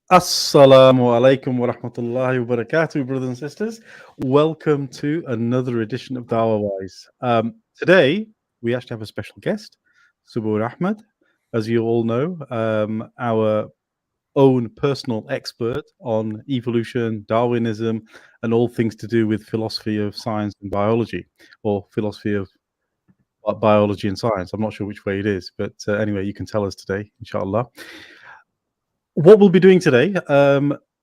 Assalamu alaikum wa rahmatullahi wa barakatuh, brothers and sisters. Welcome to another edition of Dawah Wise. Today, we actually have a special guest, Subboor Ahmad. As you all know, our own personal expert on evolution, Darwinism, and all things to do with philosophy of science and biology, or philosophy of biology and science. I'm not sure which way it is, but anyway, you can tell us today, inshallah. What we'll be doing today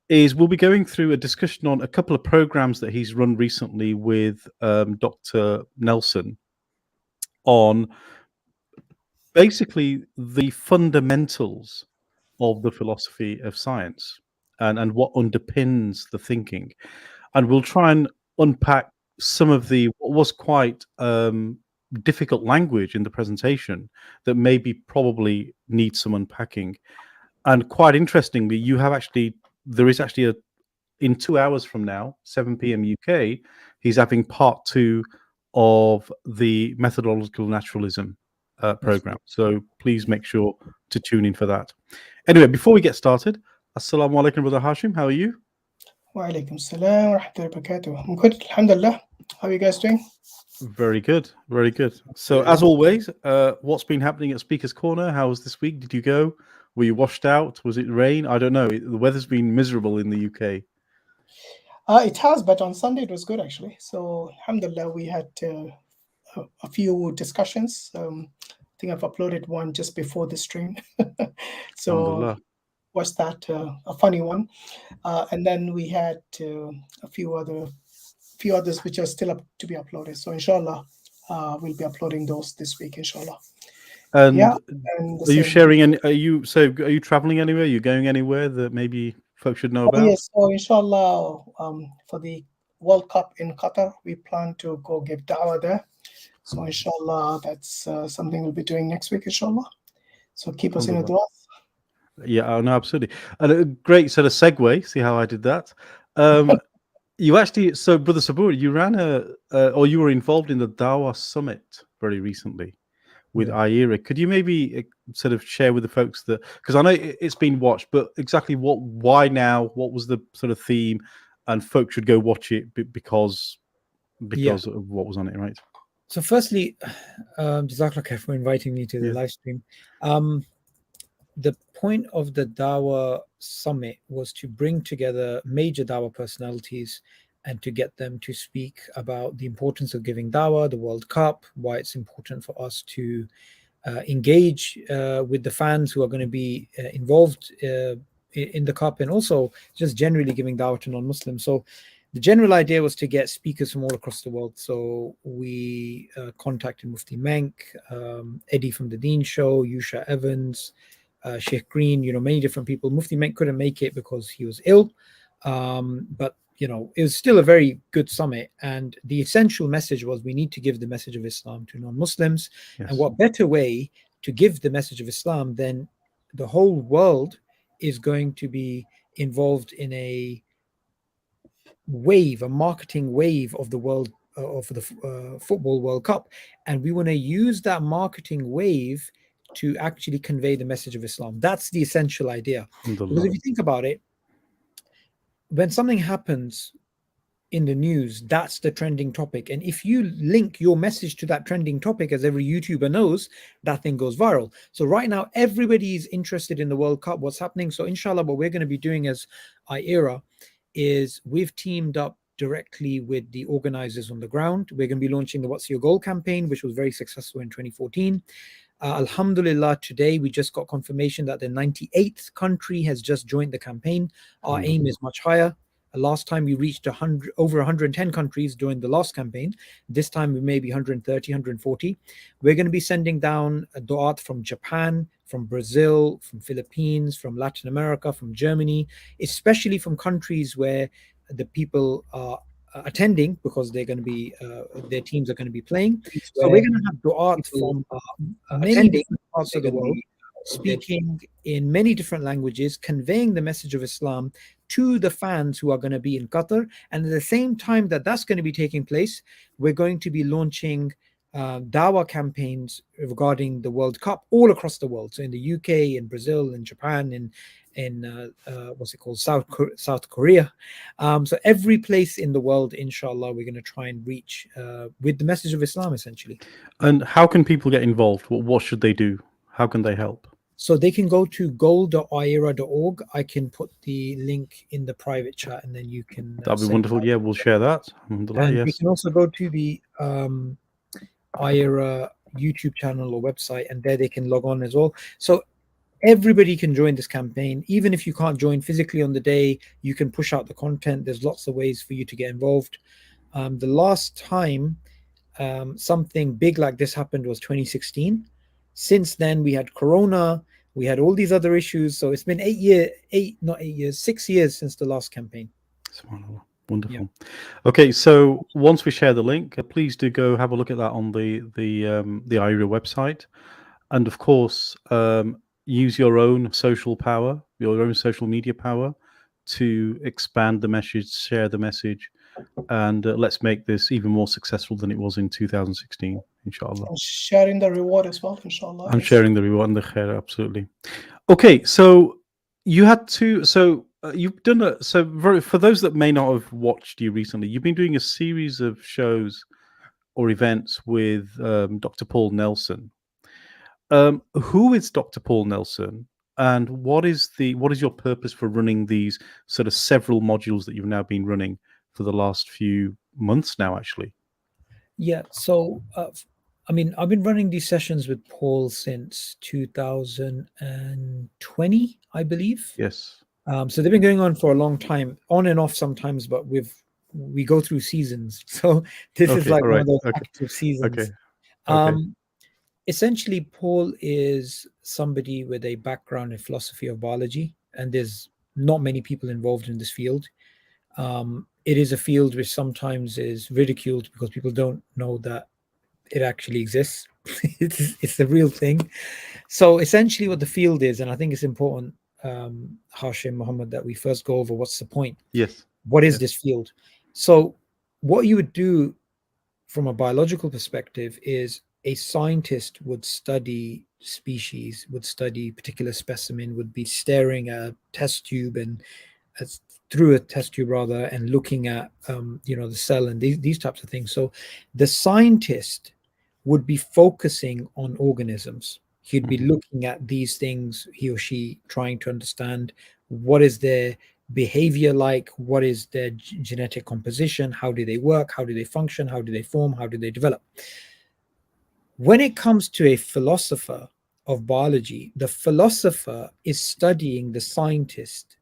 is we'll be going through a discussion on a couple of programs that he's run recently with Dr. Nelson on basically the fundamentals of the philosophy of science and what underpins the thinking. And we'll try and unpack some of the what was quite difficult language in the presentation that maybe probably needs some unpacking. And quite interestingly, there is actually in 2 hours from now, 7 p.m. UK, he's having part 2 of the Methodological naturalism program. So please make sure to tune in for that. Anyway, before we get started, Assalamu alaikum, Brother Hashim. How are you? Wa alaikum salam wa rahmatullahi wa barakatuh. I'm good, alhamdulillah. How are you guys doing? Very good, very good. So as always, what's been happening at Speaker's Corner? How was this week? Did you go? Were you washed out? Was it rain? I don't know. The weather's been miserable in the UK. It has, but on Sunday it was good actually. So alhamdulillah, we had a few discussions. I think I've uploaded one just before the stream. So was that a funny one? And then we had a few others which are still up to be uploaded. So inshallah, we'll be uploading those this week, inshallah. And are you sharing any? Are you traveling anywhere? Are you going anywhere that maybe folks should know about? Yes, so inshallah, for the World Cup in Qatar, we plan to go give da'wah there. So inshallah, that's something we'll be doing next week, inshallah. So keep us in the dua. Yeah, no, absolutely. And a great sort of segue. See how I did that? You actually, so Brother Subboor, you ran or you were involved in the Dawah Summit very recently with IERA. Could you maybe sort of share with the folks that, because I know it's been watched, but exactly why now? What was the sort of theme? And folks should go watch it because of what was on it, right? So firstly, Jazakallah khair for inviting me to the live stream. The point of the Dawah Summit was to bring together major Dawah personalities and to get them to speak about the importance of giving Dawah, the World Cup, why it's important for us to engage with the fans who are going to be involved in the Cup, and also just generally giving Dawah to non-Muslims. So the general idea was to get speakers from all across the world. So we contacted Mufti Menk, Eddie from the Dean Show, Yusha Evans, Sheikh Green, many different people. Mufti Menk couldn't make it because he was ill, but it was still a very good summit. And the essential message was we need to give the message of Islam to non-Muslims. Yes. And what better way to give the message of Islam than the whole world is going to be involved in a marketing wave of the world, of the Football World Cup. And we want to use that marketing wave to actually convey the message of Islam. That's the essential idea. Because if you think about it, when something happens in the news, that's the trending topic. And if you link your message to that trending topic, as every YouTuber knows, that thing goes viral. So right now, everybody is interested in the World Cup, what's happening. So inshallah, what we're going to be doing as IERA is we've teamed up directly with the organizers on the ground. We're going to be launching the What's Your Goal campaign, which was very successful in 2014. Alhamdulillah, today we just got confirmation that the 98th country has just joined the campaign. Our aim is much higher. Last time we reached over 110 countries during the last campaign. This time we may be 130, 140. We're going to be sending down a du'at from Japan, from Brazil, from Philippines, from Latin America, from Germany, especially from countries where the people are attending because they're going to be their teams are going to be playing. So we're going to have du'at from many different parts of the world, speaking in many different languages, conveying the message of Islam to the fans who are going to be in Qatar. And at the same time that that's going to be taking place, we're going to be launching dawah campaigns regarding the World Cup all across the world. So in the UK, in Brazil, in Japan, in what's it called, South Korea. So every place in the world, inshallah, we're going to try and reach with the message of Islam, essentially. And how can people get involved? What should they do? How can they help? So they can go to goal.ira.org. I can put the link in the private chat, and then you can. That'd be wonderful. Yeah, we'll share that. And yes. we can also go to the IRA YouTube channel or website, and there they can log on as well. So everybody can join this campaign. Even if you can't join physically on the day, you can push out the content. There's lots of ways for you to get involved. The last time something big like this happened was 2016. Since then, we had Corona, we had all these other issues. So it's been 6 years since the last campaign. Wonderful. Yeah. Okay, so once we share the link, please do go have a look at that on the IRA website, and of course, use your own social power, your own social media power, to expand the message, share the message, and let's make this even more successful than it was in 2016, inshallah. And sharing the reward as well, inshallah. And sharing the reward and the khair, absolutely. Okay, so you had to. So you've done a. So for those that may not have watched you recently, you've been doing a series of shows or events with Dr. Paul Nelson. Who is Dr. Paul Nelson, and what is your purpose for running these sort of several modules that you've now been running for the last few months now, actually? Yeah, so I mean, I've been running these sessions with Paul since 2020, I believe. Yes. So they've been going on for a long time, on and off sometimes, but we go through seasons. So this is like one of those active seasons. Okay. Essentially, Paul is somebody with a background in philosophy of biology, and there's not many people involved in this field. It is a field which sometimes is ridiculed because people don't know that it actually exists. It's the real thing. So essentially what the field is, and I think it's important, Hashim, Mohammad, that we first go over what's the point. Yes. What is this field? So what you would do from a biological perspective is a scientist would study species, would study particular specimen, would be staring at a test tube and through a test tube rather, and looking at the cell and these types of things. So the scientist would be focusing on organisms. He'd be looking at these things, he or she trying to understand what is their behavior like, what is their genetic composition, how do they work, how do they function, how do they form, how do they develop. When it comes to a philosopher of biology, the philosopher is studying the scientist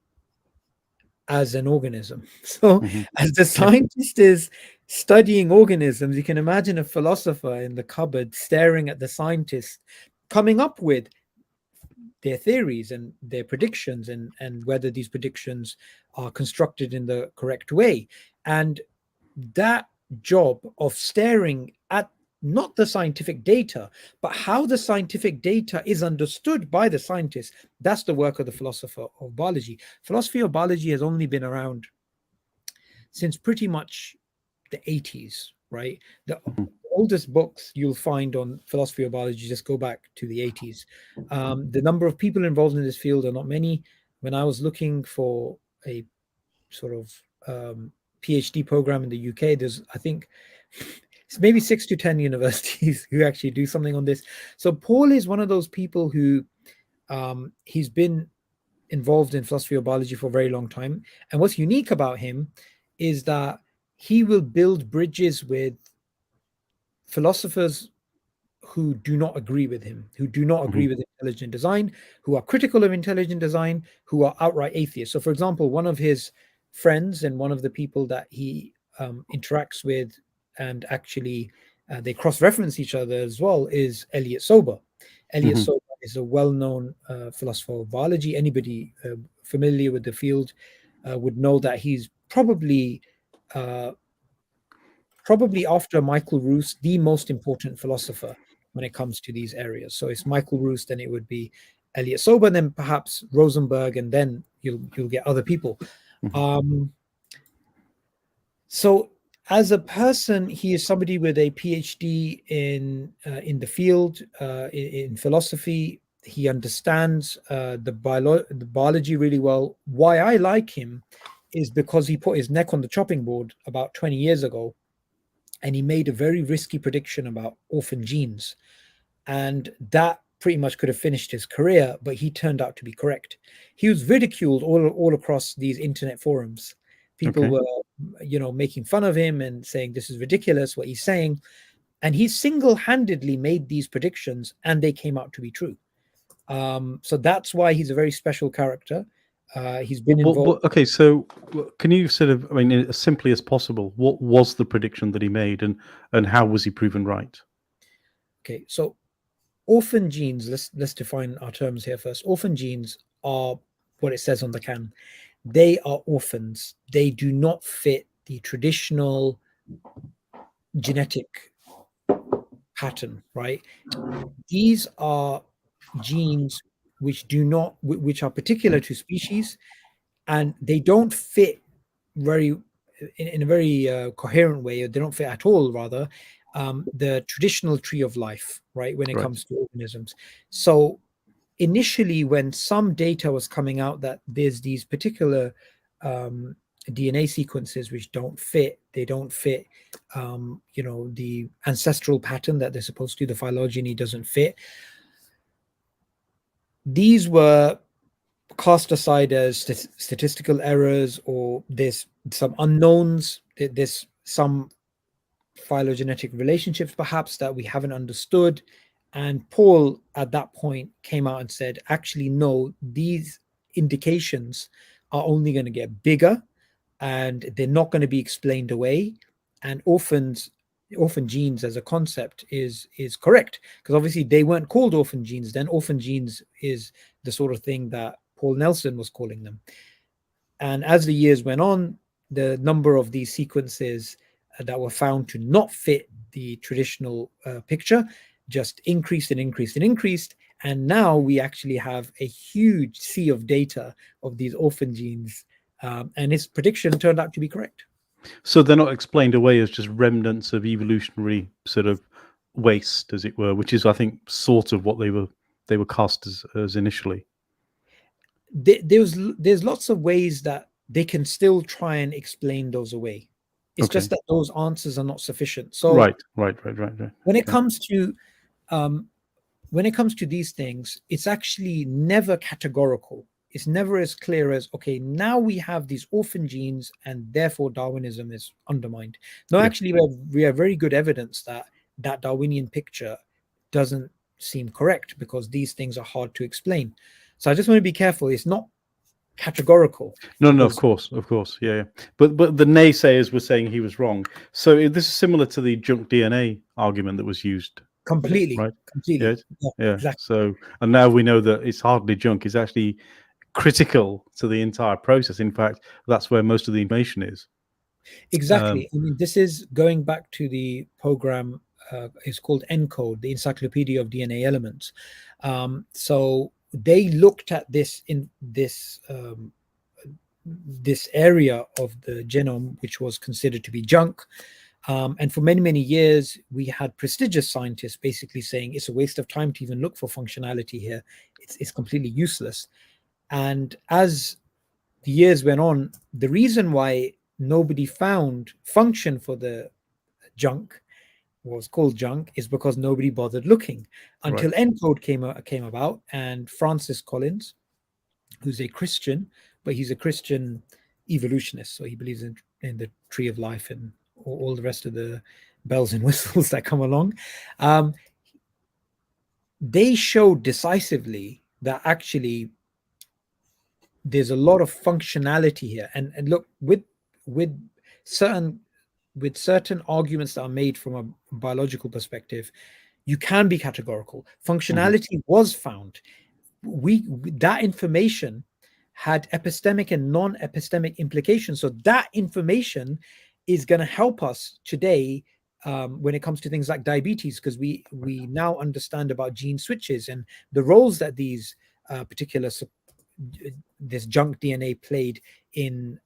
as an organism. So as the scientist is studying organisms, you can imagine a philosopher in the cupboard staring at the scientist, coming up with their theories and their predictions, and whether these predictions are constructed in the correct way. And that job of staring at not the scientific data, but how the scientific data is understood by the scientist, that's the work of the philosopher of biology. Philosophy of biology has only been around since pretty much the 80s, right? The oldest books you'll find on philosophy of biology just go back to the 80s. The number of people involved in this field are not many. When I was looking for a sort of PhD program in the UK, there's, I think, it's maybe 6 to 10 universities who actually do something on this. So Paul is one of those people who he's been involved in philosophy of biology for a very long time. And what's unique about him is that he will build bridges with philosophers who do not agree with him, who do not agree with intelligent design, who are critical of intelligent design, who are outright atheists. So for example, one of his friends and one of the people that he interacts with, and actually they cross-reference each other as well, is Elliot Sober. Elliot Sober is a well-known philosopher of biology. Anybody familiar with the field would know that he's probably after Michael Ruse, the most important philosopher when it comes to these areas. So it's Michael Ruse, then it would be Elliot Sober, then perhaps Rosenberg, and then you'll get other people. So as a person, he is somebody with a PhD in the field, in philosophy. He understands the biology really well. Why I like him is because he put his neck on the chopping board about 20 years ago, and he made a very risky prediction about orphan genes, and that pretty much could have finished his career, but he turned out to be correct. He was ridiculed all across these internet forums. People were, making fun of him and saying this is ridiculous what he's saying, and he single-handedly made these predictions, and they came out to be true. So that's why he's a very special character. He's been involved. Okay, so can you sort of, as simply as possible, what was the prediction that he made, and how was he proven right? Okay, so orphan genes, let's define our terms here first. Orphan genes are what it says on the can. They are orphans. They do not fit the traditional genetic pattern, right? These are genes which are particular to species, and they don't fit in a very coherent way. They don't fit at all, rather, the traditional tree of life, right, when it comes to organisms. So initially, when some data was coming out that there's these particular DNA sequences which don't fit, the ancestral pattern that they're supposed to, the phylogeny doesn't fit. These were cast aside as statistical errors, or there's some unknowns, there's some phylogenetic relationships perhaps that we haven't understood. And Paul at that point came out and said, actually, no, these indications are only going to get bigger, and they're not going to be explained away. And orphan genes as a concept is correct, because obviously they weren't called orphan genes then. Orphan genes is the sort of thing that Paul Nelson was calling them. And as the years went on, the number of these sequences that were found to not fit the traditional picture just increased and increased and increased. And now we actually have a huge sea of data of these orphan genes, and his prediction turned out to be correct. So they're not explained away as just remnants of evolutionary sort of waste, as it were, which is, I think, sort of what they were cast as initially. There's lots of ways that they can still try and explain those away. It's just that those answers are not sufficient. So right. When it comes to these things, it's actually never categorical. It's never as clear as, okay, now we have these orphan genes and therefore Darwinism is undermined. No, actually, we have very good evidence that Darwinian picture doesn't seem correct, because these things are hard to explain. So I just want to be careful. It's not categorical. No, of course, yeah. But the naysayers were saying he was wrong. So this is similar to the junk DNA argument that was used. Completely, right? Completely. Yeah. Exactly. So, and now we know that it's hardly junk. It's actually critical to the entire process. In fact, that's where most of the information is. Exactly. I mean, this is going back to the program. It's called ENCODE, the Encyclopedia of DNA Elements. So they looked at this in this area of the genome, which was considered to be junk. And for many, many years, we had prestigious scientists basically saying it's a waste of time to even look for functionality here. It's completely useless. And as the years went on, the reason why nobody found function for the junk was called junk is because nobody bothered looking until ENCODE came about, and Francis Collins, who's a Christian, but he's a Christian evolutionist, so he believes in the tree of life and all the rest of the bells and whistles that come along. They showed decisively that actually there's a lot of functionality here, and look, with certain arguments that are made from a biological perspective, you can be categorical. Functionality was found. That information had epistemic and non-epistemic implications. So that information is going to help us today when it comes to things like diabetes, because we now understand about gene switches and the roles that these this junk DNA played in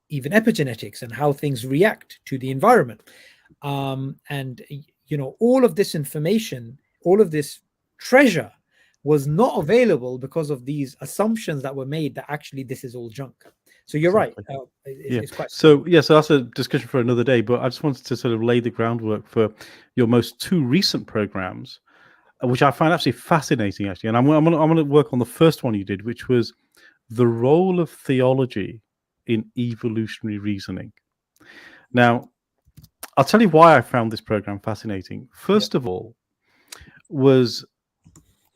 even epigenetics and how things react to the environment. And all of this information, all of this treasure was not available because of these assumptions that were made that actually this is all junk. So you're Exactly. right. It's quite so that's a discussion for another day, but I just wanted to sort of lay the groundwork for your most two recent programs, which I find absolutely fascinating, actually. And I'm going to work on the first one you did, which was the role of theology in evolutionary reasoning. Now, I'll tell you why I found this program fascinating. First of all, was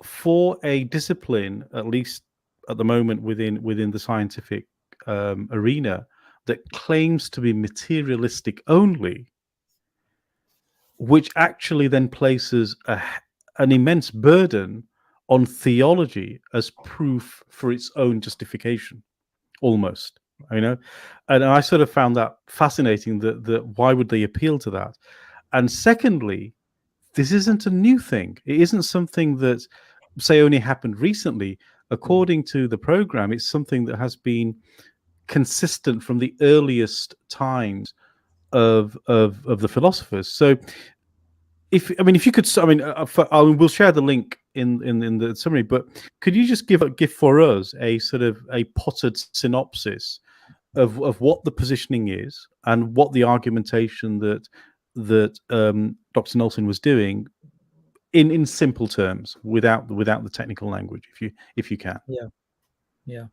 for a discipline, at least at the moment within the scientific arena, that claims to be materialistic only, which actually then places an immense burden on theology as proof for its own justification, almost. And I sort of found that fascinating. That why would they appeal to that? And secondly, this isn't a new thing. It isn't something that, say, only happened recently. According to the program, it's something that has been consistent from the earliest times of the philosophers. So, if you could, we'll share the link in the summary. But could you just give for us a sort of a potted synopsis of what the positioning is and what the argumentation that Dr. Nelson was doing in simple terms, without the technical language, if you can. Yeah.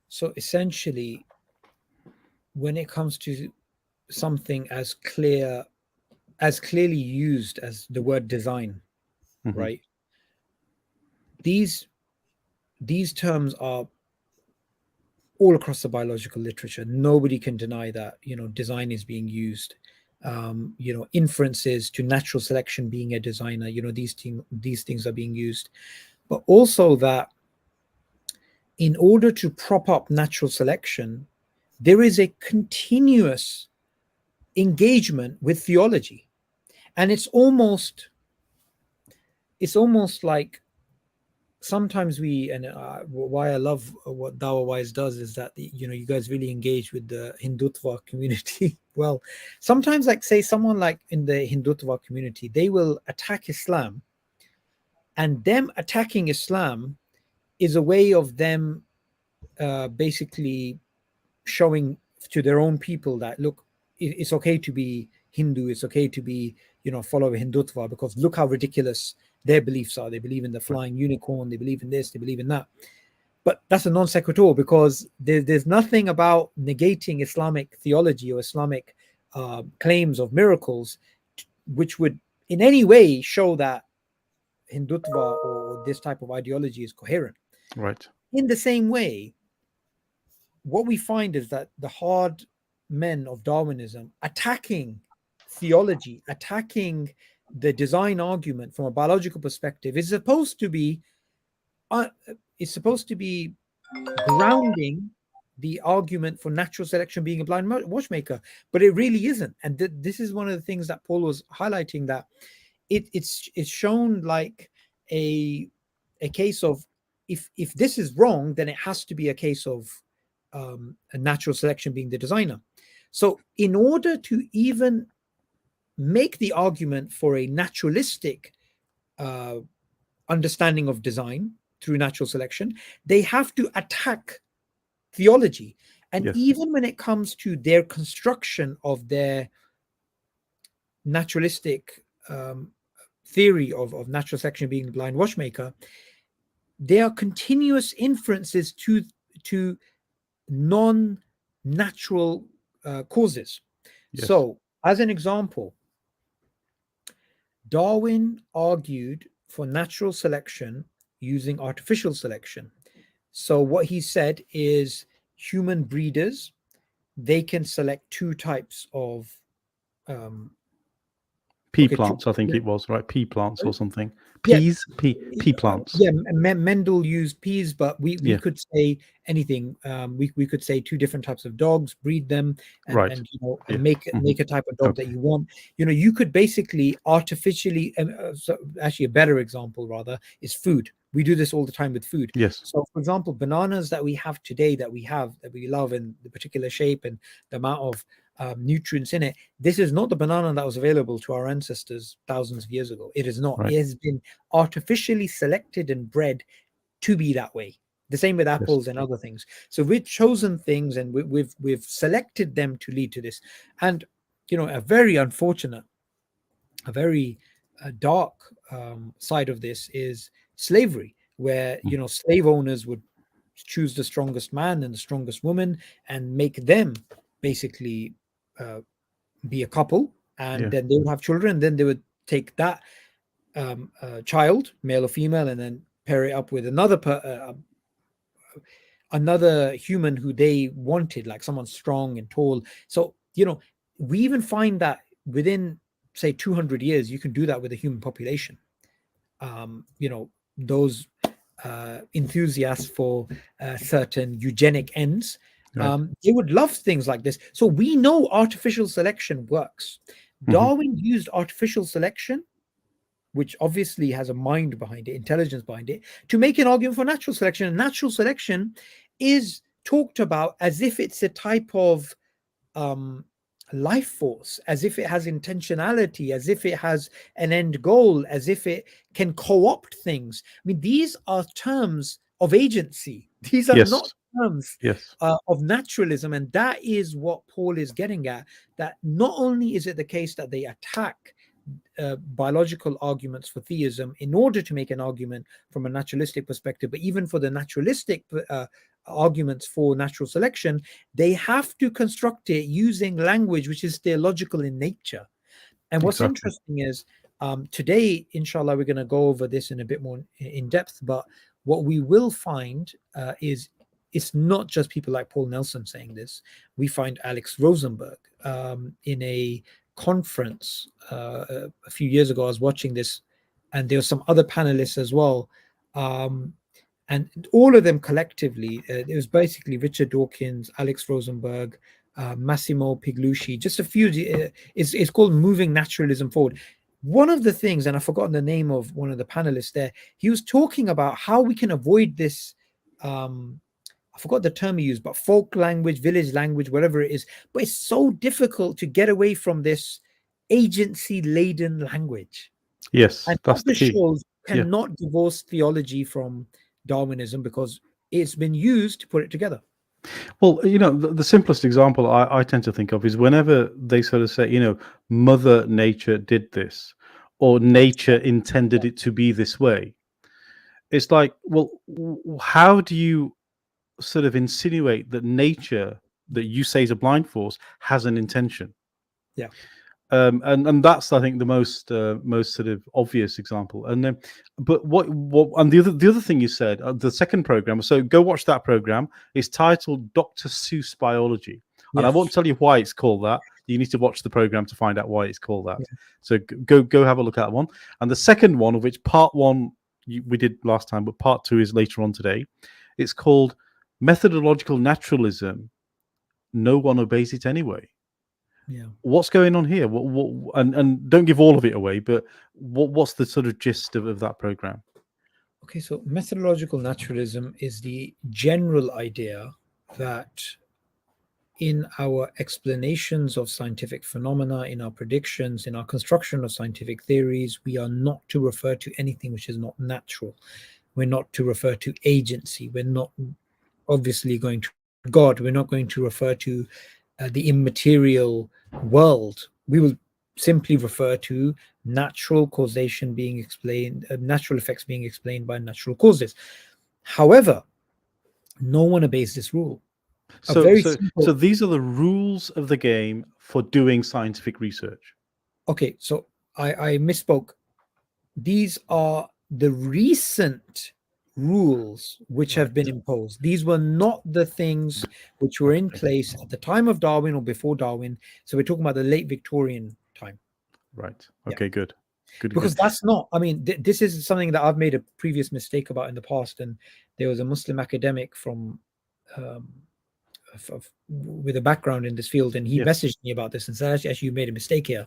So essentially, when it comes to something as clearly used as the word design, right? These terms are all across the biological literature. Nobody can deny that, design is being used. Inferences to natural selection being a designer, these things are being used. But also that in order to prop up natural selection, there is a continuous engagement with theology. And it's almost like sometimes why I love what Dawah-wise does is that, you guys really engage with the Hindutva community. Well, sometimes, like, say someone like in the Hindutva community, they will attack Islam, and them attacking Islam is a way of them basically showing to their own people that, look, it's okay to be Hindu, it's okay to be, follow Hindutva, because look how ridiculous their beliefs are. They believe in the flying unicorn, they believe in this, they believe in that. But that's a non sequitur, because there's nothing about negating Islamic theology or Islamic claims of miracles which would in any way show that Hindutva or this type of ideology is coherent. Right. In the same way, what we find is that the hard men of Darwinism attacking theology, attacking the design argument from a biological perspective is supposed to be grounding the argument for natural selection being a blind watchmaker, but it really isn't. And this is one of the things that Paul was highlighting, that it's shown like a case of, if this is wrong, then it has to be a case of a natural selection being the designer. So in order to even make the argument for a naturalistic understanding of design through natural selection, they have to attack theology. And yes. Even when it comes to their construction of their naturalistic theory of natural selection being the blind watchmaker, there are continuous inferences to non-natural causes. Yes. So, as an example, Darwin argued for natural selection using artificial selection. So what he said is human breeders, they can select two types of Pea plants, I think it was, right? Pea plants or something. Peas, pea plants. Yeah, Mendel used peas, but we could say anything. We could say 2 different types of dogs, breed them, and and make a type of dog that you want. You could basically artificially, so actually a better example rather is food. We do this all the time with food. Yes. So, for example, bananas that we have today, that we love in the particular shape and the amount of nutrients in it. This is not the banana that was available to our ancestors thousands of years ago. It is not. Right. It has been artificially selected and bred to be that way. The same with apples and other things. So we've chosen things and we've selected them to lead to this. And a very unfortunate, a very dark side of this is slavery, where slave owners would choose the strongest man and the strongest woman and make them basically be a couple, and then they would have children, and then they would take that child, male or female, and then pair it up with another human who they wanted, like someone strong and tall. So we even find that within, say, 200 years you can do that with a human population. Those enthusiasts for certain eugenic ends, they would love things like this. So we know artificial selection works. Darwin used artificial selection, which obviously has a mind behind it, intelligence behind it, to make an argument for natural selection. And natural selection is talked about as if it's a type of life force, as if it has intentionality, as if it has an end goal, as if it can co-opt things. I mean, these are terms of agency. These are not terms of naturalism. And that is what Paul is getting at, that not only is it the case that they attack biological arguments for theism in order to make an argument from a naturalistic perspective, but even for the naturalistic arguments for natural selection, they have to construct it using language which is theological in nature. And what's interesting is today, inshallah, we're going to go over this in a bit more in depth, but what we will find is it's not just people like Paul Nelson saying this. We find Alex Rosenberg in a conference a few years ago. I was watching this, and there were some other panelists as well, and all of them collectively, it was basically Richard Dawkins, Alex Rosenberg, Massimo Piglucci, just a few. It's called Moving Naturalism Forward. One of the things, and I've forgotten the name of one of the panelists there, he was talking about how we can avoid this, I forgot the term he used, but folk language, village language, whatever it is. But it's so difficult to get away from this agency-laden language. Yes, and that's the key. Shows cannot divorce theology from Darwinism because it's been used to put it together. Well, the simplest example I tend to think of is whenever they sort of say, Mother Nature did this, or nature intended it to be this way. It's like, well, how do you sort of insinuate that nature, that you say is a blind force, has an intention? Yeah. And that's, I think, the most sort of obvious example. And but what and the other thing you said, the second program. So go watch that program. It's titled Dr. Seuss Biology, and I won't tell you why it's called that. You need to watch the program to find out why it's called that. So go have a look at that one. And the second one, of which part one we did last time, but part two is later on today. It's called Methodological Naturalism. No one obeys it anyway. Yeah. What's going on here? And don't give all of it away, but what's the sort of gist of that program? Okay, so methodological naturalism is the general idea that in our explanations of scientific phenomena, in our predictions, in our construction of scientific theories, we are not to refer to anything which is not natural. We're not to refer to agency. We're not obviously going to God. We're not going to refer to the immaterial world. We will simply refer to natural causation being explained, natural effects being explained by natural causes. However, no one obeys this rule. So these are the rules of the game for doing scientific research. Okay, so I misspoke. These are the recent rules which have been imposed. These were not the things which were in place at the time of Darwin or before Darwin. So we're talking about the late Victorian time. Right. Yeah. Okay, good. Good. Because good. that's not, I mean, this is something that I've made a previous mistake about in the past. And there was a Muslim academic from with a background in this field, and he messaged me about this and said, actually, you made a mistake here.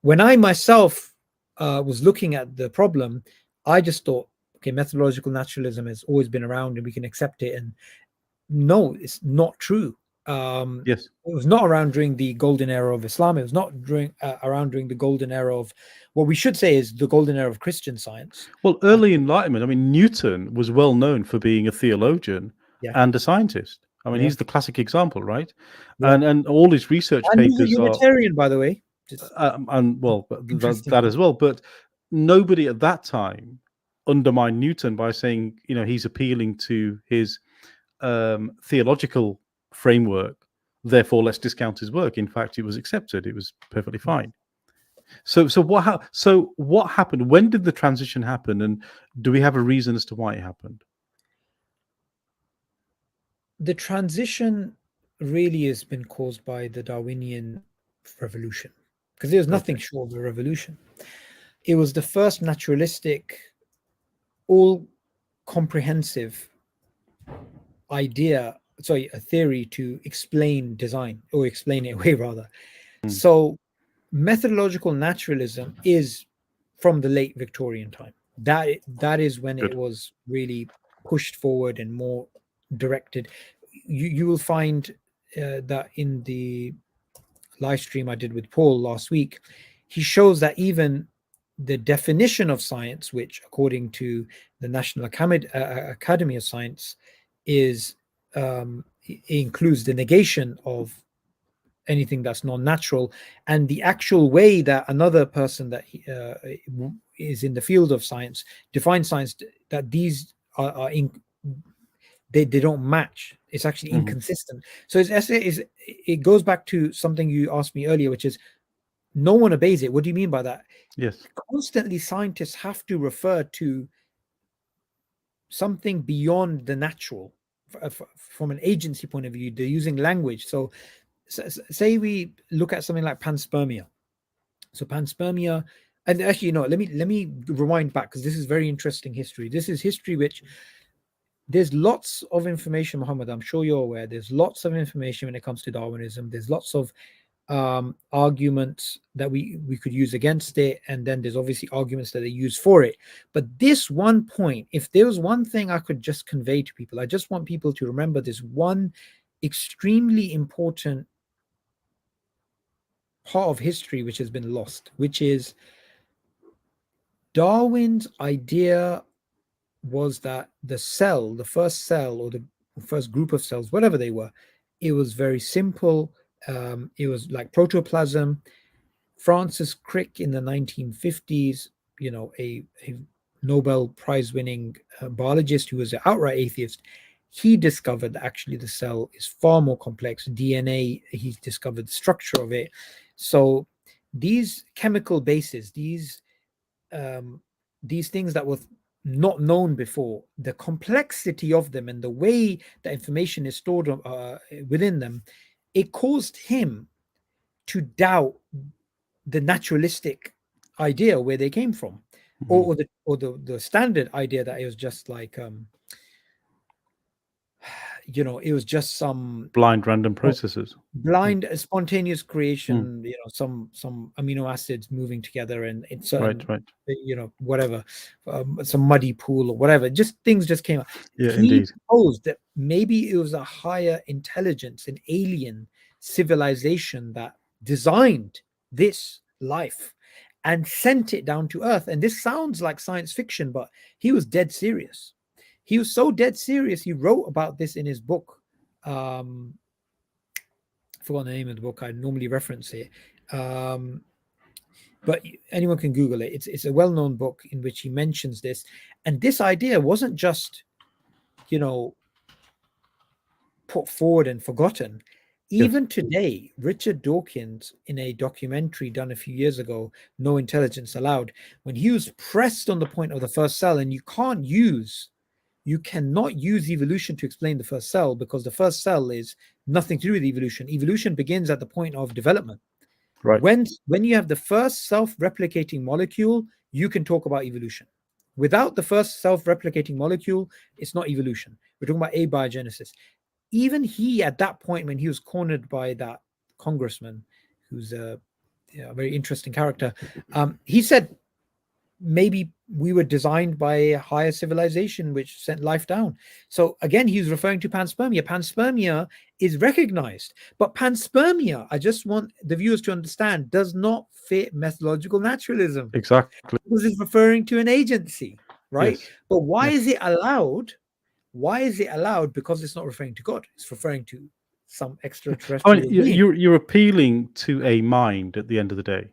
When I myself was looking at the problem, I just thought, okay, methodological naturalism has always been around and we can accept it. And no, it's not true. Yes. It was not around during the golden era of Islam. It was not around during the golden era of, what we should say is the golden era of Christian science. Well, early Enlightenment, I mean, Newton was well known for being a theologian and a scientist. I mean, he's the classic example, right? And all his research papers he's a Unitarian, by the way. And well, that as well. But nobody at that time undermined Newton by saying, you know, he's appealing to his theological framework, therefore let's discount his work. In fact, it was accepted. It was perfectly fine. So what happened? When did the transition happen? And do we have a reason as to why it happened? The transition really has been caused by the Darwinian revolution, because there was nothing short of a revolution. It was the first naturalistic, all-comprehensive idea, a theory to explain design, or explain it away rather. So methodological naturalism is from the late Victorian time. That is when it was really pushed forward and more directed. You will find that in the live stream I did with Paul last week, he shows that even the definition of science, which according to the National Academy of Science is includes the negation of anything that's non-natural, and the actual way that another person that is in the field of science defines science, that these are they don't match. It's actually inconsistent. So it goes back to something you asked me earlier, which is no one obeys it. What do you mean by that? Yes. Constantly scientists have to refer to something beyond the natural from an agency point of view. They're using language. So say we look at something like panspermia. So panspermia, and actually, let me rewind back, because this is very interesting history. This is history which there's lots of information, Muhammad. I'm sure you're aware. There's lots of information when it comes to Darwinism. There's lots of arguments that we could use against it, and then there's obviously arguments that they use for it. But this one point, if there was one thing I could just convey to people, I just want people to remember this one extremely important part of history which has been lost, which is Darwin's idea was that the first cell, or the first group of cells, whatever they were, it was very simple. It was like protoplasm. Francis Crick in the 1950s, a Nobel Prize winning biologist who was an outright atheist, he discovered that actually the cell is far more complex. DNA, he discovered the structure of it. So these chemical bases, these things that were not known before, the complexity of them and the way that information is stored within them, it caused him to doubt the naturalistic idea where they came from, or the standard idea that it was just like it was just some blind random processes, blind spontaneous creation, some amino acids moving together, and it's right, whatever, some muddy pool or whatever, things just came up. He proposed that maybe it was a higher intelligence, an alien civilization that designed this life and sent it down to Earth. And this sounds like science fiction, but he was dead serious. He was so dead serious, he wrote about this in his book. I forgot the name of the book. I normally reference it. But anyone can Google it. It's a well-known book in which he mentions this. And this idea wasn't just, put forward and forgotten. Even today, Richard Dawkins, in a documentary done a few years ago, No Intelligence Allowed, when he was pressed on the point of the first cell, and you cannot use evolution to explain the first cell, because the first cell is nothing to do with evolution. Evolution begins at the point of development. Right. When you have the first self-replicating molecule, you can talk about evolution. Without the first self-replicating molecule, it's not evolution. We're talking about abiogenesis. Even he, at that point, when he was cornered by that congressman, who's a very interesting character, he said, maybe we were designed by a higher civilization which sent life down. So again, he's referring to panspermia. Panspermia is recognized, but panspermia, I just want the viewers to understand, does not fit methodological naturalism. Exactly. Because it's referring to an agency, right? Yes. But why is it allowed? Why is it allowed? Because it's not referring to God. It's referring to some extraterrestrial being. You're appealing to a mind at the end of the day.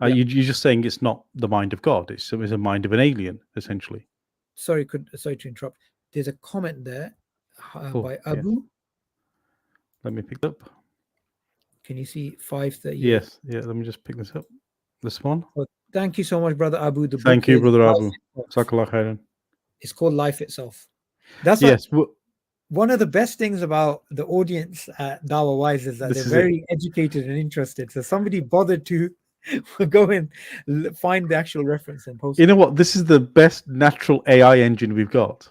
You're just saying it's not the mind of God. It's a mind of an alien, essentially. Sorry to interrupt. There's a comment there by Abu. Let me pick it up. Can you see 538? Yes. Yeah. Let me just pick this up. This one. Well, thank you so much, Brother Abu. Thank you, Brother Abu. It's called Life Itself. That's one of the best things about the audience at Dawah Wise is that they're very educated and interested. So somebody bothered to go and find the actual reference and post it. You know what? This is the best natural AI engine we've got,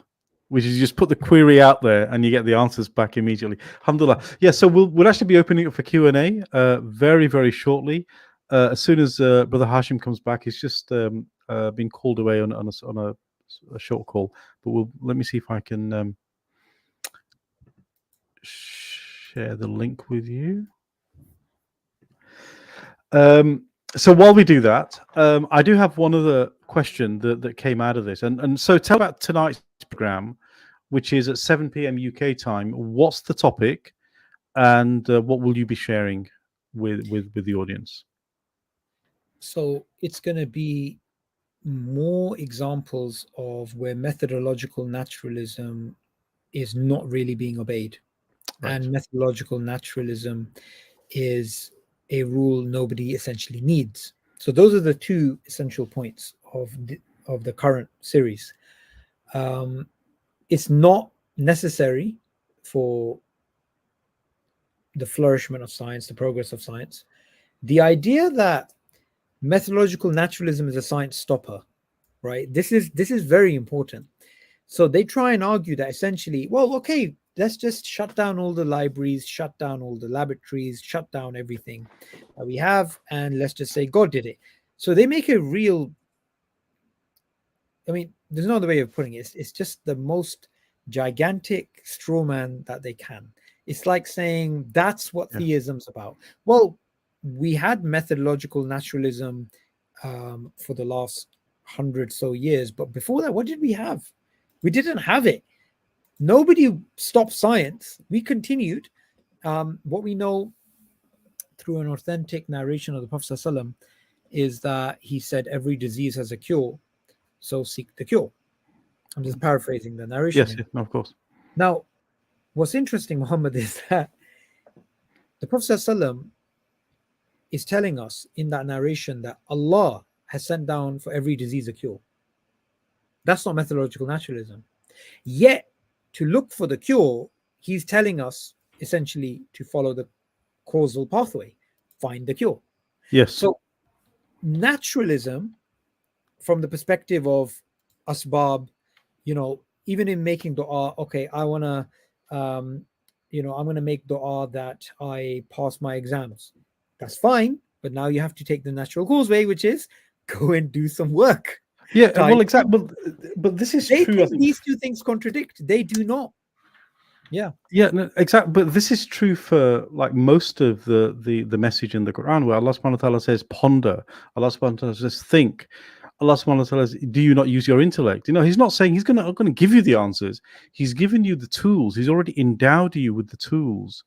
which is you just put the query out there and you get the answers back immediately. Alhamdulillah. Yeah, so we'll actually be opening it for Q&A very, very shortly. As soon as Brother Hashim comes back, he's just been called away on a short call. But let me see if I can share the link with you. So while we do that, I do have one other question that came out of this. And so tell about tonight's program, which is at 7 p.m. UK time. What's the topic and what will you be sharing with the audience? So it's going to be more examples of where methodological naturalism is not really being obeyed. Right. And methodological naturalism is a rule nobody essentially needs. So those are the two essential points of the current series. It's not necessary for the flourishment of science, the progress of science. The idea that methodological naturalism is a science stopper, right? This is very important. So they try and argue that essentially, well, okay, let's just shut down all the libraries, shut down all the laboratories, shut down everything that we have, and let's just say God did it. So they make a real, I mean, there's no other way of putting it. It's just the most gigantic straw man that they can. It's like saying that's what theism's about. Well, we had methodological naturalism for the last 100 so years, but before that, what did we have? We didn't have it. Nobody stopped science. We continued. What we know through an authentic narration of the Prophet ﷺ is that he said every disease has a cure, so seek the cure. I'm just paraphrasing the narration. Yes, of course. Now, what's interesting, Muhammad, is that the Prophet ﷺ is telling us in that narration that Allah has sent down for every disease a cure. That's not methodological naturalism. Yet, to look for the cure, he's telling us essentially to follow the causal pathway, find the cure. Yes. So naturalism, from the perspective of asbab, even in making dua, okay, I want to, I'm going to make dua that I pass my exams. That's fine, but now you have to take the natural causeway, which is go and do some work. Yeah, well, exactly. But this is true. These two things contradict. They do not. Yeah. Yeah, no, exactly. But this is true for like most of the message in the Quran, where Allah subhanahu wa ta'ala says ponder. Allah subhanahu wa ta'ala says think. Allah subhanahu wa ta'ala says, do you not use your intellect? He's not saying he's going to give you the answers. He's given you the tools. He's already endowed you with the tools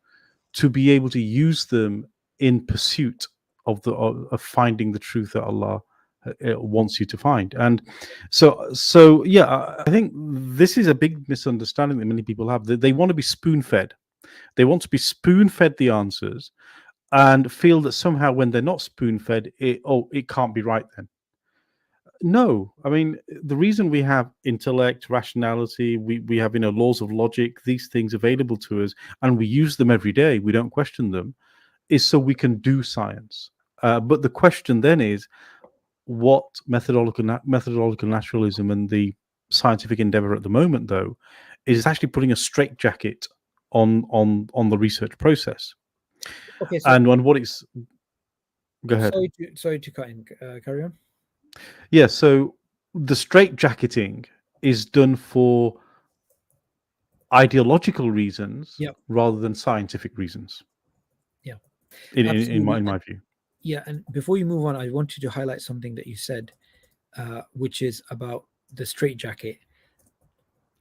to be able to use them in pursuit of finding the truth that Allah wants you to find. And so yeah, I think this is a big misunderstanding that many people have. They want to be spoon-fed. They want to be spoon-fed the answers and feel that somehow when they're not spoon-fed, it can't be right then. No, I mean, the reason we have intellect, rationality, we have laws of logic, these things available to us, and we use them every day, we don't question them, is so we can do science. But the question then is, what methodological naturalism and the scientific endeavor at the moment, though, is actually putting a straitjacket on the research process. Okay, so and on what it's... Go ahead. Sorry to cut in. Carry on. Yeah, so the straitjacketing is done for ideological reasons rather than scientific reasons. Yeah, in my view. Yeah, and before you move on, I wanted to highlight something that you said, which is about the straitjacket.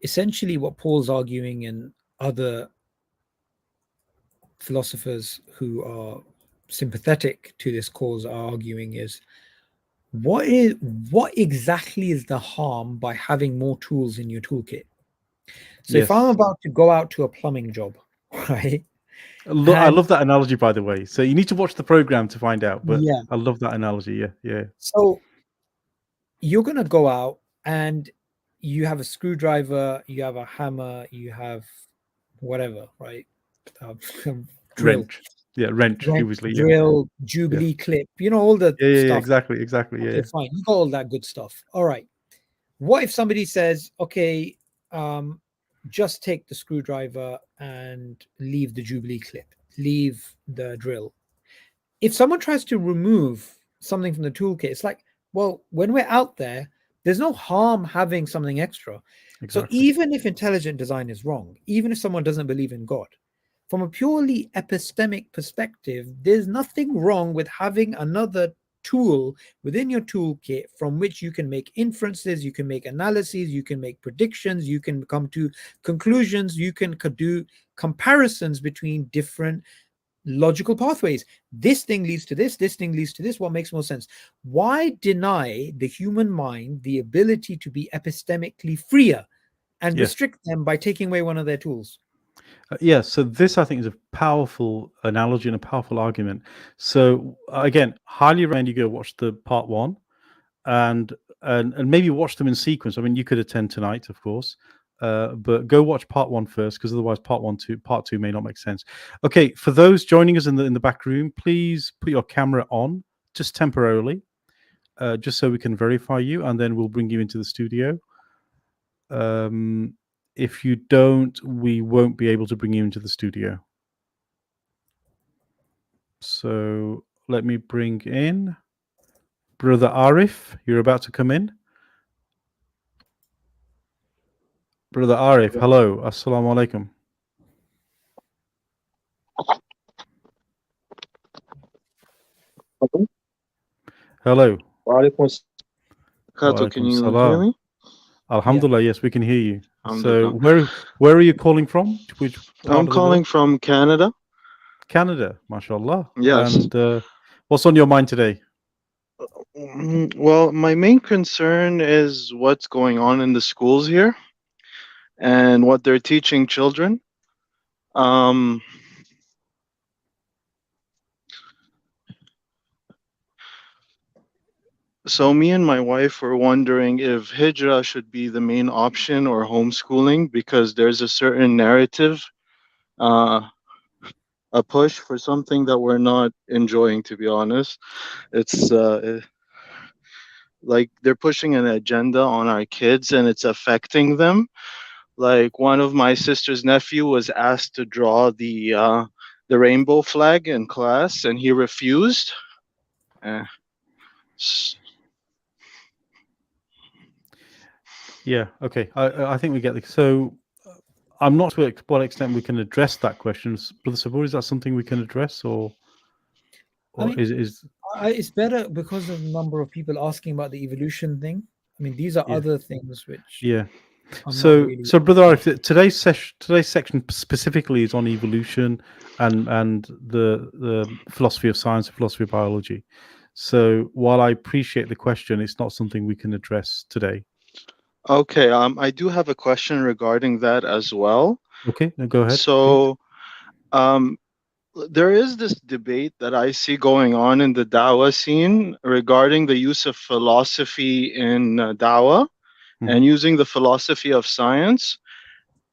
Essentially, what Paul's arguing and other philosophers who are sympathetic to this cause are arguing is, what exactly is the harm by having more tools in your toolkit? So if I'm about to go out to a plumbing job, right? I love that analogy, by the way. So you need to watch the program to find out. But I love that analogy. Yeah. So you're going to go out and you have a screwdriver, you have a hammer, you have whatever, right? Drill. Wrench. Yeah, wrench. Drill, Jubilee clip. You know, all the stuff. Yeah, exactly. Okay, fine. You got all that good stuff. All right. What if somebody says, okay, just take the screwdriver and leave the Jubilee clip, leave the drill? If someone tries to remove something from the toolkit, it's like, well, when we're out there, there's no harm having something extra. Exactly. So even if intelligent design is wrong, even if someone doesn't believe in God, from a purely epistemic perspective, there's nothing wrong with having another tool within your toolkit from which you can make inferences, you can make analyses, you can make predictions, you can come to conclusions, you can do comparisons between different logical pathways. This thing leads to this thing leads to this. What makes more sense? Why deny the human mind the ability to be epistemically freer and restrict them by taking away one of their tools? So this, I think, is a powerful analogy and a powerful argument. So again, highly recommend you go watch the part 1 and maybe watch them in sequence. I mean, you could attend tonight, of course, but go watch part 1 first, because otherwise part 2 may not make sense. Okay, for those joining us in the back room, please put your camera on just temporarily, just so we can verify you, and then we'll bring you into the studio. If you don't, we won't be able to bring you into the studio. So let me bring in Brother Arif. You're about to come in. Brother Arif, hello. Assalamu alaikum. Hello. Can you hear me? Alhamdulillah, yes, we can hear you. So where are you calling from? I'm calling from Canada. Canada, mashallah. Yes. And what's on your mind today? Well, my main concern is what's going on in the schools here and what they're teaching children. So me and my wife were wondering if hijrah should be the main option or homeschooling, because there's a certain narrative, a push for something that we're not enjoying, to be honest. It's like they're pushing an agenda on our kids and it's affecting them. Like one of my sister's nephew was asked to draw the rainbow flag in class and he refused. Yeah, okay. I think we get it. So I'm not sure to what extent we can address that question. Brother Subboor, is that something we can address, or I mean, is it's better because of the number of people asking about the evolution thing. I mean, these are other things which so Brother Arif, today's section specifically is on evolution and the philosophy of science and philosophy of biology. So while I appreciate the question, it's not something we can address today. Okay, I do have a question regarding that as well. Okay, go ahead. So, there is this debate that I see going on in the Dawah scene regarding the use of philosophy in Dawah and using the philosophy of science.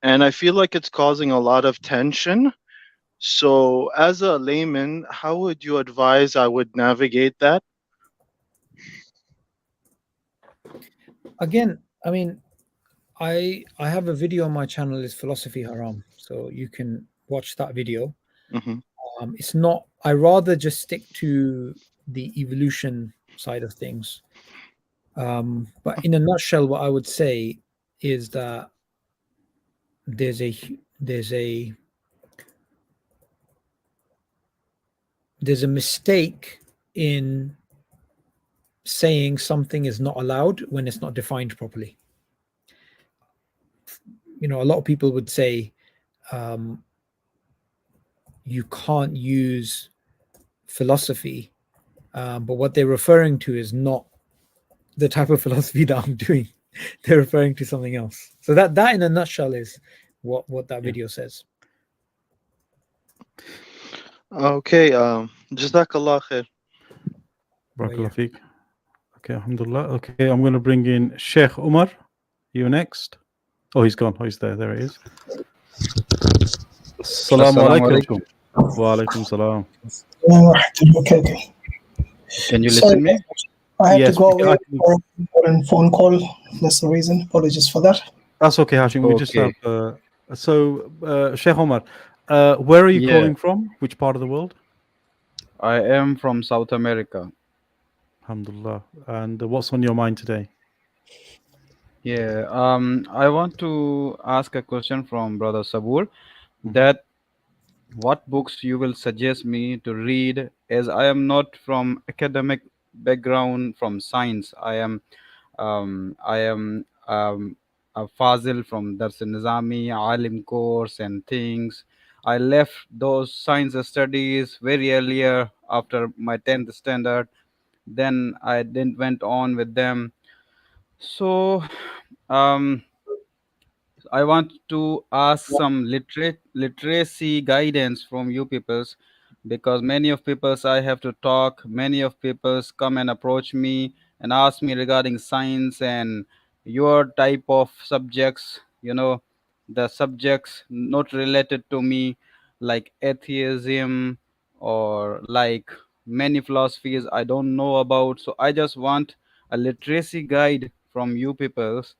And I feel like it's causing a lot of tension. So, as a layman, how would you advise I would navigate that? Again, I mean, I have a video on my channel, is Philosophy Haram, so you can watch that video. Hmm. It's not, I rather just stick to the evolution side of things. But in a nutshell, what I would say is that there's a there's a there's a mistake in saying something is not allowed when it's not defined properly. You know, a lot of people would say you can't use philosophy, but what they're referring to is not the type of philosophy that I'm doing. They're referring to something else. So that in a nutshell is what that video says. Okay. Jazakallah khair. Barakallah feek. Okay, alhamdulillah. Okay, I'm going to bring in Shaikh Omar. You next. Oh, he's gone. Oh, he's there. There he is. Assalamu alaikum. Wa alaikum salam. Can you listen me? I had Yes, to go we away can. for a phone call. That's the reason. Apologies for that. That's okay, Hashim. We just Okay. have. Shaikh Omar, where are you Yeah. calling from? Which part of the world? I am from South America. Alhamdulillah. And what's on your mind today? Yeah. I want to ask a question from Brother Subboor, that what books you will suggest me to read, as I am not from academic background from science. I am a Fazil from Dars Nizami, Alim course and things. I left those science studies very earlier after my 10th standard. Then I didn't went on with them. So um, I want to ask some literacy guidance from you peoples, because many of peoples I have to talk, many of peoples come and approach me and ask me regarding science and your type of subjects, the subjects not related to me, like atheism or like many philosophies I don't know about. So I just want a literacy guide from you peoples,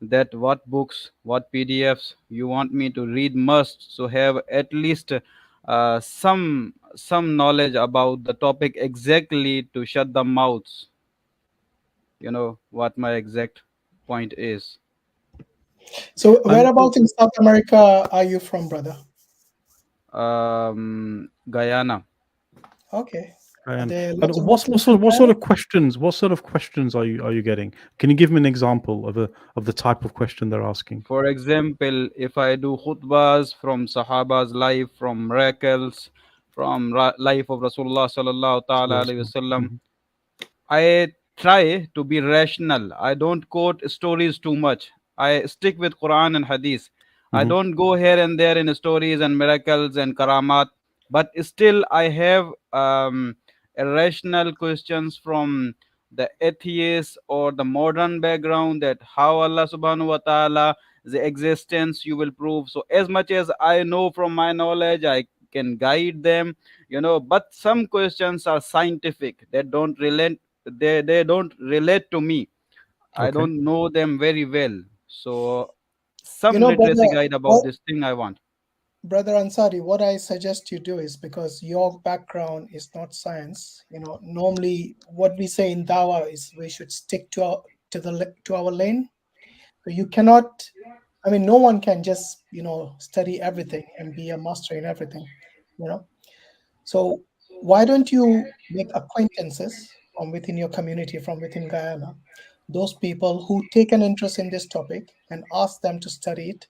that what books, what PDFs you want me to read must, so have at least some knowledge about the topic exactly to shut the mouths. You know what my exact point is. So, whereabouts in South America are you from, brother? Guyana. Okay. Are And there lots of what Muslims in sort Guyana? of questions? What sort of questions are you getting? Can you give me an example of the type of question they're asking? For example, if I do khutbas from Sahaba's life, from miracles, from life of Rasulullah sallallahu ta'ala alayhi wasallam, I try to be rational. I don't quote stories too much. I stick with Quran and Hadith. I don't go here and there in stories and miracles and karamat. But still, I have irrational questions from the atheist or the modern background, that how Allah subhanahu wa ta'ala, the existence you will prove. So as much as I know from my knowledge, I can guide them, but some questions are scientific, that don't relate, they don't relate to me. I Okay. don't know them very well. So some You know, literacy brother, guide about this thing I want. Brother Ansari, what I suggest you do is, because your background is not science, normally what we say in Dawa is we should stick to our lane. So you cannot, no one can just, study everything and be a master in everything, So why don't you make acquaintances from within your community, from within Guyana, those people who take an interest in this topic, and ask them to study it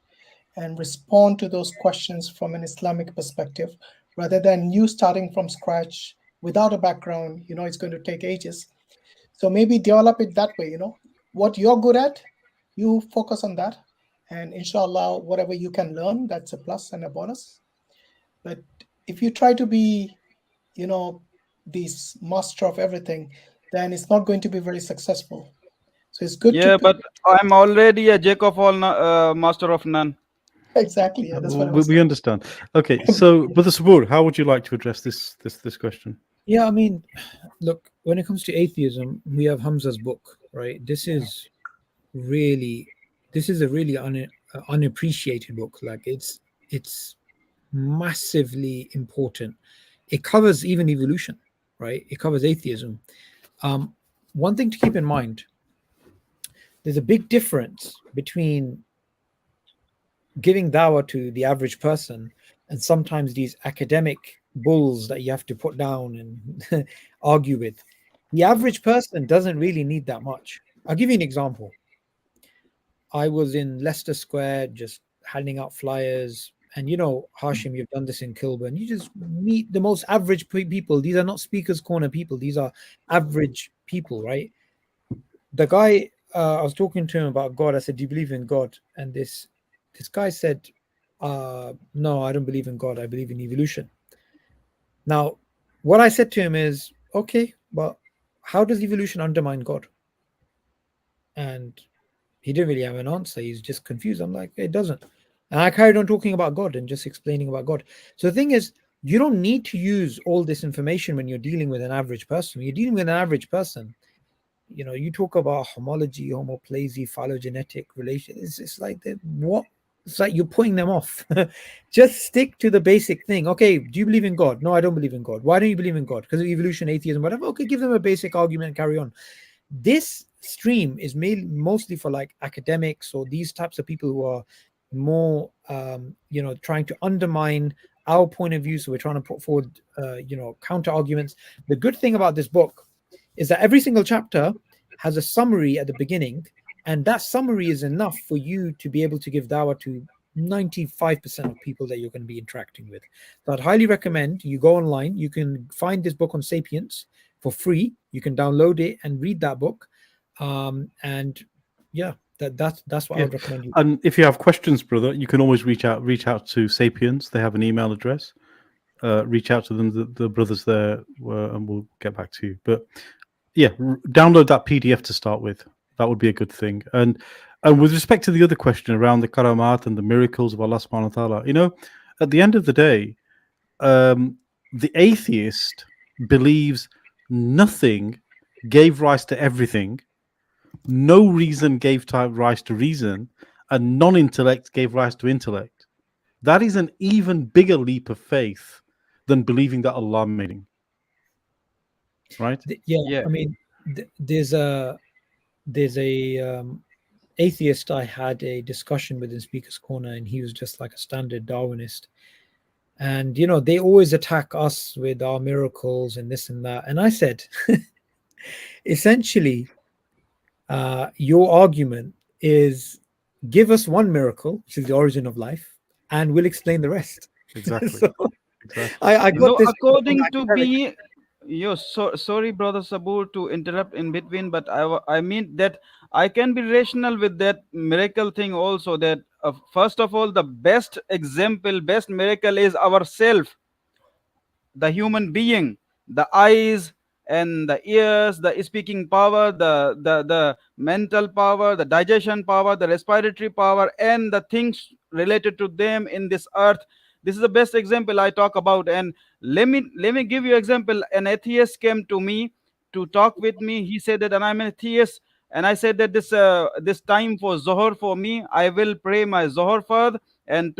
and respond to those questions from an Islamic perspective, rather than you starting from scratch without a background. It's going to take ages. So maybe develop it that way. What you're good at, you focus on that, and inshallah, whatever you can learn, that's a plus and a bonus. But if you try to be, this master of everything, then it's not going to be very successful. So it's good Yeah, to but I'm already a jack of all, master of none. Exactly. Yeah, that's what I was we saying. understand. Okay, so Brother Subboor, how would you like to address this question? Yeah, I mean, look, when it comes to atheism, we have Hamza's book, right? This is a really unappreciated book. Like it's massively important. It covers even evolution, right? It covers atheism. One thing to keep in mind, there's a big difference between giving dawah to the average person and sometimes these academic bulls that you have to put down and argue with. The average person doesn't really need that much. I'll give you an example. I was in Leicester Square just handing out flyers. And you know, Hashim, you've done this in Kilburn. You just meet the most average people. These are not speakers corner people. These are average people, right? The guy, I was talking to him about God. I said, "Do you believe in God?" And this guy said, "No, I don't believe in God. I believe in evolution." Now, what I said to him is, "Okay, but how does evolution undermine God?" And he didn't really have an answer. He's just confused. I'm like, "It doesn't." And I carried on talking about God and just explaining about God. So the thing is, you don't need to use all this information when you're dealing with an average person. When you're dealing with an average person, you know, you talk about homology, homoplazy, phylogenetic relation. It's like what? It's like you're putting them off. Just stick to the basic thing. Okay, do you believe in God? No, I don't believe in God. Why don't you believe in God? Because of evolution, atheism, whatever. Okay, give them a basic argument and carry on. This stream is mostly for like academics or these types of people who are more trying to undermine our point of view. So we're trying to put forward counter arguments. The good thing about this book is that every single chapter has a summary at the beginning, and that summary is enough for you to be able to give dawah to 95% of people that you're going to be interacting with. So I'd highly recommend you go online. You can find this book on Sapiens for free. You can download it and read that book. And yeah, that's what I would recommend you. And if you have questions, brother, you can always reach out to Sapiens. They have an email address. Reach out to them, the brothers there, and we'll get back to you. But yeah, download that PDF to start with. That would be a good thing. And with respect to the other question around the karamat and the miracles of Allah subhanahu wa ta'ala, you know, at the end of the day, the atheist believes nothing gave rise to everything, no reason gave rise to reason, and non-intellect gave rise to intellect. That is an even bigger leap of faith than believing that Allah made him. Right? Yeah. I mean, there's a atheist I had a discussion with in Speaker's Corner, and he was just like a standard Darwinist. And you know, they always attack us with our miracles and this and that. And I said, essentially, your argument is give us one miracle, which is the origin of life, and we'll explain the rest. Exactly. So, exactly. I got this according to me. Sorry, brother Subboor, to interrupt in between, but I mean that I can be rational with that miracle thing also. That first of all, the best example, best miracle is ourself, the human being, the eyes and the ears, the speaking power, the mental power, the digestion power, the respiratory power, and the things related to them in this earth. This is the best example I talk about. And let me give you example. An atheist came to me to talk with me. He said that, and I'm an atheist, and I said that this time for Zohar for me, I will pray my Zohar fard and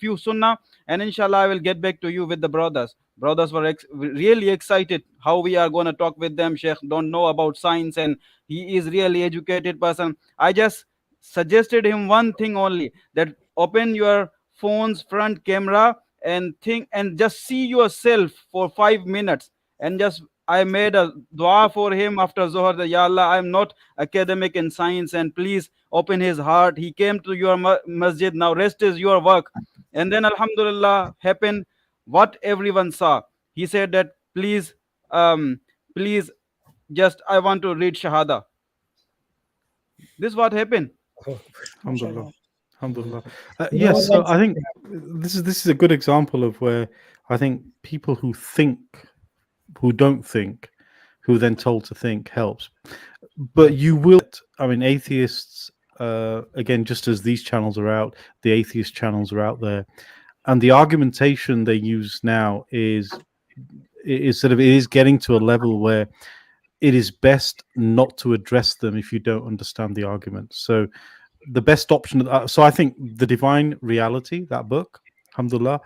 few sunnah, and inshallah I will get back to you with the brothers. Brothers were really excited how we are going to talk with them. Sheikh don't know about science, and he is really educated person. I just suggested him one thing only, that open your phone's front camera and think and just see yourself for 5 minutes, and just I made a dua for him after Zohar that, Ya Allah, I'm not academic in science, and please open his heart. He came to your masjid, now rest is your work. And then alhamdulillah happened what everyone saw. He said that please just I want to read shahada. This is what happened. Alhamdulillah. Alhamdulillah. Yes, so I think this is a good example of where I think people who don't think, who are then told to think, helps. But you will, I mean, atheists again, just as these channels are out, the atheist channels are out there, and the argumentation they use now is sort of, it is getting to a level where it is best not to address them if you don't understand the argument. So the best option, so I think The Divine Reality, that book, alhamdulillah,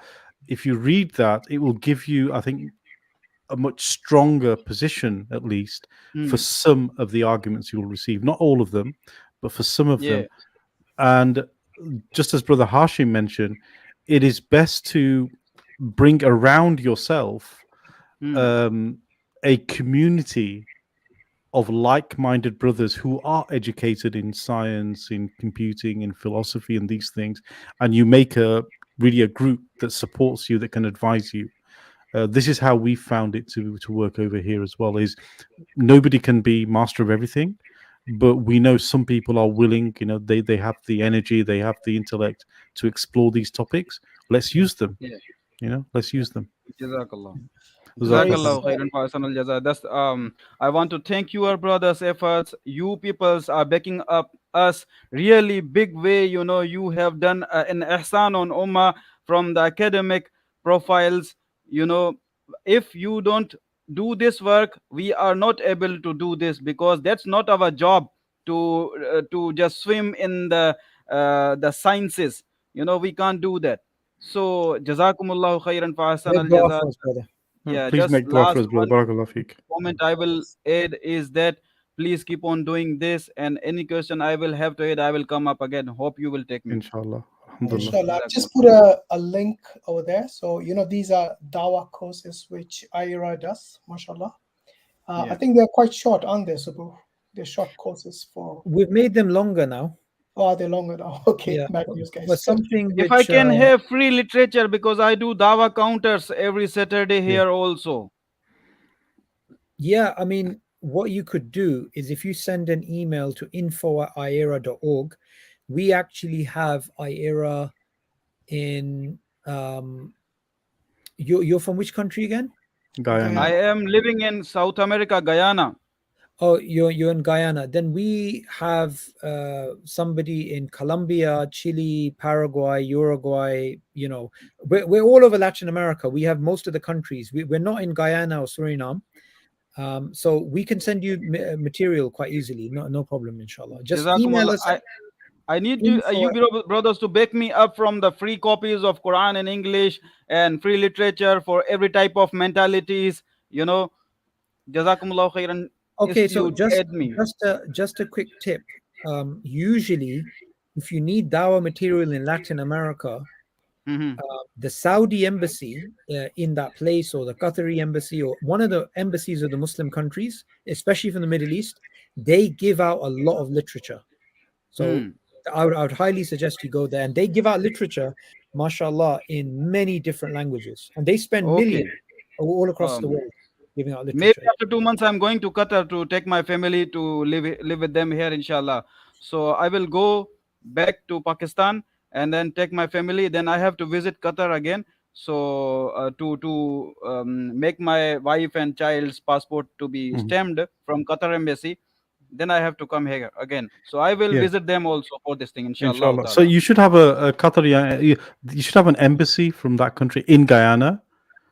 if you read that, it will give you, I think, a much stronger position, at least, for some of the arguments you will receive. Not all of them, but for some of them. And just as Brother Hashim mentioned, it is best to bring around yourself a community of like-minded brothers who are educated in science, in computing, in philosophy, and these things, and you make a group that supports you, that can advise you. This is how we found it to work over here as well. Is nobody can be master of everything, but we know some people are willing. You know, they have the energy, they have the intellect to explore these topics. Let's use them. You know, let's use them. Jazakallah. Jazakallah. Jazakallah khairan for Hasanul Jaza. That's I want to thank your brothers' efforts. You peoples are backing up us really big way. You know, you have done an ihsan on Ummah from the academic profiles. You know, if you don't do this work, we are not able to do this, because that's not our job to just swim in the sciences. You know, we can't do that. So jazakumullahu khairan for Hasanul Make dua Jaza. for us, brother. Yeah, Please just make dua last for us, brother. one Barakallah feek. comment I will add is that please keep on doing this, and any question I will have to add, I will come up again. Hope you will take me. Inshallah. Alhamdulillah. Inshallah. I've just put a link over there. So, you know, these are Dawah courses which IRA does, mashallah. I think they're quite short, aren't they, Subboor? They're short courses for... We've made them longer now. Oh, they're longer now. Okay, Yeah. bad news, guys. But something If which, I can have free literature, because I do dawa counters every Saturday here also. yeah, I mean, what you could do is if you send an email to info@iera.org, we actually have IERA in you're from which country again? Guyana. I am living in South America, Guyana. Oh, you're in Guyana. Then we have somebody in Colombia, Chile, Paraguay, Uruguay. You know, we're all over Latin America. We have most of the countries. We're not in Guyana or Suriname. So we can send you material quite easily. No problem, inshallah. Just email us. I need you brothers to back me up from the free copies of Quran in English and free literature for every type of mentalities. You know, Jazakumullah khairan. Okay, so just a quick tip. Usually, if you need dawah material in Latin America, the Saudi embassy in that place, or the Qatari embassy, or one of the embassies of the Muslim countries, especially from the Middle East, they give out a lot of literature. So I would highly suggest you go there, and they give out literature, mashallah, in many different languages, and they spend millions all across the world giving out literature. Maybe after 2 months, I'm going to Qatar to take my family to live with them here, inshallah. So I will go back to Pakistan and then take my family. Then I have to visit Qatar again. So to make my wife and child's passport to be stamped from Qatar embassy. Then I have to come here again. So I will visit them also for this thing, inshallah. So you should have a Qatari, you should have an embassy from that country in Guyana.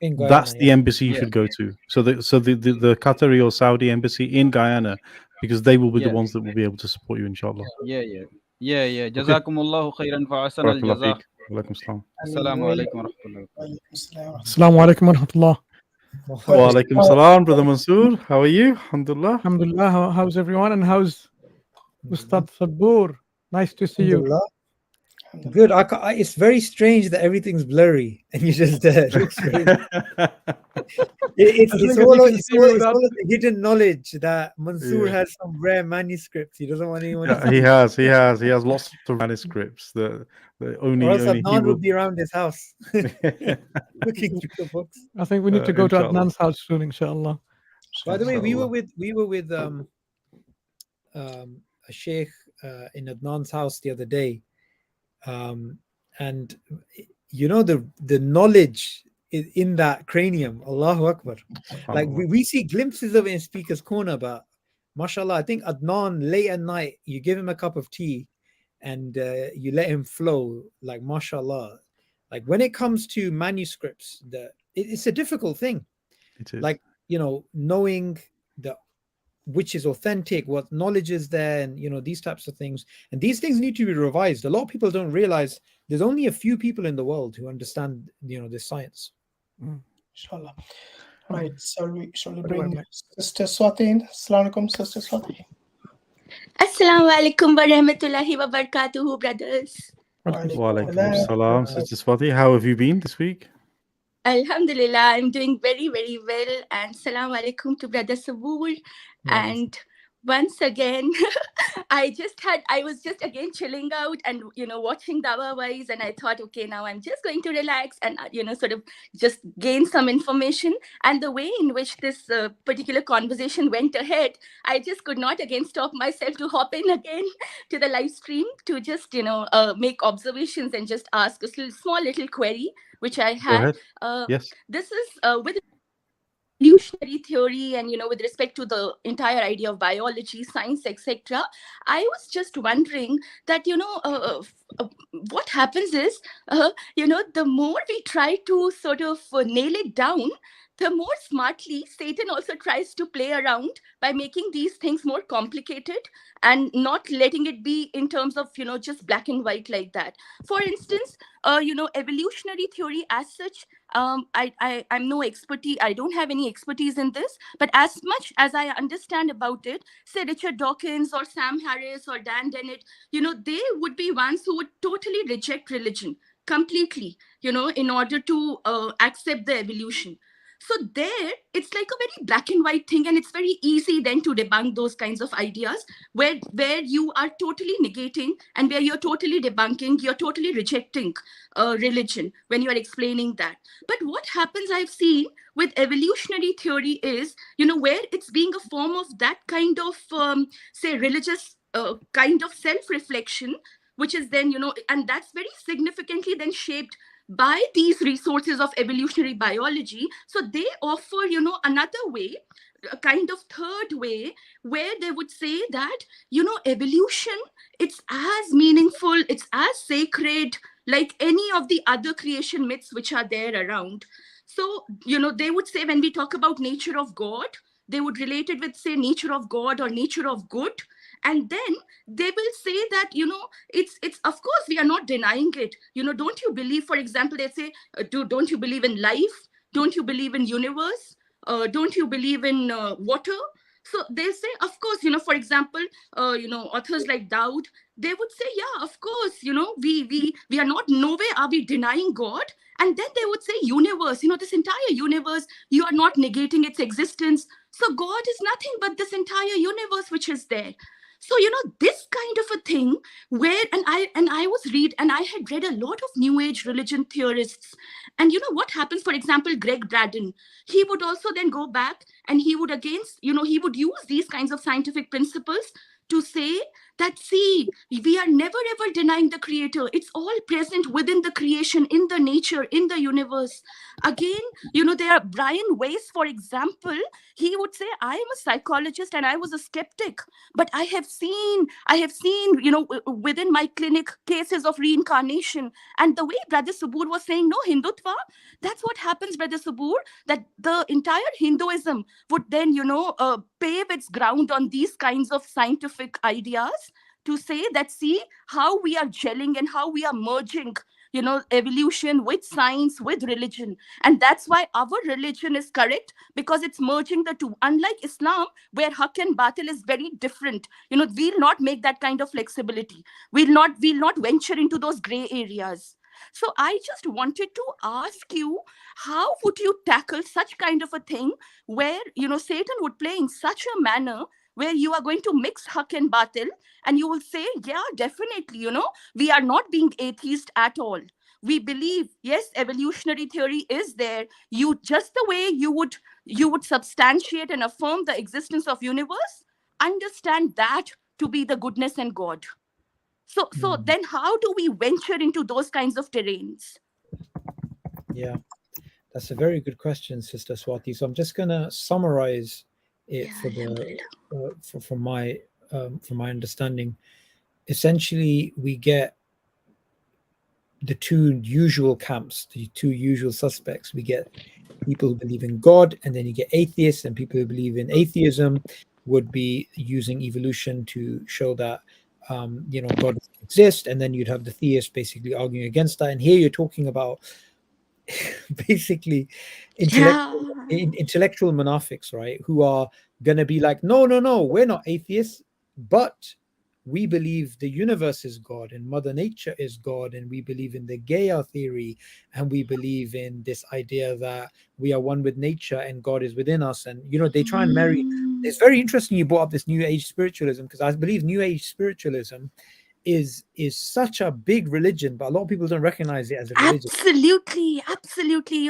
That's the embassy you should go to. So the Qatari or Saudi embassy in Guyana, because they will be the ones that will be able to support you, inshallah. Yeah. Jazakumullahu khairan fa ahsan al jazaa. Walaikum salam. Assalamu alaikum wa rahmatullah. Assalamu alaikum wa rahmatullah. Wa alaikum salam, Brother Mansur. How are you? Alhamdulillah. Alhamdulillah. How's everyone? And how's Ustadh Subboor? Nice to see you. Good. It's very strange that everything's blurry and you're just there. It looks very... it's all the hidden knowledge that Mansur has some rare manuscripts. He doesn't want anyone to... He has lots of manuscripts that only Adnan will be around his house looking through the books. I think we need to go to Adnan's house soon, inshallah. By the way, we were with a sheikh in Adnan's house the other day. And you know, the knowledge in that cranium, Allahu Akbar. Like we see glimpses of it in Speaker's Corner, but mashallah, I think Adnan, late at night, you give him a cup of tea and you let him flow, like mashallah. Like when it comes to manuscripts, it's a difficult thing. It is. Like, knowing which is authentic, what knowledge is there, and these types of things. And these things need to be revised. A lot of people don't realize there's only a few people in the world who understand this science. Inshallah. Right. Shall we bring Sister Swati in? Assalamu alaikum, Sister Swati. Assalamu alaikum wa rahmatullahi wa barakatuhu, brothers. Wa alaikum salam, Sister Swati. How have you been this week? Alhamdulillah, I'm doing very, very well. And Assalamu alaikum to Brother Subboor. And once again, I was just again chilling out and, watching Dawa Wise. And I thought, okay, now I'm just going to relax and, sort of just gain some information. And the way in which this particular conversation went ahead, I just could not again stop myself to hop in again to the live stream to just, make observations and just ask a small little query, which I had. Yes. This is with evolutionary theory and, with respect to the entire idea of biology, science, etc. I was just wondering that, what happens is, the more we try to sort of nail it down, the more smartly Satan also tries to play around by making these things more complicated and not letting it be in terms of, just black and white like that. For instance, evolutionary theory as such, I'm no expertise. I don't have any expertise in this, but as much as I understand about it, say Richard Dawkins or Sam Harris or Dan Dennett, they would be ones who would totally reject religion completely, in order to accept the evolution. So there, it's like a very black and white thing, and it's very easy then to debunk those kinds of ideas where you are totally negating and where you're totally debunking, you're totally rejecting religion when you're explaining that. But what happens, I've seen with evolutionary theory is, where it's being a form of that kind of, say, religious kind of self-reflection, which is then, and that's very significantly then shaped by these resources of evolutionary biology. So they offer, another way, a kind of third way, where they would say that, evolution, it's as meaningful, it's as sacred, like any of the other creation myths which are there around. So, they would say when we talk about nature of God, they would relate it with, say, nature of God or nature of good. And then they will say that, it's of course, we are not denying it. Don't you believe, for example, they say, don't you believe in life? Don't you believe in universe? Don't you believe in water? So they say, of course, for example, authors like Daud, they would say, yeah, of course, we are not, nowhere are we denying God. And then they would say universe, this entire universe, you are not negating its existence. So God is nothing but this entire universe which is there. So, this kind of a thing where, and I had read a lot of New Age religion theorists. And what happens, for example, Greg Braden, he would also then go back and he would he would use these kinds of scientific principles to say that, see, we are never ever denying the creator. It's all present within the creation, in the nature, in the universe. Again, there are Brian Weiss, for example, he would say, I am a psychologist and I was a skeptic, but I have seen, within my clinic cases of reincarnation. And the way Brother Subboor was saying, no, Hindutva, that's what happens, Brother Subboor, that the entire Hinduism would then, pave its ground on these kinds of scientific ideas to say that, see how we are gelling and how we are merging, evolution with science, with religion. And that's why our religion is correct, because it's merging the two. Unlike Islam, where haq and batil is very different, we'll not make that kind of flexibility. We'll not venture into those gray areas. So I just wanted to ask you, how would you tackle such kind of a thing where, Satan would play in such a manner where you are going to mix haq and batil, and you will say, yeah, definitely, we are not being atheist at all. We believe, yes, evolutionary theory is there. Just the way you would substantiate and affirm the existence of universe, understand that to be the goodness and God. So then how do we venture into those kinds of terrains? Yeah, that's a very good question, Sister Swati. So I'm just going to summarize it from my understanding. essentially we get the two usual camps, the two usual suspects. We get people who believe in God, and then you get atheists, and people who believe in atheism would be using evolution to show that God doesn't exist, and then you'd have the theists basically arguing against that. And here you're talking about basically intellectual monafics, right, who are going to be like, no, we're not atheists, but we believe the universe is God and Mother Nature is God, and we believe in the Gaia theory, and we believe in this idea that we are one with nature and God is within us. And they try and marry. It's very interesting you brought up this New Age spiritualism, because I believe New Age spiritualism is such a big religion, but a lot of people don't recognize it as a religion. Absolutely,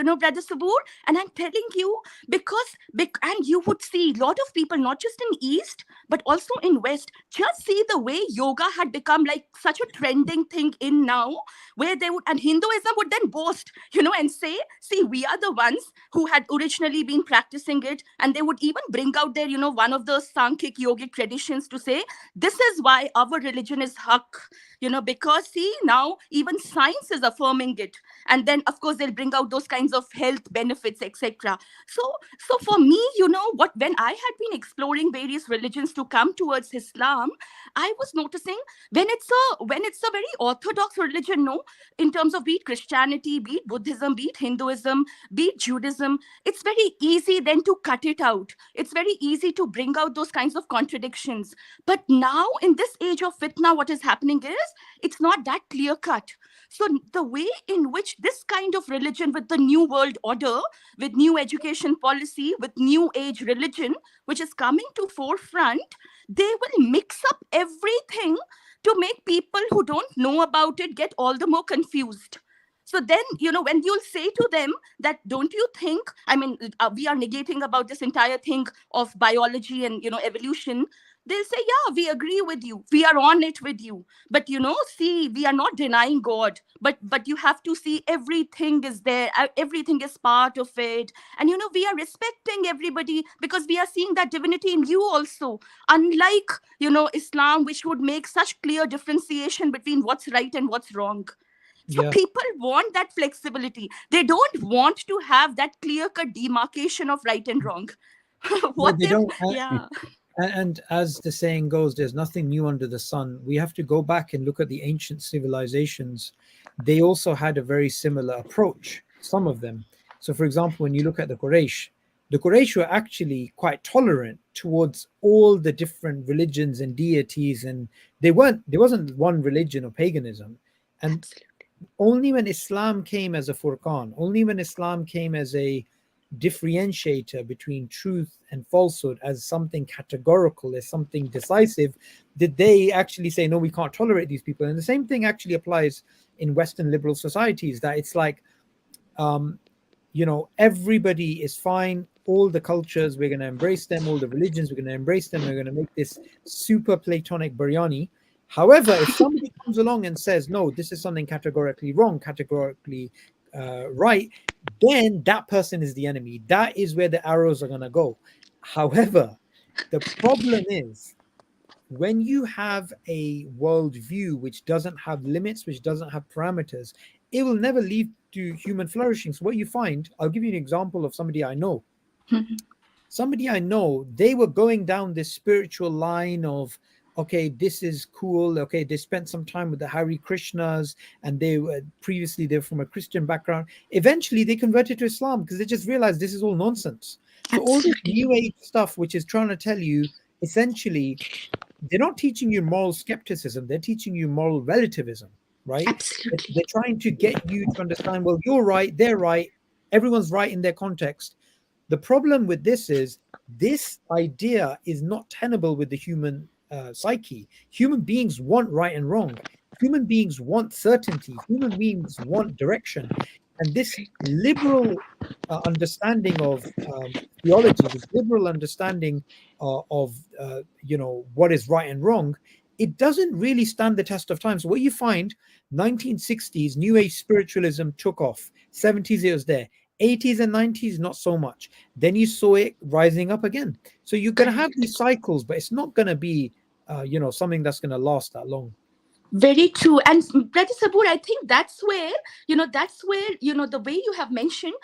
Brother Subboor, and I'm telling you, and you would see a lot of people, not just in East but also in West, just see the way yoga had become like such a trending thing in now, where they would, and Hinduism would then boast, and say, see, we are the ones who had originally been practicing it, and they would even bring out their, one of the Sankhya yogic traditions to say, this is why our religion is haq, because see, now even science is affirming it. And then of course they'll bring out those kinds of health benefits, etc. So for me, when I had been exploring various religions to come towards Islam, I was noticing when it's a very orthodox religion, in terms of be it Christianity, be it Buddhism, be it Hinduism, be it Judaism, it's very easy then to cut it out. It's very easy to bring out those kinds of contradictions. But now in this age of fitna, what is happening is it's not that clear cut. So the way in which this kind of religion, with the new world order, with new education policy, with new age religion, which is coming to forefront, they will mix up everything to make people who don't know about it get all the more confused. So then, when you'll say to them that, don't you think, we are negating about this entire thing of biology and, evolution, they'll say, yeah, we agree with you. We are on it with you. But, see, we are not denying God. But you have to see everything is there. Everything is part of it. And, we are respecting everybody because we are seeing that divinity in you also. Unlike, Islam, which would make such clear differentiation between what's right and what's wrong. So people want that flexibility. They don't want to have that clear-cut demarcation of right and wrong. And as the saying goes, there's nothing new under the sun. We have to go back and look at the ancient civilizations. They also had a very similar approach, some of them. So, for example, when you look at the Quraysh were actually quite tolerant towards all the different religions and deities, and there wasn't one religion or paganism. And only when Islam came as a furqan, only when Islam came as a differentiator between truth and falsehood, as something categorical, as something decisive, did they actually say, no, we can't tolerate these people. And the same thing actually applies in Western liberal societies, that it's like, everybody is fine, all the cultures, we're going to embrace them, all the religions, we're going to embrace them, we're going to make this super Platonic biryani. However, if somebody comes along and says, no, this is something categorically wrong, categorically right, then that person is the enemy. That is where the arrows are going to go. However, the problem is when you have a worldview which doesn't have limits, which doesn't have parameters, it will never lead to human flourishing. So what you find, I'll give you an example of somebody I know. Somebody I know, they were going down this spiritual line of, okay, this is cool. Okay, they spent some time with the Hare Krishnas, and they were from a Christian background. Eventually, they converted to Islam because they just realized this is all nonsense. So all this New Age stuff, which is trying to tell you, essentially, they're not teaching you moral skepticism. They're teaching you moral relativism, right? Absolutely. They're trying to get you to understand, well, you're right, they're right, everyone's right in their context. The problem with this is this idea is not tenable with the human psyche. Human beings want right and wrong. Human beings want certainty. Human beings want direction. And this liberal understanding of theology, this liberal understanding of what is right and wrong, it doesn't really stand the test of time. So what you find, 1960s, New Age spiritualism took off. 70s, it was there. 80s and 90s, not so much. Then you saw it rising up again. So you're going to have these cycles, but it's not going to be something that's going to last that long. Very true. And Brother Subboor, I think that's where, the way you have mentioned,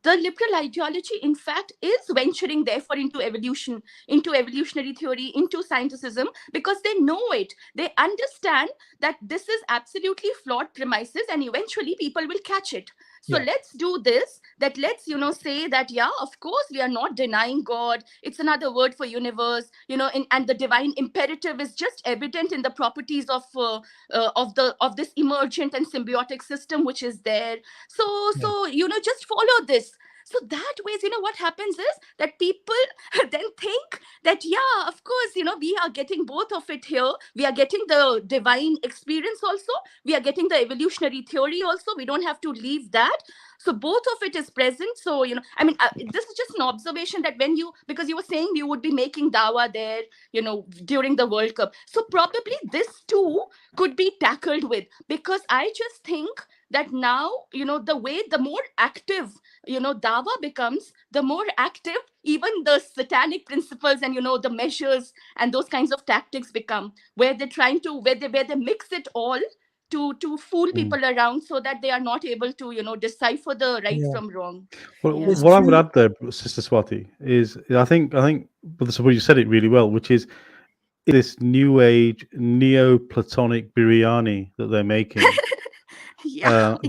the liberal ideology, in fact, is venturing therefore into evolution, into evolutionary theory, into scientificism, because they know it. They understand that this is absolutely flawed premises and eventually people will catch it. So let's do this, that let's, say that, yeah, of course, we are not denying God. It's another word for universe, and the divine imperative is just evident in the properties of this emergent and symbiotic system which is there. So just follow this. So that ways, what happens is that people then think that, yeah, of course, we are getting both of it here. We are getting the divine experience also. We are getting the evolutionary theory also. We don't have to leave that. So both of it is present. So, this is just an observation that because you were saying you would be making dawah there, during the World Cup. So probably this too could be tackled with, because I just think that now, the more active, dawa becomes, the more active even the satanic principles and, the measures and those kinds of tactics become, where they're trying to, where they mix it all to fool people around so that they are not able to, decipher the right from wrong. Well, what I would add there, Sister Swati, is I think Brother Subboor, you said it really well, which is this new age Neoplatonic biryani that they're making.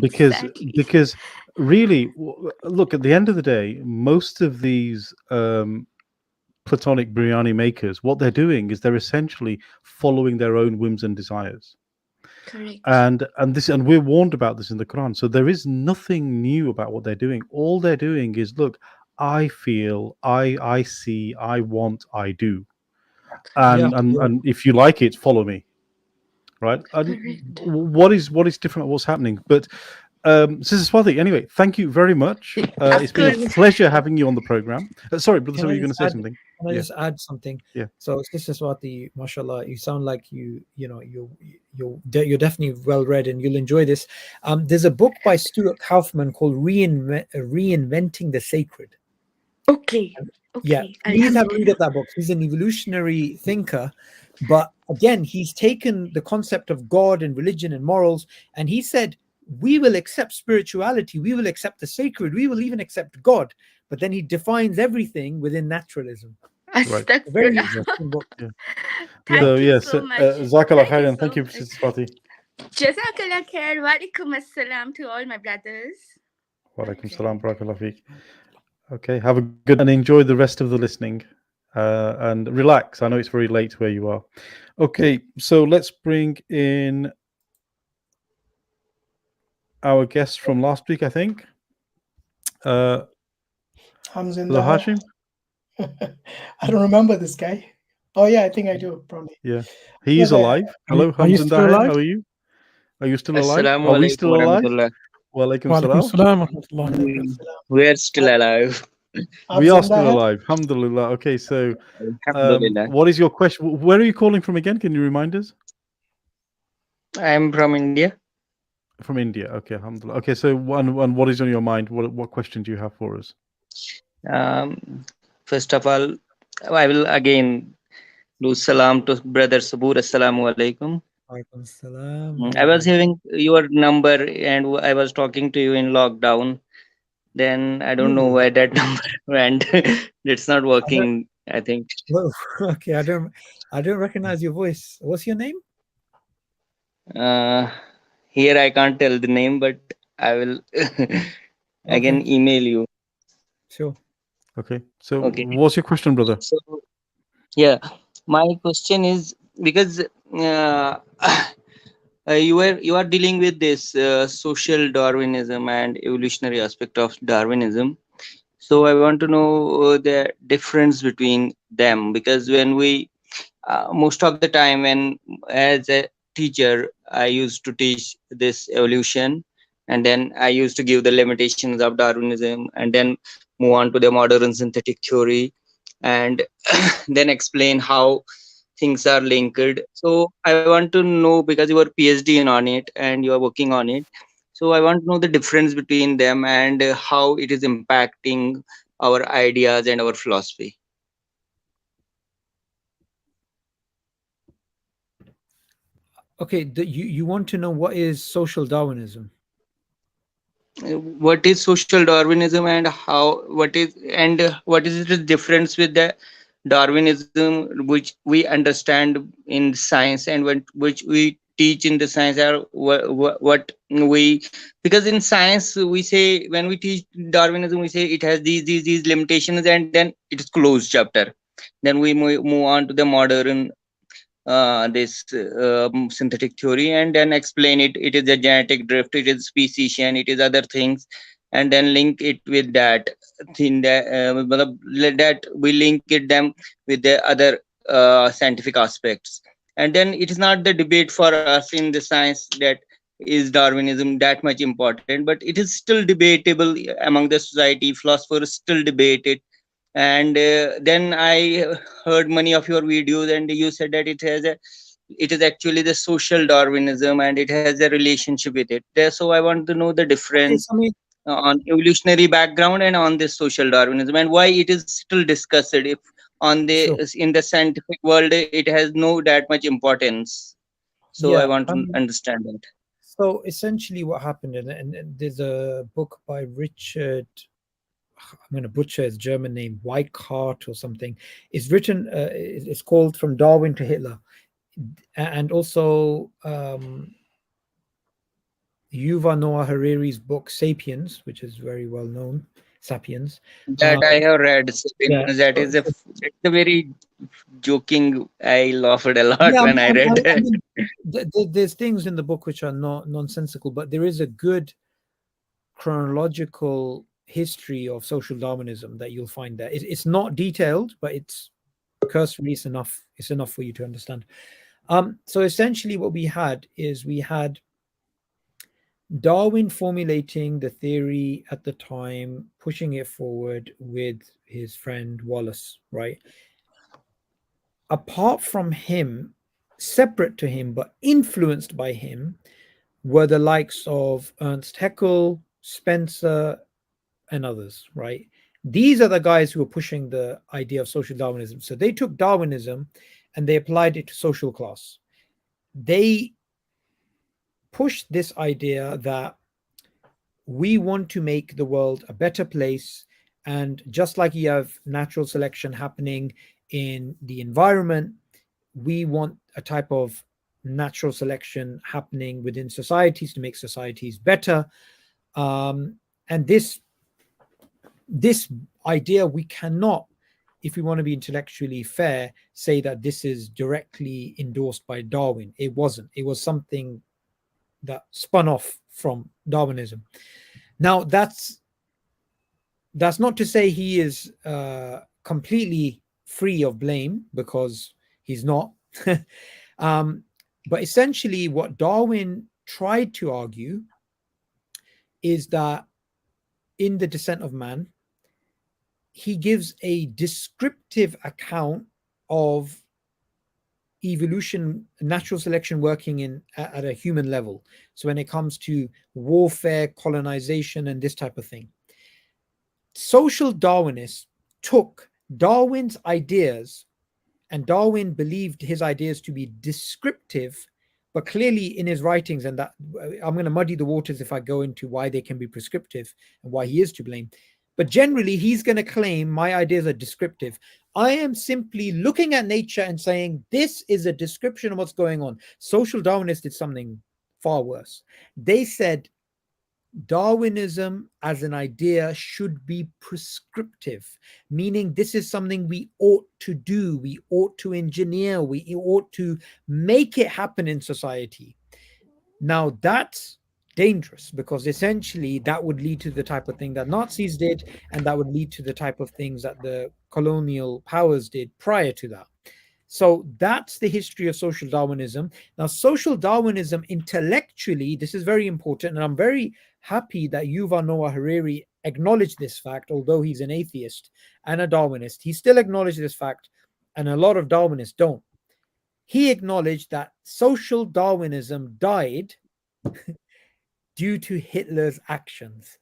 Because really, look, at the end of the day, most of these Platonic biryani makers, what they're doing is they're essentially following their own whims and desires. Correct. And we're warned about this in the Quran. So there is nothing new about what they're doing. All they're doing is, look, I feel, I see, I want, I do. And if you like it, follow me. Right? And what is different about what's happening? But Sister Swati, anyway, thank you very much. It's been a pleasure having you on the program. Sorry, Brother Subboor, you're going to say something. Can I just add something? Yeah. So, Sister Swati, mashallah, you sound like you're definitely well read, and you'll enjoy this. There's a book by Stuart Kaufman called Reinventing the Sacred. Okay. Yeah, please have a read of that book. He's an evolutionary thinker, but again, he's taken the concept of God and religion and morals, and he said, we will accept spirituality, we will accept the sacred, we will even accept God. But then he defines everything within naturalism. Right. A very interesting book. Thank you so much. Jazakallah khairan. Thank you, Sister Swati. Jazakallah khair. Wa alaikum assalam to all my brothers. Wa alaikum salam. Barakallah feek. Okay, have a good and enjoy the rest of the listening. And relax. I know it's very late where you are. Okay, so let's bring in our guest from last week, I think. Zinda. Hashim? I don't remember this guy. Oh yeah, I think I do, probably. Yeah. He is alive. Hello, Hamza. How are you? Are you still alive? Are we still alive? Wa alaikum salam. We are still alive. We are still alive. Alhamdulillah. Okay, so what is your question? Where are you calling from again? Can you remind us? I'm from India. From India. Okay, alhamdulillah. Okay, so what is on your mind? What question do you have for us? First of all, I will again do salam to Brother Subboor. Assalamu alaikum. I was having your number and I was talking to you in lockdown. Then I don't know why that number went. It's not working, I think. Well, okay, I don't recognize your voice. What's your name? Here I can't tell the name, but I will I can email you. Sure. Okay. So what's your question, brother? So, yeah, my question is, because you are dealing with this social Darwinism and evolutionary aspect of Darwinism. So I want to know the difference between them, because when we most of the time, when as a teacher, I used to teach this evolution, and then I used to give the limitations of Darwinism, and then move on to the modern synthetic theory, and then explain how things are linked. So I want to know, because you are PhD on it and you are working on it, so I want to know the difference between them and how it is impacting our ideas and our philosophy. Okay, you want to know what is social Darwinism? What is social Darwinism, and what is the difference with the Darwinism which we understand in science, and which we teach in the science, or what we, because in science we say, when we teach Darwinism, we say it has these limitations, and then it is closed chapter. Then we move on to the modern this synthetic theory, and then explain it is a genetic drift, it is speciation, it is other things, and then link it with that thing, that we link it them with the other scientific aspects. And then it is not the debate for us in the science that is Darwinism that much important, but it is still debatable among the society. Philosophers still debate it. And then I heard many of your videos, and you said that it is actually the social Darwinism, and it has a relationship with it there. So I want to know the difference I mean, on evolutionary background and on this social Darwinism, and why it is still discussed, if on the sure. in the scientific world it has no that much importance. So I Yeah. want to understand that. So essentially, what happened, and there's a book by Richard. I'm going to butcher his German name, Weikart or something. It's written. It's called From Darwin to Hitler, and also Yuval Noah Harari's book Sapiens, which is very well known. Sapiens. That I have read. Yeah. That is it's a very joking. I laughed a lot Yeah, when I read I it. mean, there's things in the book which are not nonsensical, but there is a good chronological history of social Darwinism that you'll find there. It's not detailed, but it's cursory. It's enough. It's enough for you to understand. So essentially, what we had Darwin formulating the theory at the time, pushing it forward with his friend Wallace, right? Apart from him, separate to him, but influenced by him, were the likes of Ernst Haeckel, Spencer, and others, right? These are the guys who were pushing the idea of social Darwinism. So they took Darwinism and they applied it to social class. They pushed this idea that we want to make the world a better place. And just like you have natural selection happening in the environment, we want a type of natural selection happening within societies to make societies better. And this idea, we cannot, if we want to be intellectually fair, say that this is directly endorsed by Darwin. It wasn't. It was something that spun off from Darwinism. Now, that's not to say he is completely free of blame, because he's not. But essentially, what Darwin tried to argue is that in The Descent of Man, he gives a descriptive account of evolution, natural selection working at a human level. So when it comes to warfare, colonization, and this type of thing, social Darwinists took Darwin's ideas, and Darwin believed his ideas to be descriptive, but clearly in his writings, and that I'm going to muddy the waters if I go into why they can be prescriptive and why he is to blame. But generally, he's going to claim my ideas are descriptive. I am simply looking at nature and saying, this is a description of what's going on. Social Darwinists did something far worse. They said Darwinism as an idea should be prescriptive, meaning this is something we ought to do, we ought to engineer, we ought to make it happen in society. Now, that's dangerous, because essentially that would lead to the type of thing that Nazis did, and that would lead to the type of things that the colonial powers did prior to that. So that's the history of social Darwinism. Now, social Darwinism intellectually, this is very important, and I'm very happy that Yuval Noah Harari acknowledged this fact. Although he's an atheist and a Darwinist, he still acknowledged this fact, and a lot of Darwinists don't. He acknowledged that social Darwinism died due to Hitler's actions.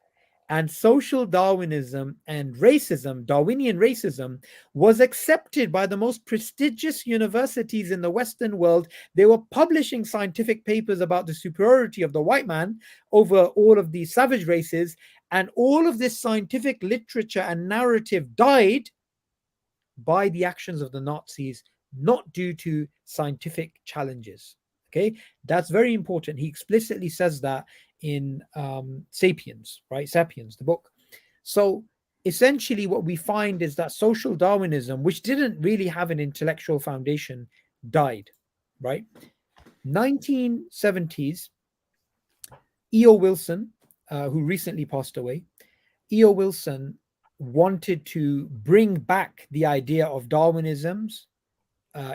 And social Darwinism and racism, Darwinian racism, was accepted by the most prestigious universities in the Western world. They were publishing scientific papers about the superiority of the white man over all of these savage races. And all of this scientific literature and narrative died by the actions of the Nazis, not due to scientific challenges. Okay, that's very important. He explicitly says that in Sapiens, right? Sapiens, the book. So essentially what we find is that social Darwinism, which didn't really have an intellectual foundation, died, right? 1970s, E.O. Wilson, who recently passed away, E.O. Wilson wanted to bring back the idea of Darwinism's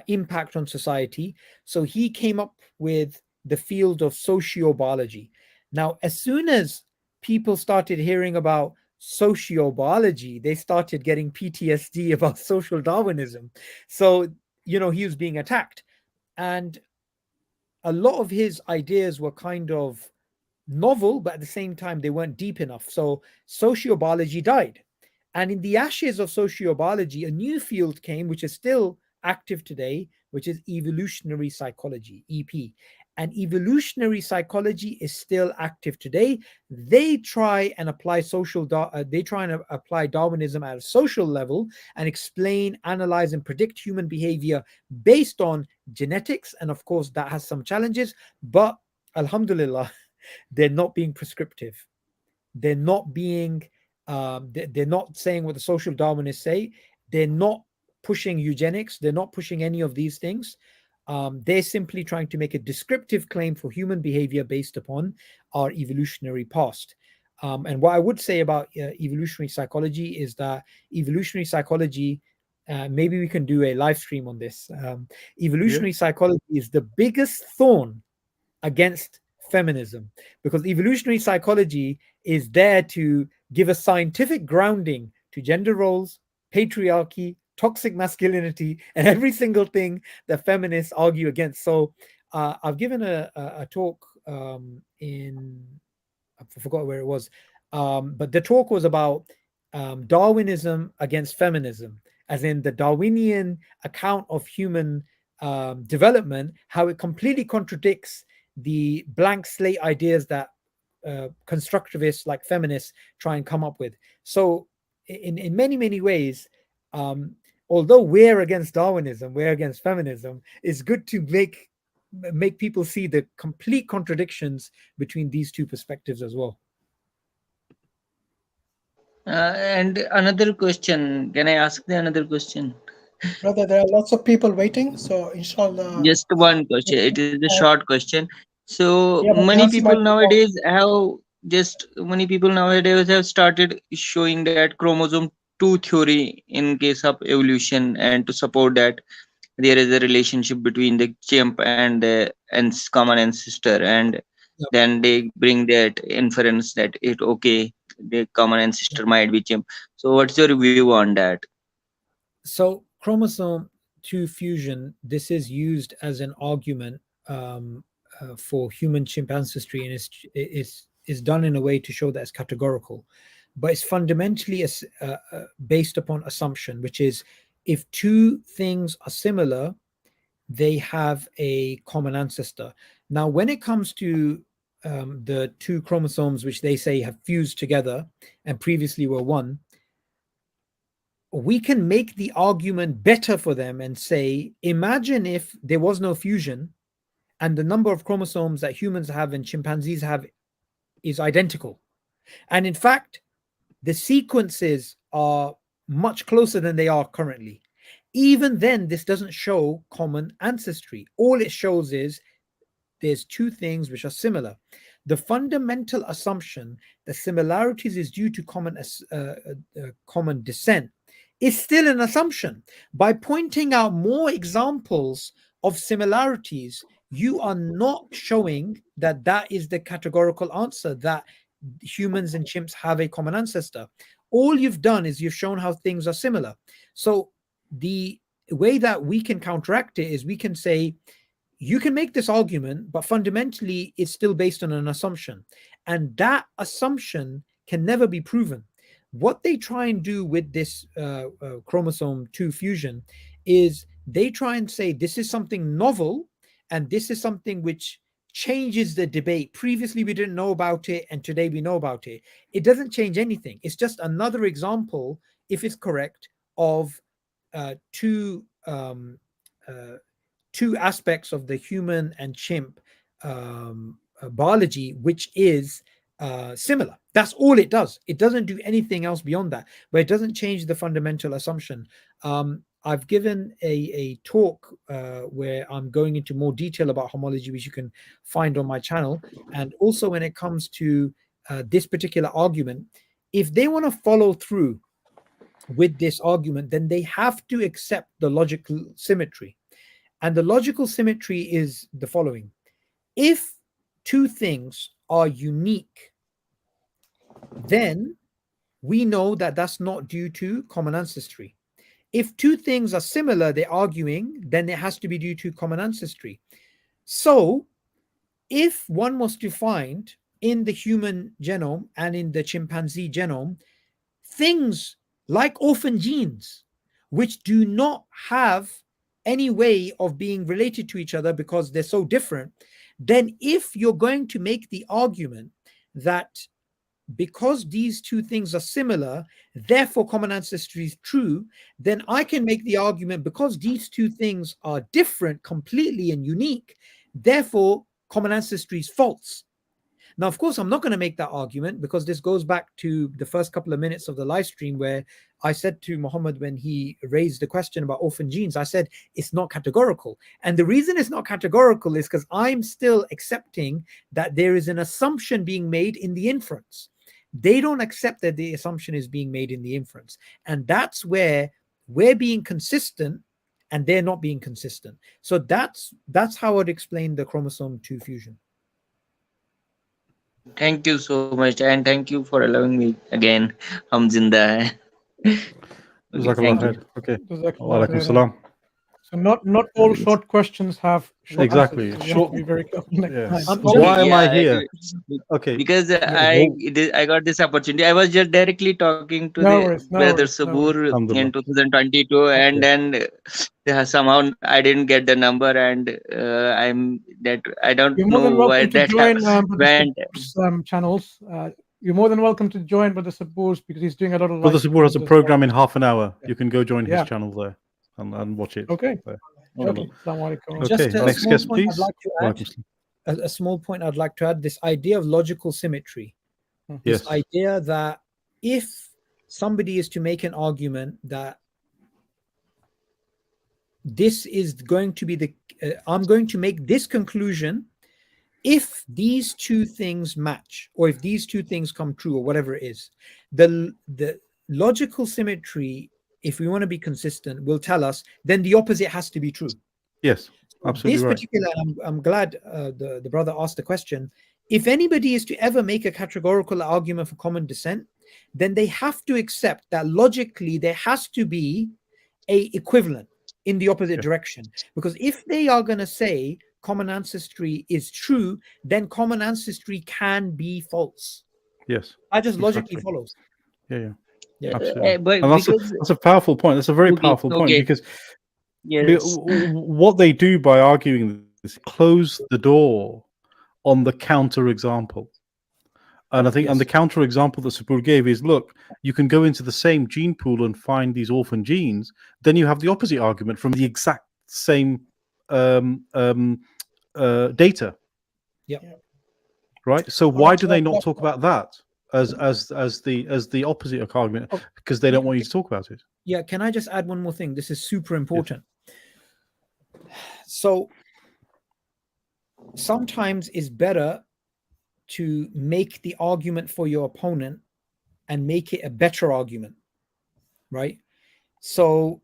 impact on society. So he came up with the field of sociobiology. Now, as soon as people started hearing about sociobiology, they started getting PTSD about social Darwinism. So, he was being attacked. And a lot of his ideas were kind of novel, but at the same time, they weren't deep enough. So sociobiology died. And in the ashes of sociobiology, a new field came, which is still active today, which is evolutionary psychology, EP. And evolutionary psychology is still active today. They try and apply apply Darwinism at a social level and explain, analyze, and predict human behavior based on genetics. And of course, that has some challenges, but alhamdulillah, they're not being prescriptive. They're not being, they're not saying what the social Darwinists say. They're not pushing eugenics. They're not pushing any of these things. They're simply trying to make a descriptive claim for human behavior based upon our evolutionary past. And what I would say about evolutionary psychology is that evolutionary psychology, maybe we can do a live stream on this. Evolutionary psychology is the biggest thorn against feminism, because evolutionary psychology is there to give a scientific grounding to gender roles, patriarchy, toxic masculinity, and every single thing that feminists argue against. So I've given a talk in, I forgot where it was, but the talk was about Darwinism against feminism, as in the Darwinian account of human development, how it completely contradicts the blank slate ideas that constructivists like feminists try and come up with. So in many, many ways, although we're against Darwinism, we're against feminism, it's good to make people see the complete contradictions between these two perspectives as well. And another question, can I ask another question? Brother, there are lots of people waiting, so inshallah. Just one question. It is a short question. So Yeah, but many that's people my- nowadays have started showing that chromosome 2 theory in case of evolution, and to support that there is a relationship between the chimp and the common ancestor, and then they bring that inference that the common ancestor might be chimp. So what's your view on that? So chromosome 2 fusion, this is used as an argument for human chimp ancestry, and is done in a way to show that it's categorical, but it's fundamentally based upon assumption, which is if two things are similar, they have a common ancestor. Now, when it comes to the two chromosomes, which they say have fused together and previously were one, we can make the argument better for them and say, imagine if there was no fusion and the number of chromosomes that humans have and chimpanzees have is identical. And in fact, the sequences are much closer than they are currently. Even then, this doesn't show common ancestry. All it shows is there's two things which are similar. The fundamental assumption that similarities is due to common descent is still an assumption. By pointing out more examples of similarities, you are not showing that that is the categorical answer, that humans and chimps have a common ancestor. All you've done is you've shown how things are similar. So the way that we can counteract it is we can say, you can make this argument, but fundamentally it's still based on an assumption. And that assumption can never be proven. What they try and do with this chromosome 2 fusion is they try and say this is something novel, and this is something which changes the debate. Previously we didn't know about it, and today we know about it. It doesn't change anything. It's just another example, if it's correct, of two aspects of the human and chimp biology, which is similar. That's all it does. It doesn't do anything else beyond that, but it doesn't change the fundamental assumption. I've given a talk where I'm going into more detail about homology, which you can find on my channel. And also when it comes to this particular argument, if they want to follow through with this argument, then they have to accept the logical symmetry. And the logical symmetry is the following. If two things are unique, then we know that that's not due to common ancestry. If two things are similar, they're arguing, then it has to be due to common ancestry. So if one was to find in the human genome and in the chimpanzee genome things like orphan genes, which do not have any way of being related to each other because they're so different, then if you're going to make the argument that because these two things are similar, therefore common ancestry is true, then I can make the argument because these two things are different completely and unique, therefore common ancestry is false. Now, of course, I'm not going to make that argument because this goes back to the first couple of minutes of the live stream where I said to Muhammad when he raised the question about orphan genes, I said it's not categorical. And the reason it's not categorical is because I'm still accepting that there is an assumption being made in the inference. They don't accept that the assumption is being made in the inference. And that's where we're being consistent and they're not being consistent. So that's how I'd explain the chromosome 2 fusion. Thank you so much, and thank you for allowing me again. Zinda. Okay, thank you. Okay. Jazakallah Walaikum khairan. salam. So not all short questions have short Exactly. answers. So you have to be very careful next Yes. time. Why am I Yeah, here? Okay. because Well, I got this opportunity. I was just directly talking to No the worries, no brother worries, no Subboor worries. Alhamdulillah. in 2022, and Okay. then somehow I didn't get the number, and I don't You're more than know why welcome to that join Brother went. Sabboor's channels. You're more than welcome to join Brother Sabboor's because he's doing a lot of Brother live Subboor has a streams as program well. in half an hour. Yeah. You can go join his Yeah. channel there and watch it. Okay. there. Okay. Assalamu alaikum. Just Okay. a Next small guest, point please. I'd like to add. Walaikum salam. A small point I'd like to add, this idea of logical symmetry. Yes. This idea that if somebody is to make an argument that this is going to be the I'm going to make this conclusion if these two things match, or if these two things come true, or whatever it is, the logical symmetry, if we want to be consistent, will tell us then the opposite has to be true. Yes. Absolutely This right. particular, I'm glad the brother asked the question. If anybody is to ever make a categorical argument for common descent, then they have to accept that logically there has to be a equivalent in the opposite direction. Because if they are going to say common ancestry is true, then common ancestry can be false. Yes. That just logically Exactly. follows. Yeah. Yeah. Absolutely. But And because that's a powerful point. That's a very powerful point because yes, what they do by arguing this close the door on the counter example. And I think, and the counter example that Subboor gave is, look, you can go into the same gene pool and find these orphan genes. Then you have the opposite argument from the exact same data. Yeah. Right. So why do they not talk about that as the opposite argument? Because they don't want you to talk about it. Yeah. Can I just add one more thing? This is super important. So sometimes it's better to make the argument for your opponent and make it a better argument, right? So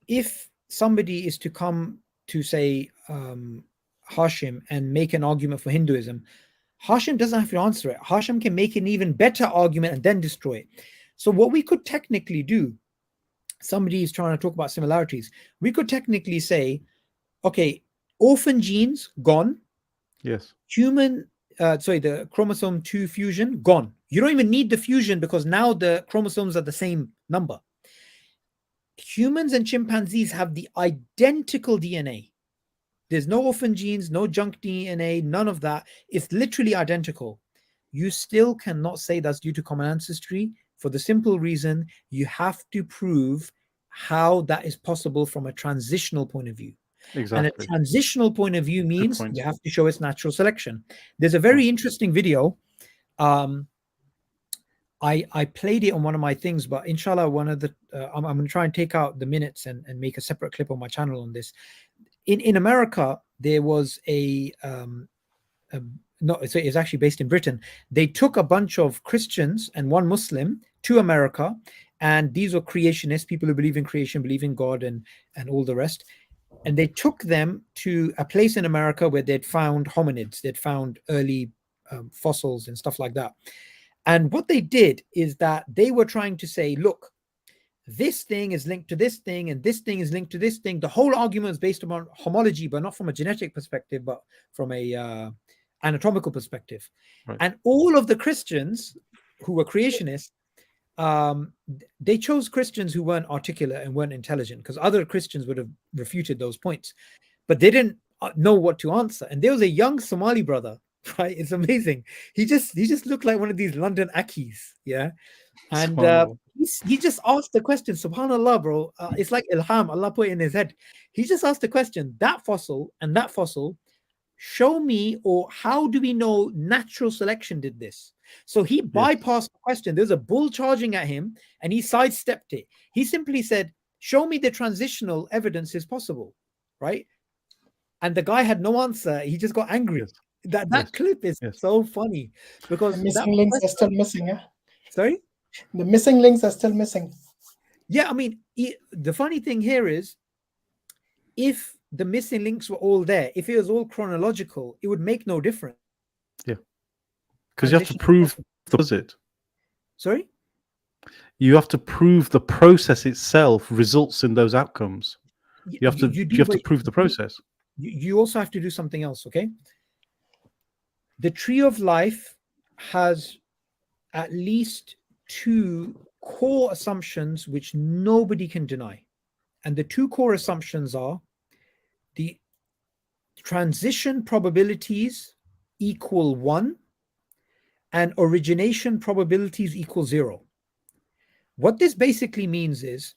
if somebody is to come to say Hashim and make an argument for Hinduism, Hashim doesn't have to answer it. Hashim can make an even better argument and then destroy it. So what we could technically do, somebody is trying to talk about similarities, we could technically say, okay, orphan genes gone. Yes. The chromosome 2 fusion gone. You don't even need the fusion because now the chromosomes are the same number. Humans and chimpanzees have the identical DNA. There's no orphan genes, no junk DNA, none of that. It's literally identical. You still cannot say that's due to common ancestry for the simple reason you have to prove how that is possible from a transitional point of view. Exactly. And a transitional point of view means you have to show it's natural selection. There's a very interesting video. I played it on one of my things, but inshallah, one of the I'm going to try and take out the minutes and make a separate clip on my channel on this. In America, there was no, so it's actually based in Britain. They took a bunch of Christians and one Muslim to America, and these were creationists, people who believe in creation, believe in God, and all the rest. And they took them to a place in America where they'd found hominids, they'd found early fossils and stuff like that. And what they did is that they were trying to say, look, this thing is linked to this thing, and this thing is linked to this thing. The whole argument is based upon homology, but not from a genetic perspective, but from a anatomical perspective. Right. And all of the Christians who were creationists, they chose Christians who weren't articulate and weren't intelligent, because other Christians would have refuted those points, but they didn't know what to answer. And there was a young Somali brother, right? It's amazing. He just looked like one of these London Akis, yeah. And he just asked the question, subhanallah, bro. It's like ilham, Allah put it in his head. He just asked the question, that fossil and that fossil, show me, or how do we know natural selection did this? So he bypassed the question. There's a bull charging at him and he sidestepped it. He simply said, show me the transitional evidence is possible, right? And the guy had no answer. He just got angry. That clip is so funny because the missing links are still missing. Yeah? Sorry? The missing links are still missing. Yeah, I mean, the funny thing here is, if the missing links were all there, if it was all chronological, it would make no difference. Yeah. Because you have to prove the opposite. Sorry? You have to prove the process itself results in those outcomes. You have to prove the process. You also have to do something else, okay? The tree of life has at least two core assumptions which nobody can deny. And the two core assumptions are the transition probabilities equal 1 and origination probabilities equal 0. What this basically means is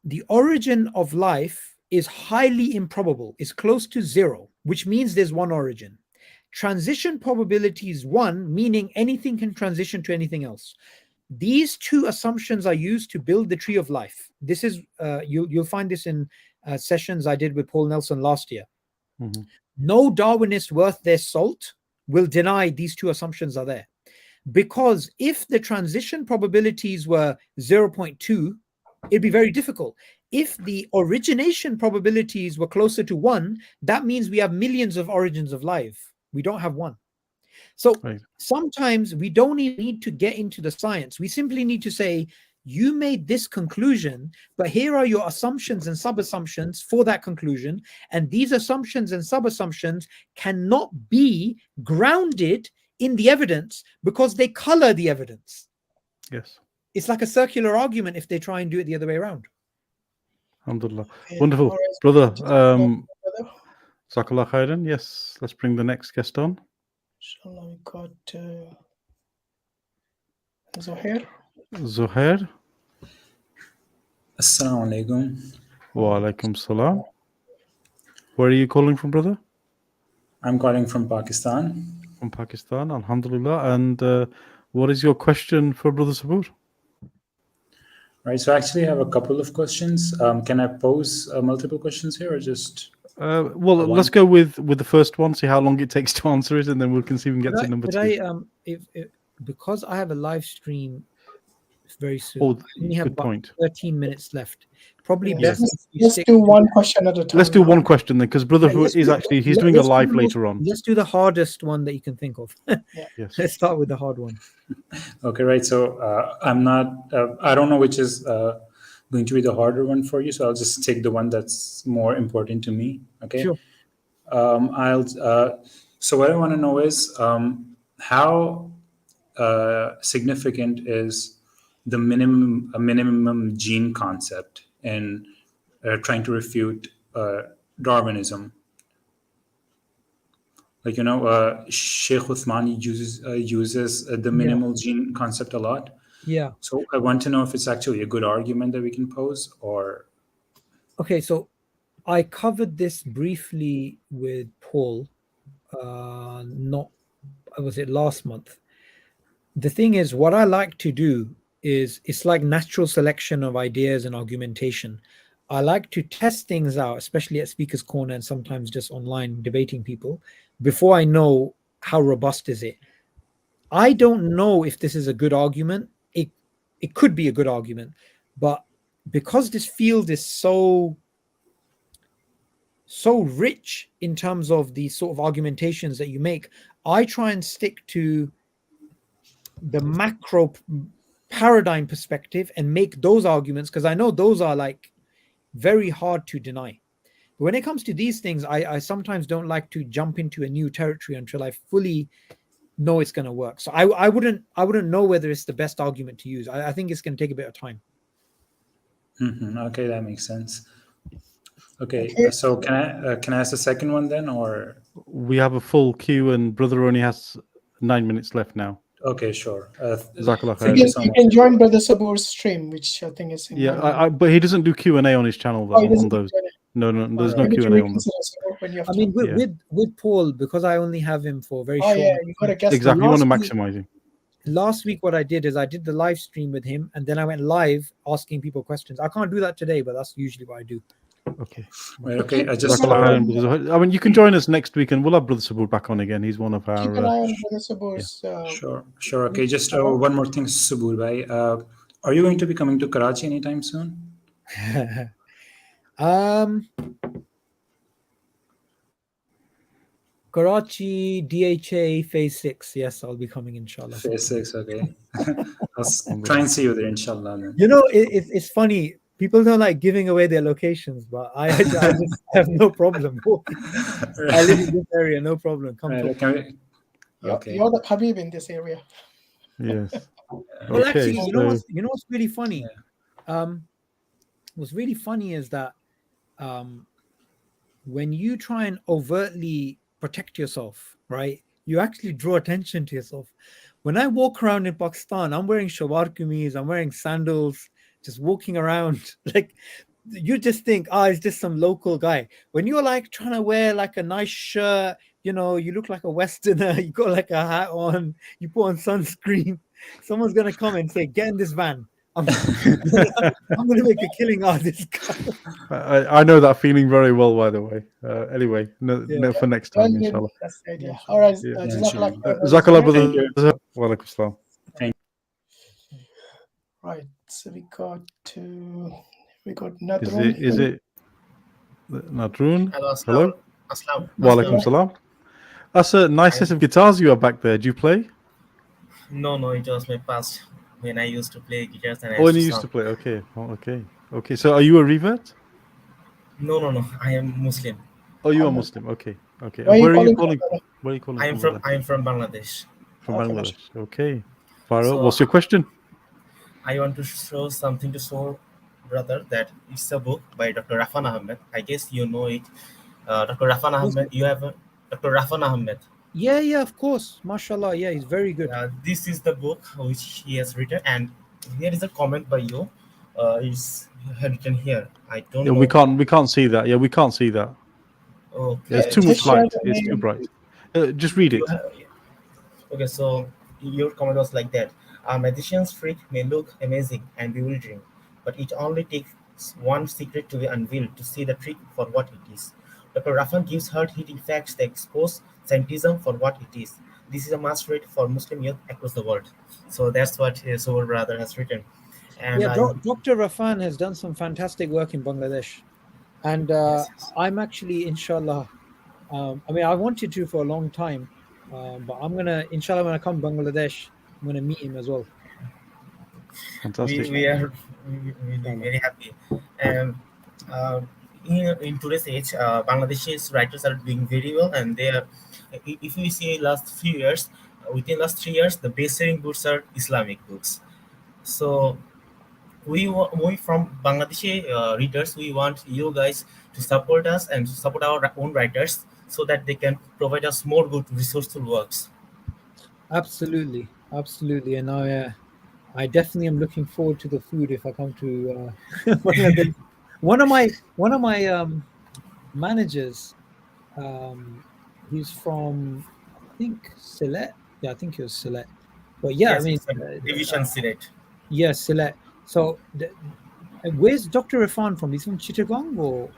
the origin of life is highly improbable, is close to 0, which means there's one origin. Transition probability is 1, meaning anything can transition to anything else. These two assumptions are used to build the tree of life. This is you'll find this in sessions I did with Paul Nelson last year. Mm-hmm. No Darwinist worth their salt will deny these two assumptions are there, because if the transition probabilities were 0.2, it'd be very difficult. If the origination probabilities were closer to 1, that means we have millions of origins of life. We don't have one. So sometimes we don't even need to get into the science. We simply need to say, you made this conclusion, but here are your assumptions and sub-assumptions for that conclusion. And these assumptions and sub-assumptions cannot be grounded in the evidence because they color the evidence. Yes. It's like a circular argument if they try and do it the other way around. Alhamdulillah. Wonderful. Brother, Jazakallah khairan. Yes, let's bring the next guest on. Inshallah, we got Zouhair. Zouhair. Assalamu alaikum. Wa alaikum salam. Where are you calling from, brother? I'm calling from Pakistan. From Pakistan, alhamdulillah. And what is your question for Brother Subboor? Right, so actually I have a couple of questions. Can I pose multiple questions here or just... well, let's go with the first one, see how long it takes to answer it, and then we can see if we can get to number two. Because I have a live stream very soon, I only have about 13 minutes left. Probably best. Let's do one question at a time. Let's do one question then, because Brother is actually he's doing a live later on. Let's do the hardest one that you can think of. Yes. Let's start with the hard one. Okay, right. So I'm not. I don't know which is going to be the harder one for you, so I'll just take the one that's more important to me. Okay. Sure. So what I want to know is how significant is the minimum gene concept in trying to refute Darwinism. Like, Sheikh Uthmani uses the minimal gene concept a lot. Yeah. So I want to know if it's actually a good argument that we can pose, or... Okay, so I covered this briefly with Paul, last month. The thing is, what I like to do is, it's like natural selection of ideas and argumentation. I like to test things out, especially at Speaker's Corner and sometimes just online debating people, before I know how robust is it. I don't know if this is a good argument. It could be a good argument, but because this field is so rich in terms of the sort of argumentations that you make, I try and stick to the macro paradigm perspective and make those arguments, because I know those are like very hard to deny. But when it comes to these things, I sometimes don't like to jump into a new territory until I fully know it's going to work. So I wouldn't know whether it's the best argument to use. I think it's going to take a bit of time. Okay, that makes sense. Okay, so can I ask the second one then, or we have a full queue and brother only has 9 minutes left now? Okay, sure. You can join Brother Subboor's stream, which I think is in but he doesn't do Q&A on his channel though, on those. No, there's no Q&A on those. I mean, with Paul, because I only have him for very short. You got a guest. Exactly, you want to maximize him. Last week, what I did is I did the live stream with him, and then I went live asking people questions. I can't do that today, but that's usually what I do. Okay. Right, okay. I mean, you can join us next week, and we'll have Brother Subboor back on again. He's one of our. Keep an eye on Brother Subboor's. Sure. Okay, just one more thing, Subboor bhai. Are you going to be coming to Karachi anytime soon? Karachi DHA Phase 6. Yes, I'll be coming, inshallah. Phase 6, okay. I'll try and see you there, inshallah. Then. It's funny. People don't like giving away their locations, but I just have no problem. I live in this area, no problem. Come okay. You're the Habib in this area. Yes. Well, actually, you know what's really funny? What's really funny is that when you try and overtly protect yourself, right, you actually draw attention to yourself. When I walk around in Pakistan, I'm wearing shalwar kameez, I'm wearing sandals, just walking around, like you just think, it's just some local guy. When you're like trying to wear like a nice shirt, you look like a Westerner, you got like a hat on, you put on sunscreen, someone's gonna come and say, get in this van. I'm gonna make a killing out of this guy. I know that feeling very well, by the way. Anyway, no, for next time, inshallah. That's the idea. All right. Jazakallah, brother. Wa alaikum salam. Thank you. Right. So we got Nadrun. Is it Nadrun? Hello. Wa alaikum salam. That's a nice set of guitars you have back there. Do you play? No, it was my past when I used to play guitars. And when you used to play, okay. Okay. So are you a revert? No. I am Muslim. Oh, you are Muslim. Okay. Where are you calling? I am from Bangladesh. From Bangladesh. Okay. So, what's your question? I want to show something to show, brother, that it's a book by Dr. Rafan Ahmed. I guess you know it. Dr. Rafan Ahmed, you have Dr. Rafan Ahmed. Yeah, of course. MashaAllah. Yeah, he's very good. This is the book which he has written, and here is a comment by you. It's written here. I don't know. We can't see that. Yeah, we can't see that. Okay. There's too much light. It's too bright. Just read it. Okay, so your comment was like that. A magician's trick may look amazing and bewildering, but it only takes one secret to be unveiled to see the trick for what it is. Dr. Rafan gives hard-hitting facts that expose scientism for what it is. This is a must-read for Muslim youth across the world. So that's what Subboor brother has written. And Dr. Rafan has done some fantastic work in Bangladesh. And I'm actually, inshallah, I wanted to for a long time, but I'm going to, inshallah, when I come to Bangladesh, I'm going to meet him as well. Fantastic. We are very happy. And in today's age, Bangladeshi writers are doing very well, and they are. If we see last few years, within last 3 years, the best-selling books are Islamic books. So we from Bangladeshi readers, we want you guys to support us and support our own writers so that they can provide us more good resourceful works. Absolutely, absolutely, and I definitely am looking forward to the food if I come to Bangladesh. One of my managers, he's from, I think, Sylhet. Yeah, I think he was Sylhet. But yeah, Yes, I mean, it's a division Sylhet. yes, Sylhet. So where's Dr. Irfan from? He's from Chittagong, or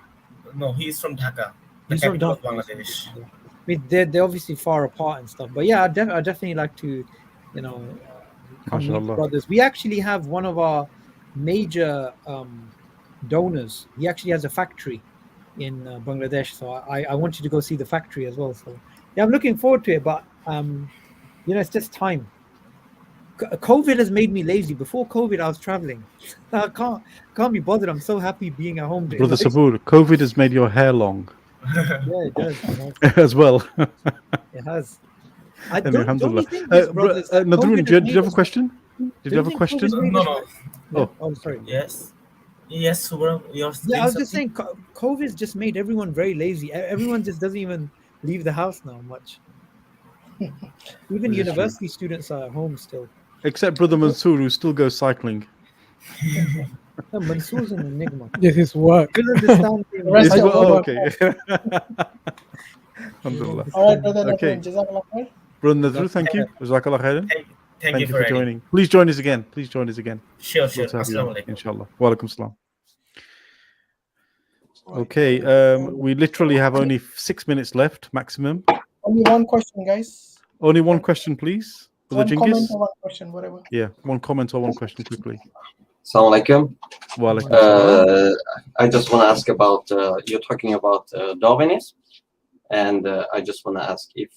No, he is from Dhaka, the he's from capital of Dhaka? Bangladesh. I mean, they're obviously far apart and stuff. But yeah, I definitely like to, you know, come meet MashaAllah. brothers. We actually have one of our major donors. He actually has a factory in Bangladesh. So I want you to go see the factory as well. So yeah, I'm looking forward to it. But you know, it's just time. COVID has made me lazy. Before COVID, I was traveling. I can't be bothered. I'm so happy being at home. doing Brother live Subboor, COVID has made your hair long Yeah, it does. as well. It has. And Don't alhamdulillah. you think this, brothers, that Nadrun, COVID did has you have made a us- question? Did you have a don't think question? COVID made No, us- no. Yeah? Oh. Oh, sorry. Yes. Yes, Subboor, you're Yeah, I was saying just saying, COVID's just made everyone very lazy. Everyone just doesn't even leave the house now much. Even This is true. university students are at home still. Except Brother Mansur, who still goes cycling. No, Mansoor's an enigma. This is work. You'll understand. The rest Yes, of well, work. okay. Alhamdulillah. All right, brother. Okay. Nadrun, Jazakallah khair. Brother Nadrun, thank you. Jazakallah khairan. Thank you for writing. joining. Please join us again. Please join us again. Sure, Love sure. to have you Assalamu on, alaikum. inshallah. Wa alaikum salam. Okay, we literally have only 6 minutes left maximum. Only one question, guys. Only one question, please. Brother One comment Genghis? or one question, whatever. Yeah, one comment or one question quickly. Assalamu alaikum. Wa alaikum salam. I just want to ask about, you're talking about Darwinism, and I just want to ask if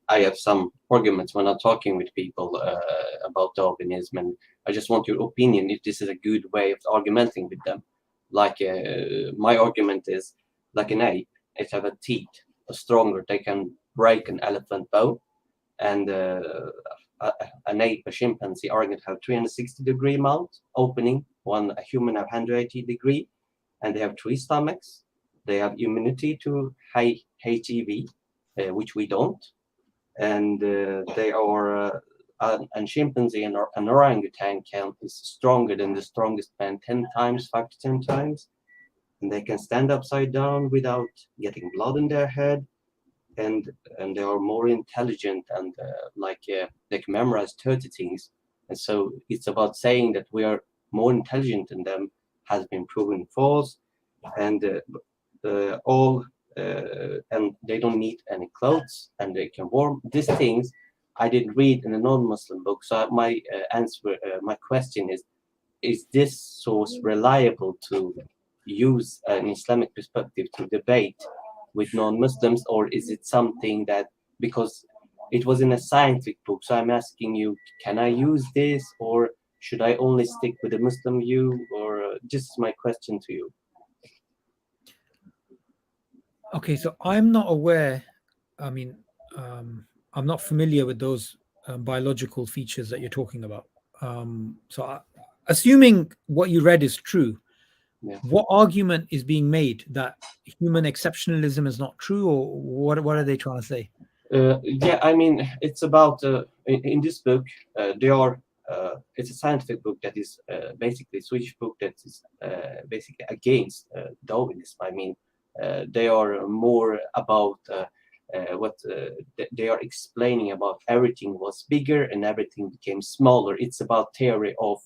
I have some arguments when I'm talking with people about Darwinism, and I just want your opinion if this is a good way of argumenting with them. Like my argument is, like an ape, it have a teeth, stronger, they can break an elephant bone, and an ape, a chimpanzee, organ have 360-degree mouth opening, a human have 180-degree, and they have 3 stomachs. They have immunity to high HIV, which we don't, and they are a chimpanzee and an orangutan is stronger than the strongest man 10 times, 5 to 10 times, and they can stand upside down without getting blood in their head. And they are more intelligent, and they can memorize 30 things. And so it's about saying that we are more intelligent than them has been proven false. And and they don't need any clothes, and they can warm these things. I didn't read in a non-Muslim book, so my my question is this source reliable to use an Islamic perspective to debate with non-Muslims, or is it something that, because it was in a scientific book, so I'm asking you, can I use this, or should I only stick with the Muslim view, or just my question to you? Okay, so I'm not aware. I mean, I'm not familiar with those biological features that you're talking about. Assuming what you read is true, yeah. What argument is being made that human exceptionalism is not true, or what are they trying to say? Yeah, I mean, it's about in this book they are it's a scientific book that is basically a Swedish book that is basically against Darwinism. I mean, they are more about what they are explaining about everything was bigger and everything became smaller. It's about theory of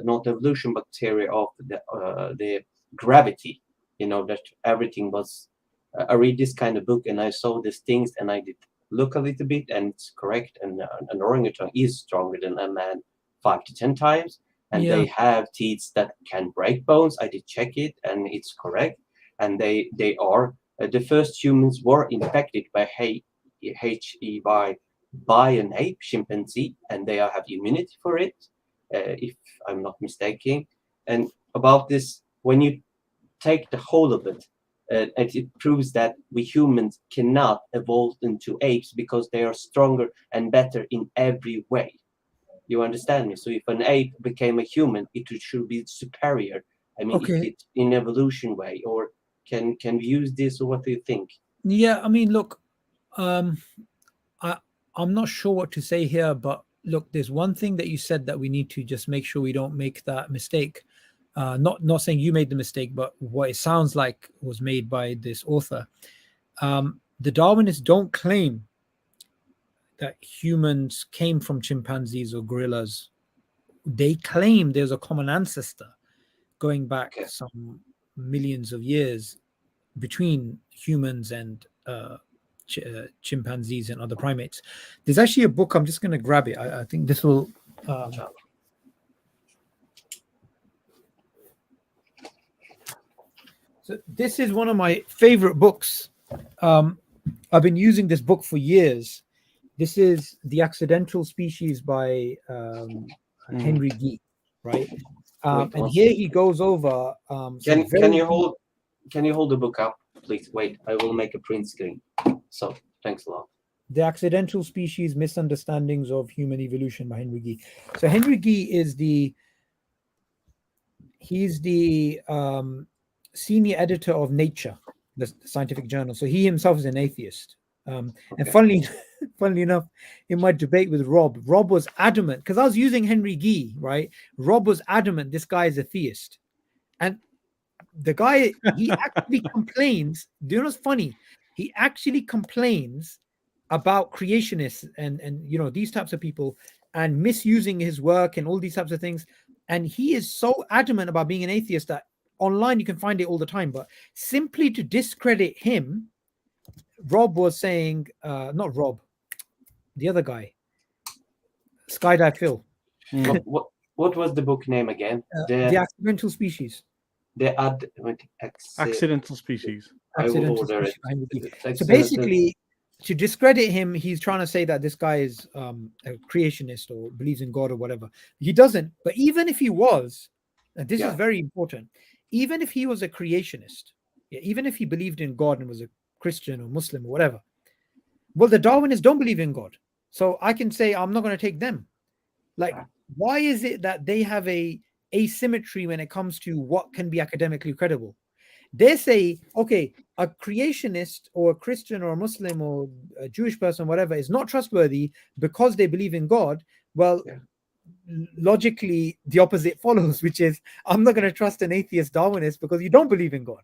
not evolution, but theory of the gravity. You know, that everything was. I read this kind of book and I saw these things and I did look a little bit, and it's correct. And an orangutan is stronger than a man 5 to 10 times, and Yeah. they have teeth that can break bones. I did check it, and it's correct. And they are the first humans were infected by HIV by an ape chimpanzee, and they have immunity for it, if I'm not mistaken. And about this, when you take the whole of it, and it proves that we humans cannot evolve into apes because they are stronger and better in every way. You understand me? So if an ape became a human, it should be superior. I mean, Okay. it in evolution way, or can we use this, or what do you think? Yeah, I mean, look, I'm not sure what to say here, but look, there's one thing that you said that we need to just make sure we don't make that mistake. Not saying you made the mistake, but what it sounds like was made by this author. The Darwinists don't claim that humans came from chimpanzees or gorillas. They claim there's a common ancestor going back some millions of years between humans and chimpanzees and other primates. There's actually a book, I'm just going to grab it. I think this will... So this is one of my favorite books. I've been using this book for years. This is The Accidental Species by Henry Guy, right? And here he goes over... Can you hold the book up, please? Wait, I will make a print screen. So, thanks a lot. The Accidental Species, Misunderstandings of Human Evolution by Henry Guy. So Henry Guy is he's the senior editor of Nature, the scientific journal. So he himself is an atheist. And funnily enough, in my debate with Rob was adamant, because I was using Henry Guy, right? Rob was adamant this guy is a theist. And the guy, he actually complains. Do you know what's funny? He actually complains about creationists and you know, these types of people and misusing his work and all these types of things. And he is so adamant about being an atheist that online you can find it all the time. But simply to discredit him, Rob was saying, not Rob, the other guy, Skydive Phil. What was the book name again? The Accidental Species. Accidental Species. Accidental Species. So basically, to discredit him, he's trying to say that this guy is a creationist or believes in God or whatever. He doesn't. But even if he was, and this is very important, even if he was a creationist, even if he believed in God and was a Christian or Muslim or whatever, well, the Darwinists don't believe in God. So I can say I'm not going to take them. Like, why is it that they have a asymmetry when it comes to what can be academically credible? They say, okay, a creationist or a Christian or a Muslim or a Jewish person, whatever, is not trustworthy because they believe in God. Well, logically, the opposite follows, which is I'm not going to trust an atheist Darwinist because you don't believe in God.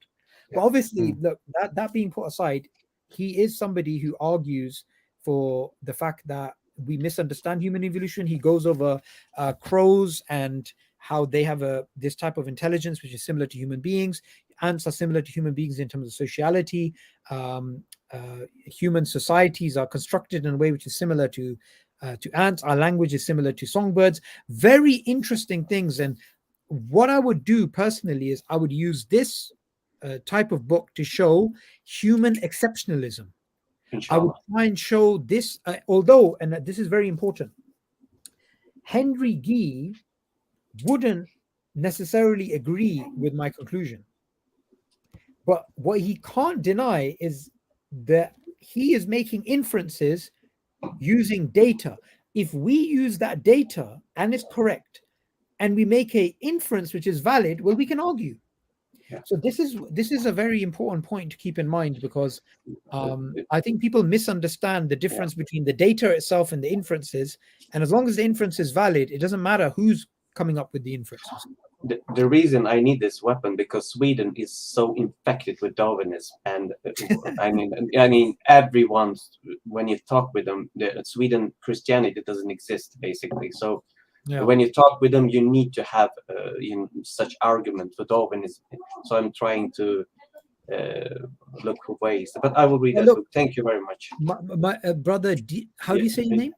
But obviously, look, that being put aside, he is somebody who argues for the fact that we misunderstand human evolution. He goes over crows and how they have this type of intelligence which is similar to human beings. Ants are similar to human beings in terms of sociality. Human societies are constructed in a way which is similar to ants. Our language is similar to songbirds. Very interesting things. And what I would do personally is I would use this type of book to show human exceptionalism. I would try and show this, although, and this is very important, Henry Guy wouldn't necessarily agree with my conclusion. But what he can't deny is that he is making inferences using data. If we use that data and it's correct, and we make an inference which is valid, well, we can argue. So this is a very important point to keep in mind, because I think people misunderstand the difference between the data itself and the inferences. And as long as the inference is valid, it doesn't matter who's coming up with the inferences. The reason I need this weapon because Sweden is so infected with Darwinism, and I mean everyone's, when you talk with them, Sweden Christianity doesn't exist basically. So when you talk with them, you need to have such argument for Darwinism. So I'm trying to look for ways, but I will read that book. Thank you very much. My brother, how do you say your name?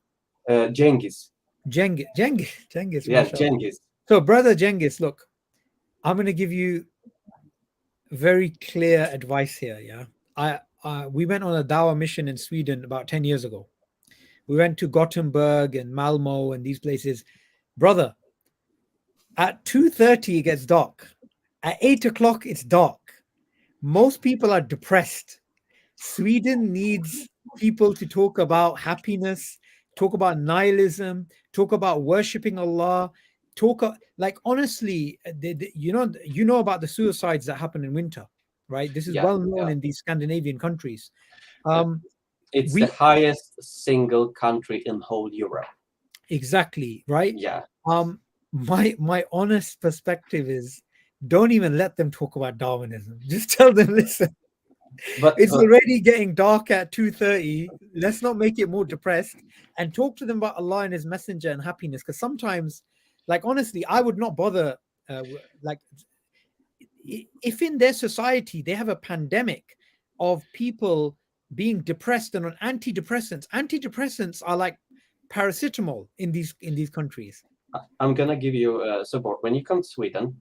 Cengiz. Cengiz. Yeah, Cengiz. So, brother Cengiz, look, I'm going to give you very clear advice here. Yeah, we went on a Dawah mission in Sweden about 10 years ago. We went to Gothenburg and Malmo and these places. Brother, at 2:30 it gets dark. At 8 o'clock it's dark. most people are depressed. Sweden needs people to talk about happiness, talk about nihilism, talk about worshipping Allah, like honestly, you know about the suicides that happen in winter, right? This is well known in these Scandinavian countries. It's the highest single country in whole Europe. Exactly, right? Yeah. My honest perspective is, don't even let them talk about Darwinism. Just tell them, listen, it's already getting dark at 2:30. Let's not make it more depressed, and talk to them about Allah and His Messenger and happiness. Because sometimes, like honestly, I would not bother. Like, if in their society they have a pandemic of people being depressed and on antidepressants are like paracetamol in these countries. I'm gonna give you support. When you come to Sweden,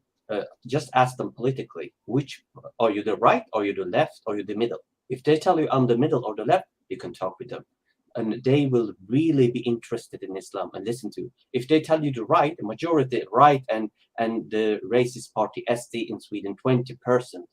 just ask them politically, which are you, the right, or you the left, or you the middle? If they tell you I'm the middle or the left, you can talk with them, and they will really be interested in Islam and listen to you. If they tell you the right, the majority right, and the racist party SD in Sweden, 20%,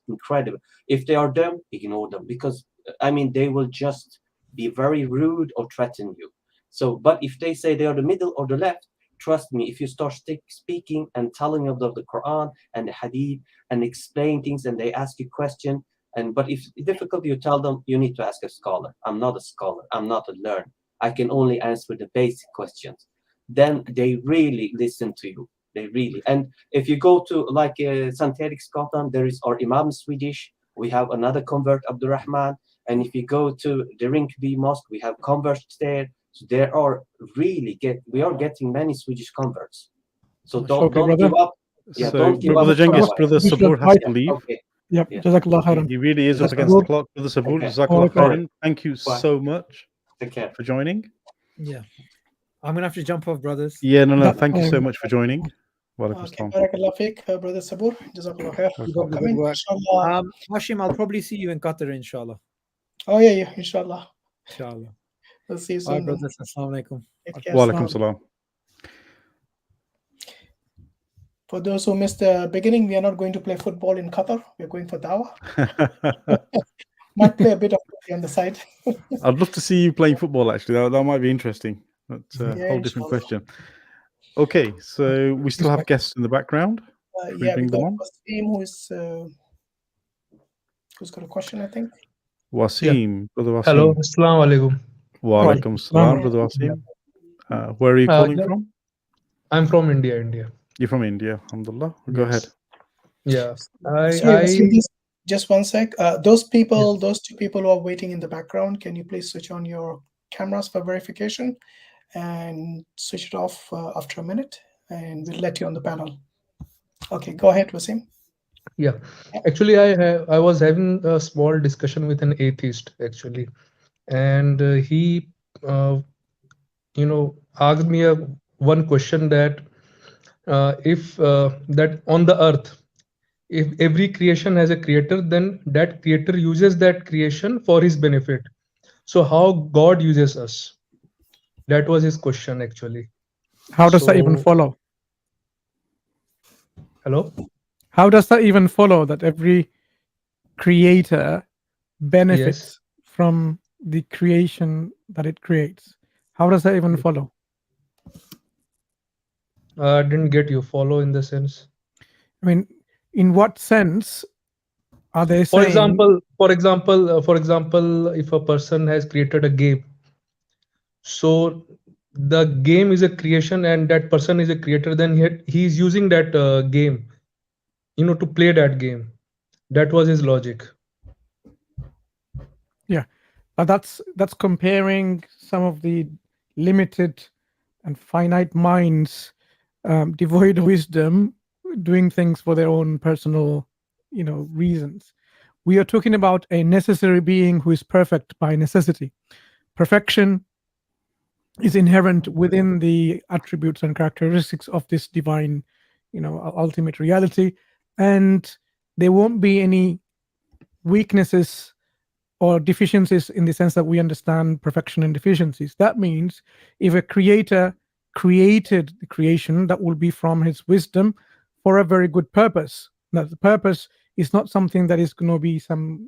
incredible. If they are them, ignore them, because I mean they will just be very rude or threaten you. So, but if they say they are the middle or the left, trust me, if you start speaking and telling them of the Quran and the Hadith and explain things, and they ask you question, but if it's difficult, you tell them you need to ask a scholar. I'm not a scholar. I'm not a learner. I can only answer the basic questions. Then they really listen to you. They really. And if you go to like St. Erik, Scotland, there is our Imam Swedish. We have another convert, Abdurrahman. And if you go to the Rinkeby Mosque, we have converts there. So there are really we are getting many Swedish converts. So don't give up. Yeah, so don't give Brother up. Genghis, Brother Subboor has to leave. Okay. Yep. Yeah. Jazakallah khairan. He really is up against the clock. Brother Subboor, Jazakallah khairan. Thank you so much for joining. Yeah. I'm gonna have to jump off, brothers. Yeah, no. Thank you so much for joining. Barakallah fiqh, Brother Subboor. Jazakallah khair. Keep up the good work. Hashim, I'll probably see you in Qatar, inshallah. Oh yeah, inshallah. Inshallah. We'll see you All right, soon. brothers. Assalamu alaikum. Wa alaikum salam. For those who missed the beginning, we are not going to play football in Qatar. We're going for dawah. Might play a bit of on the side. I'd love to see you playing football, actually. That might be interesting. That's a whole different question. Okay, so we still have guests in the background. Yeah, we got Wasim, who's got a question, I think. Wasim, Brother Wasim. Hello, Assalamu alaikum. Wa alaikum salam, Brother Wasim. Where are you calling from? I'm from India. You're from India, alhamdulillah. Go ahead. Yeah. Just one sec. Those two people who are waiting in the background, can you please switch on your cameras for verification and switch it off after a minute, and we'll let you on the panel. Okay, go ahead, Wasim. Yeah, actually, I was having a small discussion with an atheist actually, and he, asked me one question that if that on the earth, if every creation has a creator, then that creator uses that creation for his benefit. So how God uses us? That was his question actually. How does that even follow? Hello? How does that even follow that every creator benefits from the creation that it creates? How does that even follow? I didn't get you. Follow in the sense? I mean, in what sense are they saying? For example, if a person has created a game, so the game is a creation and that person is a creator, then he is using that game, to play that game. That was his logic. Yeah, but that's comparing some of the limited and finite minds, devoid of wisdom, doing things for their own personal, reasons. We are talking about a necessary being who is perfect by necessity. Perfection is inherent within the attributes and characteristics of this divine, ultimate reality, and there won't be any weaknesses or deficiencies in the sense that we understand perfection and deficiencies. That means if a creator created the creation, that will be from his wisdom for a very good purpose. Now, the purpose It's not something that is going to be some,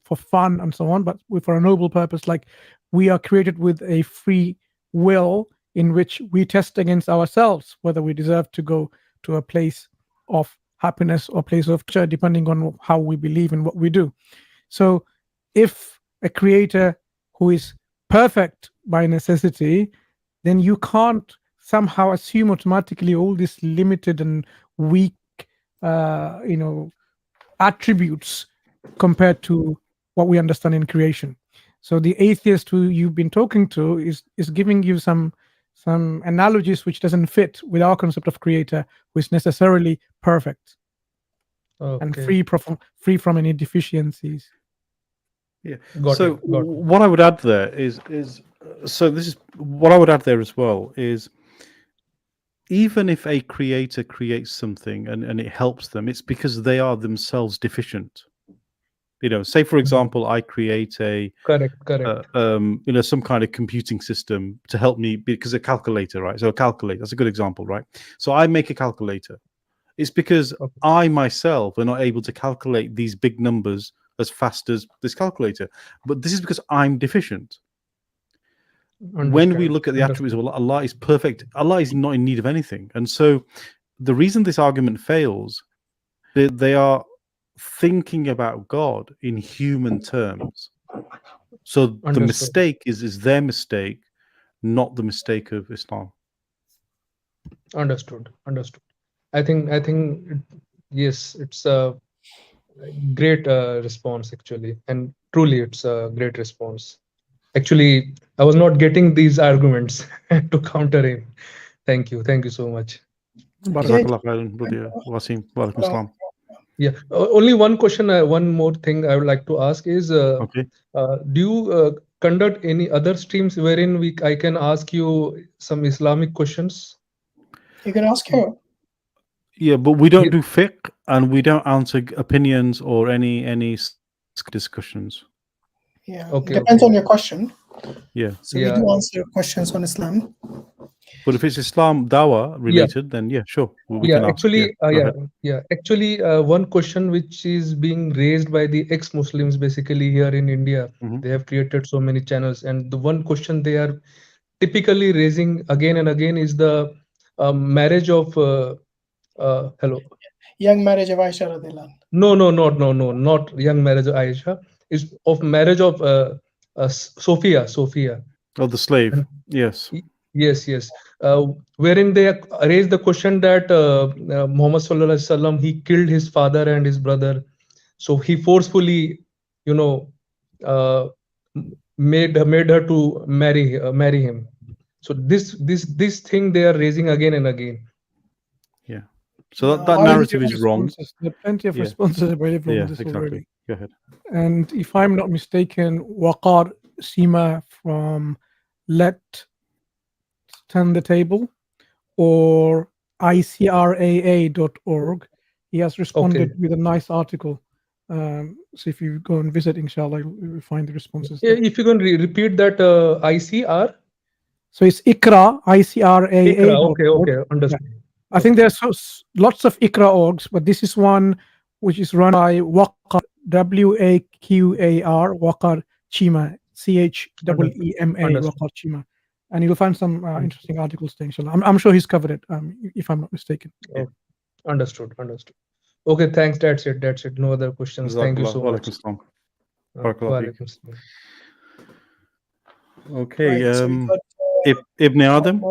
for fun and so on, but for a noble purpose. Like, we are created with a free will in which we test against ourselves whether we deserve to go to a place of happiness or place of torture, depending on how we believe and what we do. So if a creator who is perfect by necessity, then you can't somehow assume automatically all these limited and weak attributes compared to what we understand in creation. So the atheist who you've been talking to is giving you some analogies which doesn't fit with our concept of creator, who is necessarily perfect and free from any deficiencies. Yeah. Got So it, got it. what I would add there is so this is what I would add there as well is, even if a creator creates something and it helps them, it's because they are themselves deficient. Say for example, I create Correct. some kind of computing system to help me, because a calculator, right? So a calculator, that's a good example, right? So I make a calculator. It's because I myself are not able to calculate these big numbers as fast as this calculator, but this is because I'm deficient. When we look at the attributes of Allah is perfect. Allah is not in need of anything. And so the reason this argument fails, they are thinking about God in human terms. So the mistake is their mistake, not the mistake of Islam. Understood. I think yes, it's a great response actually, and truly it's a great response. Actually, I was not getting these arguments to counter him. Thank you so much. Yeah, only one question, one more thing I would like to ask is, do you conduct any other streams wherein I can ask you some Islamic questions? You can ask her. Yeah, but we don't do fiqh, and we don't answer opinions or any discussions. Yeah, depends on your question. Yeah. So we do answer questions on Islam. But if it's Islam dawah related, then yeah, sure. We can ask. Actually, one question which is being raised by the ex-Muslims basically here in India, they have created so many channels, and the one question they are typically raising again and again is the marriage of young marriage of Aisha radhiyallahu anha. No, not young marriage of Aisha. Is of marriage of Sophia. Oh, the slave. Yes. Yes. Wherein they raised the question that Muhammad sallallahu alaihi wasallam, he killed his father and his brother, so he forcefully, made her to marry him. So this thing they are raising again and again. Yeah. So that narrative is wrong. There are plenty of responses available on this already. Go ahead. And if I'm not mistaken, Waqar Sima from Let's Turn the Table or icraa.org, he has responded with a nice article. So if you go and visit, inshallah, you'll find the responses. Yeah, if you can repeat that ICR. So it's Ikra, ICRAA. Okay, understood. Yeah. I think there's lots of Ikra orgs, but this is one which is run by Waqar, WAQAR, Waqar Chima, CHEEMA, Waqar Chima. And you'll find some interesting articles there, inshallah. I'm sure he's covered it, if I'm not mistaken. Oh, understood. Okay, thanks. That's it. No other questions. Thank you so much. Okay. Right, so we got, Ibn Adam.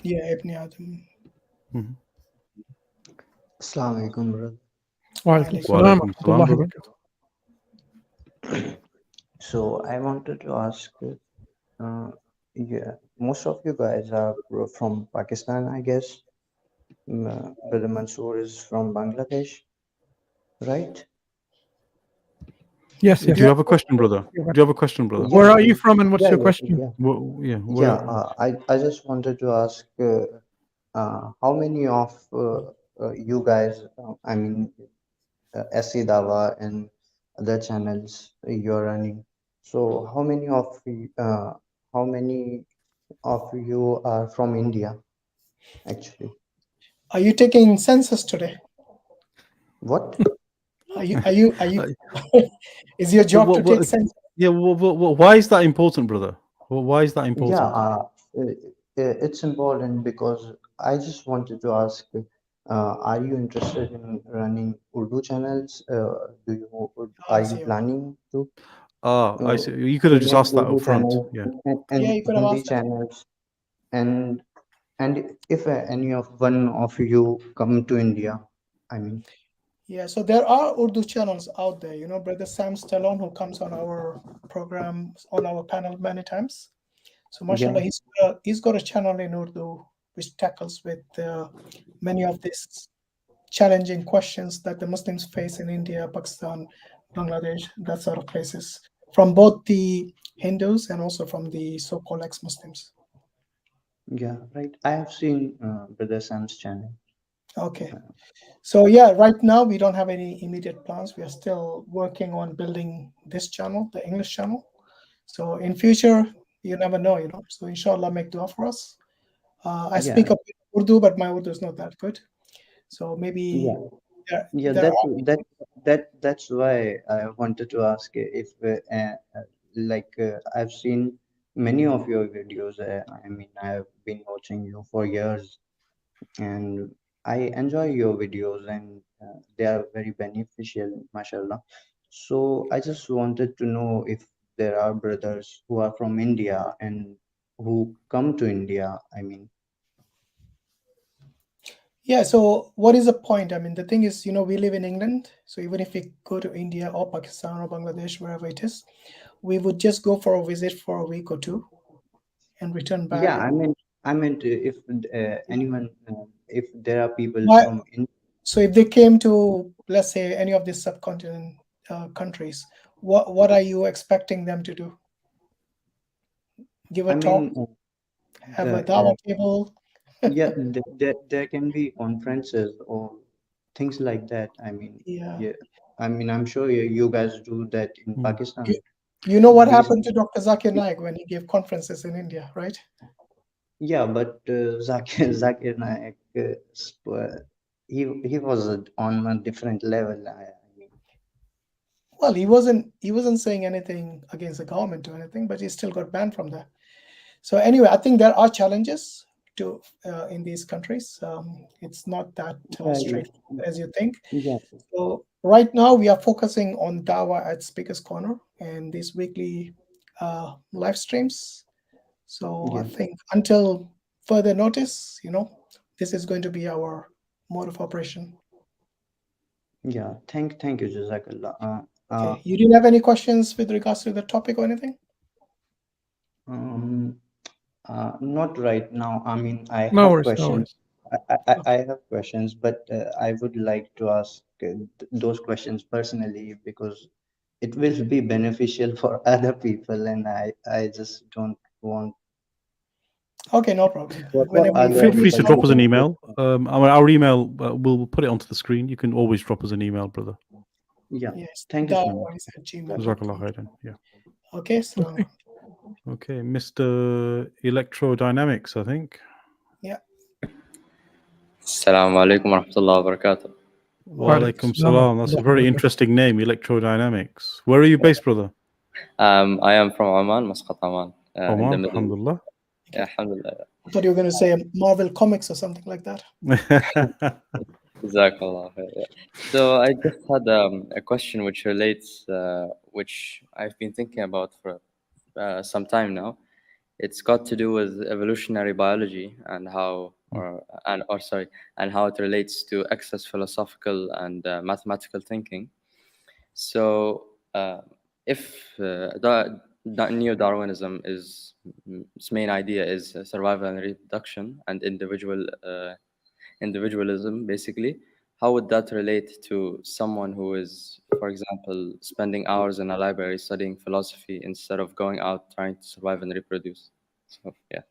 Yeah, Ibn Adam. Assalamu alaikum, brother. Wa alaikum assalam. So I wanted to ask, most of you guys are from Pakistan, I guess. Brother Mansur is from Bangladesh, right? Yes. Do you have a question, brother? Where are you from, and what's your question? I just wanted to ask, how many of you guys, SE Dawa and other channels you're running? So how many of you are from India, actually? Are you taking census today? What? Are you is your job to take sense? Yeah, why is that important, brother? Why is that important? Yeah, it's important because I just wanted to ask, are you interested in running Urdu channels? Are you planning to? I see. You could have just make asked that up Urdu front. channels Yeah. and Yeah, you could have Hindi asked that. channels, and if any of one of you come to India, I mean. Yeah, so there are Urdu channels out there. You know, Brother Sam Stallone, who comes on our program, on our panel many times. So, mashallah, he's got a channel in Urdu which tackles with many of these challenging questions that the Muslims face in India, Pakistan, Bangladesh, that sort of places, from both the Hindus and also from the so-called ex-Muslims. Yeah, right. I have seen Brother Sam's channel. Okay. So yeah, right now we don't have any immediate plans. We are still working on building this channel, the English channel. So in future, you never know, you know. So inshallah, make dua for us. I speak a bit Urdu, but my Urdu is not that good. So maybe that's why I wanted to ask if I've seen many of your videos. I mean, I've been watching you for years, and I enjoy your videos, and they are very beneficial, mashallah. So I just wanted to know if there are brothers who are from India and who come to India. I mean, yeah, so what is the point? I mean, the thing is, you know, we live in England. So even if we go to India or Pakistan or Bangladesh, wherever it is, we would just go for a visit for a week or two and return back. Yeah, I meant if anyone, if there are people from India. So if they came to, let's say, any of these subcontinent countries, what are you expecting them to do? Give a talk, have a dawah table? Yeah, there can be conferences or things like that. I mean, I mean, I'm sure you guys do that in Pakistan. You know what happened to Dr. Zakir Naik when he gave conferences in India, right? Yeah, but Zakir Naik, he was on a different level. I mean. Well, he wasn't saying anything against the government or anything, but he still got banned from that. So anyway, I think there are challenges to in these countries. It's not that straightforward as you think. Yeah. So right now we are focusing on Dawah at Speaker's Corner and these weekly live streams. So I think until further notice, you know, this is going to be our mode of operation. Yeah, thank you, Jazakallah. Okay. You didn't have any questions with regards to the topic or anything? Not right now. I mean, I No have worries, questions. no worries. I have questions, but I would like to ask those questions personally because it will be beneficial for other people, and I just don't want. Okay, no problem. Feel free to drop us an email. Our email, we'll put it onto the screen. You can always drop us an email, brother. Yeah. Yes. Thank you so much. Jazakallah khairan. Yeah. Okay, so. Okay, Mr. Electrodynamics, I think. Yeah. Assalamu alaikum wa rahmatullahi wa barakatuh. Wa alaikum salam. That's a very interesting name, Electrodynamics. Where are you based, brother? I am from Oman, Muscat, Oman. Oman, alhamdulillah. Yeah, alhamdulillah. I thought you were going to say Marvel Comics or something like that. Jazakallah. So I just had a question which relates, which I've been thinking about for some time now. It's got to do with evolutionary biology and how, and how it relates to excess philosophical and mathematical thinking. So, if the neo-Darwinism is its main idea is survival and reproduction and individualism, basically, how would that relate to someone who is, for example, spending hours in a library studying philosophy instead of going out trying to survive and reproduce? So, yeah.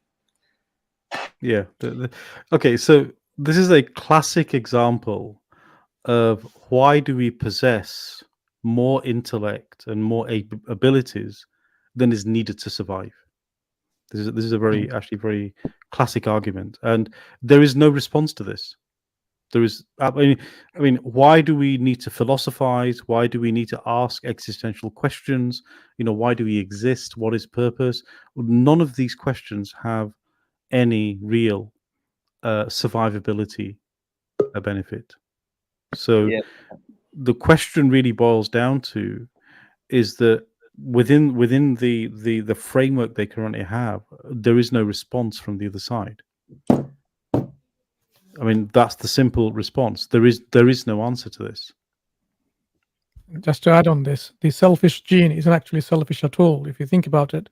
Yeah. Okay, so this is a classic example of why do we possess more intellect and more abilities than is needed to survive. This is a very actually very classic argument, and there is no response to this. There is, I mean, why do we need to philosophize? Why do we need to ask existential questions? Why do we exist? What is purpose? None of these questions have any real survivability benefit. So the question really boils down to is that within the framework they currently have, there is no response from the other side. I mean, that's the simple response. There is no answer to this. Just to add on this, the selfish gene isn't actually selfish at all. If you think about it,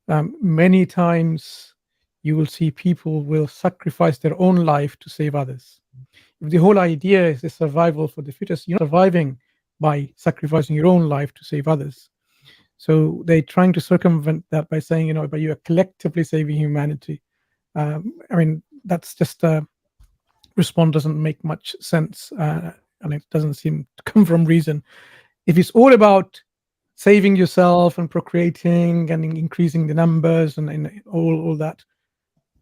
many times you will see people will sacrifice their own life to save others. If the whole idea is the survival for the fittest, you're not surviving by sacrificing your own life to save others. So they're trying to circumvent that by saying, but you are collectively saving humanity. I mean, that's just response doesn't make much sense, and it doesn't seem to come from reason. If it's all about saving yourself and procreating and increasing the numbers and all that,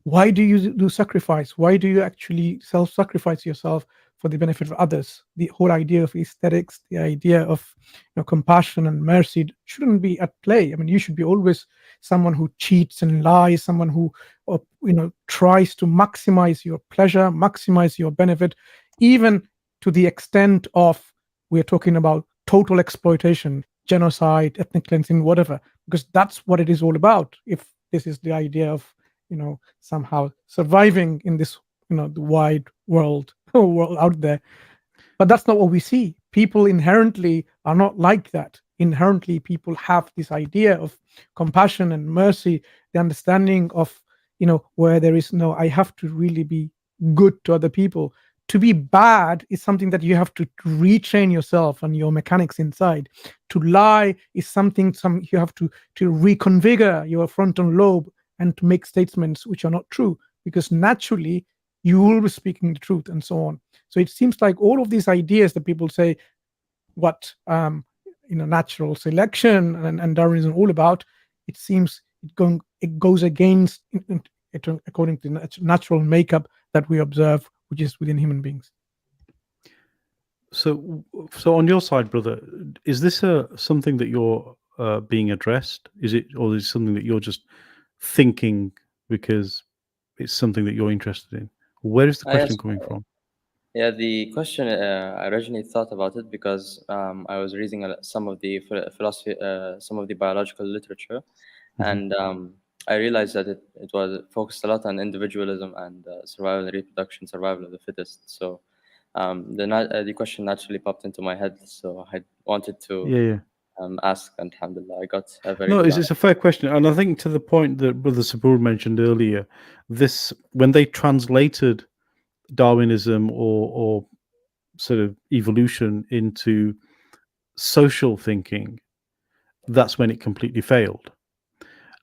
why do you do sacrifice? Why do you actually self-sacrifice yourself for the benefit of others? The whole idea of aesthetics, the idea of compassion and mercy shouldn't be at play. I mean, you should be always someone who cheats and lies, someone who tries to maximize your pleasure, maximize your benefit, even to the extent of we're talking about total exploitation, genocide, ethnic cleansing, whatever, because that's what it is all about. If this is the idea of somehow surviving in this the wide world out there. But that's not what we see. People inherently are not like that. Inherently, people have this idea of compassion and mercy, the understanding of where there is no, I have to really be good to other people. To be bad is something that you have to retrain yourself and your mechanics inside. To lie is something you have to reconfigure your frontal lobe and to make statements which are not true, because naturally you will be speaking the truth and so on. So it seems like all of these ideas that people say what natural selection and Darwinism all about, it seems it goes against according to the natural makeup that we observe, which is within human beings. So on your side, brother, is this something that you're being addressed? Is it, or is it something that you're just thinking because it's something that you're interested in? Where is the question coming from? Yeah, the question, I originally thought about it because I was reading some of the philosophy, some of the biological literature, and I realized that it was focused a lot on individualism and survival and reproduction, survival of the fittest. So the question naturally popped into my head, so I wanted to ask, and alhamdulillah, I got a very good it's a fair question, and I think to the point that Brother Subboor mentioned earlier, when they translated Darwinism or sort of evolution into social thinking, that's when it completely failed.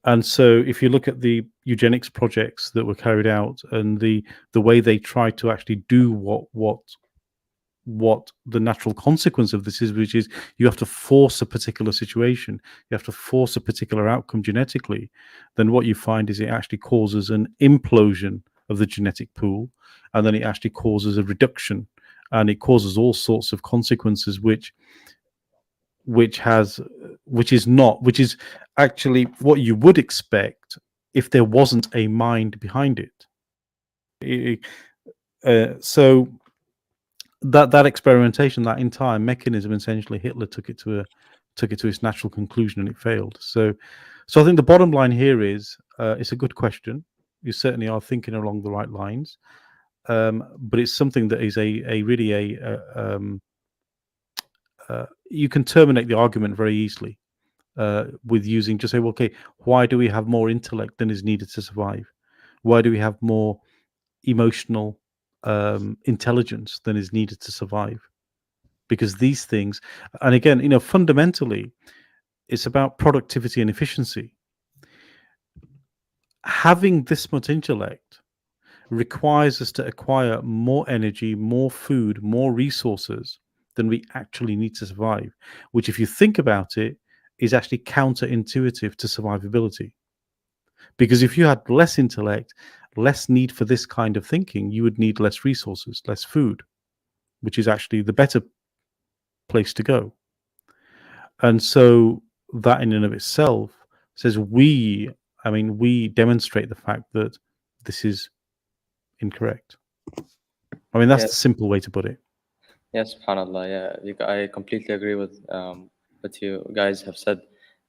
And so if you look at the eugenics projects that were carried out and the way they tried to actually do what the natural consequence of this is, which is you have to force a particular situation, you have to force a particular outcome genetically, then what you find is it actually causes an implosion of the genetic pool, and then it actually causes a reduction, and it causes all sorts of consequences which is actually what you would expect if there wasn't a mind behind it. So that experimentation, that entire mechanism, essentially Hitler took it to its natural conclusion, and it failed. So I think the bottom line here is it's a good question. You certainly are thinking along the right lines, but it's something that is you can terminate the argument very easily with using, just say, well, okay, why do we have more intellect than is needed to survive? Why do we have more emotional intelligence than is needed to survive? Because these things, and again, fundamentally, it's about productivity and efficiency. Having this much intellect requires us to acquire more energy, more food, more resources than we actually need to survive, which, if you think about it, is actually counterintuitive to survivability. Because if you had less intellect, less need for this kind of thinking, you would need less resources, less food, which is actually the better place to go. And so that in and of itself says we demonstrate the fact that this is incorrect. I mean, that's the simple way to put it. Yes, subhanallah. Yeah, I completely agree with what you guys have said,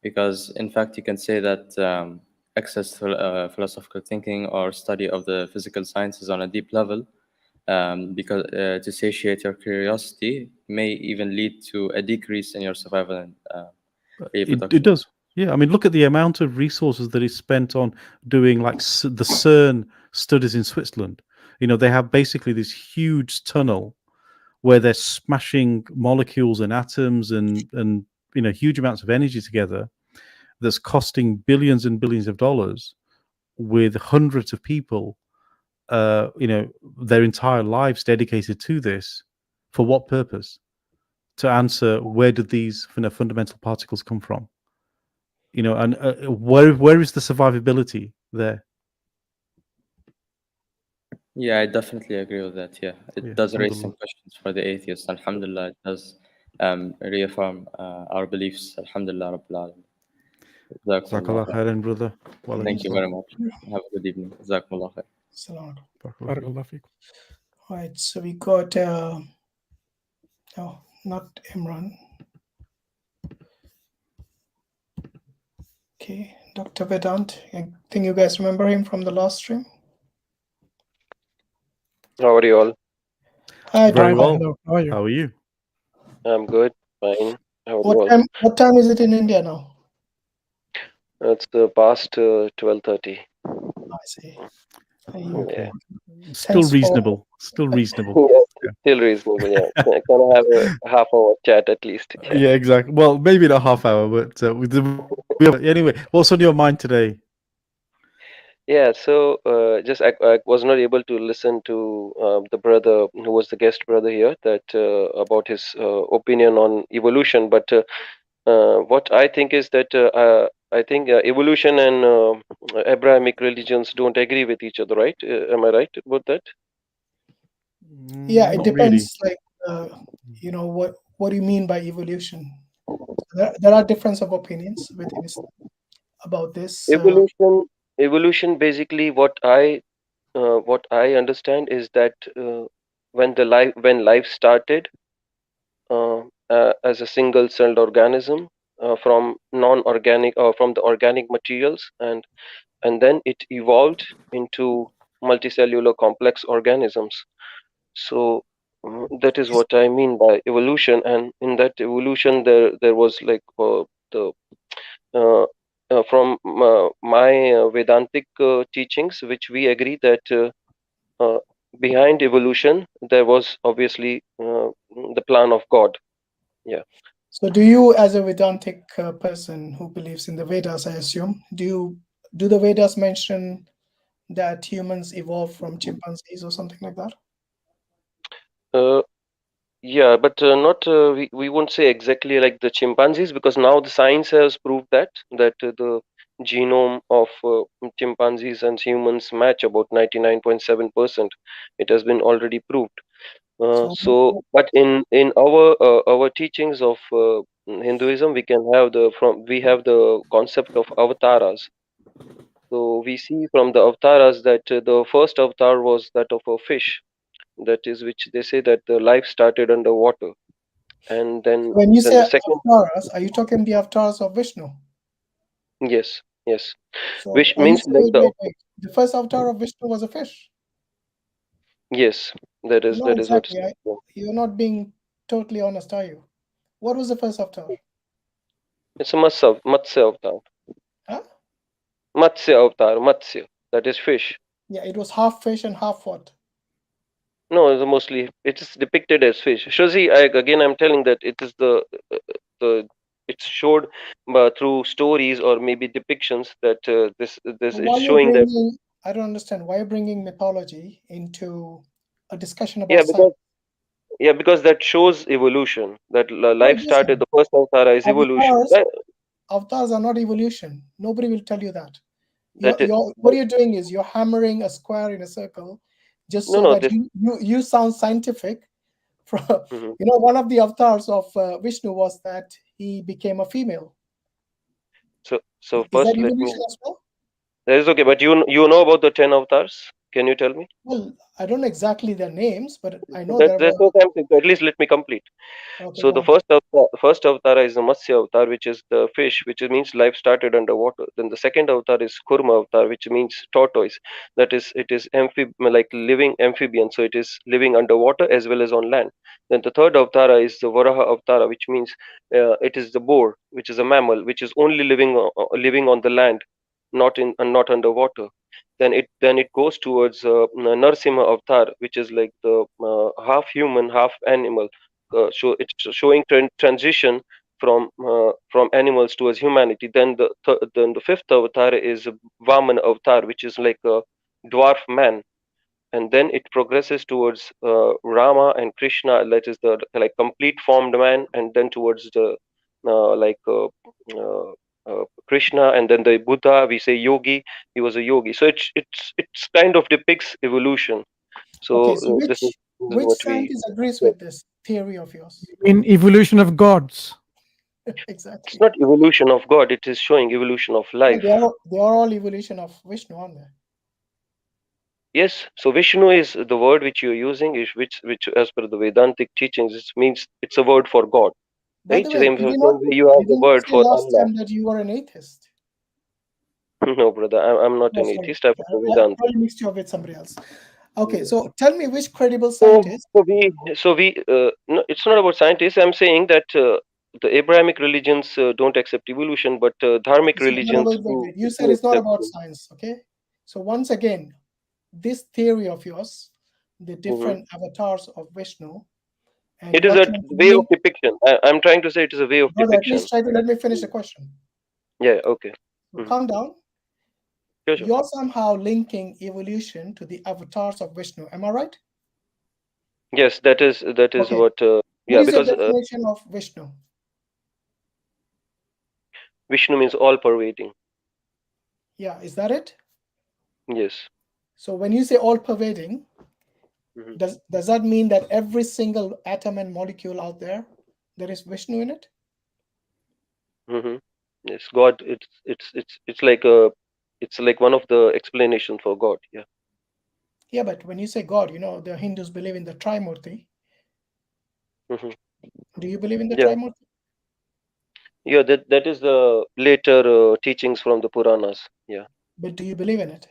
because in fact you can say that access to philosophical thinking or study of the physical sciences on a deep level, because to satiate your curiosity may even lead to a decrease in your survival and reproduction. It does. Yeah, I mean, look at the amount of resources that is spent on doing like the CERN studies in Switzerland. You know, they have basically this huge tunnel where they're smashing molecules and atoms and you know, huge amounts of energy together, that's costing billions and billions of dollars, with hundreds of people, you know, their entire lives dedicated to this. For what purpose? To answer, where did these fundamental particles come from? You know, and where is the survivability there? Yeah, I definitely agree with that. Yeah, it does raise some questions for the atheists. Alhamdulillah, it does reaffirm our beliefs. Alhamdulillah, Rabbil Alameen. Jazakallah khairan, brother. Thank you very much. Have a good evening. Jazakumullah khair. Barakallah feek. Right, so we got no, not Imran. Okay, Dr. Vedant. I think you guys remember him from the last stream. How are you all? Hi, Very Dr. well. Hello. How are you? How are you? I'm good, fine. How are you What all? time is it in India now? It's past 12:30. I see. Yeah. Still reasonable. Still reasonable. Yeah, still reasonable. Yeah. Can I have a half-hour chat at least? Yeah, exactly. Well, maybe not half hour, but anyway, what's on your mind today? Yeah. So just I was not able to listen to the brother who was the guest brother here, that about his opinion on evolution. But what I think is that I think evolution and Abrahamic religions don't agree with each other, right? Am I right about that? Yeah, it Not depends. Like, you know, what do you mean by evolution? There are difference of opinions within Islam about this. Evolution basically what I understand is that when life started as a single-celled organism from non-organic or from the organic materials, and then it evolved into multicellular complex organisms. So that is what I mean by evolution. And in that evolution, there was like the from my Vedantic teachings, which we agree that behind evolution there was obviously the plan of God. Yeah. So, do you, as a Vedantic person who believes in the Vedas, I assume, do the Vedas mention that humans evolved from chimpanzees or something like that? Yeah, but not we won't say exactly like the chimpanzees, because now the science has proved that the genome of chimpanzees and humans match about 99.7%. It has been already proved. So, but in our teachings of Hinduism, we have the concept of avatars. So we see from the avatars that the first avatar was that of a fish, that is which they say that the life started underwater, and then When you say the second. avatars, are you talking the avatars of Vishnu? Yes. So Which are you means saying, like wait, the first avatar of Vishnu was a fish? yes, that is No, what. exactly. You're not being totally honest, are you? What was the first avatar? It's a Matsya avatar. Huh? Matsya, that is fish. Yeah, it was half fish and half what? No, it's mostly it is depicted as fish. Shozi, I'm telling that it is it's showed through stories or maybe depictions that this Why is showing that. I don't understand why you're bringing mythology into a discussion about science. Because that shows evolution. That life started. The first avatar is evolution. Avatars are not evolution. Nobody will tell you that. That is, what you're doing is you're hammering a square in a circle, just so no, that this. you sound scientific. Mhm. One of the avatars of Vishnu was that he became a female. So Is first that let me. evolution as well? That is okay, but you know about the 10 avatars? Can you tell me? Well, I don't know exactly their names, but I know there There's were. no time to, at least let me complete. Okay, So go the on. first avatar is the Matsya avatar, which is the fish, which means life started underwater. Then the second avatar is Kurma avatar, which means tortoise. That is, it is like living amphibian, so it is living underwater as well as on land. Then the third avatar is the Varaha avatar, which means it is the boar, which is a mammal, which is only living on the land, not underwater. Then it goes towards Narsimha avatar, which is like the half human, half animal. So it's showing transition from animals towards humanity. Then the fifth avatar is Vaman avatar, which is like a dwarf man, and then it progresses towards Rama and Krishna, that is the like complete formed man, and then towards the uh, Krishna, and then the Buddha. We say yogi. He was a yogi. So it's kind of depicts evolution. So Okay, so this is which what we. scientist agrees with this theory of yours? In evolution of gods. It's Exactly. not evolution of God. It is showing evolution of Well, life. they are all evolution of Vishnu, aren't they? Yes. So Vishnu is the word which you're using, is which as per the Vedantic teachings, it means it's a word for God. By Right? the way, Same way you have did the you not word say for last Allah. time that you were an atheist? No, brother, I'm not Oh, an sorry. atheist. I'm I a Vedanta. probably mixed you up with somebody else. Okay, Yeah. so tell me which credible So, scientist. so we, no, it's not about scientists. I'm saying that the Abrahamic religions don't accept evolution, but dharmic So, no, religions do, You said do it's not accept about it. science, okay? So once again, this theory of yours, the different avatars of Vishnu, and It is you're a way of claiming, depiction. I'm trying to say it is a way of brother, at depiction. least try to let me finish the question. Yeah, okay. So calm down. Sure, sure. You're somehow linking evolution to the avatars of Vishnu. Am I right? Yes, that is Okay. what. What Yeah, is your because definition of Vishnu? Vishnu means all pervading. Yeah, is that it? Yes. So when you say all pervading, does that mean that every single atom and molecule out there is Vishnu in it? Yes, God. It's like one of the explanation for God. Yeah. Yeah, but when you say God, the Hindus believe in the Trimurti. Do you believe in the Yeah. Trimurti? Yeah, that is the later teachings from the Puranas. Yeah. But do you believe in it?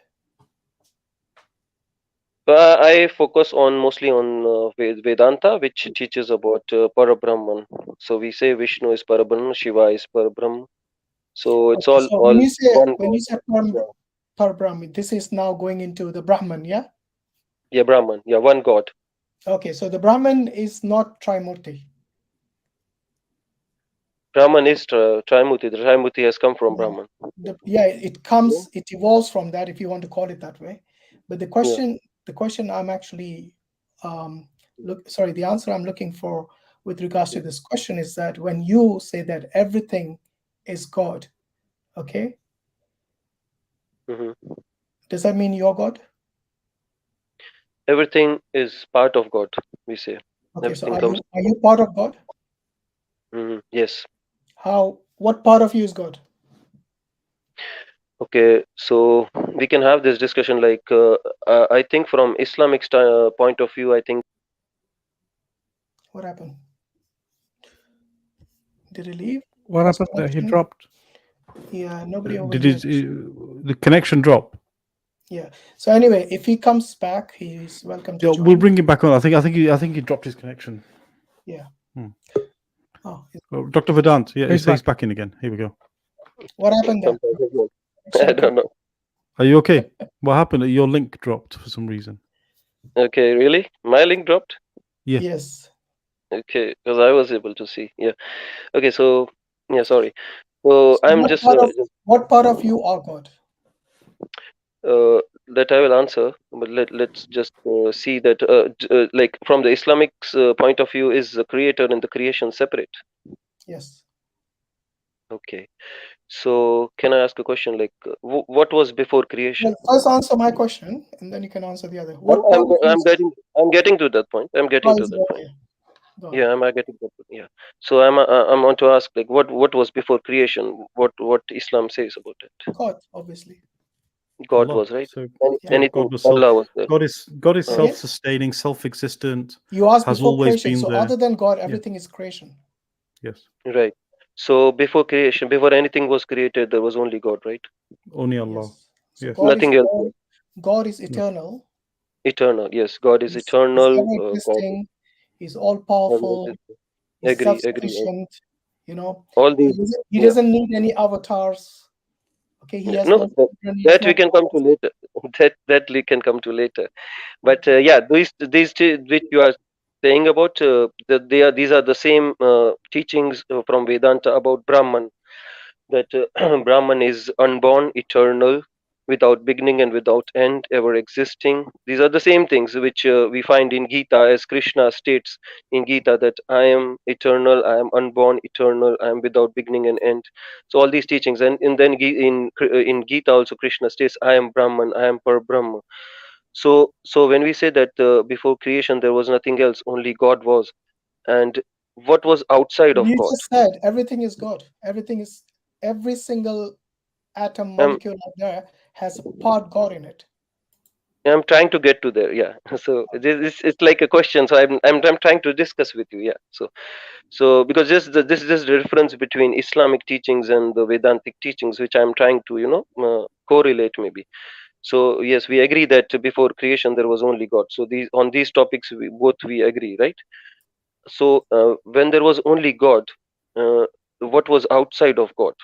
I focus mostly on Vedanta, which teaches about Parabrahman. So we say Vishnu is Parabrahman, Shiva is Parabrahman. So it's Okay, so when you say one God. Parabrahman, this is now going into the Brahman, yeah? Yeah, Brahman. Yeah, one God. Okay, so the Brahman is not Trimurti. Brahman is Trimurti. The Trimurti has come from Brahman. It comes, it evolves from that, if you want to call it that way. But the question I'm actually the answer I'm looking for with regards to this question is that when you say that everything is God, okay, does that mean you're God? Everything is part of God, we say. Okay, so Everything are you part of God? Yes. What part of you is God? Okay, so we can have this discussion. Like, I think from Islamic point of view, I think. What happened? Did he leave? What happened there? He dropped. Yeah, nobody over Did here. the connection drop? Yeah. So anyway, if he comes back, he's welcome to Yeah, join. we'll bring him back on. I think he dropped his connection. Yeah. Oh, Dr. Vedant, yeah, He's he's back in again. Here we go. What happened there? I don't know. Are you okay? What happened? Your link dropped for some reason. Okay, really? My link dropped? Yeah. Yes. Okay, because I was able to see. Yeah. Okay, so yeah, sorry. So I'm just what part of you are God? that I will answer, but let's just see that like from the Islamic point of view, is the creator and the creation separate? Yes. Okay. So can I ask a question? Like, what was before creation? Well, first answer my question, and then you can answer the other. What I'm getting to that point. I'm getting to that point. Yeah, am I getting that point? Yeah. So I'm on to ask, like, what was before creation? What Islam says about it? God, obviously. God Allah. was right. So Anything God, Allah was there. God is Okay. self-sustaining, self-existent. You asked has before always creation, been so there. other than God, everything is creation. Yes. Right. So before creation, before anything was created, there was only God, right? Only Allah. So Yes. God Nothing is else. God is eternal. Eternal. Yes, God is He's eternal. ever existing. He's all powerful. He's Agree. self-sufficient. You know, All these. he doesn't need any avatars. Okay, he has No, no that, children, he that has we no can come to later. That we can come to later. But yeah, these two which you are saying about, these are the same teachings from Vedanta about Brahman. That Brahman is unborn, eternal, without beginning and without end, ever existing. These are the same things which we find in Gita, as Krishna states in Gita that I am eternal, I am unborn, eternal, I am without beginning and end. So all these teachings, and then in Gita also Krishna states, I am Brahman, I am Per Brahma. So when we say that before creation there was nothing else, only God was, and what was outside of You God? just said everything is God. Every single atom, molecule out there has a part God in it. I'm trying to get to there. Yeah. So it's like a question. So I'm trying to discuss with you. Yeah. So because this is just the difference between Islamic teachings and the Vedantic teachings, which I'm trying to correlate maybe. So yes, we agree that before creation there was only God. So on these topics we agree, right? So when there was only God, what was outside of God?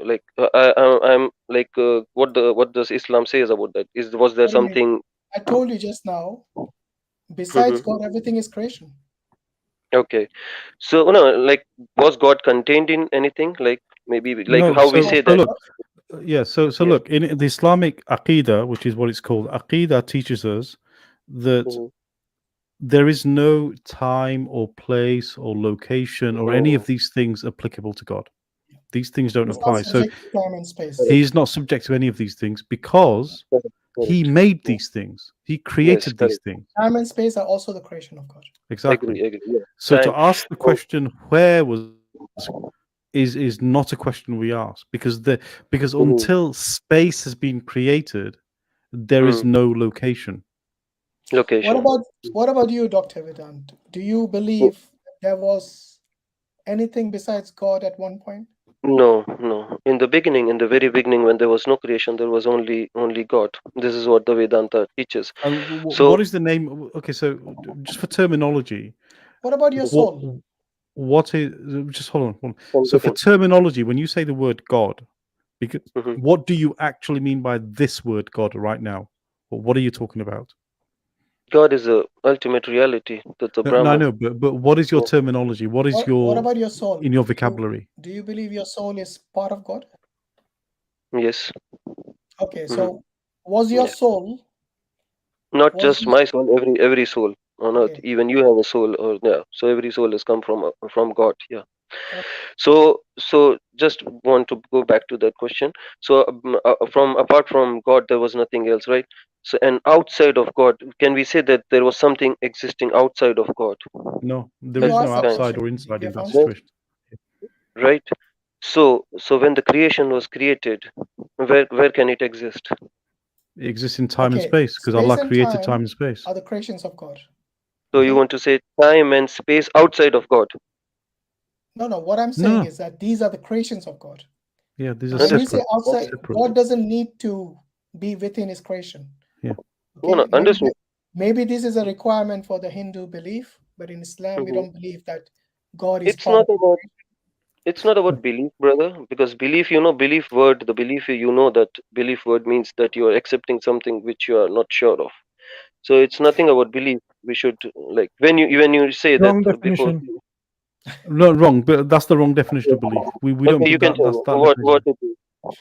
Like I'm like what does Islam says about that? Was there something? I told you just now. Besides Mhm. God, everything is creation. Okay, so no, like was God contained in anything? Like maybe like No, how we so, say so that. look, so look, in the Islamic Aqidah, which is what it's called, Aqidah teaches us that there is no time or place or location or any of these things applicable to God. These things don't He's not apply. So subject to time and space. he's not subject to any of these things because he made these things. He created these things. Time and space are also the creation of God. Exactly. Agree, yeah. So to Time. ask the question, where was is not a question we ask because until space has been created, there is no location. Location. What about you, Dr. Vedant? Do you believe there was anything besides God at one point? No. In the beginning, in the very beginning, when there was no creation, there was only God. This is what the Vedanta teaches. So What is the name? Okay, so just for terminology, what about your soul? What is? Just hold on. So for terminology, when you say the word God, because what do you actually mean by this word God right now? Or what are you talking about? God is the ultimate reality. That's the No, Brahman. I know, but what is your terminology? What is What about your soul? in your vocabulary? Do you believe your soul is part of God? Yes. Okay, so was your soul? Not just my soul, every soul on earth. Even you have a soul, or yeah. So every soul has come from God. Yeah. So just want to go back to that question. So from apart from God, there was nothing else, right? So and outside of God, can we say that there was something existing outside of God? No, there is no outside or inside in that situation. Right. So when the creation was created, where can it exist? It exists in time and space because Allah created time and space. Are the creations of God? So you want to say time and space outside of God? No. What I'm saying is that these are the creations of God. Yeah, these are when separate. we say outside, separate. God doesn't need to be within His creation. Yeah. Okay? No, understood. Maybe this is a requirement for the Hindu belief, but in Islam we don't believe that God is It's part not of about. It's not about belief, brother, because belief, belief word, the belief, that belief word means that you are accepting something which you are not sure of. So it's nothing about belief. We should like when you say Wrong that before. definition. No, wrong, but that's the wrong definition of belief. We don't. Okay, you can tell me That's what it is.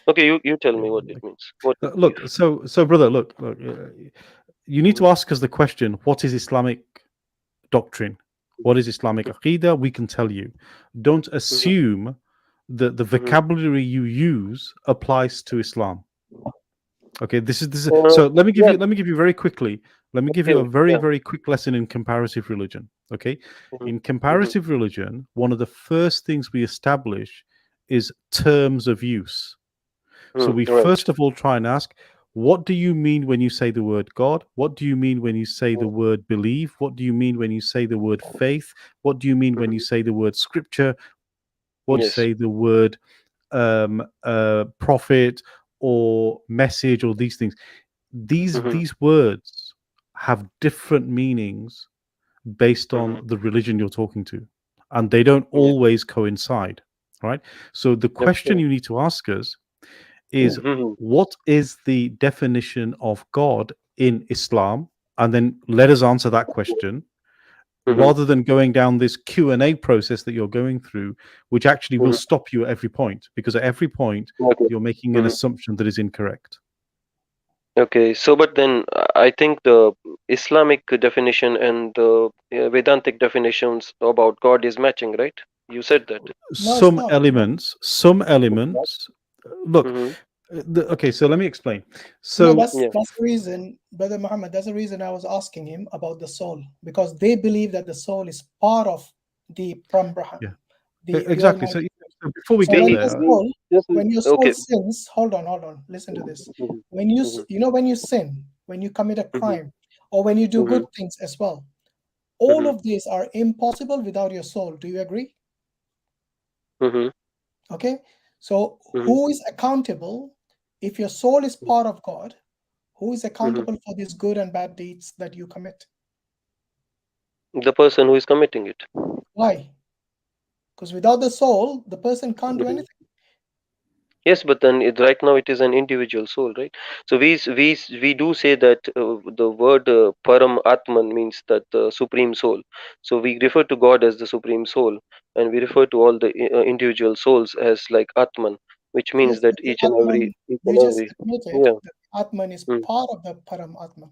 Okay, you tell me what it means. What is look, belief? so brother, look, you need to ask us the question: what is Islamic doctrine? What is Islamic Aqidah? We can tell you. Don't assume the vocabulary you use applies to Islam. Okay, this is so let me give you very quickly. Let me give you a very quick lesson in comparative religion. Okay, in comparative religion, one of the first things we establish is terms of use. So we first of all try and ask, what do you mean when you say the word God? What do you mean when you say the word believe? What do you mean when you say the word faith? What do you mean when you say the word scripture? What do you say the word prophet or message or these things? These words have different meanings based on the religion you're talking to, and they don't always coincide, right? So the question you need to ask us is, what is the definition of God in Islam? And then let us answer that question, rather than going down this Q&A process that you're going through, which actually will stop you at every point, because at every point you're making an assumption that is incorrect. Okay, so but then I think the Islamic definition and the Vedantic definitions about God is matching, right? You said that. Some elements. Look, okay, so let me explain. So no, that's the reason, Brother Muhammad, that's the reason I was asking him about the soul, because they believe that the soul is part of the Brahman. Exactly. So before we get there, when your soul sins, hold on, listen to this. When you when you sin, when you commit a crime, or when you do good things as well, all of these are impossible without your soul. Do you agree? Okay, so who is accountable if your soul is part of God? Who is accountable for these good and bad deeds that you commit? The person who is committing it. Why? Because without the soul, the person can't do anything. Yes, but then right now it is an individual soul, right? So we do say that the word Param Atman means that the supreme soul. So we refer to God as the supreme soul, and we refer to all the individual souls as like Atman, which means that each and every that Atman is part of the Param Atman.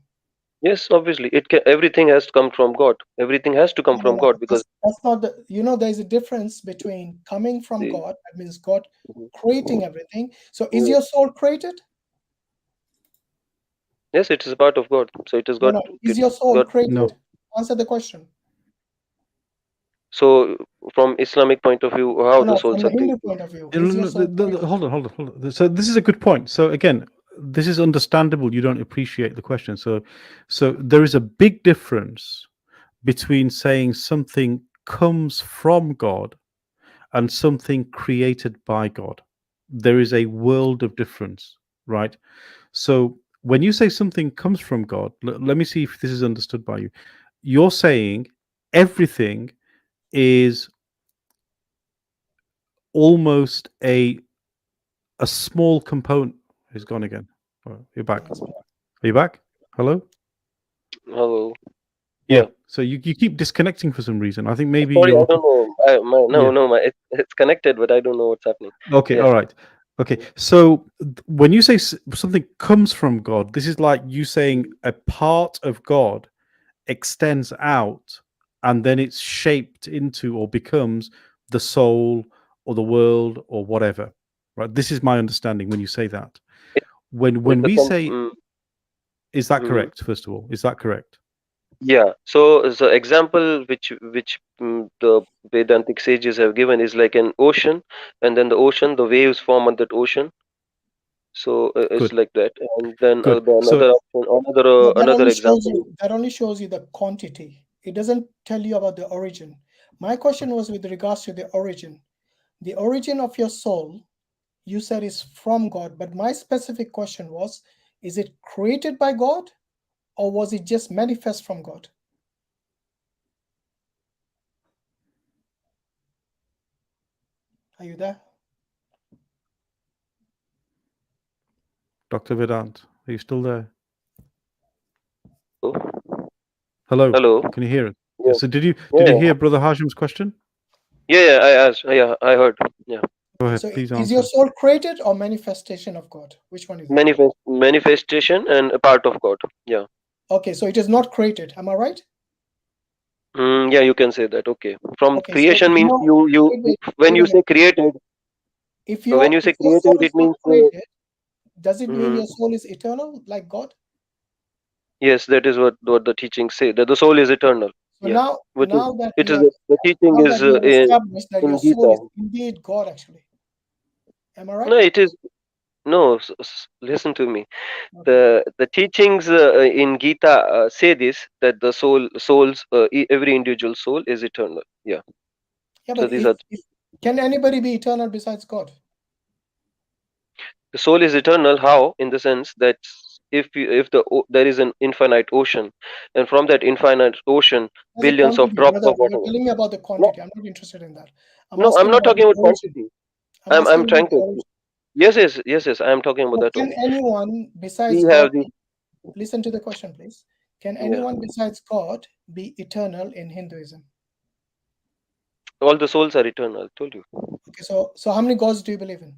Yes, obviously, everything has to come from God. Everything has to come from God, because that's not the. There's a difference between coming from God. That means God creating everything. So, is your soul created? Yes, it is a part of God. So it is God. No. Is your soul created? No. Answer the question. So, from Islamic point of view, how the souls from are the Hindu created? point of view. Hold on. So this is a good point. So again, this is understandable. You don't appreciate the question. So there is a big difference between saying something comes from God and something created by God. There is a world of difference, right? So when you say something comes from God, let me see if this is understood by you. You're saying everything is almost a small component. He's gone again. Oh, you're back. Are you back? Hello? Hello. Yeah. So you keep disconnecting for some reason. I think maybe Sorry, you're. I don't know. It's connected, but I don't know what's happening. Okay. All right. Okay. So when you say something comes from God, this is like you saying a part of God extends out and then it's shaped into or becomes the soul or the world or whatever. Right? This is my understanding when you say that. When we say, is that correct? First of all, is that correct? Yeah. So the example which the Vedantic sages have given is like an ocean, and then the waves form on that ocean. So it's like that, and then another example. That only shows you the quantity. It doesn't tell you about the origin. My question was with regards to the origin. The origin of your soul, you said, is from God, but my specific question was, is it created by God, or was it just manifest from God? Are you there? Dr. Vedant, are you still there? Oh. Hello. Hello. Can you hear it? Yeah. So did you hear Brother Hashim's question? Yeah, I asked. Yeah, I heard. Yeah. Go ahead, So please is answer. your soul created or manifestation of God? Which one is it? Manifestation and a part of God. Yeah. Okay, so it is not created. Am I right? Yeah, you can say that. Okay. From Okay, creation so means when you say created, If When you say if your soul created, is it not means created, does it mean mhm. your soul is eternal like God? Yes, that is what the teachings say, that the soul is eternal. So Yeah, but now that it we is have the teaching is established that your in soul Gita. is indeed God, actually. Am I right? No, it is no. Listen to me. Okay. The teachings in Gita say this, that the souls every individual soul is eternal. Yeah. Yeah, So but these are if can anybody be eternal besides God? the soul is eternal. How? In the sense that there is an infinite ocean, and from that infinite ocean, There's a billions of quantity, drops brother. of water. You're telling me about the No, quantity. I'm not interested in that. I'm no, I'm asking not about talking the about origin. quantity. I'm I'm asking trying about the to. origin. Yes. I am talking about So that can only. anyone besides We God have the listen to the question, please? Can yeah. anyone besides God be eternal in Hinduism? All the souls are eternal. I told you. Okay, so how many gods do you believe in?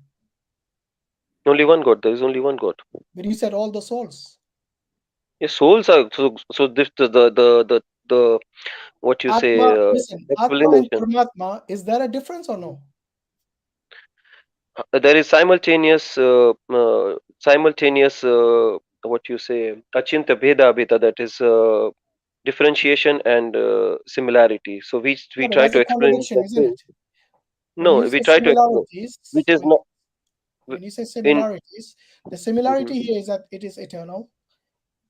Only one God. There is only one God. But you said all the souls. Yes, souls are so this the what you say Atma, listen, Atma and explanation. Paramatma, is there a difference or no? There is simultaneous what you say achinta bheda bheda, that is differentiation and similarity. So we Yeah, but try that's to a explain it contradiction, that isn't way. it? When No, you we say try to explain, similarities, which is not when you say in. similarities, the similarity Mhm. here is that it is eternal.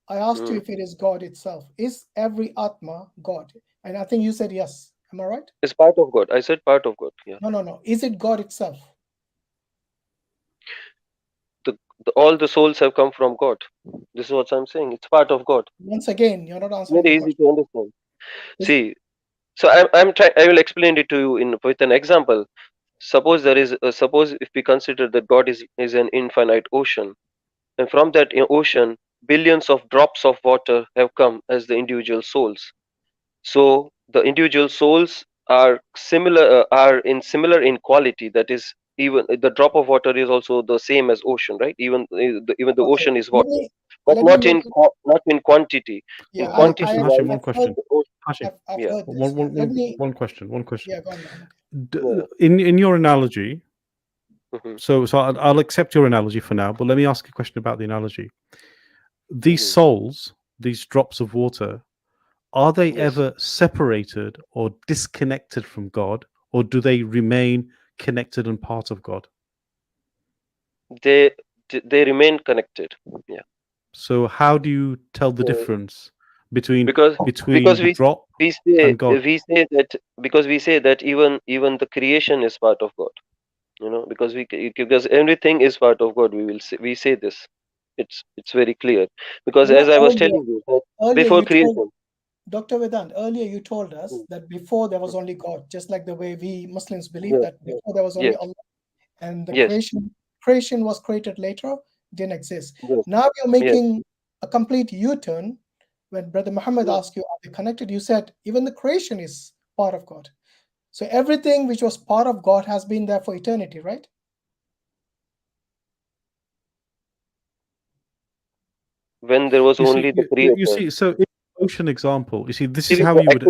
I asked you Mm. if it is God itself. Is every Atma God? And I think you said yes. Am I right? It's part of God. I said part of God. Yeah. No. Is it God itself? All the souls have come from God. This is what I'm saying. It's part of God. Once again, you're not answering Very the easy question. to understand. See, so I'm trying. I will explain it to you with an example. Suppose suppose if we consider that God is an infinite ocean, and from that ocean, billions of drops of water have come as the individual souls. So the individual souls are similar in quality. That is, even the drop of water is also the same as ocean, right? Even the Okay. ocean is water, but Let me make it. not in quantity. In Yeah, quantity Hashim, one I've heard question. Hashim, I've yeah. heard this. Let me. one question. One question. Yeah, go on, Mohammed. In your analogy, Mhm. so I'll accept your analogy for now, but let me ask a question about the analogy. These Mhm. souls, these drops of water, are they Yes. ever separated or disconnected from God, or do they remain connected and part of God? They remain connected. Yeah. So how do you tell the So difference between because the drop we say and God? we say that even the creation is part of God. Because because everything is part of God. We say this. It's very clear, because as I was telling you that Earlier before you told creation. Dr. Vedant, earlier you told us Mm, that before there was only God, just like the way we Muslims believe yes, that before there was only yes, Allah, and the yes, creation was created later, didn't exist. yes, Now you're yes, making a complete U-turn. When Brother Muhammad yes. asked you, are they connected? You said even the creation is part of God. So everything which was part of God has been there for eternity, right? When there was You see, only the you creator. see. So in the ocean example, you see, this See, is how you would.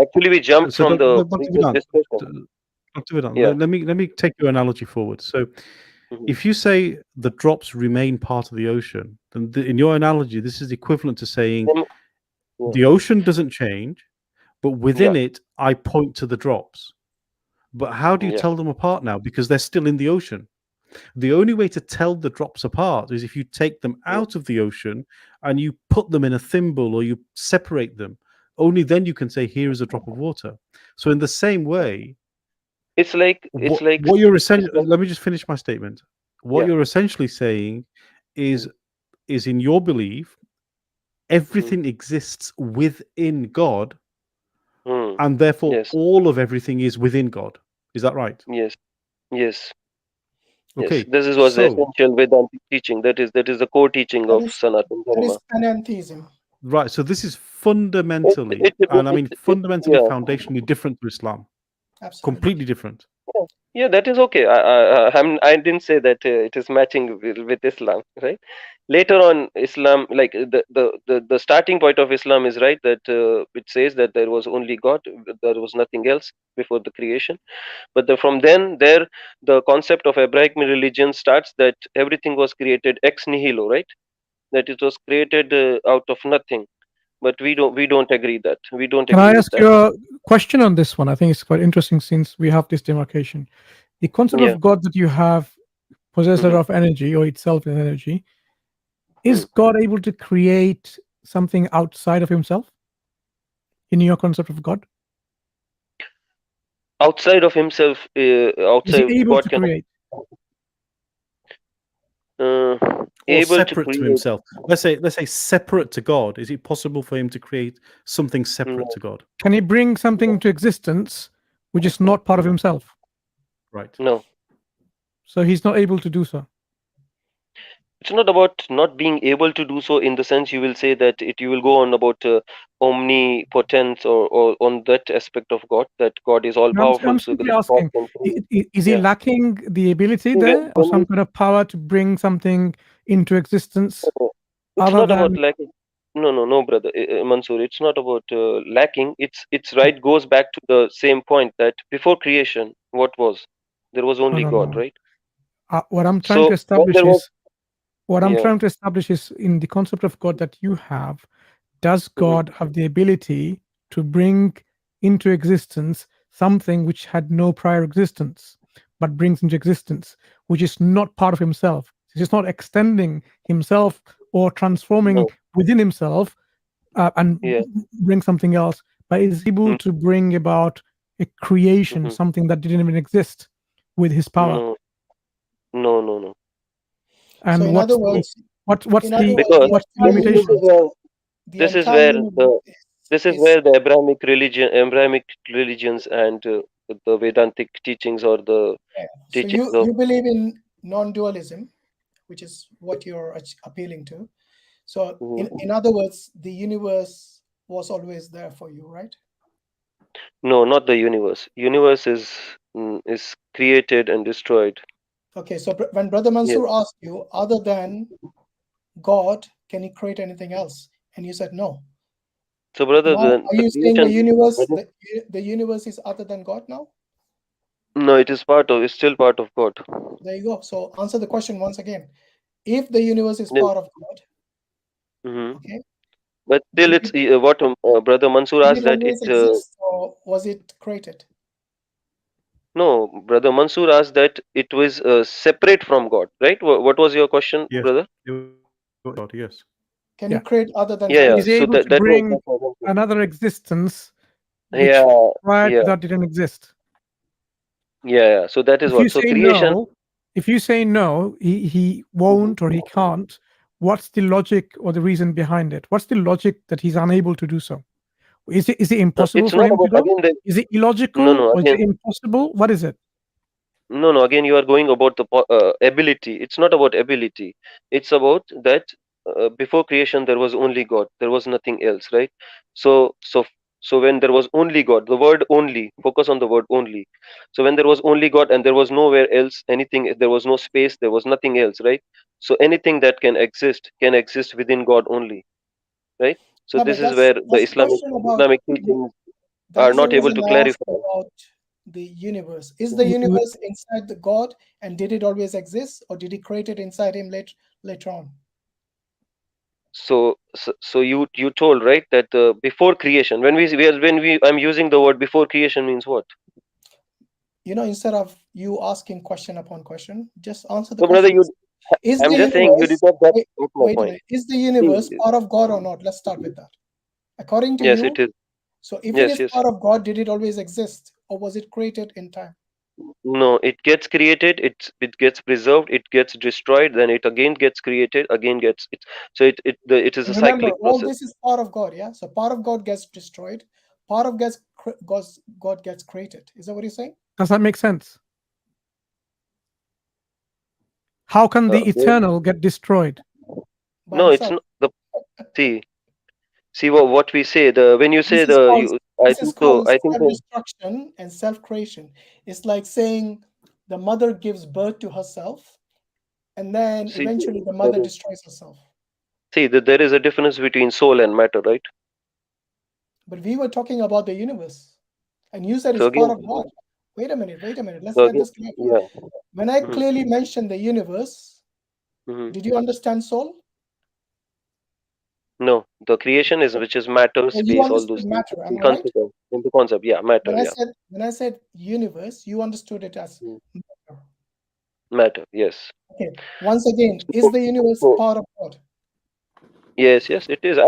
actually we jumped So, from the Dr. previous Vedant, discussion. Dr. Vedant, Yeah. let me take your analogy forward. So, Mhm. if you say the drops remain part of the ocean, then in your analogy, this is equivalent to saying Yeah. the ocean doesn't change, but within Yeah. it, I point to the drops. But how do you Yeah. tell them apart now? Because they're still in the ocean. The only way to tell the drops apart is if you take them Yeah. out of the ocean and you put them in a thimble or you separate them. Only then you can say, here is a drop of water. So, in the same way, It's like what you're essentially, let me just finish my statement. What yeah. you're essentially saying is in your belief, everything exists within God, and therefore Yes. all of everything is within God. Is that right? Yes. Yes. Yes. Okay, This is was the so essential Vedantic teaching. That is the core teaching of Sanatana That is Dharma. panentheism. right, so this is fundamentally, and I mean fundamentally, yeah. foundationally different to Islam. Absolutely. Completely different. Yeah, that is okay. I didn't say that it is matching with Islam, right? later on Islam, like the starting point of Islam is right, that it says that there was only God, there was nothing else before the creation. But from there the concept of Abrahamic religion starts, that everything was created ex nihilo, right? That it was created out of nothing. But we don't agree that we don't Can I agree with ask that. you a question on this one? I think it's quite interesting since we have this demarcation. The concept Yeah. of God that you have, possessor of energy or itself is energy, is God able to create something outside of himself in your concept of God? Outside of himself, Is outside he able God to can create? Or able to separate to create. himself. Let's say separate to God. Is it possible for him to create something separate No. to God? Can he bring something into existence which is not part of himself? Right. No. So he's not able to do so. It's not about not being able to do so, in the sense you will say that you will go on about omnipotence, or on that aspect of God, that God is all No, I'm powerful, so simply that God asking, can create. is he Yeah. lacking the ability When- there or when some we- kind of power to bring something into existence It's other not about than lacking. No, brother Mansur. It's not about lacking. It's right. Goes back to the same point, that before creation, what was? There was only God, no. right? What I'm trying to So when establish there was, is what I'm yeah. trying to establish is in the concept of God that you have, does God have the ability to bring into existence something which had no prior existence, but brings into existence, which is not part of himself? He's just not extending himself or transforming No. within himself and Yeah. bring something else, but is able to bring about a creation, something that didn't even exist with his power. No. And So in what's other the words, what's in other the words, Because what's the entire this is limitation? universe, where the this is entire where universe this is is where the Abrahamic religions and the Vedantic teachings, or the so teachings of. you believe in non-dualism, which is what you're appealing to. So in other words, the universe was always there for you, right? No, not the universe. Universe is created and destroyed. Okay, so when Brother Yes. Mansur asked you, other than God, can he create anything else? And you said no. So, brother, Now, are the you saying the creation. universe, the universe is other than God now? No, it is part of. It's still part of God. There you go. So answer the question once again. If the universe is Yes. part of God, okay, But still, it's what brother Mansur did asked, it that always exist or was it created? no, brother Mansur asked that it was separate from God, right? What was your question, Yes. brother? God, yes. Can you create other than Yeah, God? yeah. Is he So able to that was. bring another existence which Yeah, prior yeah, to that didn't exist? yeah. So that is If you what. So say creation. no, he won't or he can't, what's the logic or the reason behind it? What's the logic that he's unable to do so? Is it impossible It's for not him to about, go? again, Is it no, illogical or is again, it impossible? What is it? no. Again, you are going about the ability. It's not about ability. It's about that before creation there was only God. There was nothing else, right? So, so when there was only God, the word only. Focus on the word only. So when there was only God and there was nowhere else, anything. There was no space. There was nothing else, right? So anything that can exist within God only, right? So No, this but is where the that's a question about Islamic teachings that are is the not able reason to I asked clarify. about the universe. Is the universe inside the God, and did it always exist, or did he create it inside him later on? So you told, right, that before creation, when we I'm using the word before creation means what? You know, instead of you asking question upon question, just answer the So, brother, question. Is I'm the just saying you did universe, not get my wait a point. minute, is the universe See, part of God or not? Let's start with that. According to yes, you, it is. so if it Yes, is yes. part of God, did it always exist, or was it created in time? No, it gets created, it gets preserved, it gets destroyed, then it again gets created, again gets it. So it is a Remember, cyclic all process. this is part of God, yeah? So part of God gets destroyed, part of God gets created. Is that what you're saying? Does that make sense? How can the Well, eternal get destroyed? By no, it's himself. not the see what we say, the when you say This is called I think so. I think so. self-destruction and self-creation. It's like saying the mother gives birth to herself, and then See, eventually the that mother is, destroys herself. see that there is a difference between soul and matter, right? But we were talking about the universe, and you said So it's part again, of God. Wait a minute. Let's so get again, this clear. yeah. When I Mhm, clearly mentioned the universe, mhm. did you understand soul? No, the creation is which is matter, So you space, all understood those things. matter, am In I right? concept, in the concept, yeah, matter, yeah, When I said universe, you understood it as Mm. matter. matter, yes. Okay. Once again, is So, the universe so part of God? yes, yes, it is. I,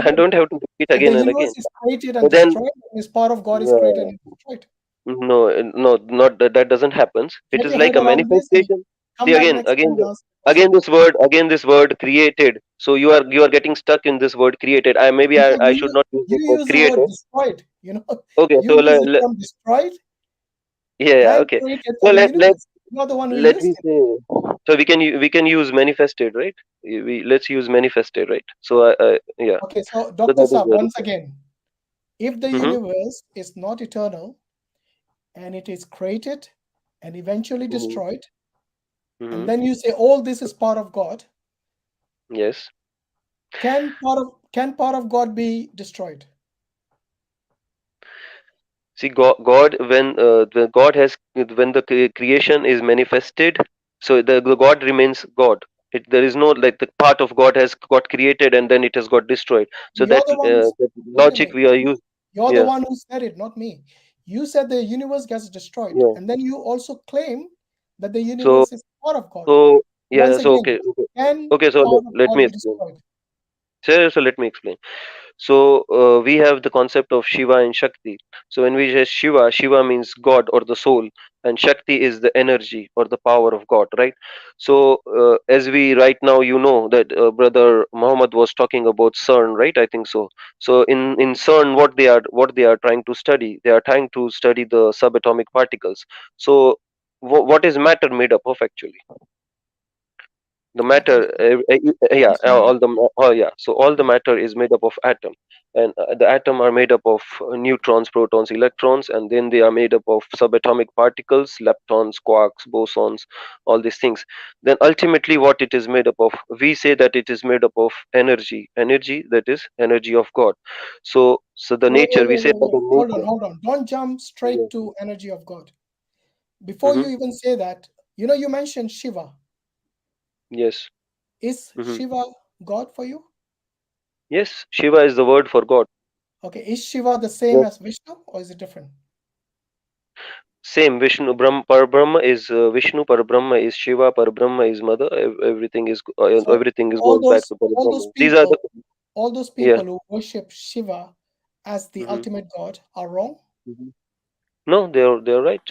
I don't have to repeat If the again and again. universe is created and But then, destroyed, is part of God is created yeah, and destroyed. no, no, not that. That doesn't happen. It Get is your like head a around this and manifestation. come See back again, next time and ask the question. again this word created. So you are getting stuck in this word created. Maybe No, I should not use you this word use the word created. destroyed. You know, Okay, you so use the term destroyed yeah, and okay. created So for the universe. You're the one who let used me it. say. So we can use manifested, right? Let's use manifested, right? So yeah. Okay, so So Dr. that is Saab, very. once again, if the Mm-hmm, universe is not eternal and it is created and eventually mm-hmm, destroyed, mm-hmm. and then you say all this is part of God, Yes. can part of God be destroyed? See, God when the God has when the creation is manifested, so the God remains God. There is no like the part of God has got created and then it has got destroyed. So You're the one who's that wait a logic minute. we are using. You're the Yeah, one who said it, not me. You said the universe gets destroyed, yeah. and then you also claim that the So universe is part of God. so yeah. Once So again, okay, okay, can okay. So part of let God me be explain. destroyed? So let me explain. So we have the concept of Shiva and Shakti. So when we say Shiva, Shiva means God or the soul, and Shakti is the energy or the power of God, right? So as we right now, you know that brother Muhammad was talking about CERN, right? I think so. So in CERN, what they are trying to study, they are trying to study the subatomic particles. So what is matter made up of actually? The matter Atoms. yeah Atoms are made up. oh yeah, so all the matter is made up of atom, and the atom are made up of neutrons, protons, electrons, and then they are made up of subatomic particles, leptons, quarks, bosons, all these things. Then ultimately what it is made up of, we say that it is made up of energy, that is energy of God. So the nature, we say that the nature. Hold on. Don't jump Yeah. straight to energy of God. Before Hmm. you even say that, you mentioned Shiva. Yes. Is Hmm. Shiva God for you? Yes, Shiva is the word for God. Okay, is Shiva the same Yes. as Vishnu or is it different? Same. Vishnu, Parabrahma is Vishnu, Parabrahma is Shiva, Parabrahma is Mother. So Everything is goes back to Parabrahma. These are the. all those Yeah. people who worship Shiva as the Hmm. ultimate God are wrong. No, they're right.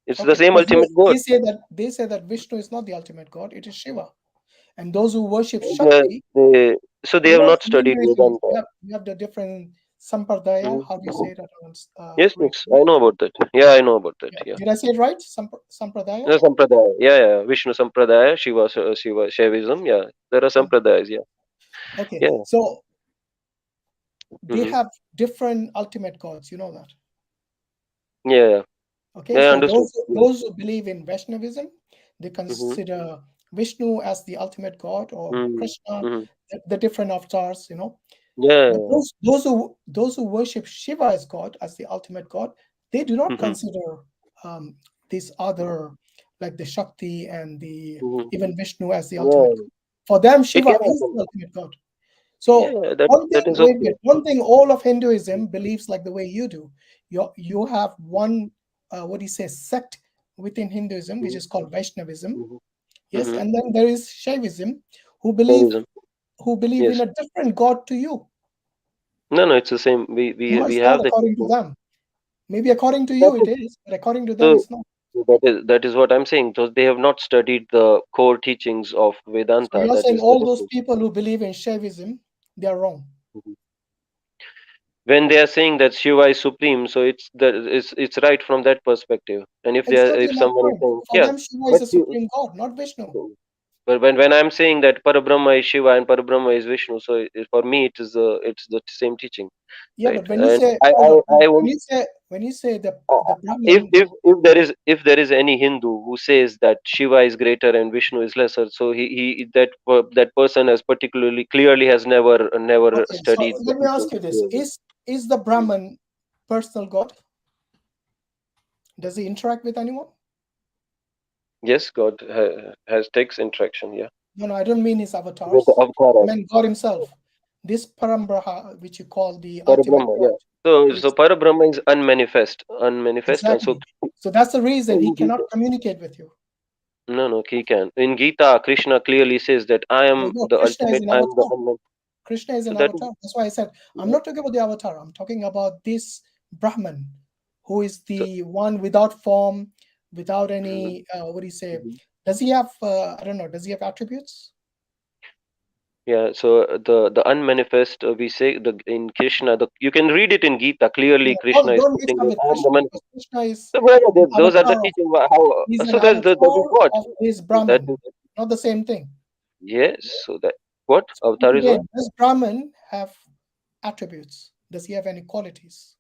It's the Okay, same because ultimate God. they say that Vishnu is not the ultimate God, it is Shiva. And those who worship They, Shakti, so they have not in studied Hinduism, Vedanta. you have the different sampradaya. Mhm. How do you say that? Yes, Right? yes, I know about that. Yeah, I know about that. Yeah. Yeah. Did I say it right? Sampradaya? The Sampradaya. Yeah, yeah. Vishnu Sampradaya, Shiva, Shaivism. Yeah, there are Sampradayas. Yeah, Okay, yeah. so they Hmm. have different ultimate gods. You know that. Yeah, yeah. Okay, Yeah, so understood. Yeah. those who believe in Vaishnavism, they Mm-hmm. consider Vishnu as the ultimate god, or Krishna, Mm-hmm. the different avatars. Yeah. But those who worship Shiva as God, as the ultimate God, they do not Mm-hmm. consider these other, like the Shakti and the Mm-hmm. even Vishnu as the ultimate Yeah. God. For them, It Shiva can is happen. the ultimate God. So Yeah, that is okay. one thing all of Hinduism believes like the way you do. You have one what do you say, sect within Hinduism, which is called Vaishnavism. Mm-hmm. Yes, Mm-hmm. and then there is Shaivism, who believe Shaivism. in Yes. a different God to you. No, it's the same. No, We it's not have the. according to them. Maybe according to That you it is, but according to them so it's not. that is what I'm saying. So they have not studied the core teachings of So Vedanta. you're That saying is the all those difference. people who believe in Shaivism, they are wrong. Mhm. When they are saying that Shiva is supreme, so it's right from that perspective. And if Exactly if my someone is point. saying, For yeah, them, Shiva is but a supreme God, not Vishnu. But when I'm saying that Parabrahma is Shiva and Parabrahma is Vishnu, so for me it's the same teaching. Yeah, right? but when you And say, I when you say the if Brahman, if there is any Hindu who says that Shiva is greater and Vishnu is lesser, so he that person has particularly clearly has never okay, studied. so let me ask you this: is the Brahman personal God? Does he interact with anyone? Yes, God has takes interaction. Yeah. No, I don't mean his avatars. With the avatar. I mean God himself. This Parambraha, which you call the ultimate Parabrahma, God. yeah. So Parabrahma is unmanifest, Exactly. and So that's the reason he cannot communicate with you. no, he can. In Gita, Krishna clearly says that I am No, the Krishna ultimate. is an I am the avatar. unman. Krishna is So an that avatar. That's why I said I'm not talking about the avatar. I'm talking about this Brahman, who is the one without form, without any. What do you say? Does he have? I don't know. Does he have attributes? Yeah. So the unmanifest, we say in Krishna. You can read it in Gita clearly. No, Krishna is don't mix putting up the with I am the Krishna, man. because Krishna is So where are an those are the avatar. teaching. How? He's So an that is avatar what? of his That Brahman. is Not the same thing. yes. So that what avatar is what? Again, does Brahman have attributes? Does he have any qualities?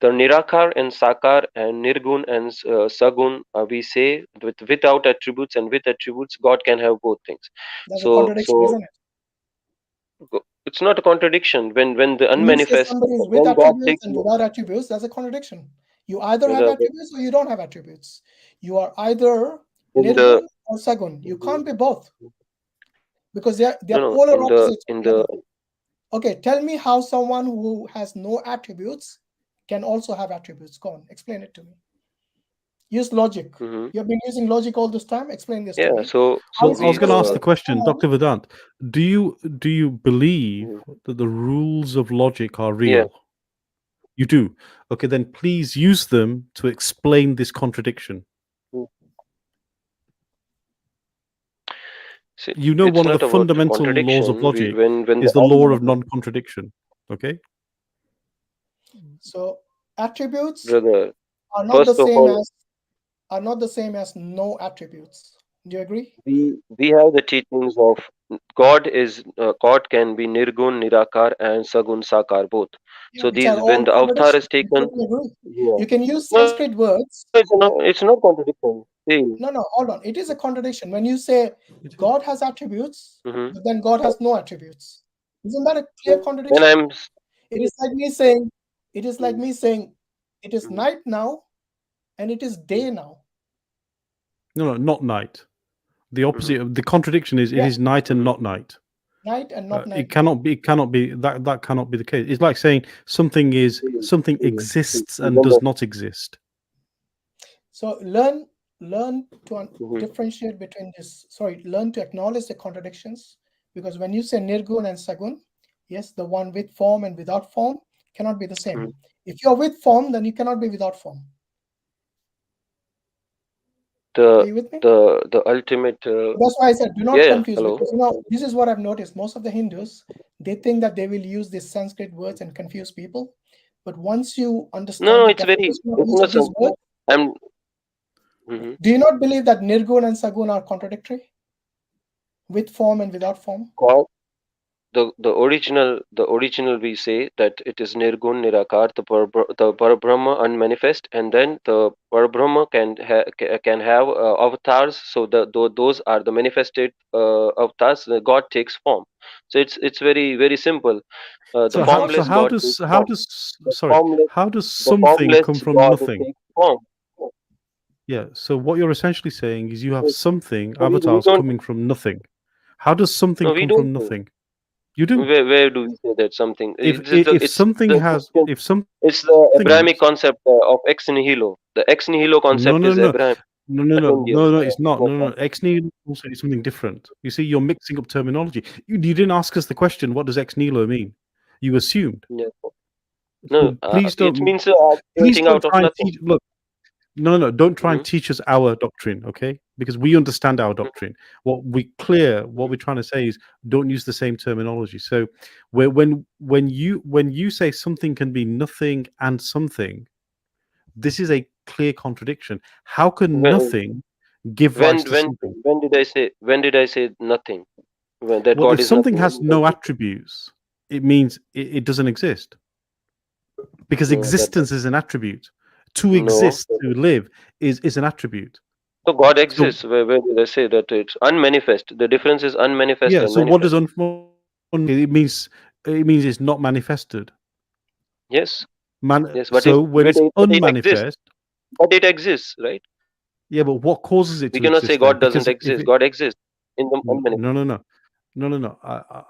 The Nirakar and Sakar and Nirgun and Sagun, we say without attributes and with attributes, God can have both things. That's a contradiction, isn't it? It's not a contradiction when the When you say unmanifest, somebody is with when God attributes takes and without attributes, that's a contradiction. You either have the- attributes or you don't have attributes. You are either in Nirgun the or Sagun. You can't be both, because they're no, polar in opposites. the Okay, tell me how someone who has no attributes can also have attributes. Go on, explain it to me. Use logic. Mhm. You've been using logic all this time. Explain this to yeah. me. So How So is I was it going to ask the possible question, for Dr. Vedant, do you believe that the rules of logic are real? You do. Okay, then please use them to explain this contradiction. See, You know, it's one of not the about fundamental laws of contradiction. logic When is the law of non-contradiction. Okay. So attributes brother, are not first the of same all, as no attributes. Do you agree? we have the teachings of God can be Nirgun, Nirakar, and Sagun, Sakar both. Yeah, So which are these when all the avatar contradictions. is I taken, totally agree. yeah. You can use No, Sanskrit words. it's not contradiction. See, No, hold on. It is a contradiction when you say God has attributes, mhm. but then God has no attributes. Isn't that a clear When contradiction? It is like me saying, it is night now, and it is day now. No, not night. The opposite of the contradiction is it is night and not night. Night and not night. It cannot be that cannot be the case. It's like saying something exists and does not exist. So learn to differentiate between this. Sorry, learn to acknowledge the contradictions, because when you say Nirgun and Sagun, yes, the one with form and without form cannot be the same. If you're with form, then you cannot be without form. Are you with me? The ultimate. That's why I said do not confuse, hello. because this is what I've noticed. Most of the Hindus, they think that they will use these Sanskrit words and confuse people, but once you understand No, the it's very. definition of It's each not of these something. words, do you not believe that Nirgun and Sagun are contradictory? With form and without form? God, the original we say that it is Nirgun, Nirakar, the Parabrahma unmanifest, and then the Parabrahma can have avatars. So those are the manifested avatars. God takes form. So it's very simple. The formless God takes form. How does The something formless come from God nothing? takes form. Yeah. So what you're essentially saying is you have something We avatars don't. coming from nothing. How does something No, we come don't from say. nothing? You do. Where do we say that something? If something has, if something, It's the Abrahamic concept of ex nihilo. The ex nihilo concept is Abraham. No, it's not. No. Ex nihilo also is something different. You see, you're mixing up terminology. You didn't ask us the question, what does ex nihilo mean? You assumed. Yeah. No, Please don't. it means Please creating don't out of try and nothing. teach. Look, no. Don't try and teach us our doctrine, okay? Because we understand our doctrine. What we're trying to say is don't use the same terminology. So, when you say something can be nothing and something, this is a clear contradiction. How can nothing give rise to something. When did I say nothing? That Well, God if is something nothing. has no attributes, it means it doesn't exist. Because No, existence is an attribute. To No. exist, to live, is an attribute. So God exists. Where did I say that it's unmanifest? The difference is unmanifest Yeah. and So what does manifest. it means it's not manifested. Yes. When But it's unmanifest, but it exists, right? yeah. But what causes it We to cannot exist? say God then? doesn't Because if exist. it- God exists in the unmanifest. No.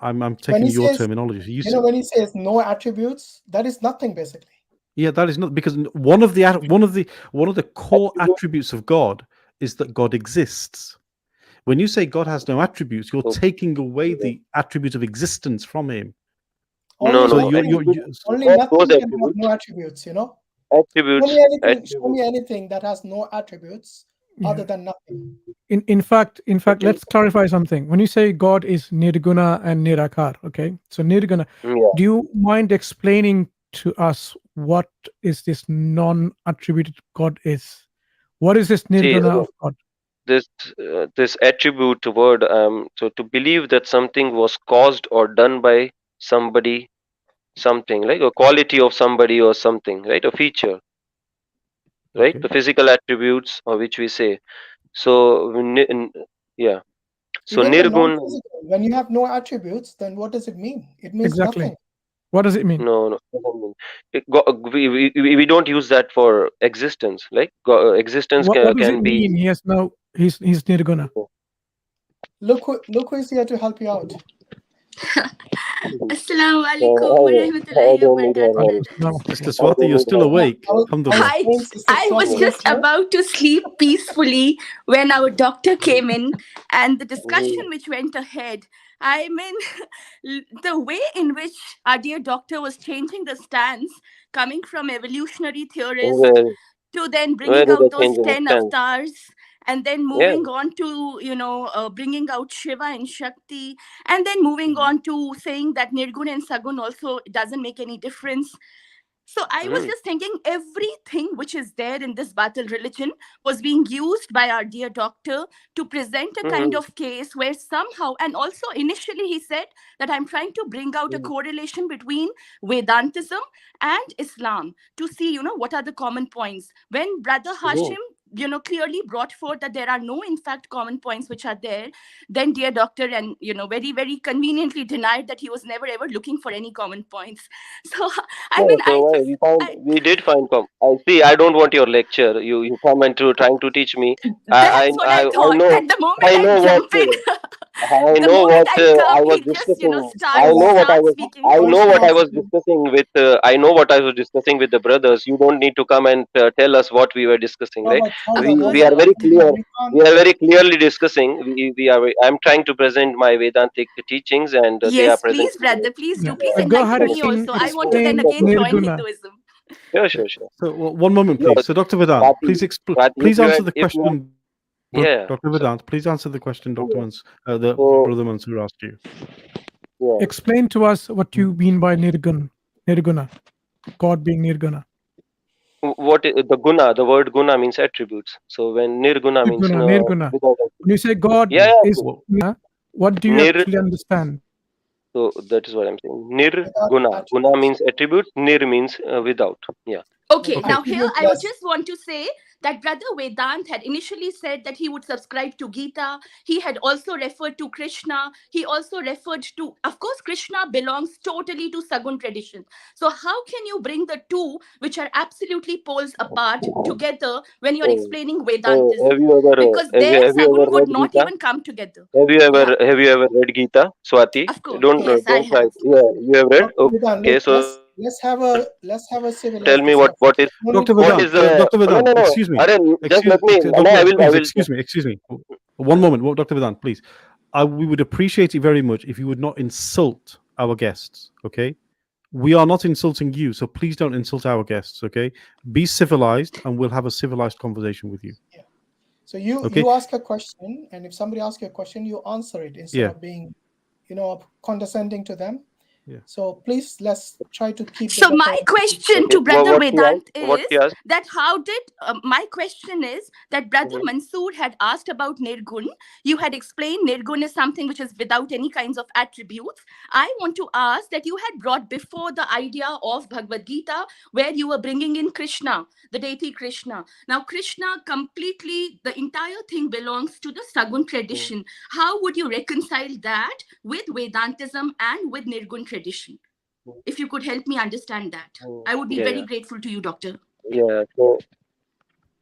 I'm When taking he your says, terminology. So you know, when he says no attributes, that is nothing basically. Yeah, that is not because one of the core attributes of God is that God exists. When you say God has no attributes, you're taking away the attribute of existence from him. No, So no. Only God nothing those can have attributes. no attributes, you know. Attributes. Show me anything that has no attributes other than nothing. In fact, let's clarify something. When you say God is nirguna and nirakar, okay? So nirguna, Yeah. do you mind explaining to us what is this non-attributed God is? What is this nirguna of God? This attribute word, so to believe that something was caused or done by somebody, something like a quality of somebody or something, right? A feature, right? The physical attributes of which we say. So yeah. So Even the nirgun. non-physical, when you have no attributes, then what does it mean? It means Exactly. nothing. What does it mean? No. We don't use that for existence. Like existence What does can it be. mean? He's nirguna. Look who is here to help you out. Assalamu alaikum wa rahmatullahi wa barakatuh. Sister Swati, you're still awake. Alhamdulillah. I was just about to sleep peacefully when our doctor came in and the discussion which went ahead. I mean, the way in which our dear doctor was changing the stance, coming from evolutionary theorists to then bringing Where did I out those change the 10 stance? avatars and then moving on to, bringing out Shiva and Shakti, and then moving on to saying that Nirgun and Sagun also doesn't make any difference. So I was just thinking everything which is there in this battle religion was being used by our dear doctor to present a kind of case where somehow, and also initially he said that I'm trying to bring out a correlation between Vedantism and Islam to see, what are the common points. When Brother Hashim, clearly brought forth that there are no, in fact, common points which are there, then dear doctor, and, very, very conveniently denied that he was never ever looking for any common points. So, We did find I see. I don't want your lecture. You come and trying to teach me. That's what I thought. know. At the moment I know I jump what. in, I the know moment what I I come, was he just, discussing. starts speaking. I know what I was discussing with. I know what I was discussing with the brothers. You don't need to come and tell us what we were discussing, right? We are very clear. We are very clearly discussing. We are. I'm trying to present my Vedantic teachings, and they are Yes, presenting. please, brother. Please do. Please Go enlighten ahead me and also. I want to then explain again join nirguna. Hinduism. Sure. So one moment, No, please. So Dr. Vedant, Swati, please if you answer had- the if you had- question. Yeah. Dr. Vedant, please answer the question the So- Brother Mansur asked you. Explain to us what you mean by nirguna, God being nirguna. What is the guna? The word guna means attributes. So when nirguna means Nirguna. without When you say God Yeah, is, what do you Nir- actually understand? So that is what I'm saying. Nir guna. Guna means attribute. Nir means without. Yeah. Okay, now here I would just want to say that Brother Vedant had initially said that he would subscribe to Gita. He had also referred to Krishna. He also referred to, of course, Krishna belongs totally to Sagun tradition. So how can you bring the two, which are absolutely poles apart, together when you're explaining Vedantism? Have you ever? Because there Sagun would not even come together. Have you ever read Gita, Swati? Of course, Don't yes, I try. have. Yeah, you have read. Vedant, Okay, look, so let's have a civilized tell me what is Dr. what Vedant, is the Dr. Vedant, no. excuse me. Just let me. Dr. I will. Please, excuse me. One moment, Dr. Vedant, please. We would appreciate it very much if you would not insult our guests, okay? We are not insulting you, so please don't insult our guests, okay? Be civilized, and we'll have a civilized conversation with you. Yeah. So you ask a question, and if somebody asks you a question, you answer it instead of being, condescending to them. Yeah. So please, let's try to keep the So my decorum. question to Brother What he Vedant asked? What is he asked? that how did my question is that Brother Mhm. Mansur had asked about Nirgun. You had explained Nirgun is something which is without any kinds of attributes. I want to ask that you had brought before the idea of Bhagavad Gita, where you were bringing in Krishna, the deity Krishna. Now Krishna completely, the entire thing belongs to the Sagun tradition. How would you reconcile that with Vedantism and with Nirgun tradition? If you could help me understand that, I would be very Yeah, grateful to you, Doctor. yeah. So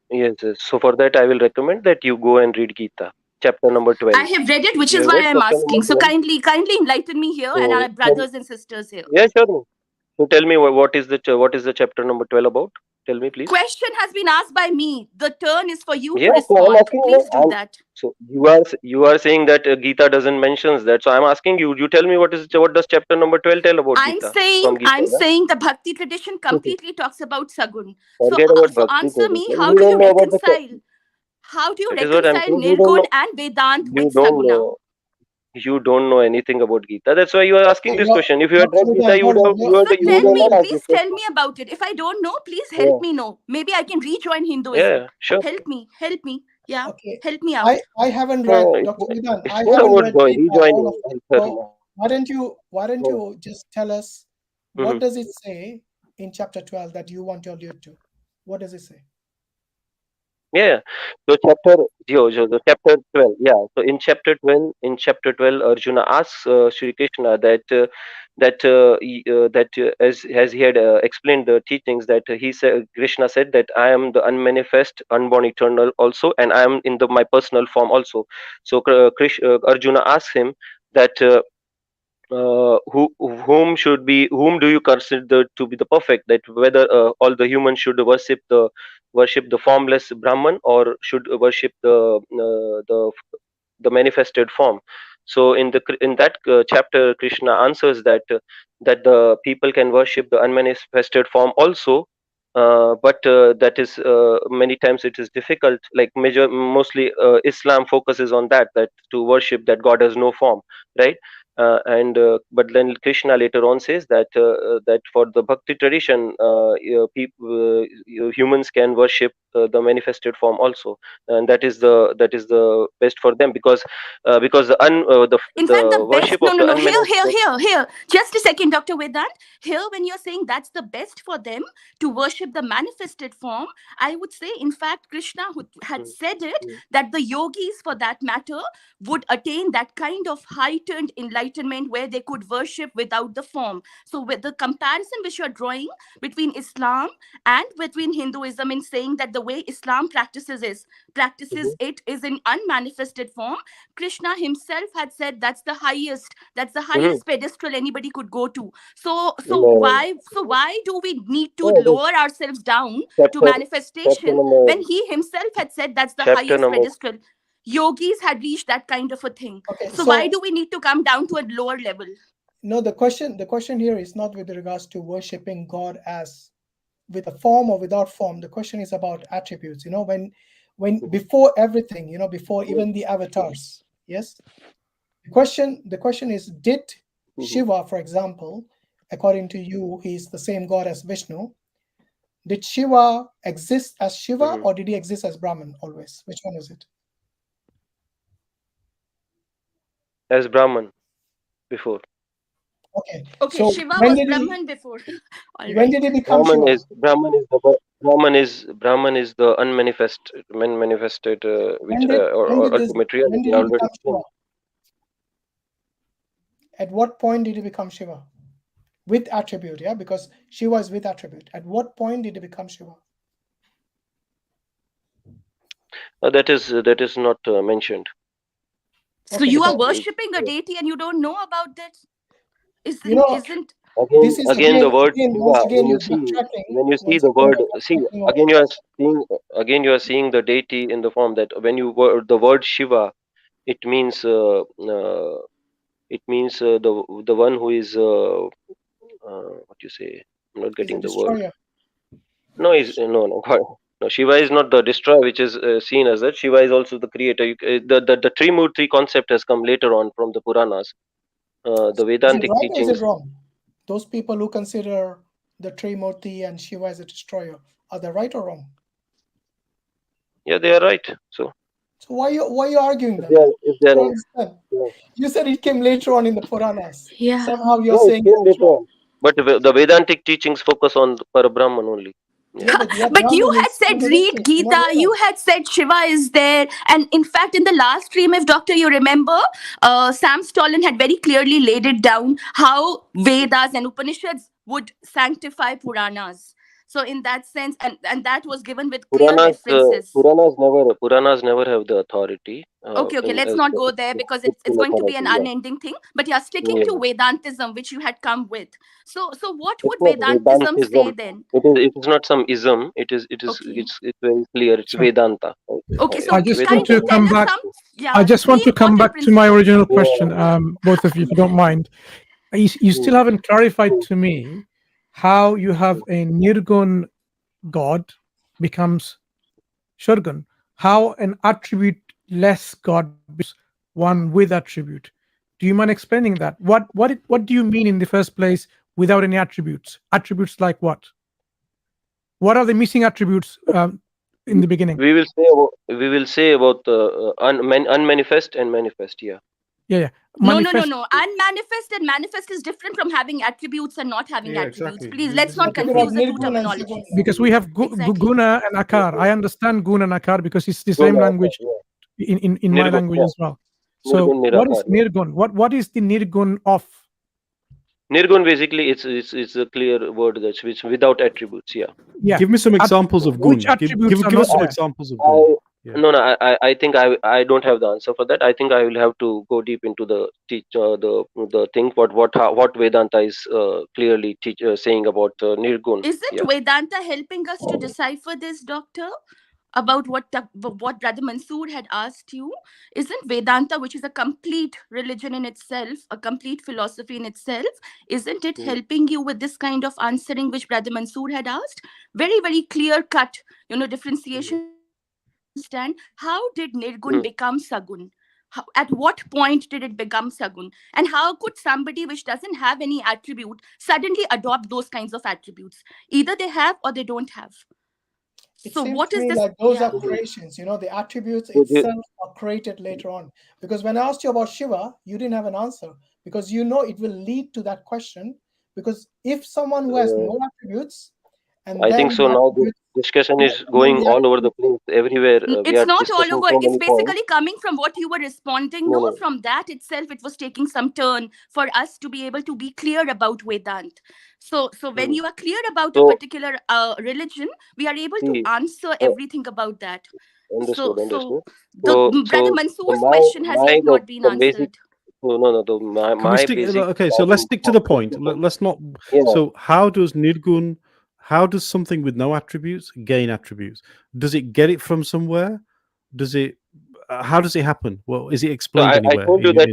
yes, yes. So for that, I will recommend that you go and read Gita, chapter number 12. I have read it, which You is have why read I'm chapter number asking. So 12? kindly enlighten me here and So our brothers and sisters here. yeah, sure. So tell me what is the chapter number 12 about? Tell me, please. Question has been asked by me. The turn is for you to Yeah, so I'm respond. asking. Please do that. So you are saying that Gita doesn't mentions that. So I'm asking you. You tell me what does chapter number 12 tell about I'm Gita from Gita? saying the Bhakti tradition completely talks about Sagun. Forget about So Bhakti answer me, tradition. how You do you don't know about the. reconcile? How do you That is what I'm reconcile saying. You don't Nirgun know. and Vedant You with don't Saguna? know. You don't know anything about Gita. That's why you are asking Okay, this question. If you had Dr. read Gita, Vedant, you would hold have. on. So You would not ask please this tell question. me about it. If I don't know, please Yeah. help me know. Maybe I can rejoin Hinduism. Yeah. Sure. Help me. Yeah, Okay, help me out. I haven't No, read, Dr. Vedant, it's I not haven't about read Gita, all of rejoining. it. Answer So now. why don't you just tell us what Mhm. does it say in chapter 12 that you want to allude to? What does it say? Yeah. So the chapter 12. Yeah. So in chapter 12, Arjuna asks Sri Krishna as he had explained the teachings, that Krishna said that I am the unmanifest, unborn, eternal also, and I am in my personal form also. So Arjuna asks him that. Whom do you consider to be the perfect, that whether all the humans should worship the formless Brahman, or should worship the manifested form. So in that chapter, Krishna answers that the people can worship the unmanifested form also, but that is many times it is difficult. Like mostly Islam focuses on that to worship that God has no form, right? And But then Krishna later on says that for the bhakti tradition, humans can worship the manifested form also, and that is the best for them, because In fact, the the best, worship of the no. unmanifested. Here. Just a second, Dr. Vedant. Here, when you're saying that's the best for them to worship the manifested form, I would say, in fact, Krishna who had said it, that the yogis, for that matter, would attain that kind of heightened enlightenment where they could worship without the form. So, with the comparison which you're drawing between Islam and between Hinduism, in saying that the way Islam practices it is in unmanifested form, Krishna himself had said that's the highest pedestal anybody could go to. So No, why do we need to no, it is lower ourselves down to chapter manifestation number when he himself had said that's the chapter highest number. pedestal? Yogis had reached that kind of a thing. Okay, So why so do we need to come down to a lower level? no, the question here is not with regards to worshiping God as with a form or without form. The question is about attributes. When before everything, before even the avatars. Yes. The question is, did Shiva, for example, according to you, he's the same God as Vishnu? Did Shiva exist as Shiva, or did he exist as Brahman always? Which one is it? As Brahman before. Okay. Okay, So Shiva when was did Brahman before. All when right. did he become Shiva? Brahman is the manifested which or ultimate When reality. did I he already become Shiva? explained. At what point did he become Shiva? With attribute, yeah, because Shiva is with attribute. At what point did he become Shiva? That is not mentioned. So Okay, you are because worshipping a deity and you don't know about that? you know Isn't this is Again, the word once Shiva. again you're backtracking. When you see Once the again word, you're see backtracking again you are seeing the deity in the form that when the word Shiva, it means the one who is what you say. I'm not He's a getting the word. destroyer. No, is no. No, Shiva is not the destroyer, which is seen as that. Shiva is also the creator. The Trimurti concept has come later on from the Puranas. The Is it Vedantic right or is it teachings. wrong? Those people who consider the Trimurti and Shiva as a destroyer, are they right or wrong? Yeah, they are right. So why you arguing that? if they are, You said it came later on in the Puranas. Yeah. Somehow you're no, it saying came later on. But the Vedantic teachings focus on Parabrahman only. Yeah, but But you had said read Gita, you had said Shiva is there. And in fact, in the last stream, if Doctor, you remember, Sam Stollen had very clearly laid it down how Vedas and Upanishads would sanctify Puranas. So in that sense, and that was given with clear differences. Puranas never have the authority. Okay, let's not go there because it's going to be an unending thing. But you're sticking to Vedantism, which you had come with. So what would Vedantism say then? It is not some ism. It's very clear. It's Vedanta. Okay, so I just want to come back. I just want to come back to my original question, both of you, if you don't mind. You still haven't clarified to me how you have a Nirgun God becomes Shurgun. How an attribute-less God becomes one with attribute. Do you mind explaining that? What do you mean in the first place without any attributes? Attributes like what? What are the missing attributes in the beginning? We will say about unmanifest and manifest. Yeah. No. Unmanifest and manifest is different from having attributes and not having attributes. Exactly. Please, let's not confuse the two terminologies. Because we have guna and akar. I understand guna and akar because it's the same language in my language as well. So what is nirgun? What is the nirgun of? Nirgun basically it's a clear word that's which without attributes. Yeah. Give me some examples of gun. Give us some examples of gun. No, I think I don't have the answer for that. I think I will have to go deep into the thing what Vedanta is clearly saying about Nirgun. Isn't Vedanta helping us to decipher this, Doctor? About what Brother Mansur had asked you? Isn't Vedanta, which is a complete religion in itself, a complete philosophy in itself, isn't it helping you with this kind of answering which Brother Mansur had asked? Very, very clear cut, differentiation. Understand how did Nirgun become Sagun? At what point did it become Sagun? And how could somebody which doesn't have any attribute suddenly adopt those kinds of attributes? Either they have or they don't have. So what is this? Like those are creations, the attributes itself are created later on. Because when I asked you about Shiva, you didn't have an answer because it will lead to that question. Because if someone who has no attributes, I think so. Now the discussion is going all over the place, everywhere. It's not all over. It's basically coming from what you were responding. No, from that itself, it was taking some turn for us to be able to be clear about Vedant. So when you are clear about a particular religion, we are able to answer everything about that. Understood. Brother Mansur's question has yet not been answered. Okay, so let's stick to the point. Let's not. So how does Nirgun? How does something with no attributes gain attributes? Does it get it from somewhere? How does it happen? Well, is it explained anywhere? I told you that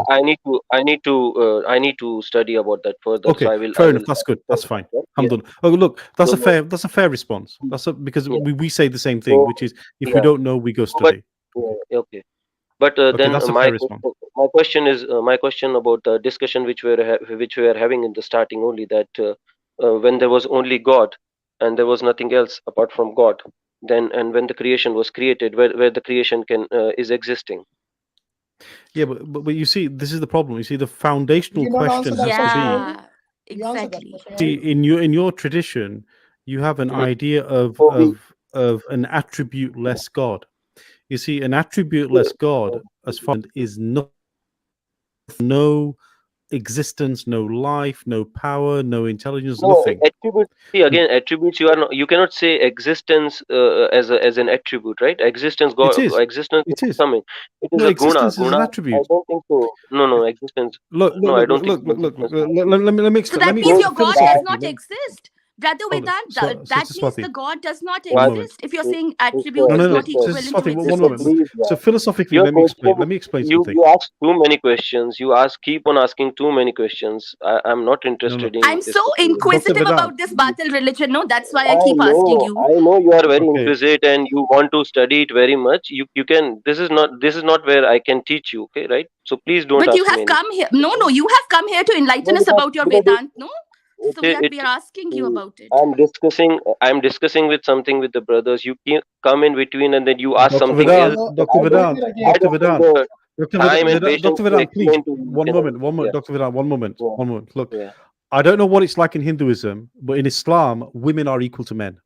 I need to study about that further. Okay, so fair enough. That's good. That's fine. Alhamdulillah. Oh, look, that's a fair response. Because we say the same thing, which is if we don't know, we go study. Okay. But then my question about the discussion which we were having in the starting only that. When there was only God and there was nothing else apart from God, then and when the creation was created, where the creation is existing. Yeah, but you see, this is the problem. You see, the foundational question has to be exactly. See, in your tradition, you have an idea of an attribute-less God. You see, an attribute-less God, as far as is no existence, no life, no power, no intelligence, nothing. Attributes. You cannot say existence as an attribute, right? Existence, God, existence is something. It is a guna. Is an attribute. I don't think so. No, existence. Look. Let me explain. So that means your God does not exist. Brother Hold on. Vedant, that Sister means Swati, the God does not one moment. exist. If you're saying No, attribute no, is no. not Sister equivalent to Swati, one existence. moment. Please, So philosophically, your let me explain. question, Let me explain you something. ask too many questions. You keep on asking too many questions. I'm not interested in I'm so discussing with you. Dr. inquisitive Vedant. about this Batil religion. No, that's why I I keep asking you. know you are very Okay. inquisitive and you want to study it very much. You can. This is not where I can teach you. Okay, right? So please don't But you ask me have anything. come here. No, you have come here to enlighten No, us about your because Vedant. No, so we it are asking you about it. I'm discussing with something with the brothers. You come in between and then you ask Dr. something Vedant, else. Dr. Vedant, I Dr. don't have Vedant, the Dr. time and Vedant, patience Dr. to Vedant, please, explain to you. one moment, Yeah. Dr. Vedant, one moment, Yeah. one moment. Look, Yeah. I don't know what it's like in Hinduism, but in Islam, women are equal to men.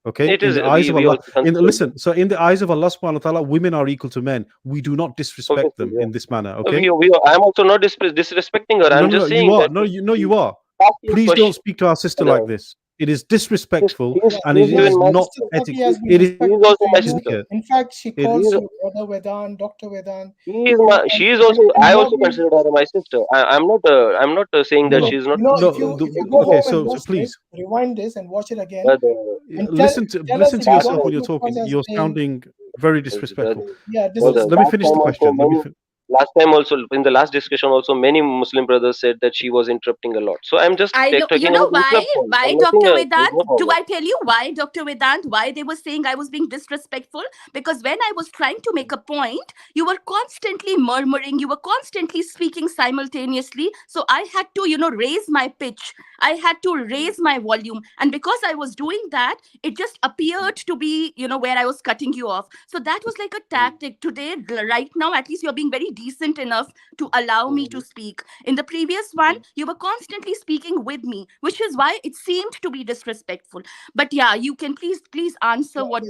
Okay, It in is. the eyes of We Allah, also consider listen. So, in the eyes of Allah Subhanahu wa Taala, women are equal to men. We do not disrespect obviously, them yeah. in this manner. Okay. I'm also not disrespecting her. No, I'm no, just no. saying You are. that. No, you are. Asking Please don't question. speak to our sister Hello. like this. It is disrespectful, and He's it even is my not sister. ethical. has been It is He's respectful also to my you. sister. In fact, she It calls He's, you Brother Vedant, Dr. Vedant. he is my. She is also. And I you also have been, consider her my sister. I'm not. I'm not saying that no, she's not. if you go okay. home and So watch please this, rewind this and watch it again, Brother, and listen tell us to if yourself what when you're you talking. cause as You're being, sounding very disrespectful. yeah, Well, brother, let me last finish time the also question. last time also in the last discussion also many Muslim brothers said that she was interrupting a lot. So I'm just I know. You talking know about why? interruption Why, and nothing Dr. else. There's no Vedant? Do problem. I tell you why, Dr. Vedant? Why they were saying I was being disrespectful? Because when I was trying to make a point, you were constantly murmuring. You were constantly speaking simultaneously. So I had to, raise my pitch. I had to raise my volume, and because I was doing that, it just appeared to be, where I was cutting you off. So that was like a tactic. Today, right now, at least you're being very decent enough to allow me to speak. In the previous one, you were constantly speaking with me, which is why it seemed to be disrespectful. But yeah, you can please answer what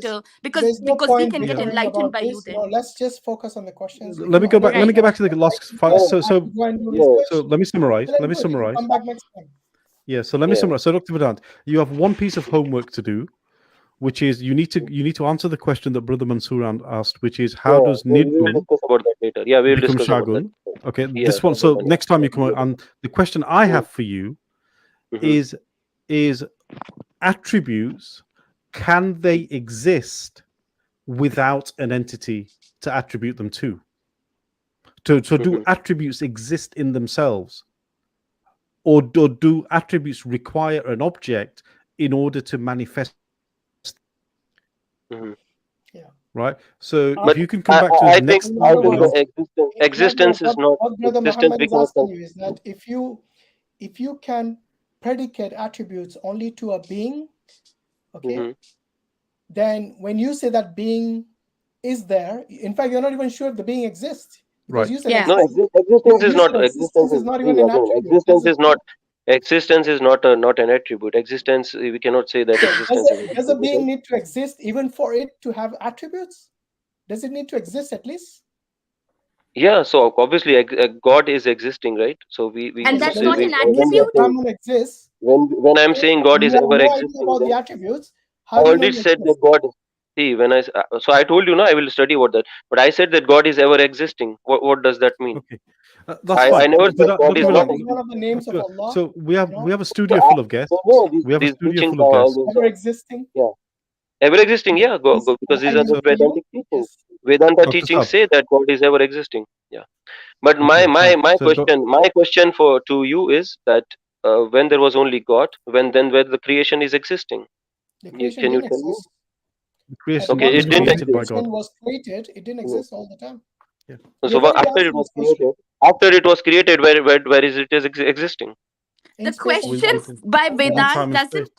because there's no we point can get bickering enlightened about by you this. then. No, let's just focus on the questions. If Let me you go back. Let me get back to the understand, last five. So go and do research. let me summarize. Well, Let me good. You can summarize. come back next time. Yeah. So let me summarize. So Dr. Vedant, you have one piece of homework to do, which is you need to answer the question that Brother Mansur asked, which is how does we will Nadrun discuss about that later. Yeah, we will become discuss about that. Shagun? Okay, Yeah, this one. So next time you come out, and the question I have for you is attributes, can they exist without an entity to attribute them to? So do attributes exist in themselves? Or do attributes require an object in order to manifest? Right. So if you can come back to the next. I think the existence is not what Brother existence. Muhammad We is cannot asking you is that if you can predicate attributes only to a being, okay, then when you say that being is there, in fact, you're not even sure if the being exists. Because you said No, existence is not existence is not even an attribute. existence is not existence is not an attribute. Existence, we cannot say that existence is an Does a being attribute. need to exist even for it to have attributes? Does it need to exist at least? Yeah, so obviously God is existing, right? So we And can that's say not an when we are attribute? saying, exists. when I'm saying God is You have ever no idea existing, about the then attributes. I How do you already know said that God is. See, when so I told you, I will study about that. But I said that God is ever existing. What does that mean? Okay, that's fine. I never said God is not one of the names of Allah. So we have a studio full of guests. We have a studio full of guests. Ever existing. Yeah, ever existing. Yeah, go because these are the Vedantic teachings. Vedanta teachings say that God is ever existing. Yeah, but my question to you is that when there was only God, when the creation is existing. The creation Can you didn't tell me? exist. Creation Okay, it didn't created by exist. God. Was created, it didn't exist all the time. Yeah. So after it was created, where is it existing? The question by Vedant doesn't,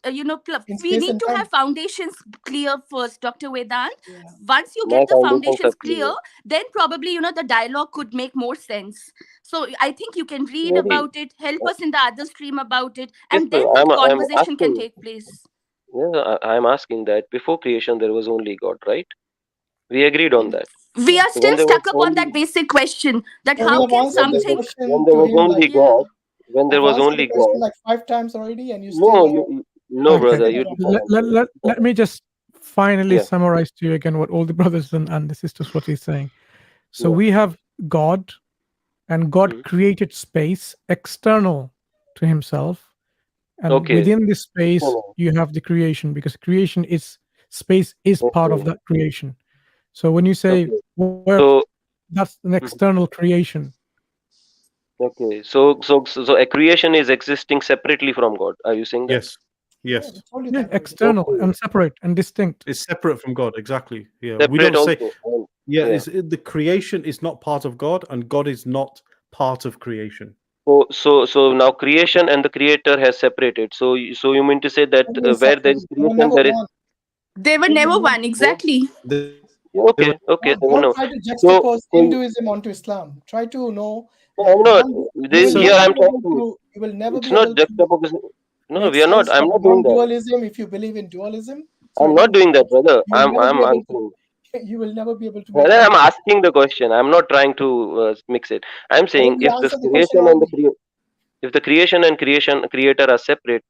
we need to have foundations clear first, Dr. Vedant. Yeah. Once you get the foundations clear, then probably, the dialogue could make more sense. So I think you can read about it, help us in the other stream about it, and then the conversation can take place. Yeah, I'm asking that before creation there was only God, right? We agreed on that. We are still stuck up on that basic question that how can something when there was only God, when there was only God, like 5 times already, and you still no, brother, you let me just finally summarize to you again what all the brothers and the sisters what he's saying. So we have God, and God created space external to himself, And Okay. within this space, you have the creation, because creation is space is part of that creation. So when you say So that's an external creation. okay. So a creation is existing separately from God. Are you saying that? Yes. Yes. Yeah, external and separate and distinct. It's separate from God. Exactly. Yeah. We Separate don't say. also. Yeah. Yeah. The creation is not part of God, and God is not part of creation. So now creation and the creator has separated. So you mean to say that where there is creation, there is They were never one, exactly. okay. Okay. So, Don't no. try to So juxtapose Hinduism onto Islam. Try to know. I'm not. This here I'm trying to. You will never It's be not able to juxtaposition. No, make we are not. sense I'm of not doing that. non-dualism if you believe in dualism. I'm not doing that, brother. I'm answering. You will never be able to. Brother, I'm asking the question. I'm not trying to mix it. I'm saying if the creation and if the creation and creator are separate,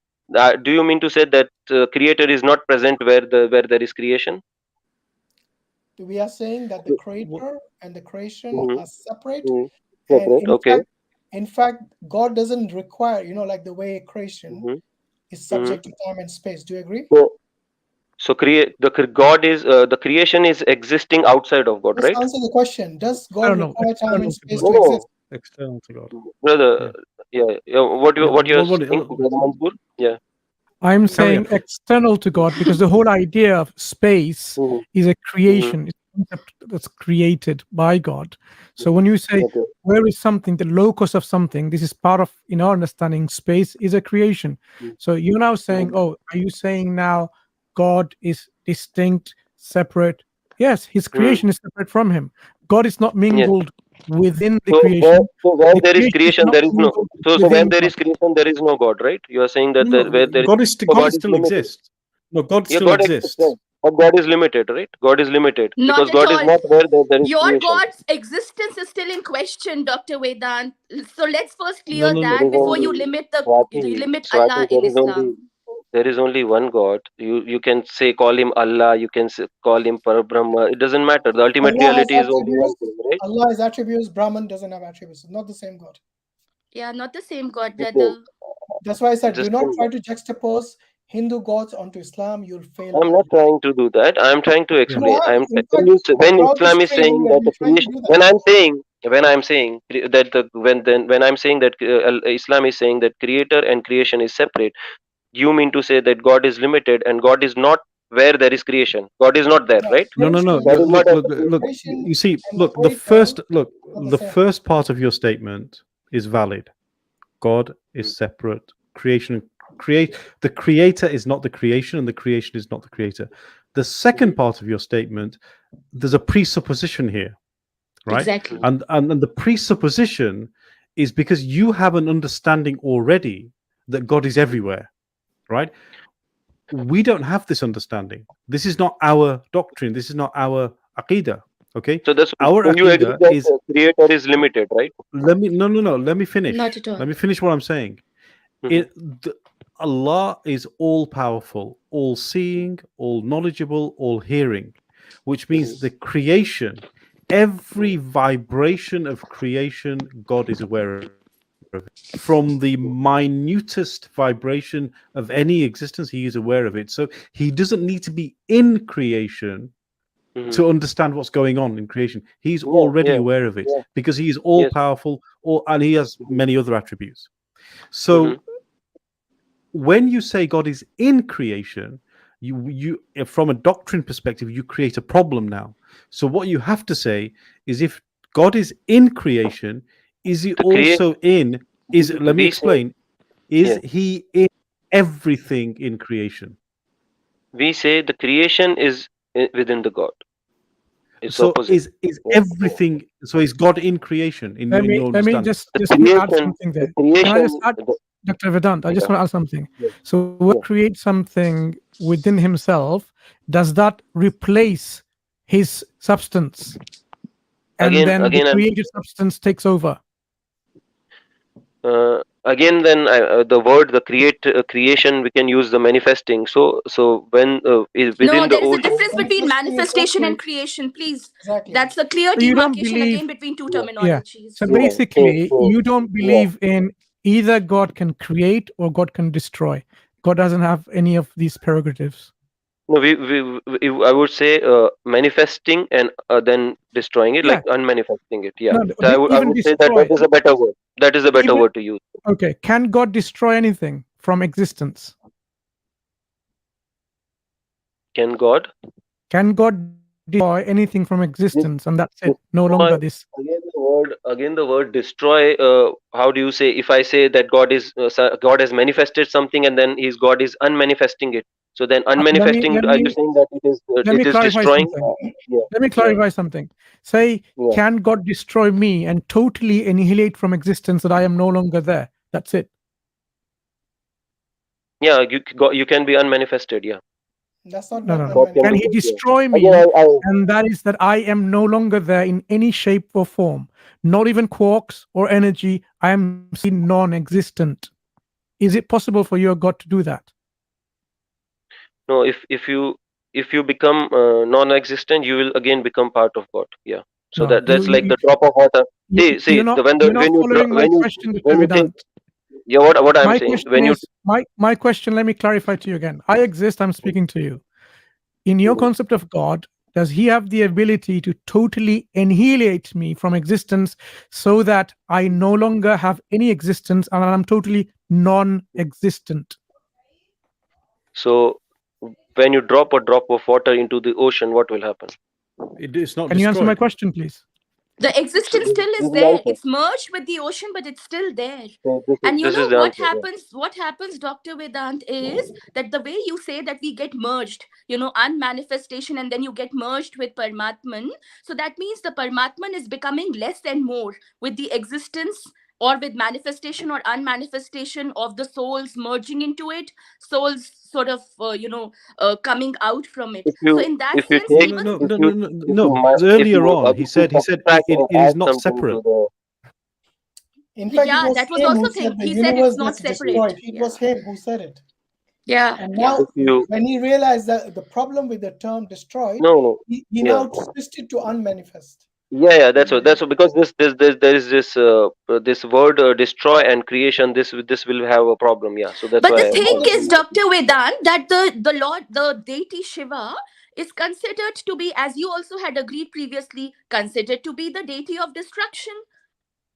do you mean to say that creator is not present where there is creation? We are saying that the creator and the creation are separate. Separate. Okay. In fact, God doesn't require, like the way creation is subject to time and space. Do you agree? So God is the creation is existing outside of God, Just right? answer the question. Does God require time and space to No. exist? External to God. Brother, yeah. What you're saying, Brother Mansur? Yeah. I'm saying external to God, because the whole idea of space is a creation. It's a concept that's created by God. So when you say where is something, the locus of something, this is part of, in our understanding, space is a creation. So you're now saying, are you saying now God is distinct, separate? Yes, his creation is separate from him. God is not mingled within the creation. So where there is creation, there is no. So where there is creation, there is no God, right? You are saying that where there God is God still exists. No, God still exists. But God is limited, right? God is limited Not because at God all. is not where there is Your creation. God's existence is still in question, Dr. Vedant. So let's first No, clear no, no. that before you limit Allah in Islam. There is only one God. You can call him Allah. You can call him Parabrahma. It doesn't matter. The ultimate Allah has reality is only one thing, right? Allah has attributes. Brahman doesn't have attributes. It's not the same God. Yeah, not the same God, brother. That's why I said, Just do not try to juxtapose Hindu gods onto Islam. You'll fail. I'm not trying to do that. I'm trying to explain. are. In fact, When throughout Islam this is saying training, that the trying to creation, do that. when I'm saying that when I'm saying that Islam is saying that creator and creation is separate, you mean to say that God is limited and God is not where there is creation. God is not there, right? No. That is not Look. You see, look. The first part of your statement is valid. God is separate. The creator is not the creation, and the creation is not the creator. The second part of your statement, there's a presupposition here, right? Exactly. And the presupposition is because you have an understanding already that God is everywhere, right? We don't have this understanding. This is not our doctrine. This is not our aqidah. Okay. So that's our you agree aqidah that is the creator is limited, right? Let me finish. Not at all. Let me finish what I'm saying. Allah is all powerful, all seeing, all knowledgeable, all hearing, which means the creation, every vibration of creation, God is aware of. From the minutest vibration of any existence, he is aware of it. So he doesn't need to be in creation to understand what's going on in creation. He's already aware of it because he is all powerful, and he has many other attributes. So when you say God is in creation, you from a doctrine perspective, you create a problem now. So what you have to say is, if God is in creation, is he also in? Let me explain. Is he in everything in creation? We say the creation is within the God. It's so opposite. is everything? So is God in creation? Let me just add something there. Can I just add, Dr. Vedant? I just want to add something. So when create something within himself, does that replace his substance? And then the created substance takes over. Again, then the word creation, we can use the manifesting. So when within there is a difference between manifestation and creation, please. Exactly. That's a clear demarcation again between two terminologies. So basically, you don't believe in either God can create or God can destroy. God doesn't have any of these prerogatives. No, I would say manifesting and then destroying it, Yeah. like unmanifesting it. Yeah. No, So I even would say that destroy. is a better word. That is a better word to use. Okay. Can God destroy anything from existence? Can God? Can God destroy anything from existence? And that's it. No Destroy- longer this. Again the word destroy. How do you say? If I say that God has manifested something and then his God is unmanifesting it. So then unmanifesting, are you saying that it is destroying? Let me clarify something. Say, can God destroy me and totally annihilate from existence that I am no longer there? That's it. Yeah, you can be unmanifested. Yeah. That's not No. Can he destroy me? And that is that I am no longer there in any shape or form, not even quarks or energy. I am non-existent. Is it possible for your God to do that? No, if you become non-existent, you will again become part of God. Yeah. So No, that's like the drop of water. See, you're not following my question, Mr. Vedant. Yeah, what I'm My saying, question when you is, my question, let me clarify to you again. I exist, I'm speaking to you. In your concept of God, does he have the ability to totally annihilate me from existence so that I no longer have any existence and I'm totally non-existent? So when you drop a drop of water into the ocean, what will happen? It's not. Can you answer my question, please? The existence still is there. It's merged with the ocean, but it's still there. And you know what happens? What happens, Dr. Vedant, is that the way you say that we get merged, unmanifestation, and then you get merged with Paramatman. So that means the Paramatman is becoming less and more with the existence or with manifestation or unmanifestation of the souls merging into it, souls sort of, coming out from it. So in that sense, no. Earlier on, he said it is not separate. In fact, Yeah, it was that was him also who thing. said the He said universe it's not gets separate. destroyed. It was him who said it. Yeah. And now, when he realized that the problem with the term destroyed, he now switched it to unmanifest. Yeah, that's what because there is this word destroy and creation. This will have a problem. Yeah, so that's But why. the thing is, Dr. Vedant, that the Lord, the deity Shiva, is considered to be, as you also had agreed previously, considered to be the deity of destruction.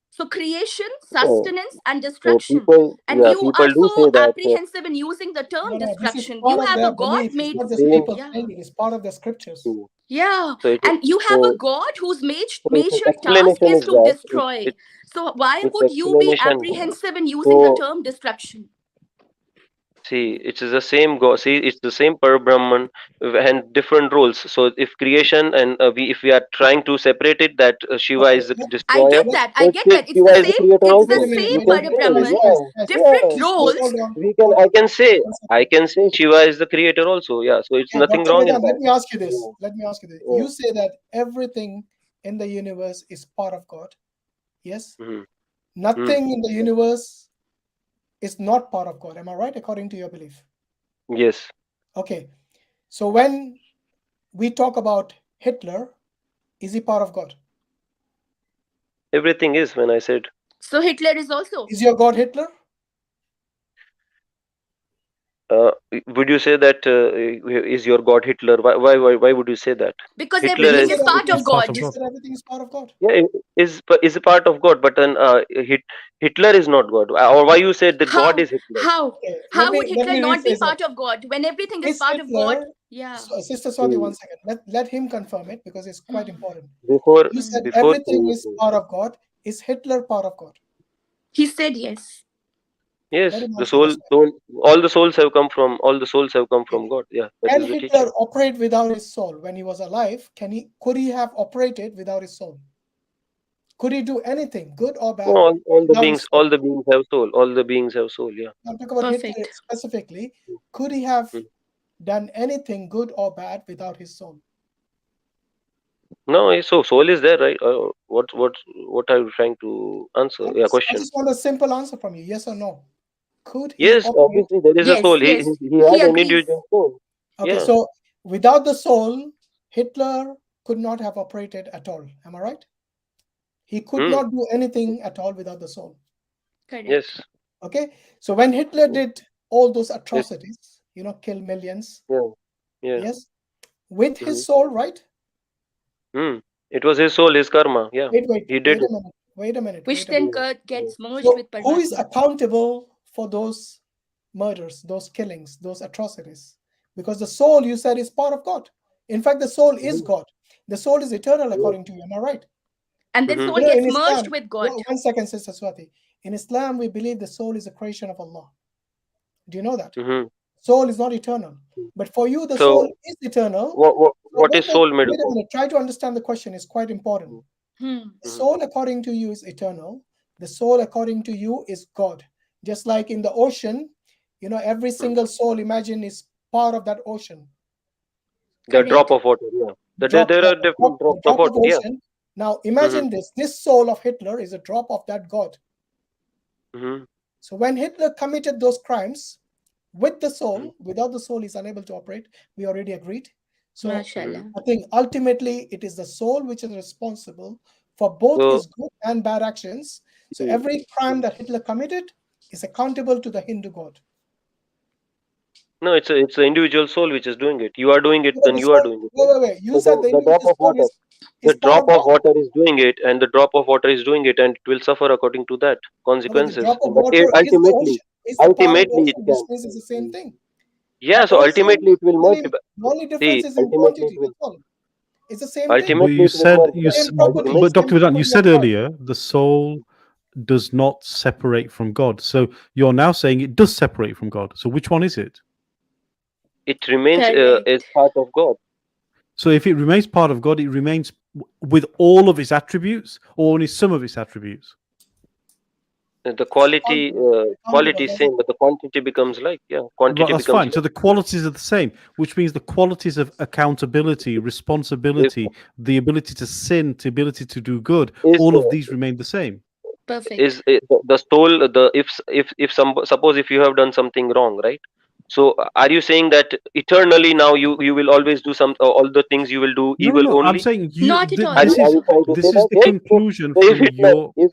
So creation, sustenance, and destruction. And you are so apprehensive in using the term No, this is destruction. part You of have their a God belief. made. It's not just people saying it. It's part of the scriptures. Yeah, So and you have a God whose major task explanation is is to that destroy. So why its would you be explanation. apprehensive in using the So term destruction? see, it's the same God. See, it's the same Brahman and different roles. So if creation and if we are trying to separate it, that Shiva is the destroyer. I get that. It's Shiva the is the same. creator It's also. the same Brahman, different roles. I can say Shiva is the creator also. Yeah, so it's nothing Dr. wrong in Vedant, that. let me ask you this. You say that everything in the universe is part of God. Yes? Nothing in the universe is not part of God. Am I right, according to your belief? Yes. Okay. So when we talk about Hitler, is he part of God? Everything is, when I said. So Hitler is also. Is your God Hitler? Would you say that is your God Hitler? Why would you say that? Because Hitler everything is part of God. Everything is part of God. Yeah, is a part of God, but then Hitler is not God. Or why you said that God is Hitler? How would Hitler not be part of God when everything is part of God? Yeah. Sister Swati, 1 second. Let him confirm it because it's quite important. Before You said everything is part of God. Is Hitler part of God? He said yes. Yes, all the souls have come from God. Yeah, that Can is the Hitler teaching. operate without his soul when he was alive? Could he have operated without his soul? Could he do anything, good or bad? No, all the beings have soul. All the beings have soul. Yeah. I'm talking about Hitler specifically. Could he have done anything good or bad without his soul? No, so soul is there, right? What are you trying to answer? Yeah, question. I just want a simple answer from you, yes or no. Could he Yes, operate? obviously there is a soul. He has an individual soul. Okay, Yeah. so without the soul, Hitler could not have operated at all. Am I right? He could not do anything at all without the soul. Correct. Yes. Okay, so when Hitler did all those atrocities, you know, kill millions, yes, with his soul, right? It was his soul, his karma. Yeah, he did it. Wait a minute. Which then gets merged So with who is Paramatma. accountable for those murders, those killings, those atrocities? Because the soul, you said, is part of God. In fact, the soul is God. The soul is eternal, according to you. Am I right? And then soul You know, gets in merged Islam, with God. One second, Sister Swati. In Islam, we believe the soul is a creation of Allah. Do you know that? Soul is not eternal. But for you, the soul is eternal. What is soul made Wait a of? minute. Try to understand the question. It's quite important. The soul, according to you, is eternal. The soul, according to you, is God. Just like in the ocean, you know, every single soul, imagine, is part of that ocean. The drop of water, yeah. There are different drops of water, yeah. Now imagine this soul of Hitler is a drop of that God. So when Hitler committed those crimes with the soul, without the soul, he's unable to operate. We already agreed. So Mashallah. I think ultimately it is the soul which is responsible for both his good and bad actions. So every crime that Hitler committed is accountable to the Hindu God. No, it's the individual soul which is doing it. You are doing it, then you are doing it. Wait. You said the drop of water. The drop of water is doing it, and the drop of water is doing it, and it will suffer according to that consequences. Drop of But water ultimately, ultimately, it can. This is the same thing. Yeah, so ultimately it will merge. The only difference is in ultimately quantity. It's the same ultimately thing. But you said, properties, but Dr. same Vedant, you property said of God. earlier the soul does not separate from God. So you're now saying it does separate from God. So which one is it? It remains Correct. as part of God. So if it remains part of God, it remains with all of its attributes, or only some of its attributes. The quality is same, but the quantity becomes like quantity Right, that's becomes fine. So the qualities are the same, which means the qualities of accountability, responsibility, the ability to sin, the ability to do good, all of these remain the same. Perfect. Is the soul if suppose if you have done something wrong, right? So are you saying that eternally now you will always do all the things you will do evil No. only? I'm saying Not at all. this is the conclusion from your. If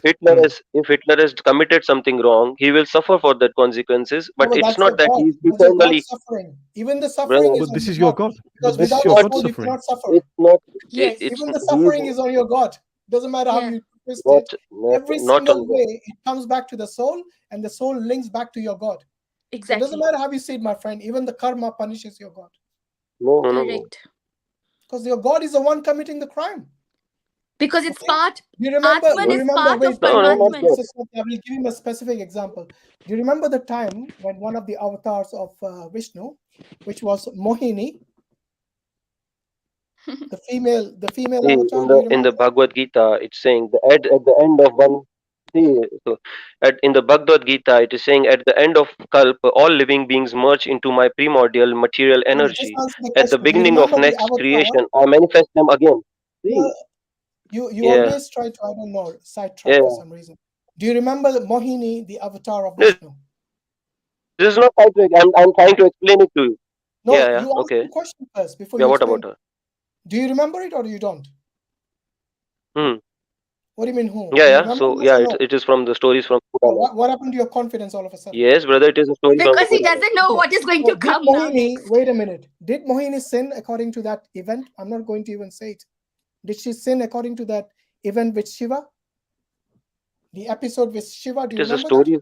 Hitler has committed something wrong, he will suffer for that consequences. But No, it's that's not your that God. he's That's your God eternally. suffering. Even the suffering Brother, is But on this your is your God. God. Because This is without your the God soul, you suffering. cannot suffer. It's not. Yes, It's even the suffering is on your God. Doesn't matter how you twist it. Every not single on way, it comes back to the soul, and the soul links back to your God. Exactly. So it doesn't matter how you see it, my friend. Even the karma punishes your God. No. Correct. Because your God is the one committing the crime. Because it's part. Do you remember? Atman is part of Paramatman. I will give him a specific example. Do you remember the time when one of the avatars of Vishnu, which was Mohini, the female avatar? In the Bhagavad Gita, it's saying at the end of one. In the Bhagavad Gita, it is saying at the end of Kalp, all living beings merge into my primordial material energy. At the beginning of next creation, I manifest them again. You always try to, I don't know, sidetrack for some reason. Do you remember Mohini, the avatar of Vishnu? This is not sidetrack. I'm trying to explain it to you. No, you answer the question first before you what explain. about her? Do you remember it or you don't? What do you mean who? Yeah. So it is from the stories from Qur'an. What happened to your confidence all of a sudden? Yes, brother, it is a story because from he doesn't know what is going to come now next. Wait a minute. Did Mohini sin according to that event? I'm not going to even say it. Did she sin according to that event with Shiva? The episode with Shiva, do you remember that?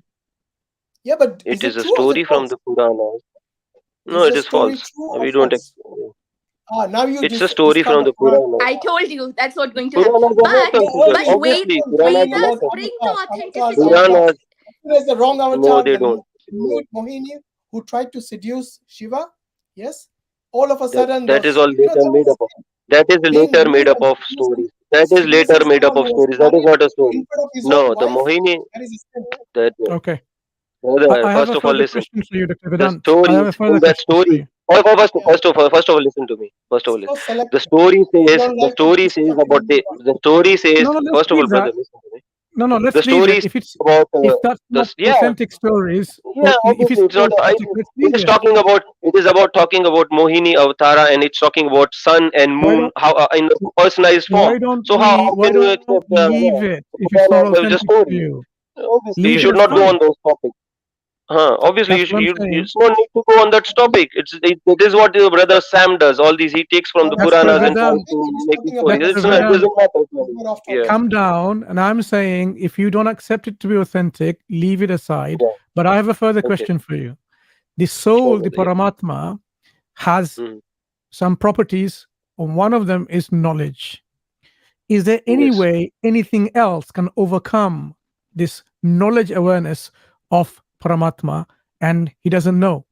Yeah, but it is a true or story is it from false? the Quran. No, it is false. We don't. Now you it's a story from the Quran. I told you that's not going to happen. But wait, Vedas bring the authenticity. Quran There's the wrong avatar. No, they don't. Mohini, who tried to seduce Shiva. Yes. All of a sudden, that is all later made up of. That is later made up of stories. That is later made up of stories. That is not a story. No, the Mohini. That okay. First of all, listen. Question for you, Dr. The Vedant. story I have a further in that question for story. you. First of all, listen to me. First of all, the story says about the story says. No, let's First of all, leave brother, that. listen to me. No, let's The leave story it. If it's about if that's not authentic stories, yeah, if it's obviously it's not. authentic, let's leave It is it. talking about. It is about talking about Mohini Avatara, and it's talking about sun and moon, how in the personalized form. Why don't So we? how Why can you don't accept we leave it if it's not there's a authentic to story? you? Obviously, Leave you it, should it's not go fine. on those topics. Obviously, That's what I'm saying. it's no need to go on that topic. It is what your brother Sam does. All these he takes from the That's the Puranas and Vedant. tries to make it stories. That's It's the not, it Vedant. doesn't matter. Yeah. Come down, and I'm saying if you don't accept it to be authentic, leave it aside. Yeah. But I have a further Okay. question for you. The soul, the Paramatma, has some properties, and one of them is knowledge. Is there any Yes. way anything else can overcome this knowledge awareness of Paramatma and he doesn't know?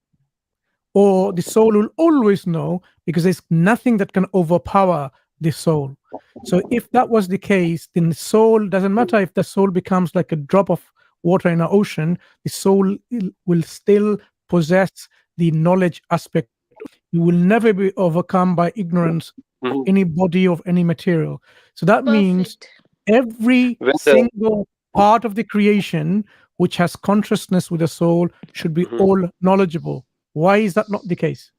Or the soul will always know because there's nothing that can overpower the soul. So if that was the case, then the soul, doesn't matter if the soul becomes like a drop of water in an ocean, the soul will still possess the knowledge aspect. You will never be overcome by ignorance of any body of any material. So that means every single part of the creation which has consciousness with the soul should be all knowledgeable. Why is that not the case?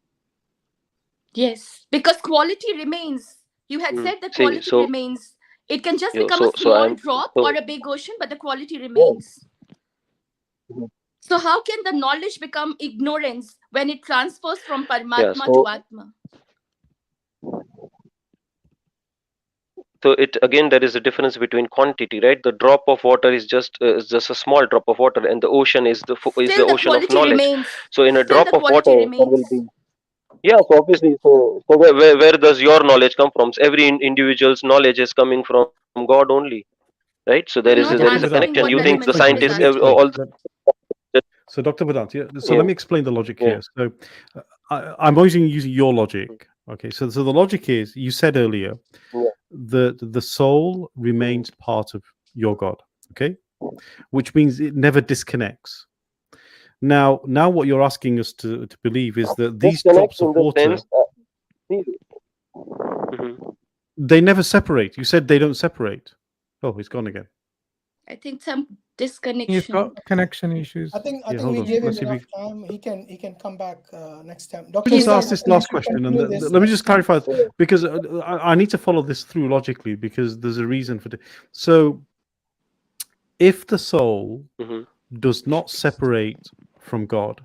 Yes, because quality remains. You had said the quality remains. It can just become a small drop or a big ocean, but the quality remains. So how can the knowledge become ignorance when it transfers from Paramatma to Atma? So there is a difference between quantity, right? The drop of water is just a small drop of water, and the ocean is the ocean of knowledge. Remains. So in a Still drop of water, remains. there will be. Yeah, so obviously, so where does your knowledge come from? So every individual's knowledge is coming from God only, right? So there is a connection. You think the scientists all. So Dr. Vedant, so let me explain the logic here. So I'm always using your logic. Okay, so the logic is, you said earlier that the soul remains part of your God, okay? Which means it never disconnects. Now what you're asking us to believe is that these drops of water, they never separate. You said they don't separate. Oh, he's gone again. I think some disconnection. He's got connection issues. I think hold we on. gave him Let's see if enough time. He can come back next time. Let Dr. me just Vedant, ask this last question, and let me just clarify, because I need to follow this through logically, because there's a reason for it. So, if the soul does not separate from God,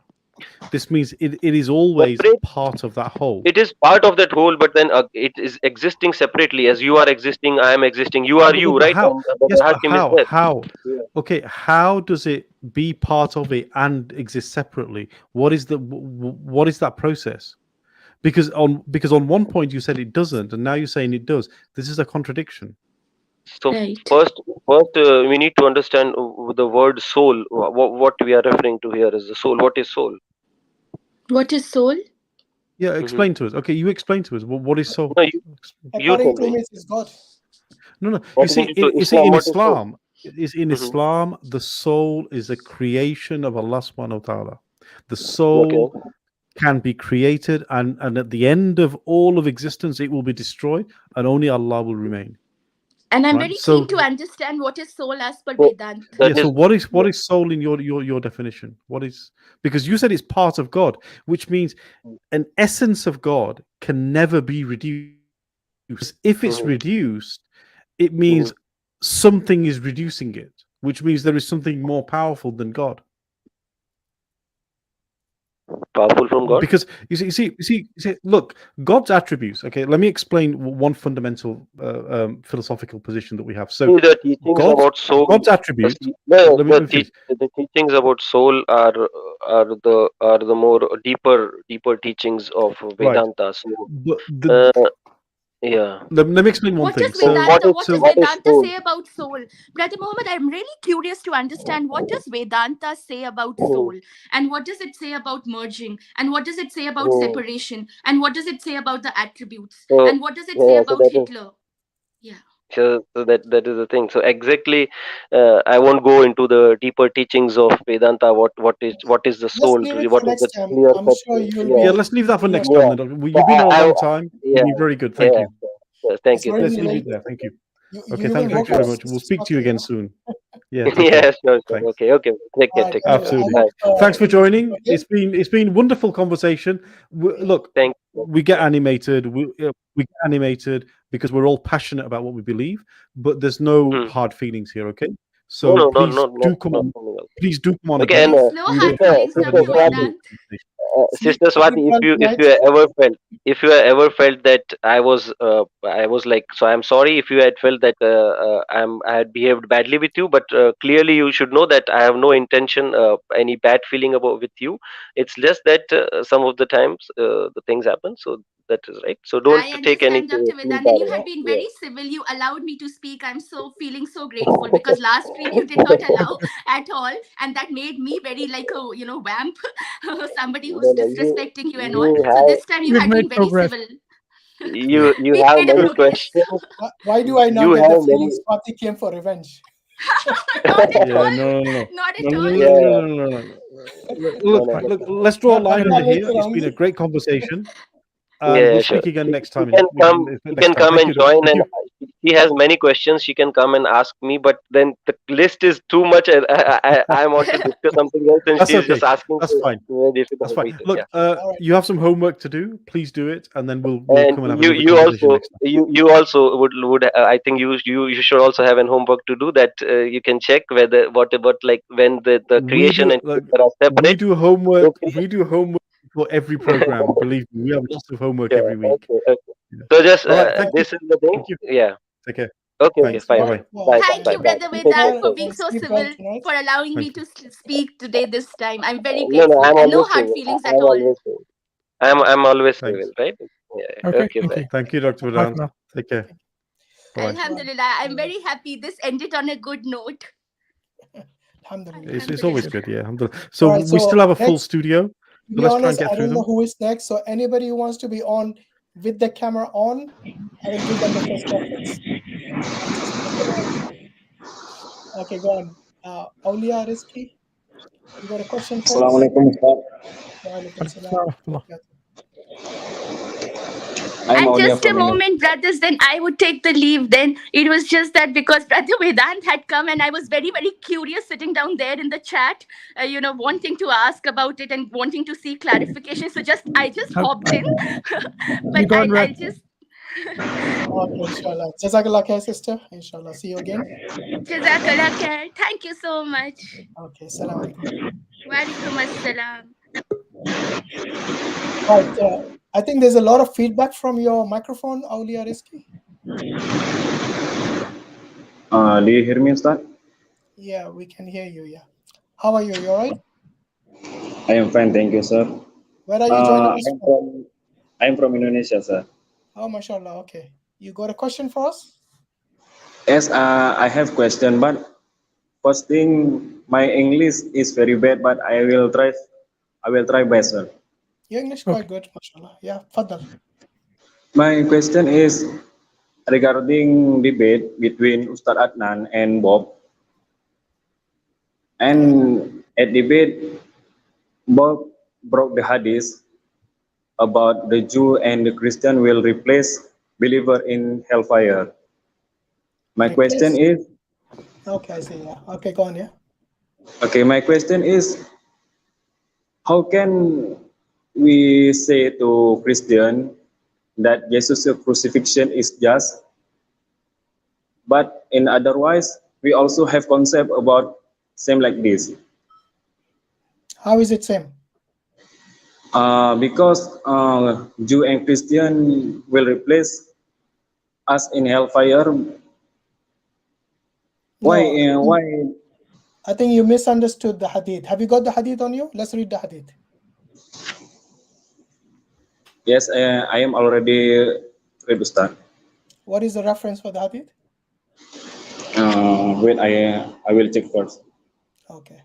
this means it is always part of that whole. It is part of that whole, but then it is existing separately. As you are existing, I am existing. You are you, right? How? Yes, but how? How? Yeah. Okay, how does it be part of it and exist separately? What is that process? Because on one point you said it doesn't, and now you're saying it does. This is a contradiction. So first, we need to understand the word soul. What we are referring to here is the soul. What is soul? What is soul? Yeah, explain to us. Okay, you explain to us. What is soul? No, According to me, it's God. No. You see, in Islam, Islam, the soul is a creation of Allah subhanahu wa ta'ala. The soul can be created, and at the end of all of existence, it will be destroyed, and only Allah will remain. And I'm very keen to understand what is soul as per Vedanta. Yeah, so what is soul in your definition? What is, because you said it's part of God, which means an essence of God can never be reduced. If it's reduced, it means something is reducing it, which means there is something more powerful than God. Powerful from God? Because you see, look, God's attributes. Okay, let me explain one fundamental philosophical position that we have. So the teachings about soul, God's attributes. The teachings about soul are the more deeper teachings of Vedanta. Right. So, yeah. Let me explain one thing. What does Vedanta say about soul? Brother Mohammed, I'm really curious to understand what does Vedanta say about soul, and what does it say about merging, and what does it say about separation, and what does it say about the attributes, and what does it say about Hitler? So that is the thing. So exactly, I won't go into the deeper teachings of Vedanta. What is the soul? Let's leave that for next time. Then. You've been on a long time. You've been very good. Thank you. Thank you. Let's leave it there. Thank you. Okay, thank you very much. We'll speak to you again soon. Yeah. Sure. Okay. Take care. Absolutely. Thanks for joining. It's been wonderful conversation. Look, we get animated. We get animated because we're all passionate about what we believe, but there's no hard feelings here. Okay. So no, please do not come on. something else. Please do come on Okay, again. and No We hard will feelings have from you, another Swati, Vedant. Sister Sleep Swati, well if tonight. you ever felt that I was like, so I'm sorry if you had felt that I had behaved badly with you, but clearly you should know that I have no intention, any bad feeling about with you. It's just that some of the times the things happen, so that is right. So don't I take understand, anything Dr. too Vedant, and bad. you had No, been Yeah. very civil. You allowed me to speak. I'm so feeling so grateful because last stream you did not allow at all, and that made me very like a vamp, somebody who's No, no, disrespecting you and all. you So have this time you We've had made been very progress. civil. you We have made a many progress. questions. why do I now You get the have feeling many. Swati came for revenge? Not at Yeah, all. no. Not No, at no, no, all. no, Yeah, no, no, no, no, no. no, Look, no, Right. no. look, let's draw a line under Can't make here. it It's been a only. great conversation. And Yeah, we'll sure. speak again next She time. can come. She Next can time. come Thank and you, Doctor. join, Thank and you. she has many questions. She can come and ask me, but then the list is too much, and I want to discuss something else, and That's she's okay. just asking That's for fine. very That's difficult fine. reasons. Look, Yeah. All right. you have some homework to do. Please do it, and then we'll And come and have you another conversation next time. you also would I think you should also have an homework to do that you can check whether what about like when the We creation do and like creator are we separate. do homework. Okay. We do homework for every program. Believe me, we have lots of homework Yeah. every week. Okay. Okay. Yeah. So just All right. Thank you. this is the thing. Thank you. Yeah. Take care. Okay. Okay. Thanks. Fine. Bye Well, bye. well, Bye. Thank you, Bye. Bye. Brother sleep Take care. Vedant, well for Take being and so sleep well civil, tonight. for allowing me Thank you. to speak today this time. I'm very No, no, grateful. I'm And no always hard civil. feelings at I'm all. always civil. I'm always Thanks. civil, right? Yeah. Okay. Okay. Thank Bye. you. Thank you, Dr. Bye for Vedant. now. Take care. Bye bye. Alhamdulillah. I'm very happy this ended on a good note. Alhamdulillah. It's always Alhamdulillah. good. Yeah. Alhamdulillah. So All right. we still So have a full next, studio. to So be let's try and honest, get I through don't know them. who is next. So anybody who wants to be on with the camera on, I will give them the first preference. I'll just check it out. Okay, go on. Aulia Rizki, you got a question for us? Assalamualaikum, Ustaz. Wa alaikum salam. I'm And Aulia just a from Indonesia. moment, brothers, then I would take the leave. Then it was just that because Brother Vedant had come and I was very, very curious sitting down there in the chat, wanting to ask about it and wanting to see clarification. So I just hopped in. But You got I'll right. just. Okay, inshallah. Jazakallah khair, sister. Inshallah. See you again. Jazakallah khair. Thank you so much. Okay, salam alaikum. Wa alaikum assalam. Right. I think there's a lot of feedback from your microphone, Aulia Rizki. Do you hear me, Ustaz? Yeah, we can hear you. Yeah. How are you? You all right? I am fine, thank you, sir. Where are you joining us from? I'm from Indonesia, sir. Oh, mashallah. Okay. You got a question for us? Yes, I have question, but first thing, my English is very bad, but I will try best, sir. Your English quite good, mashallah. Yeah, Fadal. My question is regarding debate between Ustadh Adnan and Bob. And at debate, Bob broke the hadith about the Jew and the Christian will replace believer in hellfire. My question is, Okay, I see. Yeah. Okay, go on. Yeah. okay, my question is, how can we say to Christian that Jesus' crucifixion is just, but in otherwise we also have concept about same like this? How is it same? Because Jew and Christian will replace us in hellfire. Why? No, Why? I think you misunderstood the hadith. Have you got the hadith on you? Let's read the hadith. Yes, I am already read, Ustaz. What is the reference for the hadith? Wait, I will check first. Okay.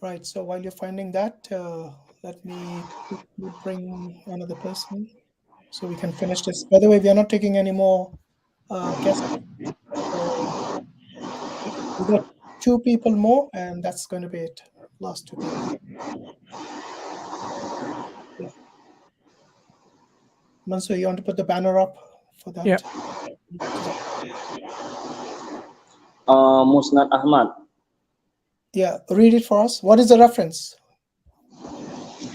Right. So while you're finding that, let me quickly bring another person so we can finish this. By the way, we are not taking any more guests. So we got 2 people more, and that's going to be it. Last 2 people. Yeah. Mansur, you want to put the banner up for that? Yeah. Musnad Ahmad. Yeah, read it for us. What is the reference?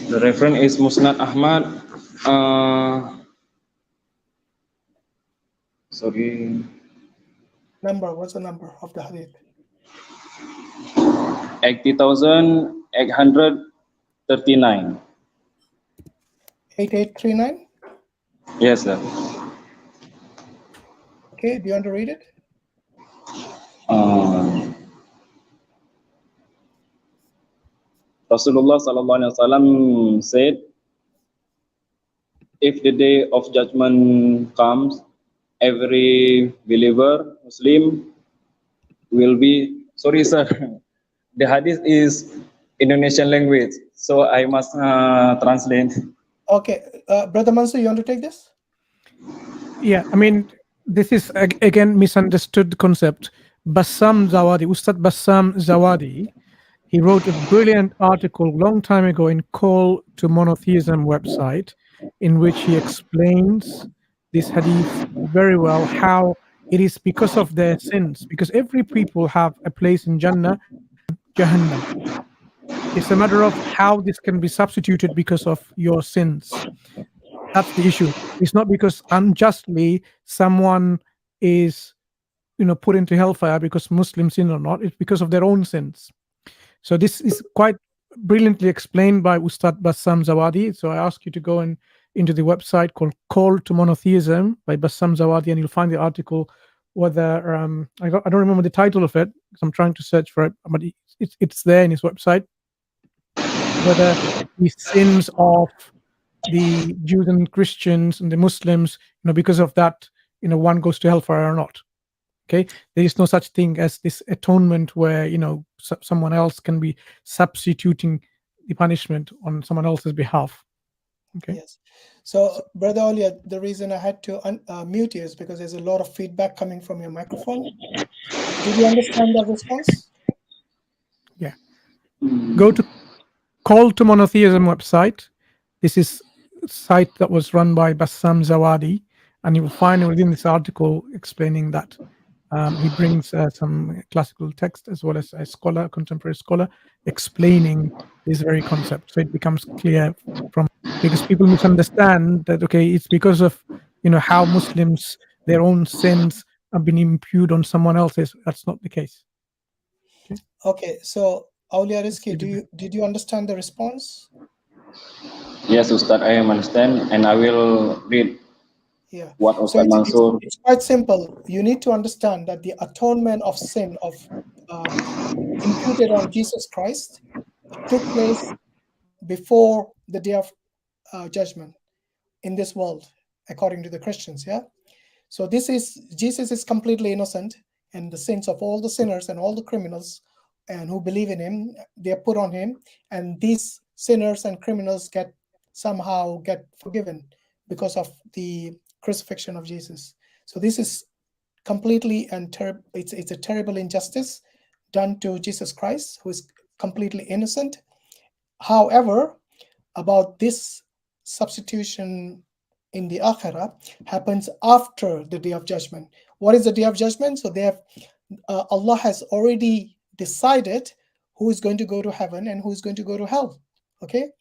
The reference is Musnad Ahmad. Sorry. Number, what's the number of the hadith? 80,839. 8839? Yes, sir. Okay, do you want to read it? Rasulullah sallallahu alaihi wasallam said, if the day of judgment comes, every believer, Muslim, will be, sorry sir, the hadith is Indonesian language, so I must translate. Okay, Brother Mansur, you want to take this? Yeah, I mean, this is again misunderstood concept. Bassam Zawadi, Ustadh Bassam Zawadi, he wrote a brilliant article a long time ago in Call to Monotheism website, in which he explains this hadith very well, how it is because of their sins, because every people have a place in Jannah, Jahannam. It's a matter of how this can be substituted because of your sins. That's the issue. It's not because unjustly someone is, put into hellfire because Muslim sin or not. It's because of their own sins. So this is quite brilliantly explained by Ustadh Bassam Zawadi. So I ask you to go into the website called Call to Monotheism by Bassam Zawadi, and you'll find the article. Whether I don't remember the title of it because I'm trying to search for it, but it's there in his website. Whether the sins of the Jews and Christians and the Muslims, because of that, one goes to hellfire or not. Okay, there is no such thing as this atonement where someone else can be substituting the punishment on someone else's behalf. Okay. Yes. So, Brother Olia, the reason I had to mute you is because there's a lot of feedback coming from your microphone. Did you understand that response? Yeah. Go to Call to Monotheism website. This is a site that was run by Bassam Zawadi, and you will find within this article explaining that. He brings some classical text as well as a scholar, contemporary scholar, explaining this very concept. So it becomes clear because people misunderstand that, okay, it's because of, how Muslims, their own sins have been imputed on someone else's. That's not the case. Okay, so Aulia Rizki, did you understand the response? Yes, Ustad, I understand, and I will read. Yeah. What So it's quite simple. You need to understand that the atonement of sin imputed on Jesus Christ took place before the day of judgment in this world, according to the Christians. Yeah. So Jesus is completely innocent, and the sins of all the sinners and all the criminals and who believe in him, they are put on him, and these sinners and criminals somehow get forgiven because of the crucifixion of Jesus. So this is completely it's a terrible injustice done to Jesus Christ, who is completely innocent. However, about this substitution in the Akhirah happens after the day of judgment. What is the day of judgment? So Allah has already decided who is going to go to heaven and who is going to go to hell. Okay,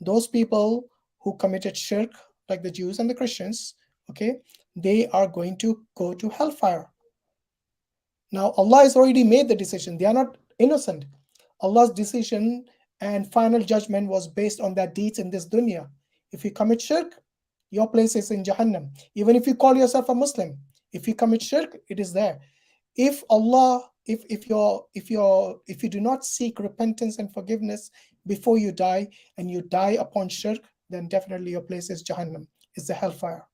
those people who committed shirk, like the Jews and the Christians, okay, they are going to go to hellfire. Now, Allah has already made the decision. They are not innocent. Allah's decision and final judgment was based on their deeds in this dunya. If you commit shirk, your place is in Jahannam. Even if you call yourself a Muslim, if you commit shirk, it is there. If you do not seek repentance and forgiveness before you die, and you die upon shirk, then definitely your place is Jahannam, is the hellfire.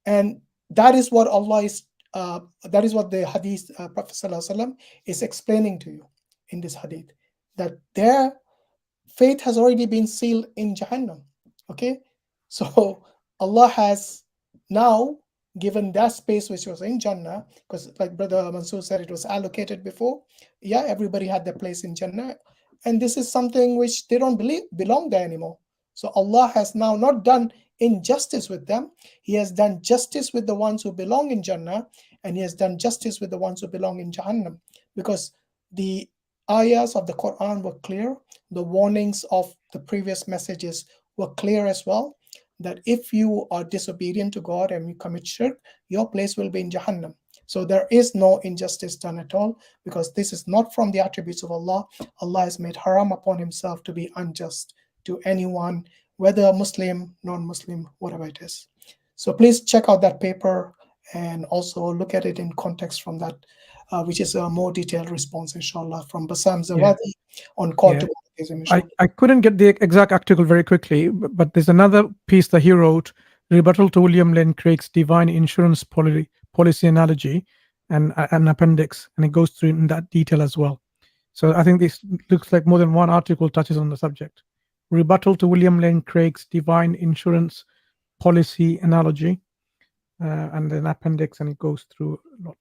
And that is what that is what the hadith, Prophet ﷺ is explaining to you in this hadith, that their fate has already been sealed in Jahannam. Okay, so Allah has now given that space which was in Jannah, because like Brother Mansur said, it was allocated before. Yeah, everybody had their place in Jannah, and this is something which they don't believe belong there anymore. So Allah has now not done injustice with them. He has done justice with the ones who belong in Jannah, and He has done justice with the ones who belong in Jahannam, because the ayahs of the Quran were clear. The warnings of the previous messages were clear as well, that if you are disobedient to God and you commit shirk, your place will be in Jahannam. So there is no injustice done at all, because this is not from the attributes of Allah. Allah has made haram upon Himself to be unjust to anyone, whether Muslim, non-Muslim, whatever it is. So please check out that paper and also look at it in context from that, which is a more detailed response, inshallah, from Bassam Zawadi on call to atheism. I couldn't get the exact article very quickly, but there's another piece that he wrote, Rebuttal to William Lane Craig's Divine Insurance Policy Analogy, and an appendix, and it goes through in that detail as well. So I think this looks like more than one article touches on the subject. Rebuttal to William Lane Craig's Divine Insurance Policy Analogy, and then appendix, and it goes through a lot.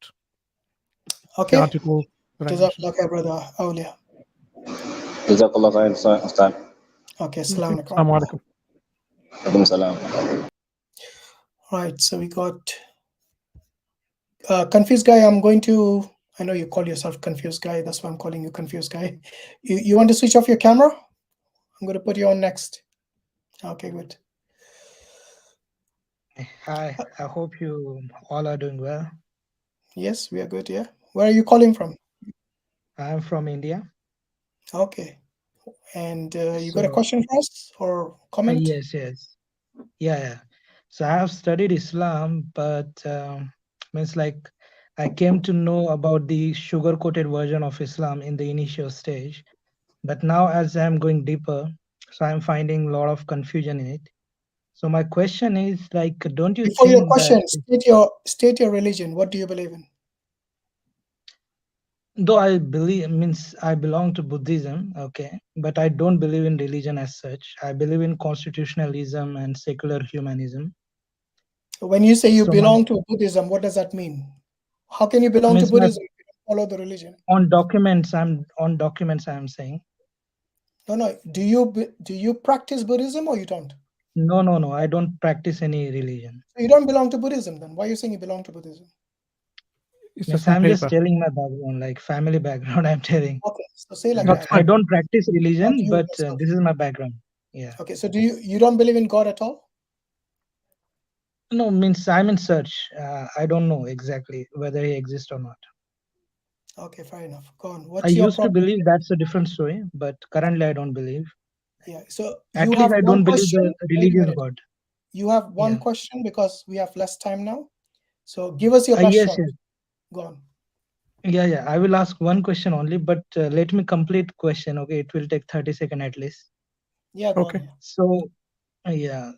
Okay. The article. Jazakallah khair, brother Awliya. Jazakallah khair, Ustad. Okay, assalamu alaikum. Alaikum salam. Right, so we got confused guy. I know you call yourself confused guy, that's why I'm calling you confused guy. You want to switch off your camera? I'm going to put you on next. Okay, good. Hi, I hope you all are doing well. Yes, we are good, yeah. Where are you calling from? I'm from India. Okay. And you got a question for us or comment? Yes. Yeah. So I have studied Islam, but means like I came to know about the sugar-coated version of Islam in the initial stage. But now as I'm going deeper, so I'm finding a lot of confusion in it. So my question is like, don't you Before your think question, that state your religion. What do you believe in? though I belong to Buddhism, okay, but I don't believe in religion as such. I believe in constitutionalism and secular humanism. When you say you So belong to Buddhism, what does that mean? How can you belong to Buddhism if you don't follow the religion? on documents I'm saying. No. Do you practice Buddhism or you don't? No, I don't practice any religion. So you don't belong to Buddhism then. Why are you saying you belong to Buddhism? Yes, I'm just telling my background, like family background. I'm telling. Okay, so say like But that. I don't practice religion, you but yourself. this is my background. Yeah. Okay, so you don't believe in God at all? No, I'm in search. I don't know exactly whether he exists or not. Okay, fair enough. Go on. I What's your used to problem? believe that's a different story, but currently I don't believe. Yeah, so At you least have I one don't believe question. the Wait a religious minute. God. You have one question because we have less time now. So give us your best Yes. shot. Go on. Yeah. I will ask one question only, but let me complete question. Okay, it will take 30 seconds at least. Yeah, go on. So,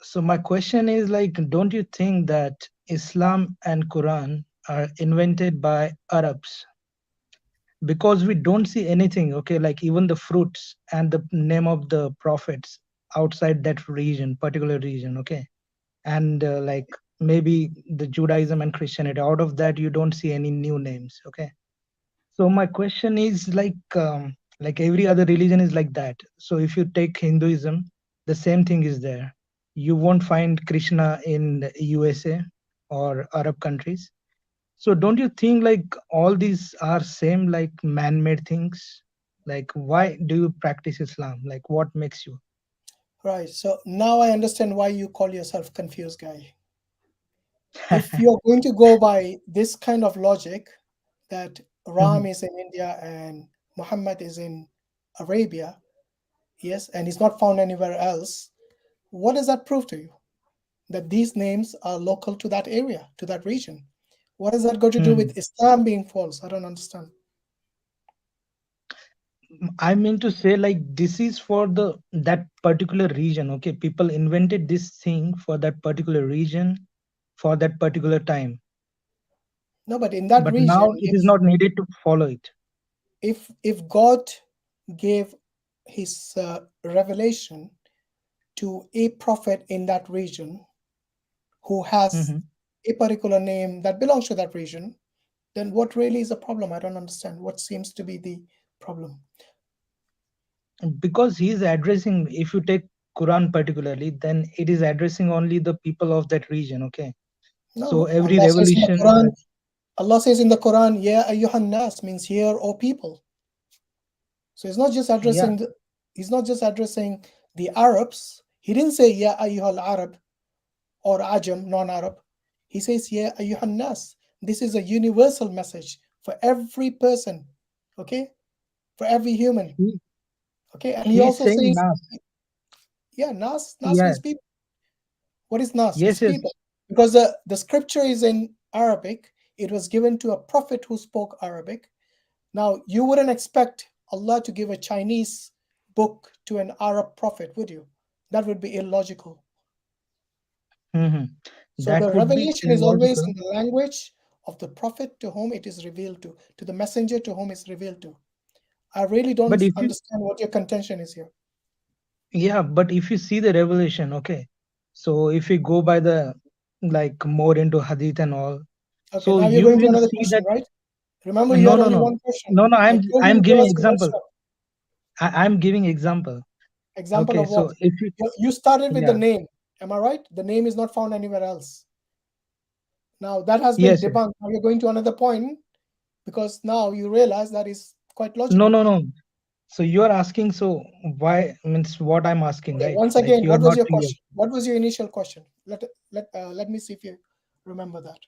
so my question is like, don't you think that Islam and Quran are invented by Arabs? Because we don't see anything, okay, like even the fruits and the name of the prophets outside that region, particular region, okay? And like maybe the Judaism and Christianity, out of that, you don't see any new names, okay? So my question is like every other religion is like that. So if you take Hinduism, the same thing is there. You won't find Krishna in the USA or Arab countries. So don't you think like all these are same like man-made things? Like why do you practice Islam? Like what makes you? Right. So now I understand why you call yourself confused guy. If you're going to go by this kind of logic that Ram is in India and Muhammad is in Arabia, yes, and he's not found anywhere else, what does that prove to you? That these names are local to that area, to that region. What has that got to do with Islam being false? I don't understand. I mean to say like this is for that particular region, okay? People invented this thing for that particular region for that particular time. No, but in that But region, now it is not needed to follow it. If God gave his revelation to a prophet in that region who has a particular name that belongs to that region, then what really is the problem? I don't understand. What seems to be the problem? Because he is addressing, if you take Quran particularly, then it is addressing only the people of that region. Okay, No, so every Allah says in the revolution. Quran, Allah says in the Quran, "Ya ayyuhan nas" means "Hear, O people." So it's not just addressing he's not just addressing the Arabs. He didn't say "Ya ayyuhal Arab" or Ajam, non-Arab. He says "Ya ayyuhan nas." This is a universal message for every person, okay, for every human, okay. And he also saying says, nas. Nas Yeah. means people. What is nas? Yes, It's people. Because the scripture is in Arabic. It was given to a prophet who spoke Arabic. Now, you wouldn't expect Allah to give a Chinese book to an Arab prophet, would you? That would be illogical. Mm-hmm. So That the would be revelation is always illogical. in the language of the prophet to whom it is revealed to the messenger to whom it's revealed to. I really don't But if you, understand what your contention is here. yeah, but if you see the revelation, okay, so if we go by the like more into hadith and all, Okay, so now you're you going to will another see question, that. right? Remember, you No, had no, only no, one question. no, no. I told you I'm to giving ask the rest example. up. I'm giving example. Example Okay, of so what? if You started with the yeah, name. Am I right? The name is not found anywhere else. Now that has been yes, debunked. Now you're going to another point because now you realize that is quite no, logical. no, no. So you're asking, so why means what I'm asking, Okay, right? once Like again, you're what was not your clear. question? What was your initial question? Let me see if you remember that.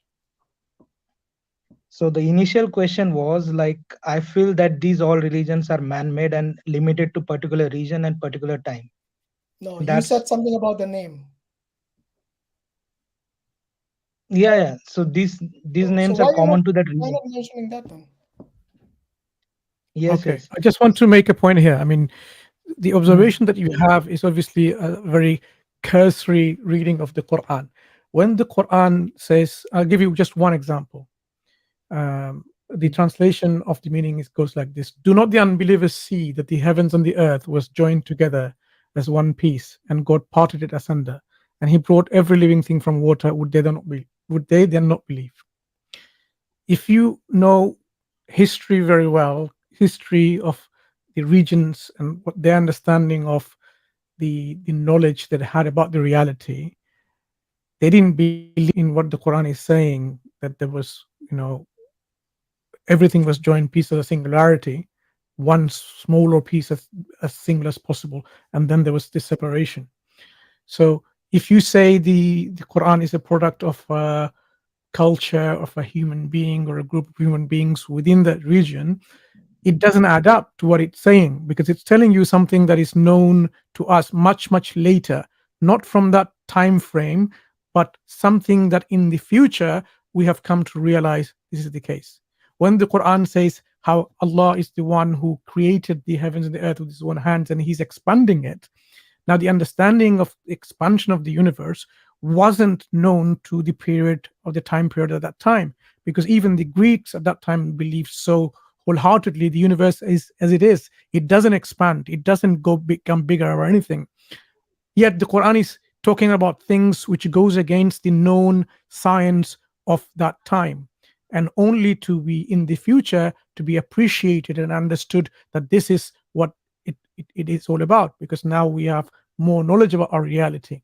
So the initial question was like, I feel that these all religions are man-made and limited to particular region and particular time. No, you That's said something about the name. yeah. So these So names why are you not common to that why region. not mentioning that then? Yes, Okay, yes. I just want to make a point here. I mean, the Mm. observation that you have is obviously a very cursory reading of the Quran. When the Quran says, I'll give you just one example. The translation of the meaning goes like this: "Do not the unbelievers see that the heavens and the earth was joined together as one piece, and God parted it asunder, and He brought every living thing from water? Would they then not believe?" If you know history very well, history of the regions and what their understanding of the knowledge that they had about the reality, they didn't believe in what the Quran is saying, that there was, everything was joined piece of a singularity, one smaller piece as single as possible, and then there was this separation. So if you say the Quran is a product of culture of a human being or a group of human beings within that region, it doesn't add up to what it's saying, because it's telling you something that is known to us much later, not from that time frame, but something that in the future we have come to realize this is the case. When the Quran says how Allah is the one who created the heavens and the earth with his own hands and he's expanding it, now the understanding of the expansion of the universe wasn't known to the period of the time period at that time, because even the Greeks at that time believed so wholeheartedly the universe is as it is. It doesn't expand, it doesn't become bigger or anything. Yet the Quran is talking about things which goes against the known science of that time, and only to be in the future to be appreciated and understood that this is what it is all about, because now we have more knowledge about our reality.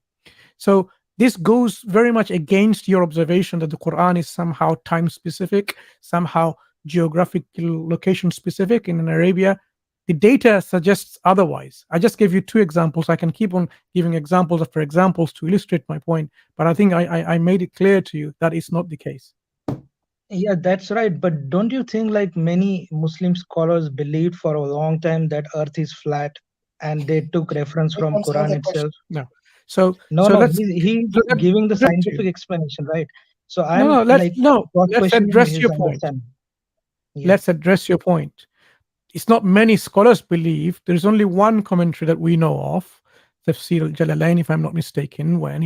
So this goes very much against your observation that the Quran is somehow time specific, somehow geographical location specific in Arabia. The data suggests otherwise. I just gave you two examples. I can keep on giving examples after examples to illustrate my point, but I think I made it clear to you that is not the case. Yeah, that's right. But don't you think like many Muslim scholars believed for a long time that Earth is flat, and they took reference from Quran itself? No. So No, let's he's giving the scientific explanation, right? So I'm let's questioning address his your point. understanding. Yeah. Let's address your point. It's not many scholars believe. There's only one commentary that we know of, Tafsir al-Jalalain, if I'm not mistaken, when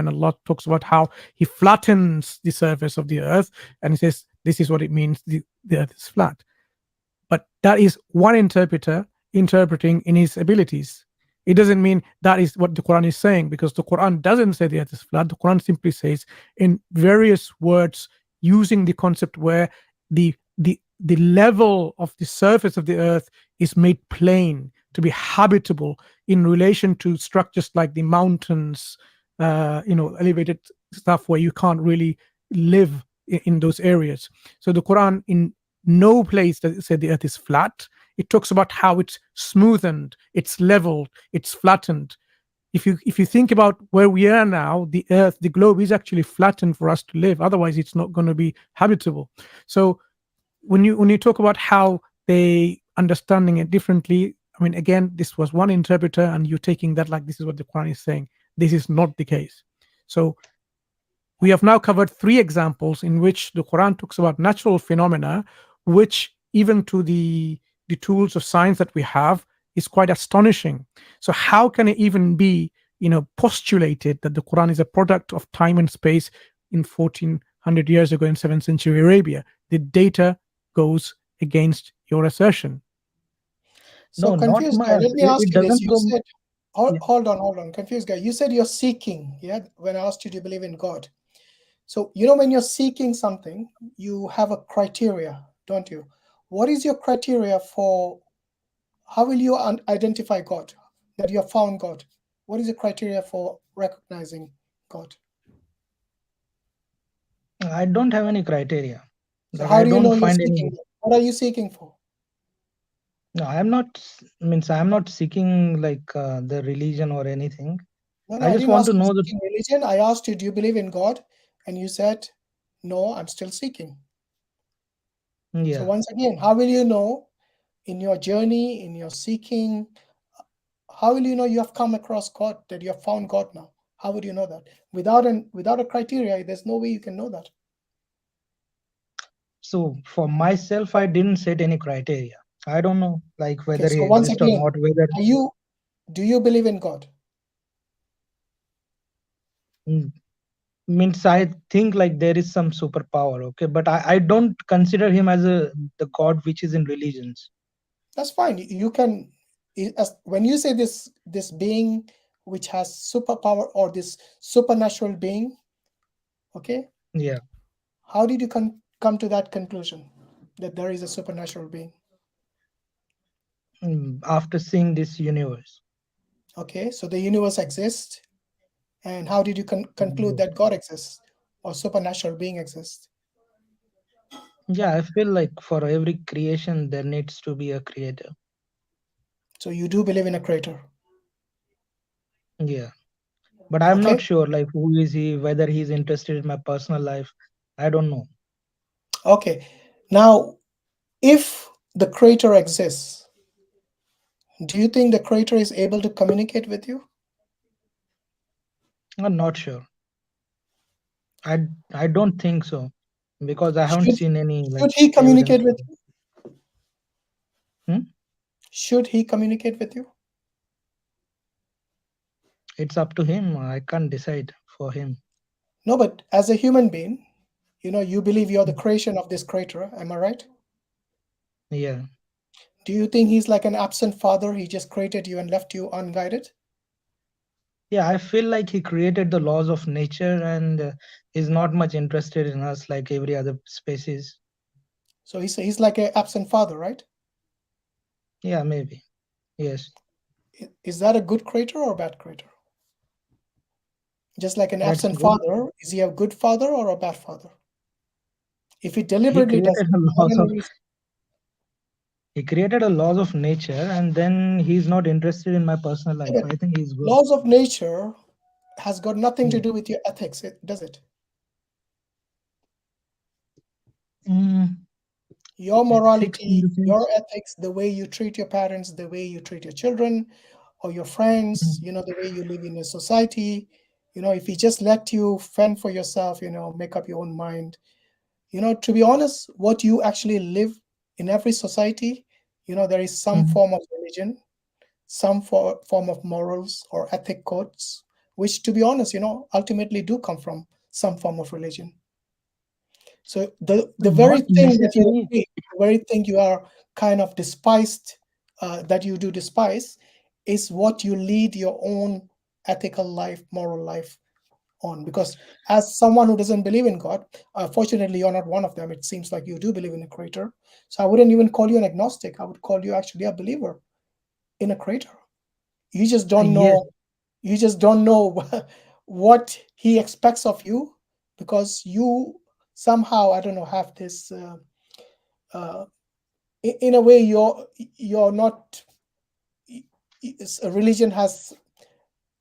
Allah talks about how he flattens the surface of the earth, and he says this is what it means, the earth is flat. But that is one interpreter interpreting in his abilities. It doesn't mean that is what the Quran is saying, because the Quran doesn't say the earth is flat. The Quran simply says in various words, using the concept where the level of the surface of the earth is made plain, to be habitable in relation to structures like the mountains, elevated stuff where you can't really live in those areas. So the Quran in no place does it say the earth is flat. It talks about how it's smoothened, it's leveled, it's flattened. If you think about where we are now, the earth, the globe is actually flattened for us to live. Otherwise, it's not going to be habitable. So when you talk about how they understanding it differently, I mean, again, this was one interpreter, and you're taking that like this is what the Quran is saying. This is not the case. So we have now covered 3 examples in which the Quran talks about natural phenomena, which even to the tools of science that we have is quite astonishing. So how can it even be, postulated that the Quran is a product of time and space in 1400 years ago in 7th century Arabia? The data goes against your assertion. So No, not confused guy, my. let me ask It you this. doesn't You go. said, Yeah. hold on, confused guy. You said you're seeking, yeah? When I asked you, do you believe in God? So, when you're seeking something, you have a criteria, don't you? What is your criteria for, how will you identify God, that you have found God? What is the criteria for recognizing God? I don't have any criteria. So Like, how I do you don't know you're find seeking? any. What are you seeking for? No, I'm not. I'm not seeking like the religion or anything. No, I I just didn't want ask to you know the. seeking religion. I asked you, do you believe in God? And you said, no, I'm still seeking. So Yeah. once again, how will you know in your journey, in your seeking, how will you know you have come across God, that you have found God now? How would you know that? Without a criteria, there's no way you can know that. So for myself, I didn't set any criteria. I don't know, like whether Okay, he so once exists or again, not. Whether do you believe in God? means I think like there is some superpower. Okay, but I don't consider him as the God which is in religions. That's fine. You can, when you say this being which has superpower, or this supernatural being, okay? Yeah. How did you come to that conclusion, that there is a supernatural being? After seeing this universe. Okay, so the universe exists, and how did you conclude that God exists or supernatural being exists? Yeah, I feel like for every creation there needs to be a creator. So you do believe in a creator? Yeah, but I'm Okay. not sure like who is he, whether he's interested in my personal life. I don't know. Okay, now if the creator exists, do you think the creator is able to communicate with you? I'm not sure. I don't think so, because I haven't seen any like Should he communicate evidence. with you? Should he communicate with you? It's up to him. I can't decide for him. No, but as a human being, you believe you're the creation of this creator, am I right? Yeah. Do you think he's like an absent father? He just created you and left you unguided? Yeah, I feel like he created the laws of nature and is not much interested in us like every other species. So he's like an absent father, right? Yeah, maybe. Yes. Is that a good creator or a bad creator? Just like an That's absent good. father, is he a good father or a bad father? If he He deliberately does created it, a for laws any of reason, he created a laws of nature, and then he's not interested in my personal life. but I think he's good. laws of nature has got nothing to do with your ethics, does it? Your morality, your ethics, the way you treat your parents, the way you treat your children or your friends, the way you live in a society, if he just let you fend for yourself, make up your own mind, to be honest, what you actually live in every society, there is some form of religion, some form of morals or ethic codes, which, to be honest, ultimately do come from some form of religion. So the very Not thing that you necessary. hate, the very thing you are kind of despised, that you do despise, is what you lead your own ethical life, moral life on. Because as someone who doesn't believe in God, fortunately you're not one of them. It seems like you do believe in a creator. So I wouldn't even call you an agnostic. I would call you actually a believer in a creator. You just don't Yes. know. You just don't know what he expects of you, because you somehow, I don't know, have this. In a way, you're not. A religion has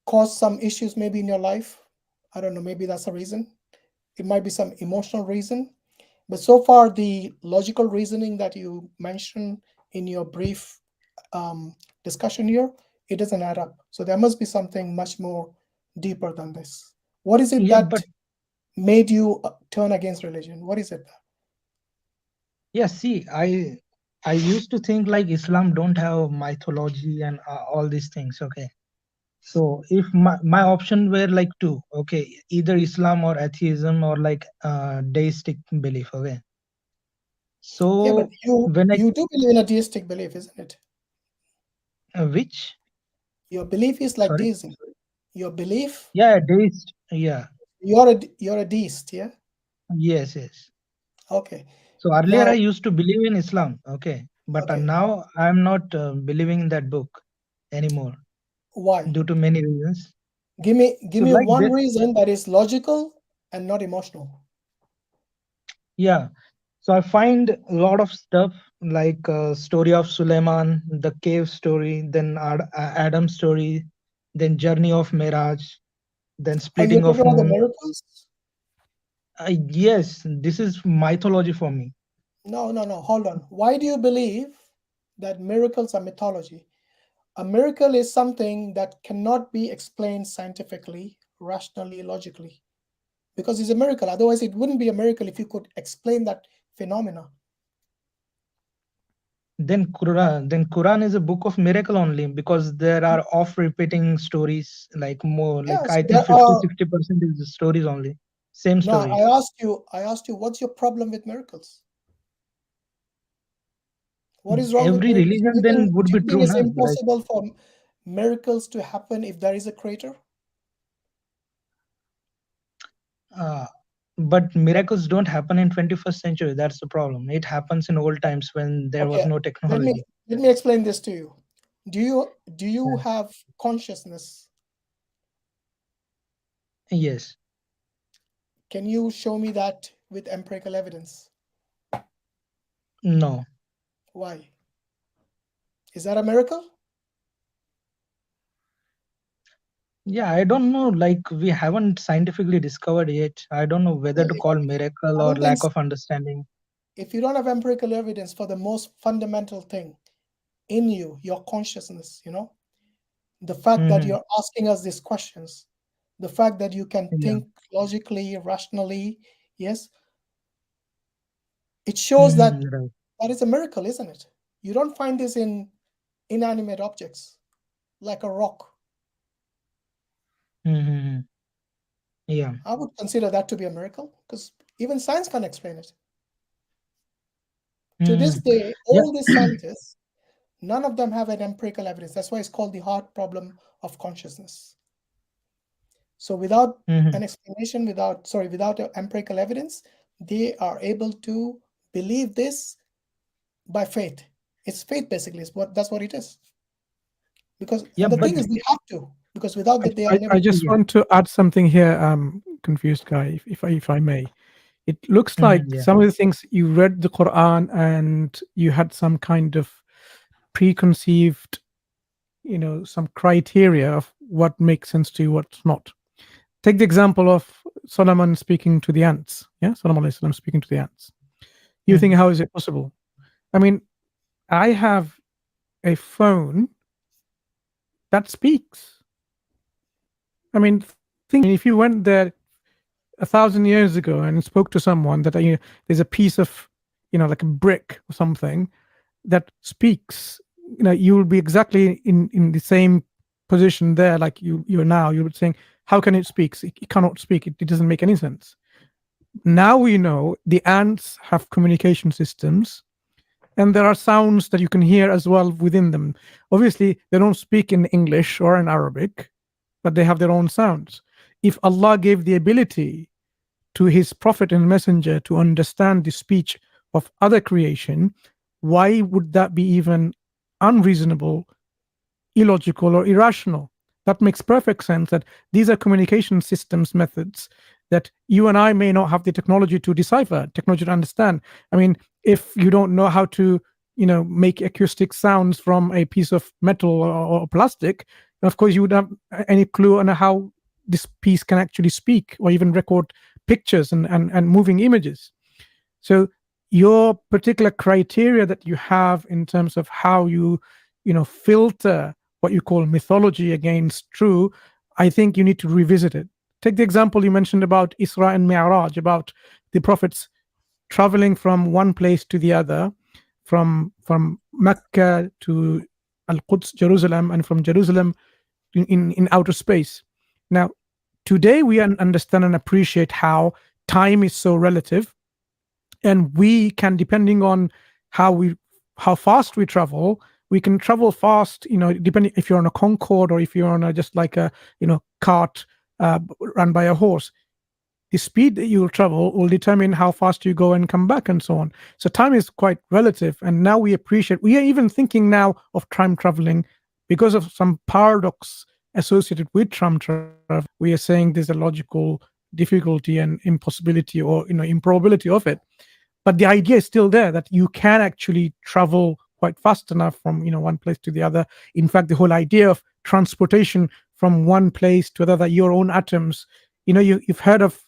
caused some issues maybe in your life. I don't know. Maybe that's a reason. It might be some emotional reason. But so far, the logical reasoning that you mentioned in your brief discussion here, it doesn't add up. So there must be something much more deeper than this. What is it Yeah, that but made you turn against religion? What is it? yeah, see, I used to think like Islam don't have mythology and all these things. Okay, so if my option were like two, okay, either Islam or atheism or like deistic belief. Okay, Yeah, but so when I you do believe in a deistic belief, isn't it? which Your belief is like sorry, deism. Your belief. yeah, deist, yeah, You're a deist, yeah. yes, yes. Okay. So earlier I Now, used to believe in Islam. Okay, but okay. now I'm not believing in that book anymore Why? due to many reasons. Give me So like one that, reason that is logical and not emotional. yeah. So I find a lot of stuff like story of Suleiman, the cave story, then Adam story, then journey of Miraj, then Are you splitting talking of about the moon. miracles? Yes, this is mythology for me. No. Hold on. Why do you believe that miracles are mythology? A miracle is something that cannot be explained scientifically, rationally, logically, because it's a miracle. Otherwise, it wouldn't be a miracle if you could explain that phenomena. Then Quran is a book of miracle only because there are off repeating stories, like more like Yes, I think there 50 are. 60% is the stories only, same No, stories. I asked you, what's your problem with miracles? What is wrong with Every miracles? religion Do then would you be think true, it's na? Like impossible for miracles to happen if there is a creator? But miracles don't happen in 21st century. That's the problem. It happens in old times when there was Okay, no let technology. me explain this to you. Do you have consciousness? Yes. Can you show me that with empirical evidence? No. Why? Is that a miracle? Yeah, I don't know. Like we haven't scientifically discovered yet. I don't know whether to call miracle I or don't think lack so. of understanding. If you don't have empirical evidence for the most fundamental thing in you, your consciousness, the fact that you're asking us these questions, the fact that you can Yeah. think logically, rationally, yes, it shows that Right. that is a miracle, isn't it? You don't find this in inanimate objects like a rock. Yeah. I would consider that to be a miracle because even science can't explain it. To this day, Yeah. all these scientists, none of them have an empirical evidence. That's why it's called the hard problem of consciousness. So without an explanation, without empirical evidence, they are able to believe this by faith. It's faith basically. That's what it is. Because Yeah, and the but thing is, they have to, because without that, they are never. I just want to add something here. Confused guy, if I may. It looks like yeah. some of the things you read the Quran and you had some kind of preconceived, some criteria of what makes sense to you, what's not. Take the example of Solomon speaking to the ants. Yeah, Solomon alayhi salam speaking to the ants. You think, how is it possible? I mean, I have a phone that speaks. I mean, think if you went there 1,000 years ago and spoke to someone that there's a piece of like a brick or something that speaks, you will be exactly in the same position there like you're now. You would saying, how can it speak? It cannot speak. It doesn't make any sense. Now we know the ants have communication systems, and there are sounds that you can hear as well within them. Obviously, they don't speak in English or in Arabic, but they have their own sounds. If Allah gave the ability to his prophet and messenger to understand the speech of other creation, why would that be even unreasonable illogical or irrational. That makes perfect sense, that these are communication systems methods that you and I may not have the technology to decipher, technology to understand. I mean, if you don't know how to, make acoustic sounds from a piece of metal or plastic, of course you wouldn't have any clue on how this piece can actually speak or even record pictures and moving images. So your particular criteria that you have in terms of how you filter what you call mythology against true, I think you need to revisit it. Take the example you mentioned about Isra and Mi'raj, about the prophets traveling from one place to the other, from Mecca to Al-Quds, Jerusalem, and from Jerusalem in outer space. Now, today we understand and appreciate how time is so relative, and we can, depending on how fast we travel, we can travel fast, depending if you're on a Concorde or if you're on just like a cart run by a horse. The speed that you will travel will determine how fast you go and come back and so on. So time is quite relative, and now we are even thinking now of time traveling because of some paradox associated with time travel. We are saying there's a logical difficulty and impossibility or improbability of it, but the idea is still there that you can actually travel quite fast enough from one place to the other. In fact, the whole idea of transportation from one place to another, your own atoms, you've heard of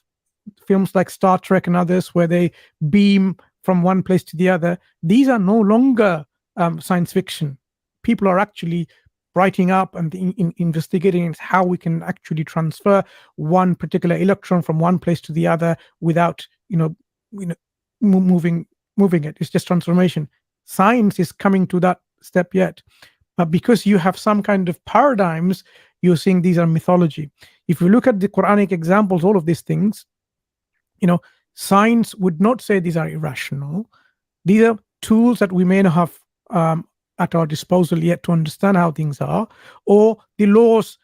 films like Star Trek and others where they beam from one place to the other. These are no longer science fiction. People are actually writing up and investigating how we can actually transfer one particular electron from one place to the other without moving it. It's just transformation. Science is coming to that step yet, but because you have some kind of paradigms, you're saying these are mythology. If you look at the Quranic examples, all of these things, science would not say these are irrational. These are tools that we may not have at our disposal yet to understand how things are, or the laws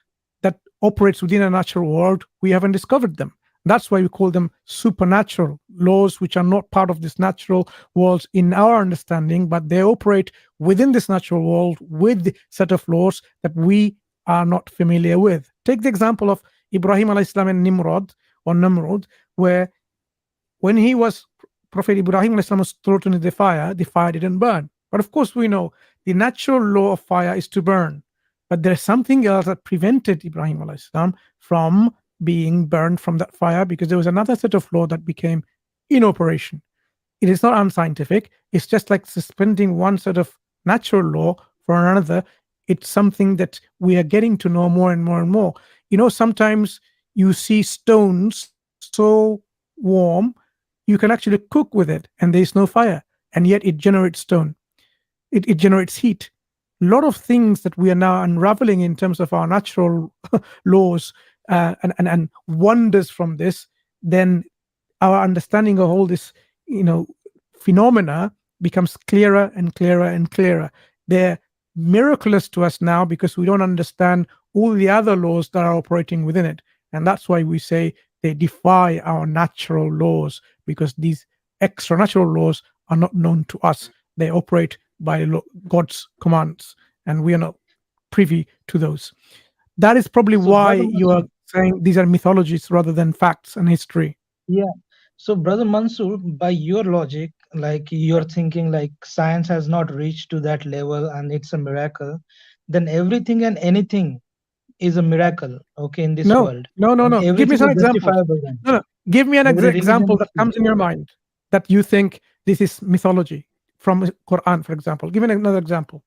that operates within a natural world, we haven't discovered them. That's why we call them supernatural laws, which are not part of this natural world in our understanding, but they operate within this natural world with the set of laws that we are not familiar with. Take the example of Ibrahim alayhi salam and Nimrod, where when Prophet Ibrahim alayhi salam was thrown into the fire didn't burn. But of course we know the natural law of fire is to burn. But there's something else that prevented Ibrahim alayhi salam from being burned from that fire, because there was another set of law that became in operation. It is not unscientific. It's just like suspending one set of natural law for another. It's something that we are getting to know more and more and more. Sometimes you see stones so warm, you can actually cook with it and there's no fire, and yet it generates stone. It generates heat. A lot of things that we are now unraveling in terms of our natural laws and wonders from this, then our understanding of all this, phenomena becomes clearer and clearer and clearer. They're miraculous to us now because we don't understand all the other laws that are operating within it. And that's why we say they defy our natural laws, because these extra natural laws are not known to us. They operate by God's commands, and we are not privy to those. That is probably why you are saying these are mythologies rather than facts and history. Yeah. So, Brother Mansur, by your logic, like you're thinking like science has not reached to that level and it's a miracle, then everything and anything is a miracle, okay, in this world. No. Give me some examples. No. Give me an example that comes in your mind that you think this is mythology from Qur'an, for example. Give me another example.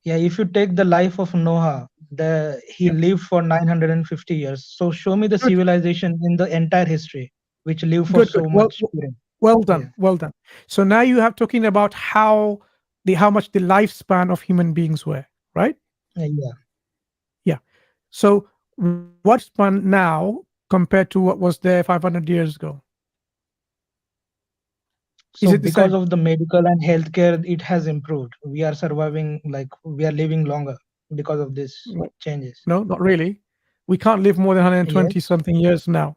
Yeah, if you take the life of Noah, he lived for 950 years. So show me the civilization in the entire history which lived for so much period. Well done. So now you have talking about how much the lifespan of human beings were, right? Yeah. So what's span now compared to what was there 500 years ago? So because of the medical and healthcare, it has improved. We are surviving, like we are living longer because of these changes. No, not really. We can't live more than 120 something years now.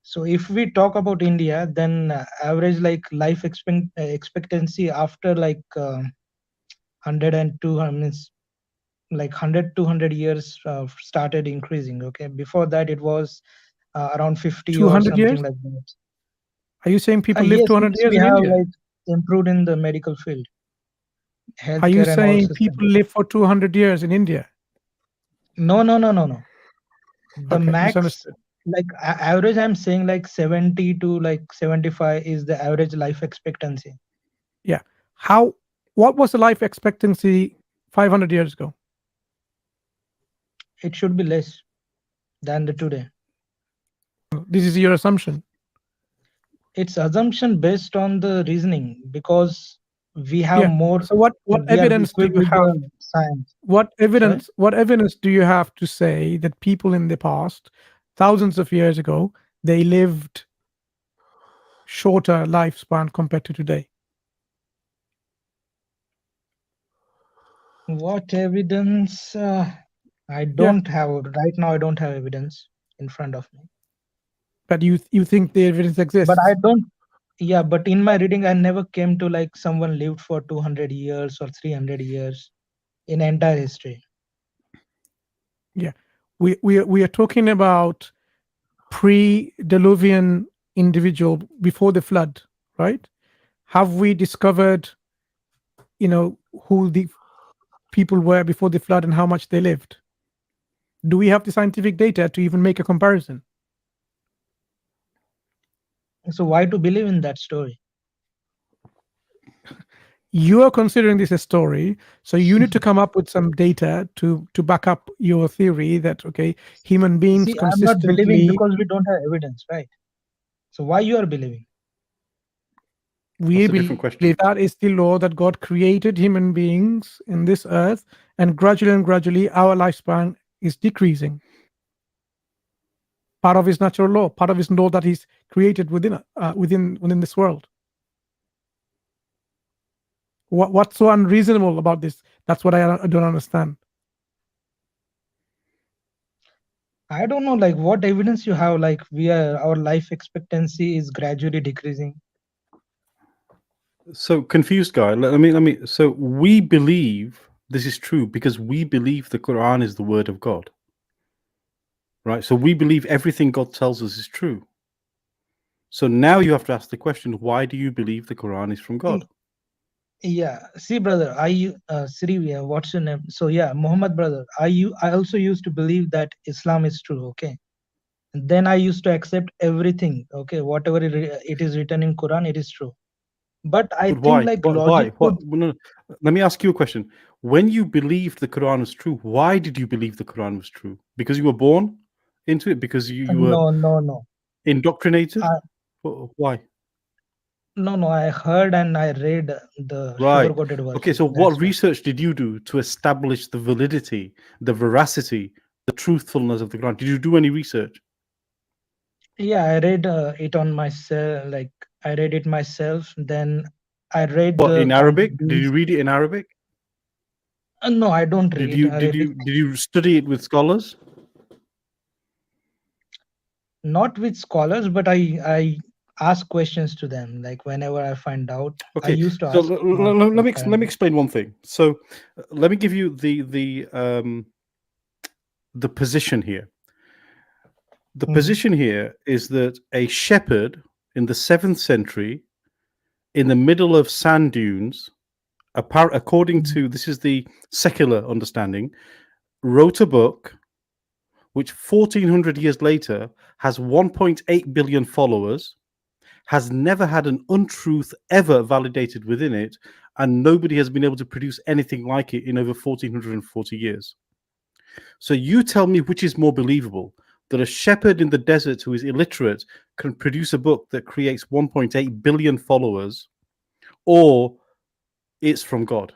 So if we talk about India, then average like life expectancy after like 102 means like 100 200 years started increasing. Okay, before that it was around 50 or 200 something years? like that. Are you saying people live Yes, 200 because years we in have India? like improved in the medical field, Are you healthcare and all saying systems. people live for 200 years in India? No. The Okay, max, misunderstood. like average, I'm saying like 70 to like 75 is the average life expectancy. Yeah. What was the life expectancy 500 years ago? It should be less than the today. This is your assumption. It's assumption based on the reasoning, because we have more. So what we are evidence do equipped you with have? the science. What evidence do you have to say that people in the past, thousands of years ago, they lived shorter lifespan compared to today? What evidence? I don't have right now. I don't have evidence in front of me. But you think the evidence exists? But I don't. Yeah, but in my reading, I never came to like someone lived for 200 years or 300 years in entire history. Yeah, we are talking about pre-Diluvian individual before the flood, right? Have we discovered, who the people were before the flood and how much they lived? Do we have the scientific data to even make a comparison? So why to believe in that story? You are considering this a story, so you need to come up with some data to back up your theory that, okay, human beings See, I'm not believing consistently. because we don't have evidence, right? So why you are believing? We That's a different believe question. that is the law that God created human beings in this earth, and gradually our lifespan is decreasing. Part of his natural law, part of his law that he's created within this world. What's so unreasonable about this? That's what I don't understand. I don't know, like what evidence you have, like our life expectancy is gradually decreasing. So confused guy. Let me. So we believe this is true because we believe the Quran is the word of God. Right. So we believe everything God tells us is true. So now you have to ask the question: why do you believe the Quran is from God? Yeah, see, brother, Sri, what's your name? So yeah, Muhammad, brother, I also used to believe that Islam is true. Okay, and then I used to accept everything. Okay, whatever it is written in Quran, it is true. But I But think why? like Why? logic would. No. Let me ask you a question. When you believed the Quran was true, why did you believe the Quran was true? Because you were born into it? Because you were No. indoctrinated? Why? No, I heard and I read the Right. sugar-coated version. Okay, so That's what why. research did you do to establish the validity, the veracity, the truthfulness of the Quran? Did you do any research? Yeah, I read it on myself. Like I read it myself. Then I read What, the in Arabic? Did commentaries. you read it in Arabic? No, I don't Did read you Arabic. did you study it with scholars? Not with scholars, but I ask questions to them. Like whenever I find out, I Okay, used to so ask. let me explain one thing. So let me give you the position here. The position here is that a shepherd in the 7th century, in the middle of sand dunes, according to, this is the secular understanding, wrote a book which 1400 years later has 1.8 billion followers, has never had an untruth ever validated within it, and nobody has been able to produce anything like it in over 1440 years. So you tell me which is more believable, that a shepherd in the desert who is illiterate can produce a book that creates 1.8 billion followers, or it's from God?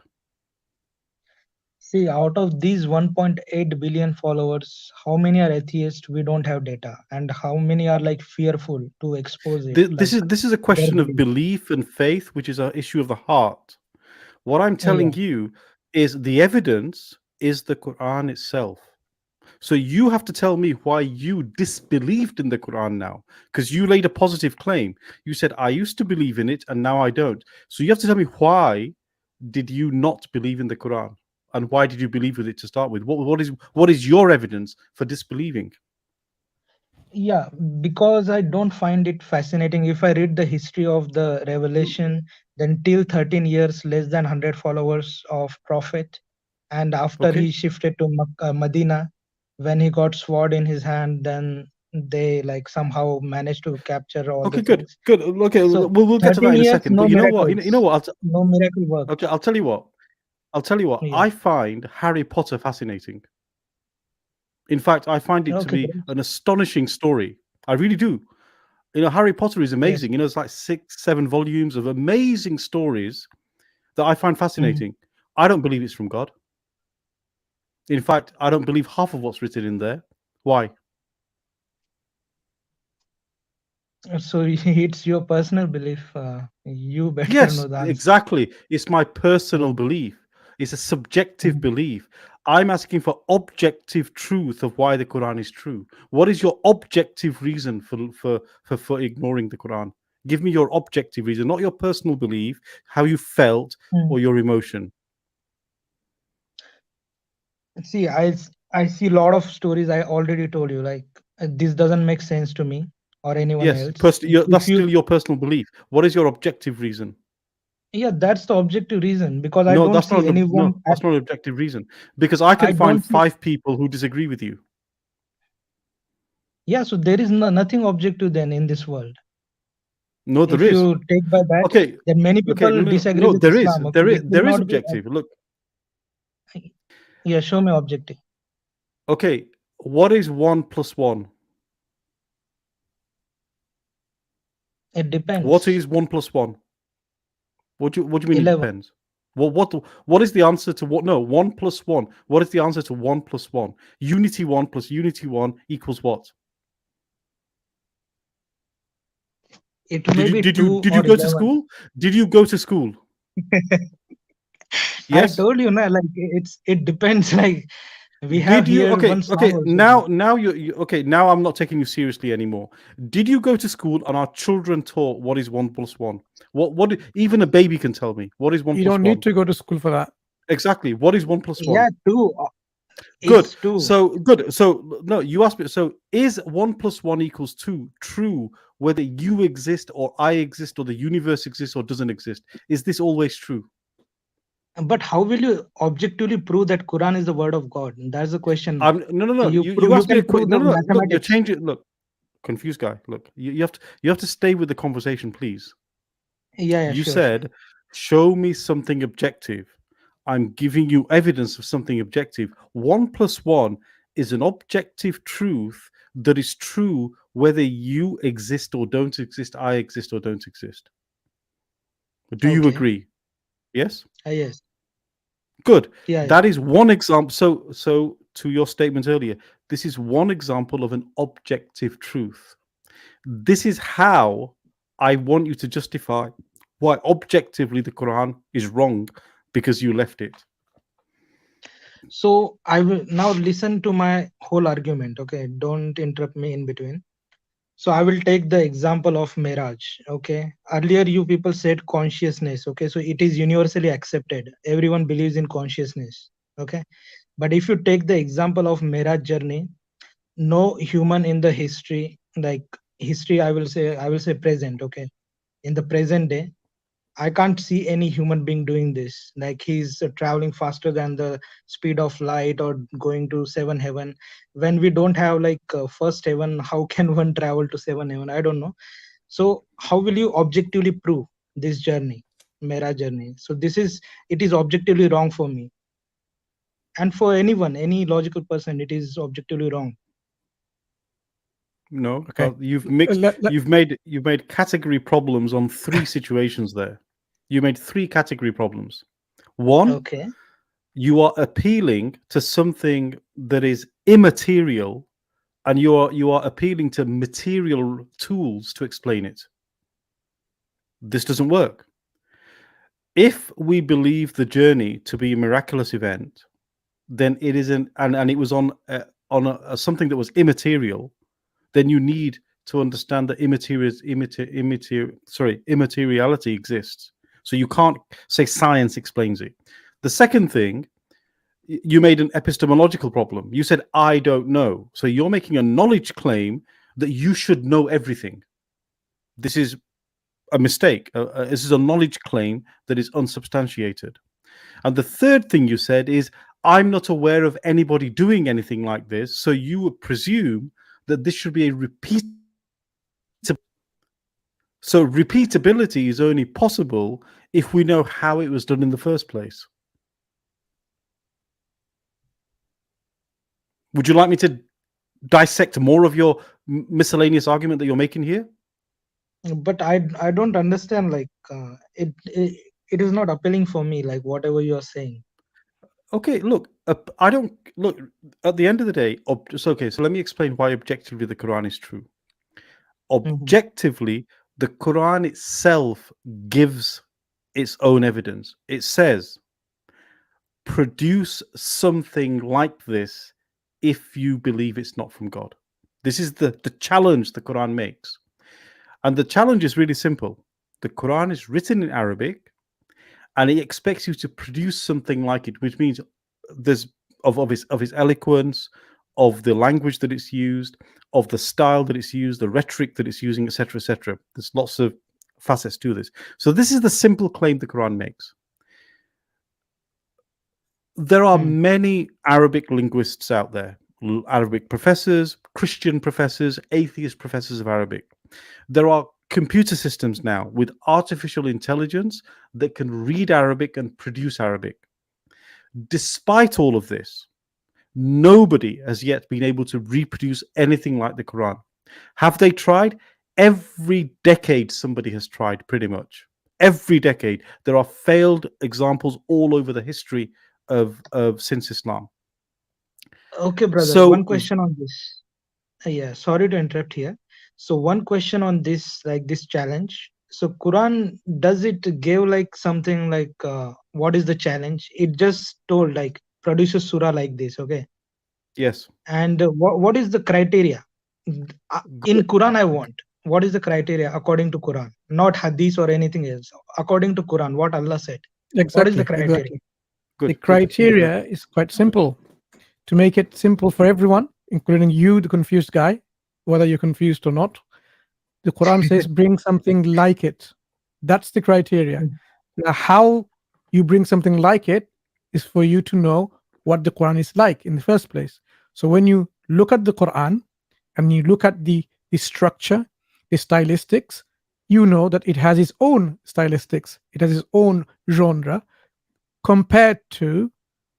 See, out of these 1.8 billion followers, how many are atheists? We don't have data, and how many are like fearful to expose it? This is a question of belief and faith, which is an issue of the heart. What I'm telling you is the evidence is the Quran itself. So you have to tell me why you disbelieved in the Quran now, because you laid a positive claim. You said, I used to believe in it and now I don't. So you have to tell me, why did you not believe in the Quran? and why did you believe with it to start with? What is your evidence for disbelieving? Yeah, because I don't find it fascinating. If I read the history of the revelation, then till 13 years, less than 100 followers of Prophet. And after Okay. he shifted to Medina, when he got sword in his hand, then they like somehow managed to capture all Okay, the good, things. good. Okay, So we'll get to that 13 in a years, second. no But you know what? miracles. You know what? No miracle worked. Okay, I'll tell you what. I'll tell you what. Yeah. I find Harry Potter fascinating. In fact, I find it to Okay, be great. an astonishing story. I really do. You know, Harry Potter is amazing. You know, it's like 6, 7 volumes of amazing stories that I find fascinating. I don't believe it's from God. In fact, I don't believe half of what's written in there. Why? So it's your personal belief. You better Yes, know the answer. exactly. It's my personal belief. It's a subjective belief. I'm asking for objective truth of why the Quran is true. What is your objective reason for ignoring the Quran? Give me your objective reason, not your personal belief, how you felt, or your emotion. See, I see a lot of stories. I already told you, like this doesn't make sense to me or anyone Yes, else. that's still your personal belief. What is your objective reason? Yeah, that's the objective reason, because I No, don't see anyone. that's not an objective reason. Because I can I find don't see. 5 people who disagree with you. Yeah, so there is nothing objective then in this world. No, there If is. you take by that, Okay. then many Okay. people disagree No, with there is. Islam. Okay, which will There is not be. objective. Look. Yeah, show me objective. Okay. What is 1 plus 1? It depends. What is 1 plus 1? What do you mean 11. it depends? Well, what is the answer to what? No, 1 plus 1. What is the answer to 1 plus 1? Unity 1 plus unity 1 equals what? It may be 2 did or you go 11. to school? Did you go to school? Yes. I told you, na, like it depends. Like we have Did you? here Okay. one song Okay. also. Now you okay. Now I'm not taking you seriously anymore. Did you go to school and our children taught what is 1 plus 1? What even a baby can tell me. What is 1 You plus don't 1? need to go to school for that. Exactly. What is 1 plus 1? Yeah, 2. Good. It's 2. So good. So no, you asked me. So is 1 plus 1 equals 2 true whether you exist or I exist or the universe exists or doesn't exist? Is this always true? But how will you objectively prove that Quran is the word of God? That's the question. No. You You asked me a can prove question. No. the Look, you're mathematics. changing. Look, confused guy. Look, you have to stay with the conversation, please. Yeah, You sure. said, show me something objective. I'm giving you evidence of something objective. 1 plus 1 is an objective truth that is true whether you exist or don't exist, I exist or don't exist. Do you agree? Yes? Yes. Good. Yeah. That is one example. So to your statement earlier, this is one example of an objective truth. This is how I want you to justify why objectively the Quran is wrong because you left it. So I will now listen to my whole argument. Okay, don't interrupt me in between. So I will take the example of Miraj. Okay, earlier you people said consciousness. Okay, so it is universally accepted. Everyone believes in consciousness. Okay, but if you take the example of Miraj journey, no human in the history, like history, I will say present. Okay, in the present day, I can't see any human being doing this. Like he's traveling faster than the speed of light or going to 7 heaven. When we don't have like first heaven, how can one travel to 7 heaven? I don't know. So how will you objectively prove this journey, Mera journey? So it is objectively wrong for me. And for anyone, any logical person, it is objectively wrong. No, okay. You've made category problems on 3 situations there. You made 3 category problems. 1, okay, you are appealing to something that is immaterial, and you are appealing to material tools to explain it. This doesn't work. If we believe the journey to be a miraculous event, then it isn't, and it was on something that was immaterial. Then you need to understand that immateriality exists. So you can't say science explains it. The second thing, you made an epistemological problem. You said, I don't know. So you're making a knowledge claim that you should know everything. This is a mistake. This is a knowledge claim that is unsubstantiated. And the third thing you said is, I'm not aware of anybody doing anything like this. So you would presume that this should be a repeat. So repeatability is only possible if we know how it was done in the first place. Would you like me to dissect more of your miscellaneous argument that you're making here? But I don't understand, like it is not appealing for me, like whatever you are saying. Okay, look, I don't look at the end of the day. So let me explain why objectively the Quran is true. Objectively, the Quran itself gives its own evidence. It says, produce something like this if you believe it's not from God. This is the challenge the Quran makes. And the challenge is really simple. The Quran is written in Arabic, and it expects you to produce something like it, which means there's of its eloquence, of the language that it's used, of the style that it's used, the rhetoric that it's using, etc., etc. There's lots of facets to this. So this is the simple claim the Quran makes. There are many Arabic linguists out there, Arabic professors, Christian professors, atheist professors of Arabic. There are computer systems now with artificial intelligence that can read Arabic and produce Arabic. Despite all of this, nobody has yet been able to reproduce anything like the Quran. Have they tried? Every decade somebody has tried, pretty much. Every decade. There are failed examples all over the history of since Islam. Okay, brother. So one question on this. Yeah, sorry to interrupt here. So one question on this, like this challenge. So Quran, does it give like something like what is the challenge? It just told like produce a surah like this, okay? Yes. And what is the criteria? In Quran, I want. What is the criteria according to Quran? Not hadith or anything else. According to Quran, what Allah said. What is the criteria? Exactly. The criteria is quite simple. To make it simple for everyone, including you, the confused guy, whether you're confused or not, the Quran says bring something like it. That's the criteria. Now, how you bring something like it is for you to know what the Quran is like in the first place. So when you look at the Quran and you look at the structure, the stylistics, you know that it has its own stylistics. It has its own genre compared to,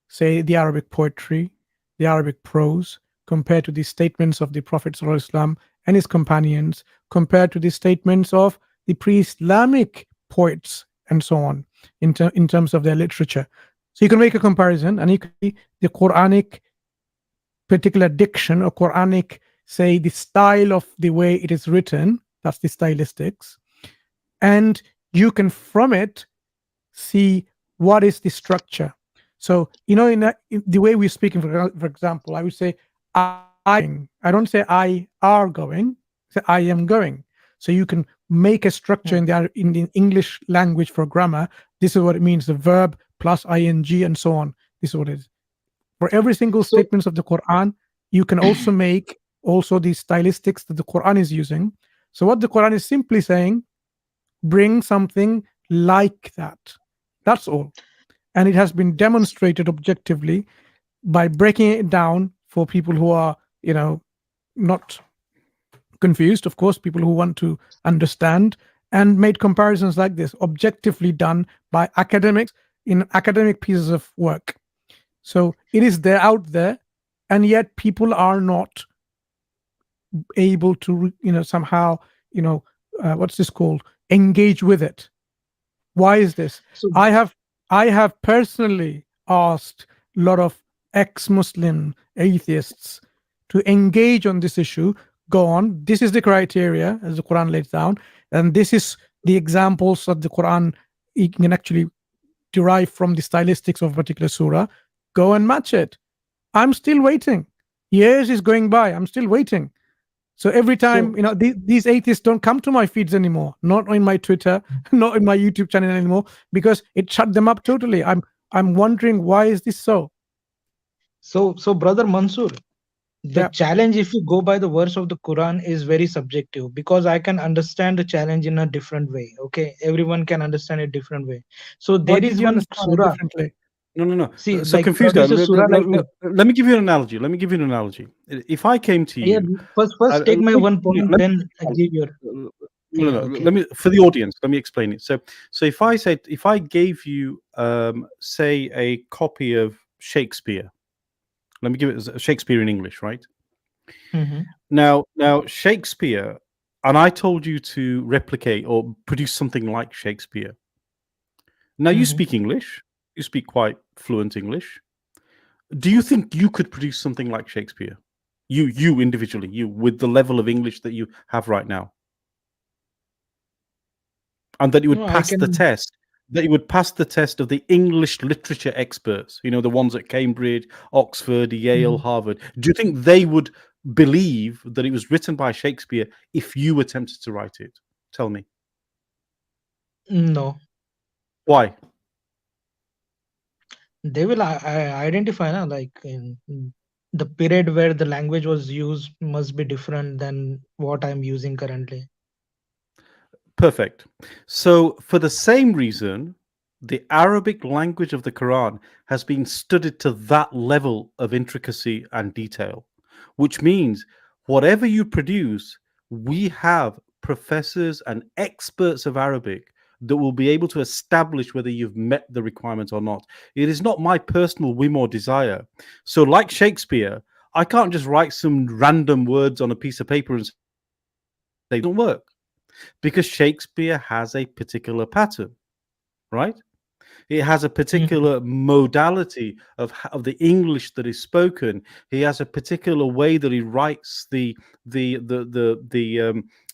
say, the Arabic poetry, the Arabic prose, compared to the statements of the Prophet ﷺ and his companions, compared to the statements of the pre-Islamic poets and so on, in terms of their literature. So you can make a comparison, and you can see the Quranic particular diction or Quranic, say, the style of the way it is written, that's the stylistics, and you can from it see what is the structure. So, you know, in the way we're speaking, for example, I would say, I don't say I are going, say I am going. So you can make a structure in the English language for grammar. This is what it means, the verb plus ing and so on. This is what it is. For every single statement of the Quran, you can also make also the stylistics that the Quran is using. So what the Quran is simply saying, bring something like that. That's all. And it has been demonstrated objectively by breaking it down for people who are, you know, not confused, of course, people who want to understand, and made comparisons like this, objectively done by academics in academic pieces of work. So it is there, out there, and yet people are not able to, you know, somehow, you know, what's this called? Engage with it. Why is this? So, I have personally asked a lot of ex-Muslim atheists to engage on this issue. Go on, this is the criteria as the Quran lays down, and this is the examples that the Quran you can actually derive from the stylistics of a particular surah. Go and match it. I'm still waiting. Years is going by. I'm still waiting. So every time, you know, these atheists don't come to my feeds anymore, not in my Twitter, not in my YouTube channel anymore, because it shut them up totally. I'm wondering, why is this so? So brother Mansur, the Yeah. challenge, if you go by the verse of the Quran, is very subjective, because I can understand the challenge in a different way. Okay, everyone can understand it different way. So there What did is you one understand it surah. differently? No. See, So like confused there guy. is a surah like Let me give you an analogy. If I came to yeah. you, First take my one point, let then me, give your yeah. Okay. Let me, for the audience, let me explain it. So if I gave you, say, a copy of Shakespeare, let me give it as Shakespeare in English, right? Mhm. Now Shakespeare, and I told you to replicate or produce something like Shakespeare. Now you Mhm. speak English, you speak quite fluent English. Do you think you could produce something like Shakespeare? You individually, you with the level of English that you have right now, and that you would No, I pass the can. test, that you would pass the test of the English literature experts, you know, the ones at Cambridge, Oxford, Yale, Mhm. Harvard. Do you think they would believe that it was written by Shakespeare if you attempted to write it? Tell me. No, Why? they will identify now, like in the period where the language was used must be different than what I'm using currently. Perfect. So, for the same reason, the Arabic language of the Quran has been studied to that level of intricacy and detail, which means whatever you produce, we have professors and experts of Arabic that will be able to establish whether you've met the requirements or not. It is not my personal whim or desire. So, like Shakespeare, I can't just write some random words on a piece of paper and say they don't work, because Shakespeare has a particular pattern, right? It has a particular modality of the English that is spoken. He has a particular way that he writes the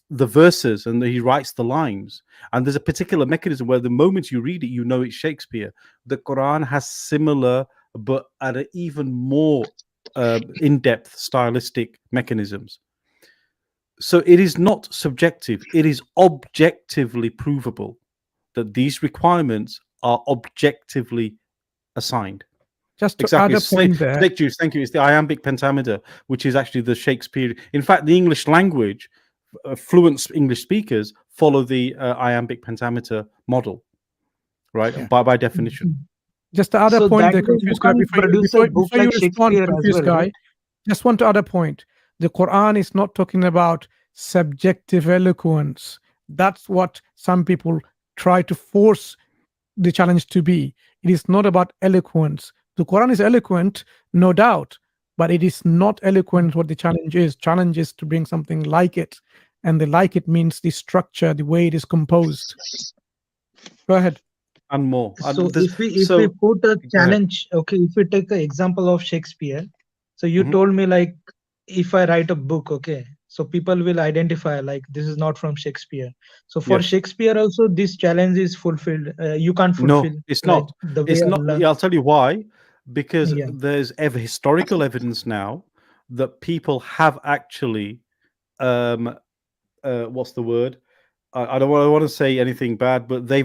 verses, and he writes the lines. And there's a particular mechanism where the moment you read it, you know it's Shakespeare. The Quran has similar, but at an even more in-depth stylistic mechanisms. So it is not subjective, it is objectively provable that these requirements are objectively assigned. Just to Exactly. add a point there. Snake juice, thank you. It's the iambic pentameter, which is actually the Shakespeare. In fact, the English language, fluent English speakers follow the iambic pentameter model, right? Yeah. By definition. Just to add a So point that there, way you confused guy. can't produce a book Before you like respond, Shakespeare as confused well, guy, right? just want to add a point. The Quran is not talking about subjective eloquence. That's what some people try to force the challenge to be. It is not about eloquence. The Quran is eloquent, no doubt, but it is not eloquent what the challenge is. Challenge is to bring something like it. And the like it means the structure, the way it is composed. Go ahead. And more. So if we put a challenge, okay, if we take an example of Shakespeare, so you told me like if I write a book, okay, so people will identify like this is not from Shakespeare. So for Yes. Shakespeare also this challenge is fulfilled. You can't fulfill. No, it's like, not. the way It's not. Allah. Yeah, I'll tell you why. Because Yeah. there's historical evidence now that people have actually, what's the word? I don't want to say anything bad, but they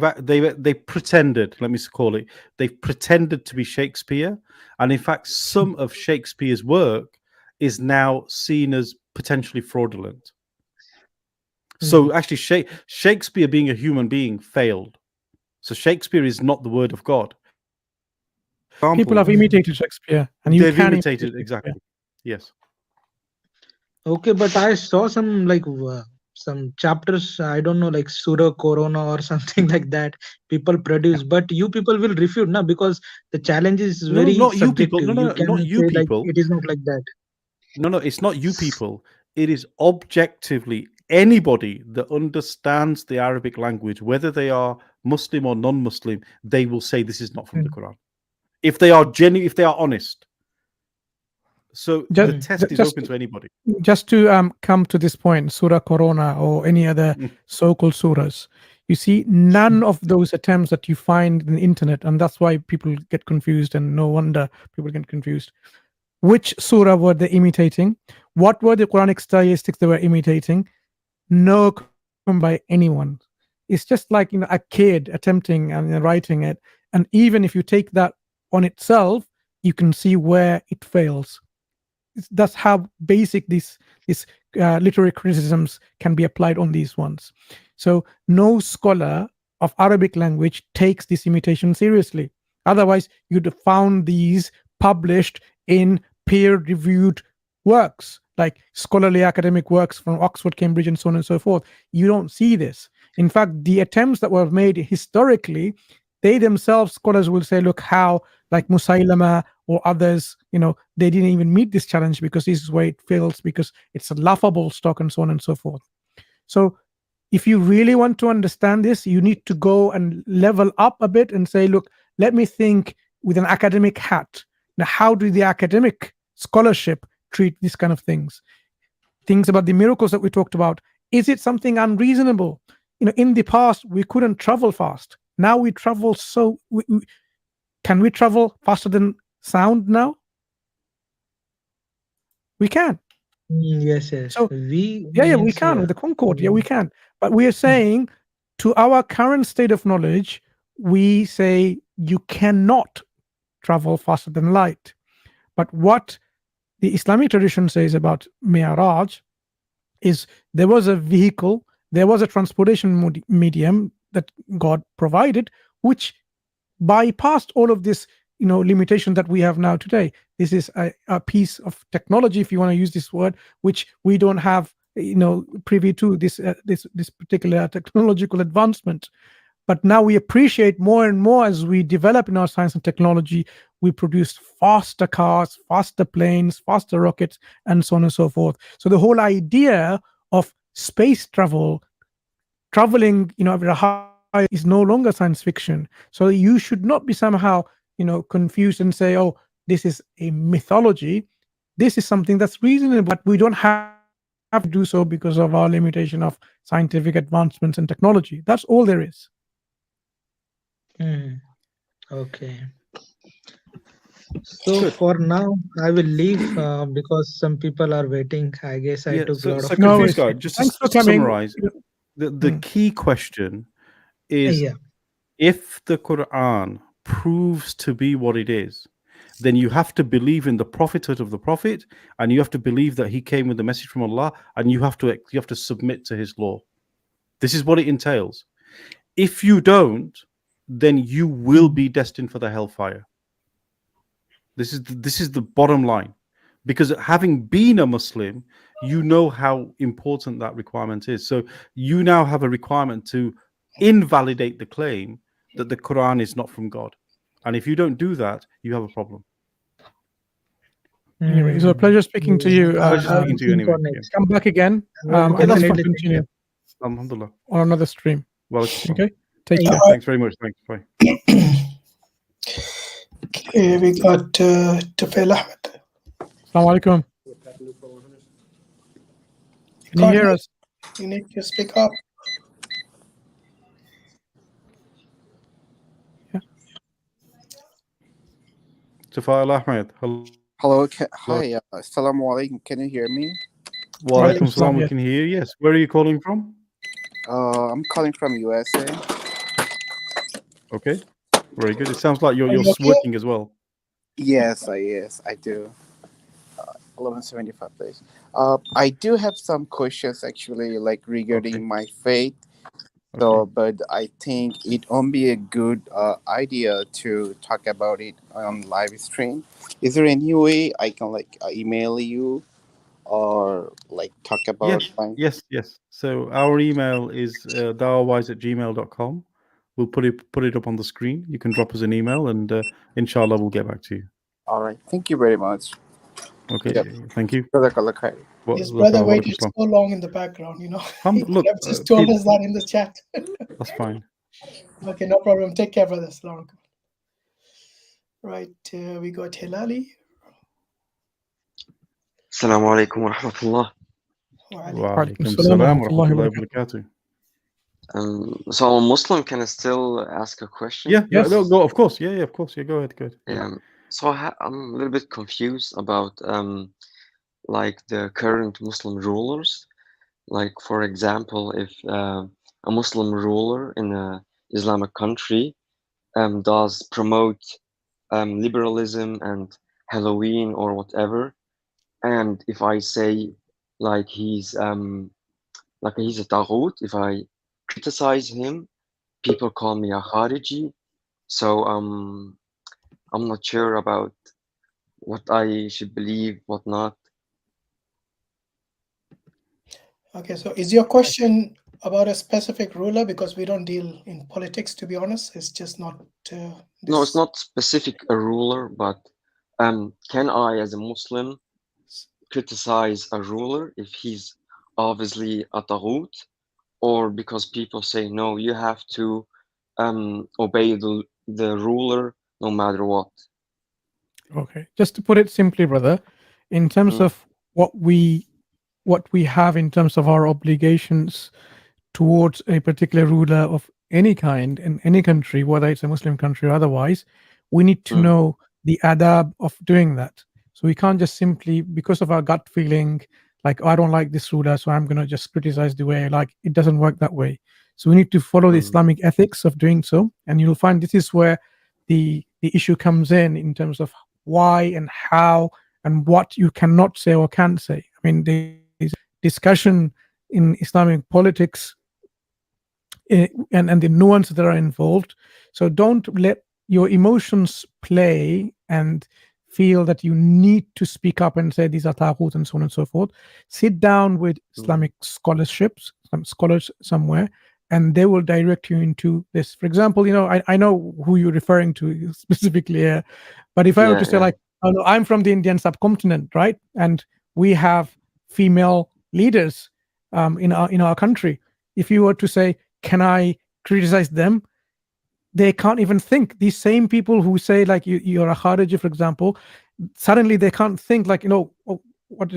pretended. Let me call it. They've pretended to be Shakespeare, and in fact, some of Shakespeare's work is now seen as potentially fraudulent. So actually, Shakespeare, being a human being, failed. So Shakespeare is not the word of God. People have imitated Shakespeare, and you They've can imitated exactly. Yes. Okay, but I saw some like some chapters, I don't know, like Surah Corona or something like that. People produce, but you people will refute now because the challenge is No, very not you people. subjective. No, You not cannot you say like people. it is not like that. No, it's not you people. It is objectively anybody that understands the Arabic language, whether they are Muslim or non-Muslim, they will say this is not from the Quran. If they are genuine, if they are honest. So the test is open to anybody. Just to come to this point, Surah Corona or any other so-called surahs, you see, none of those attempts that you find in the internet, and that's why people get confused, and no wonder people get confused. Which surah were they imitating? What were the Quranic stylistics they were imitating? No comment by anyone. It's just like, a kid attempting and writing it. And even if you take that on itself, you can see where it fails. That's how basic these literary criticisms can be applied on these ones. So no scholar of Arabic language takes this imitation seriously. Otherwise, you'd have found these published in peer-reviewed works, like scholarly academic works from Oxford, Cambridge, and so on and so forth. You don't see this. In fact, the attempts that were made historically, they themselves, scholars will say, look how, like Musaylama or others, they didn't even meet this challenge because this is where it fails, because it's a laughable stock and so on and so forth. So if you really want to understand this, you need to go and level up a bit and say, look, let me think with an academic hat. Now, how do the academic scholarship treat these kind of things? Things about the miracles that we talked about. Is it something unreasonable? In the past, we couldn't travel fast. Now we travel can we travel faster than sound now? We can. Yes. So we we can with the Concorde. Yeah, we can. But we are saying, to our current state of knowledge, we say you cannot travel faster than light. But what the Islamic tradition says about Mi'raj is there was a vehicle, there was a transportation medium that God provided, which bypassed all of this limitation that we have now today. This is a piece of technology, if you want to use this word, which we don't have privy to this particular technological advancement. But now we appreciate more and more as we develop in our science and technology. We produce faster cars, faster planes, faster rockets, and so on and so forth. So the whole idea of space traveling at a high is no longer science fiction. So you should not be somehow confused and say, oh, this is a mythology. This is something that's reasonable, but we don't have to do so because of our limitation of scientific advancements and technology. That's all there is. Okay. So for now, I will leave because some people are waiting. I guess I took a lot of confused guy. Just Thanks for to coming. summarize, the key question is, Yeah. if the Quran proves to be what it is, then you have to believe in the prophethood of the prophet, and you have to believe that he came with the message from Allah, and you have to submit to his law. This is what it entails. If you don't, then you will be destined for the hellfire. This is the bottom line, because having been a Muslim, you know how important that requirement is. So you now have a requirement to invalidate the claim that the Quran is not from God, and if you don't do that, you have a problem. Anyway, it's a pleasure speaking to you. Pleasure speaking to you anyway. Yeah. Come back again. Well, And let's definitely. continue Alhamdulillah. on another stream. Well, Okay. Take care. Thanks very much. Thanks. Bye. Okay, we got Tufail Ahmed. Assalamu alaikum. Can you hear us? You need to speak up. Tufail Ahmed. Hello. Hello. Hi. Assalamu alaikum. Can you hear me? Wa alaikum salam. We can hear you. Yes. Where are you calling from? I'm calling from USA. Okay. Very good. It sounds like you're working as well. Yes, I do. 1175, please. I do have some questions actually, like regarding my faith. So, but I think it won't be a good idea to talk about it on live stream. Is there any way I can email you or talk about? Yes. So our email is dawawise@gmail.com. We'll put it up on the screen. You can drop us an email, and inshallah we'll get back to you. All right. Thank you very much. Okay. Yep. Thank you. His brother waited so long in the background, Look, just told us that in the chat. That's fine. Okay, no problem. Take care, brother. Assalamu alaikum. Right, we got Hilali. Assalamu alaikum wa rahmatullah. Wa alaikum salam wa rahmatullahi wa barakatuh. So I'm Muslim. Can I still ask a question? Yeah. No, go. Of course. Yeah. Of course. Yeah. Go ahead. Good. Yeah. So I'm a little bit confused about the current Muslim rulers. Like, for example, if a Muslim ruler in a Islamic country does promote liberalism and Halloween or whatever, and if I say like he's a taghut, if I criticize him, people call me a khariji. So I'm not sure about what I should believe, what not. Okay, so is your question about a specific ruler? Because we don't deal in politics, to be honest. It's just not. No, it's not specific a ruler, but can I, as a Muslim, criticize a ruler if he's obviously a taghut, or because people say no, you have to obey the ruler no matter what? Okay, just to put it simply, brother, in terms of what we have in terms of our obligations towards a particular ruler of any kind in any country, whether it's a Muslim country or otherwise, we need to know the adab of doing that. So we can't just simply, because of our gut feeling, like, oh, I don't like this ruler, so I'm going to just criticize the way I like. It doesn't work that way. So we need to follow the Islamic ethics of doing so. And you'll find this is where the issue comes in terms of why and how and what you cannot say or can't say. I mean, there's discussion in Islamic politics and the nuances that are involved. So don't let your emotions play and feel that you need to speak up and say these are taghut and so on and so forth. Sit down with Islamic scholarships, some scholars somewhere, and they will direct you into this. For example, I know who you're referring to specifically here, but if I were to say like, oh, no, I'm from the Indian subcontinent, right? And we have female leaders in our country. If you were to say, can I criticize them? They can't even think. These same people who say like you're a Khariji, for example, suddenly they can't think like,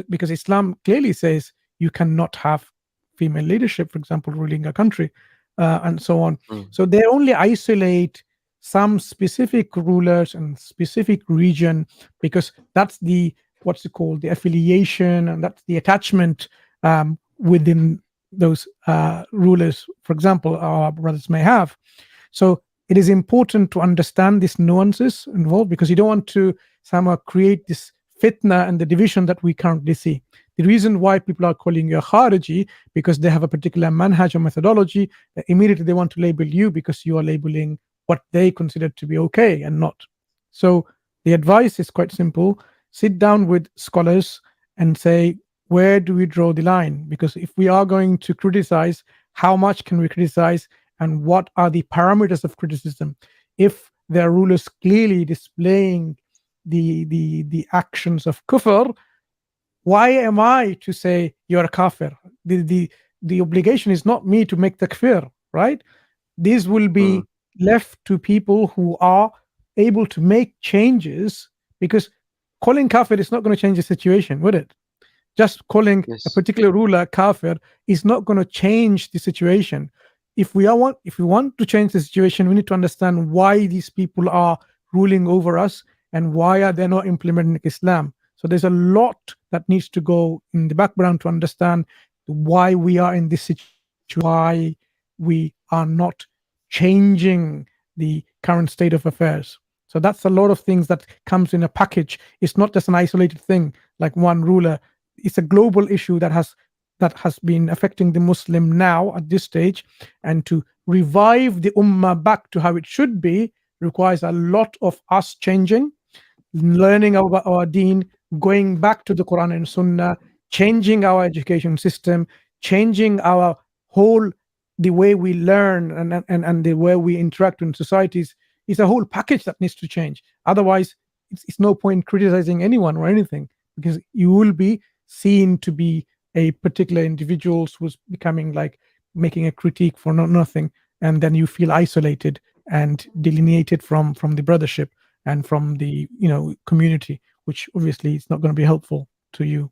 because Islam clearly says you cannot have female leadership, for example, ruling a country and so on. So they only isolate some specific rulers and specific region because that's the affiliation, and that's the attachment within those rulers, for example, our brothers may have. So it is important to understand these nuances involved, because you don't want to somehow create this fitna and the division that we currently see. The reason why people are calling you a Khariji, because they have a particular manhaj or methodology, immediately they want to label you because you are labeling what they consider to be okay and not. So the advice is quite simple. Sit down with scholars and say, where do we draw the line? Because if we are going to criticize, how much can we criticize, and what are the parameters of criticism? If there are rulers clearly displaying the actions of kufr, why am I to say you're a kafir? The obligation is not me to make takfir, right? These will be left to people who are able to make changes, because calling kafir is not going to change the situation, would it? Just calling a particular ruler kafir is not going to change the situation. If we want to change the situation, we need to understand why these people are ruling over us and why are they not implementing Islam. So there's a lot that needs to go in the background to understand why we are in this situation, why we are not changing the current state of affairs. So that's a lot of things that comes in a package. It's not just an isolated thing like one ruler. It's a global issue that has been affecting the Muslim now at this stage, and to revive the ummah back to how it should be requires a lot of us changing, learning about our deen, going back to the Qur'an and Sunnah, changing our education system, changing our the way we learn and the way we interact in societies. It's a whole package that needs to change. Otherwise, it's no point criticizing anyone or anything, because you will be seen to be a particular individual who's becoming like making a critique for nothing, and then you feel isolated and delineated from the brothership and from the community, which obviously is not going to be helpful to you.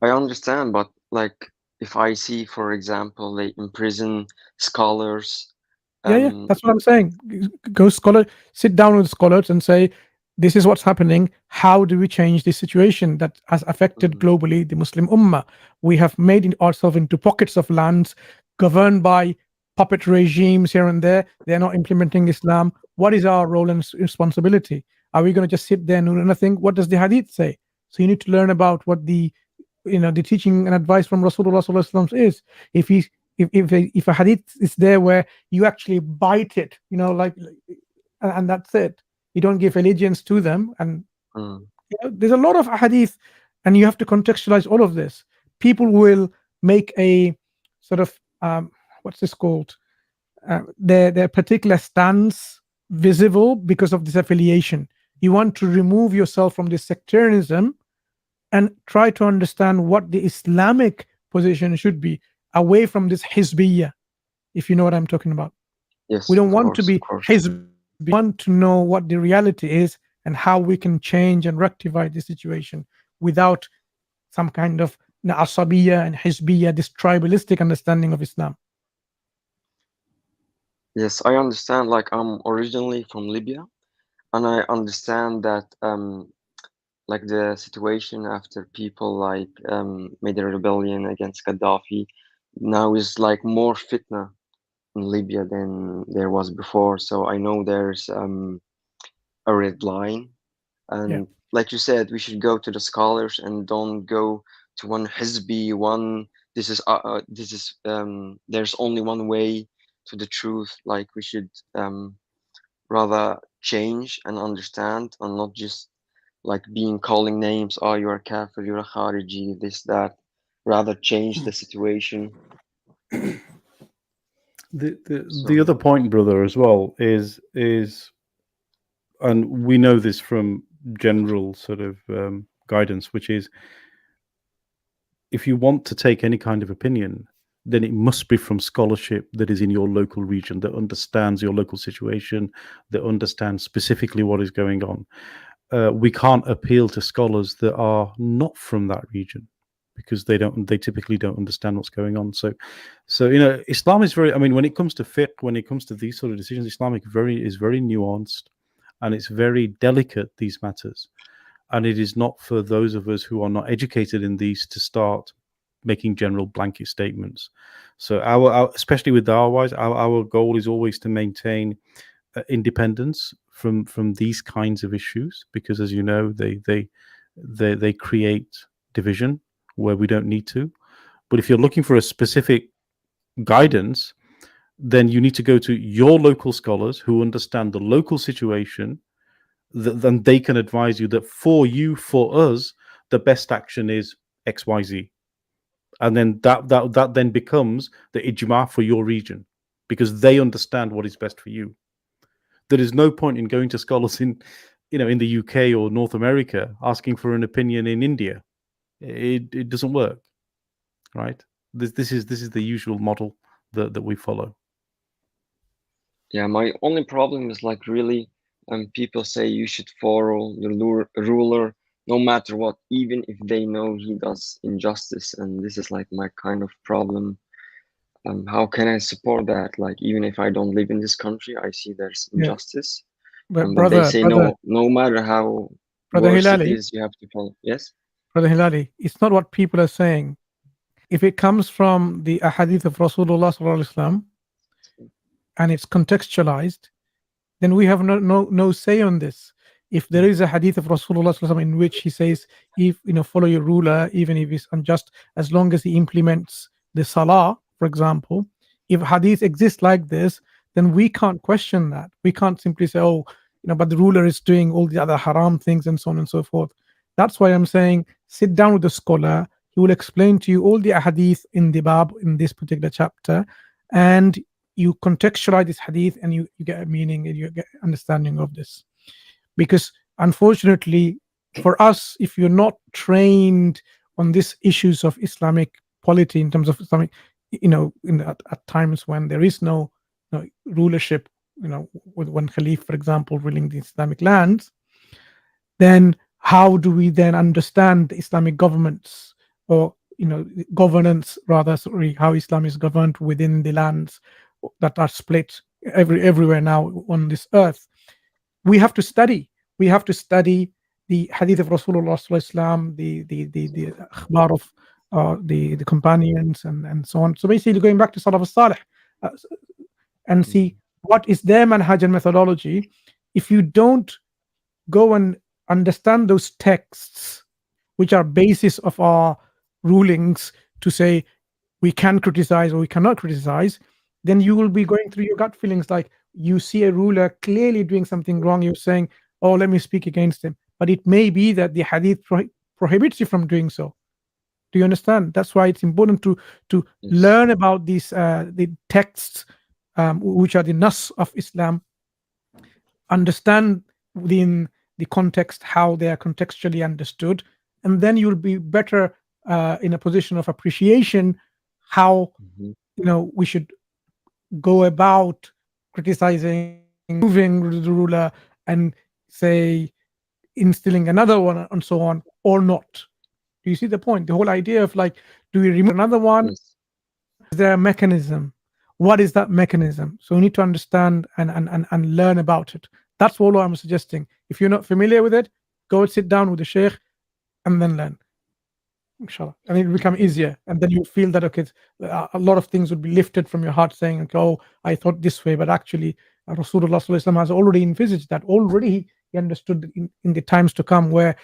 I understand, but like if I see, for example, they imprison scholars. Yeah, that's what I'm saying. Go sit down with scholars and say, this is what's happening. How do we change this situation that has affected globally the Muslim Ummah? We have made ourselves into pockets of lands governed by puppet regimes here and there. They're not implementing Islam. what is our role and responsibility? Are we going to just sit there and do nothing? What does the hadith say? So you need to learn about what the teaching and advice from Rasulullah Sallallahu Alaihi Wasallam is. If a hadith is there where you actually bite it, and that's it. You don't give allegiance to them. And there's a lot of hadith, and you have to contextualize all of this. People will make a sort of what's this called? Their particular stance visible because of this affiliation. You want to remove yourself from this sectarianism and try to understand what the Islamic position should be, away from this hizbiyya, if you know what I'm talking about. Yes, we don't want to be hizb. We want to know what the reality is and how we can change and rectify the situation without some kind of asabiyya and hizbiyya, this tribalistic understanding of Islam. Yes, I understand. Like, I'm originally from Libya, and I understand that like the situation after people like made a rebellion against Gaddafi now is like more fitna in Libya than there was before. So I know there's a red line, and like you said, we should go to the scholars and don't go to one hizbi, one this is there's only one way to the truth. Like, we should rather change and understand, and not just like calling names. Oh, you're a kafir, you're a khariji, this, that. Rather change the situation. The other point, brother, as well is, and we know this from general sort of guidance, which is, if you want to take any kind of opinion, then it must be from scholarship that is in your local region, that understands your local situation, that understands specifically what is going on. We can't appeal to scholars that are not from that region, because they typically don't understand what's going on. So Islam is very, I mean, when it comes to fiqh, when it comes to these sort of decisions, Islamic is very nuanced, and it's very delicate, these matters. And it is not for those of us who are not educated in these to start making general blanket statements. So our especially with Dawahwise, our goal is always to maintain independence from these kinds of issues, because, as you know, they create division where we don't need to. But if you're looking for a specific guidance, then you need to go to your local scholars who understand the local situation. Then they can advise you that for us, the best action is XYZ. And then that then becomes the ijma for your region, because they understand what is best for you. There is no point in going to scholars in the UK or North America asking for an opinion in India. It doesn't work, right? This is the usual model that we follow. Yeah, my only problem is like really, people say you should follow the ruler no matter what, even if they know he does injustice, and this is like my kind of problem. How can I support that? Like, even if I don't live in this country, I see there's injustice. But But they say no matter how worse it is, you have to follow. Yes? Brother Hilali, it's not what people are saying. If it comes from the ahadith of Rasulullah Sallallahu Alaihi Wasallam and it's contextualized, then we have no say on this. If there is a hadith of Rasulullah Sallallahu Alaihi Wasallam in which he says, if follow your ruler, even if he's unjust, as long as he implements the salah, for example, if hadith exists like this, then we can't question that. We can't simply say, but the ruler is doing all the other haram things and so on and so forth. That's why I'm saying, sit down with the scholar. He will explain to you all the hadith in the bab, in this particular chapter, and you contextualize this hadith, and you get a meaning and you get understanding of this. Because unfortunately, for us, if you're not trained on these issues of Islamic polity, in terms of Islamic, at times when there is no rulership, with one Khalif, for example, ruling the Islamic lands, then how do we then understand the Islamic governments, or governance rather, how Islam is governed within the lands that are split everywhere now on this earth? We have to study. We have to study the hadith of Rasulullah Sallallahu Alaihi Wasallam, the akhbar of the companions and so on. So basically, going back to Salaf al-Salih, and see what is their manhaj and methodology, if you don't go and understand those texts, which are basis of our rulings to say we can criticize or we cannot criticize, then you will be going through your gut feelings, like you see a ruler clearly doing something wrong, you're saying, oh, let me speak against him. But it may be that the hadith prohibits you from doing so. Do you understand? That's why it's important to learn about these the texts, which are the nas of Islam, understand within the context how they are contextually understood, and then you'll be better in a position of appreciation how we should go about criticizing, moving the ruler, and say instilling another one and so on, or not. Do you see the point? The whole idea of like, do we remove another one? Is there a mechanism? What is that mechanism? So we need to understand and learn about it. That's all I'm suggesting. If you're not familiar with it, go and sit down with the sheikh and then learn. Inshallah. And it will become easier. And then you feel that, okay, a lot of things would be lifted from your heart, saying, okay, oh, I thought this way, but actually Rasulullah Sallallahu Alaihi Wasallam has already envisaged that. Already he understood in the times to come where,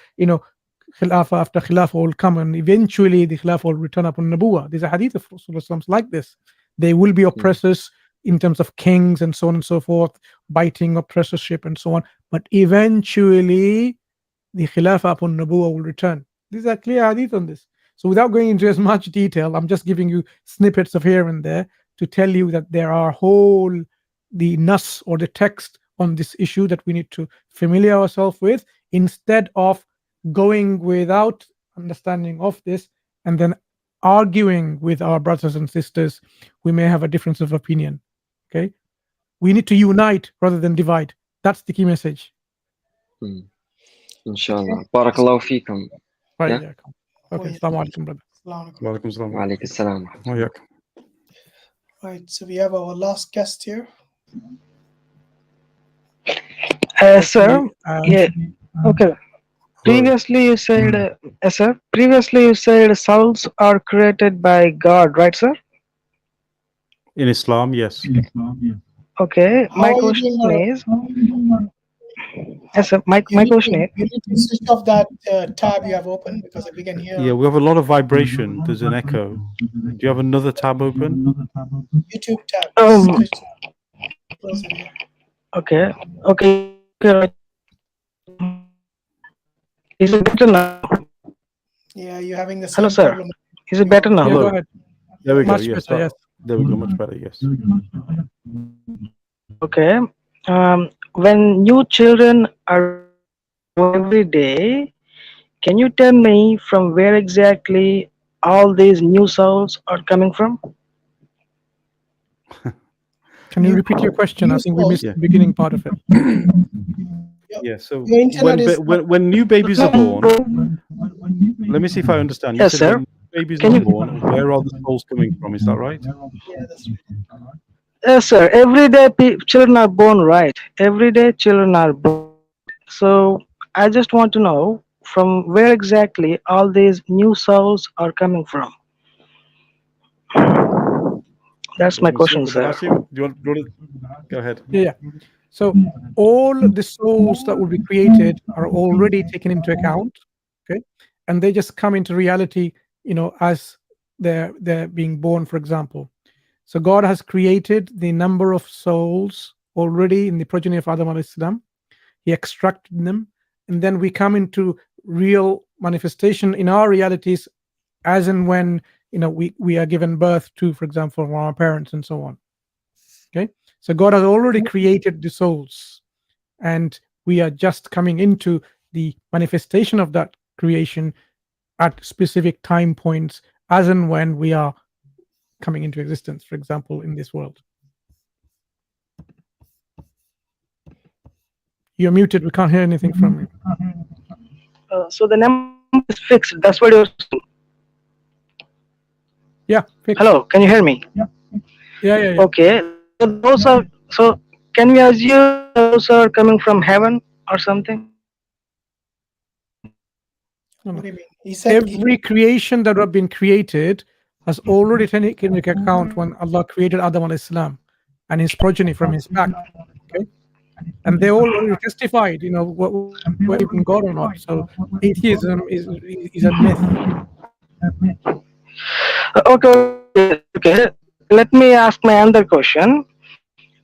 Khilafah after Khilafah will come, and eventually the Khilafah will return upon Nabuwah. There's a hadith of Rasulullah like this. There will be oppressors in terms of kings and so on and so forth, biting oppressorship and so on. But eventually the Khilafah upon Nabuwah will return. These are clear hadith on this. So without going into as much detail, I'm just giving you snippets of here and there to tell you that there are the nas or the text on this issue that we need to familiar ourselves with, instead of going without understanding of this and then arguing with our brothers and sisters. We may have a difference of opinion. Okay, we need to unite rather than divide. That's the key message. Inshallah. Barakallahu feekum. Right. Yeah. Okay. Assalamu alaikum, brother. Wa alaikum salam. Wa alaikum salam. Right. So we have our last guest here. Sir. Yeah. Okay. Previously you said, sir. Previously you said souls are created by God, right, sir? In Islam, yes. Okay. My question is. Yes, sir. My question is. You need to switch off that tab you have open, because if we can hear. Yeah, we have a lot of vibration. There's an echo. Do you have another tab open? YouTube tab. Close it here. Okay. Okay. Is it better now? Yeah, you're having the same Hello, sir. problem. Is it better now? Yeah, go ahead. There we go. Much Yes. better, yes. There we go. Much better. Yes. Okay. When new children are born every day, can you tell me from where exactly all these new souls are coming from? Can you repeat your question? I think we missed the beginning part of it. Yeah. So when new babies are born, let me see if I understand. You Yes, said sir. when babies Can are you- born, where are the souls coming from? Is that right? Yeah, that's right. Yes, sir. Every day children are born, right? Every day children are born. So I just want to know from where exactly all these new souls are coming from. That's my question, Brother sir. Hashim, do you want to go ahead? Yeah. So all the souls that will be created are already taken into account, okay, and they just come into reality, as they're being born, for example. So God has created the number of souls already in the progeny of Adam alayhi salam. He extracted them, and then we come into real manifestation in our realities as and when we are given birth to, for example, from our parents and so on. Okay, so God has already created the souls, and we are just coming into the manifestation of that creation at specific time points as and when we are coming into existence, for example, in this world. You're muted. We can't hear anything from you. So the number is fixed. That's what you're saying. Yeah. Fixed. Hello, can you hear me? Yeah. Okay. So those are. So can we assume those are coming from heaven or something? What do you mean? He said Every creation that have been created has already taken into account when Allah created Adam alayhi salam, and his progeny from his back. Okay, and they all already testified, whether even God or not. So atheism is a myth. Okay. Let me ask my another question.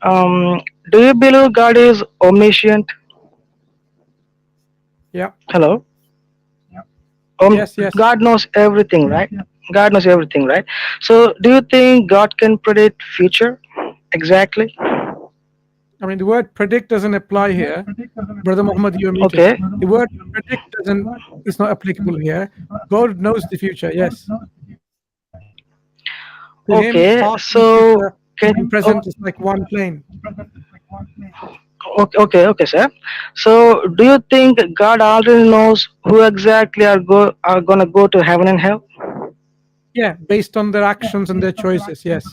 Do you believe God is omniscient? Yeah. Hello. Yes. God knows everything, right? God knows everything, right? So, do you think God can predict future? Exactly. I mean, the word predict doesn't apply here. Brother Muhammad, you're muted. Okay. The word predict is not applicable here. God knows the future, yes. To him, Okay. past, So, future, and present is like one plane. Okay, sir. So, do you think God already knows who exactly are gonna go to heaven and hell? Yeah, based on their actions and their choices, yes.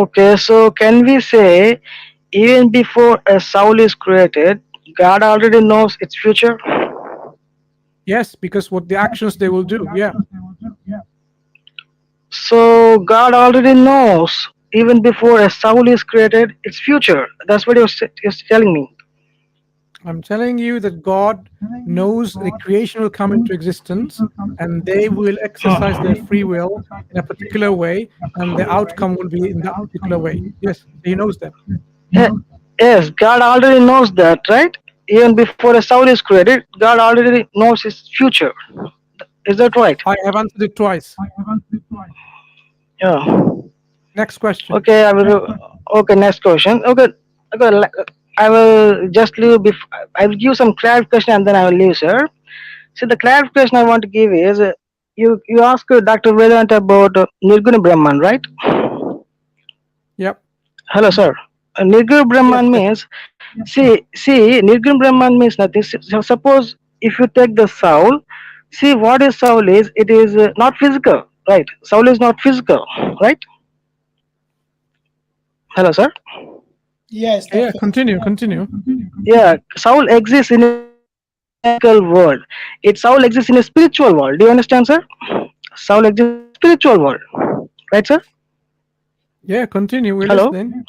Okay, so can we say even before a soul is created, God already knows its future? Yes, because what the actions they will do, yeah. So God already knows even before a soul is created its future. That's what you're telling me. I'm telling you that God knows the creation will come into existence and they will exercise their free will in a particular way and the outcome will be in that particular way. Yes, he knows that. Yes, God already knows that, right? Even before a soul is created, God already knows its future. Is that right? I have answered it twice. Yeah. Next question. Okay, Okay, next question. Okay, I will just leave. I will give some clarification and then I will leave, sir. So the clarification I want to give is, you asked Dr. Vedant about Nirguna Brahman, right? Yep. Hello, sir. Nirguna Brahman means, see, Nirguna Brahman means nothing. So suppose if you take the soul, see what is soul is. It is not physical, right? Soul is not physical, right? Hello, sir. Yes. Yeah, continue. Yeah, soul exists in a physical world. Soul exists in a spiritual world. Do you understand, sir? Soul exists in a spiritual world, right, sir? Yeah, continue. We're Hello? listening.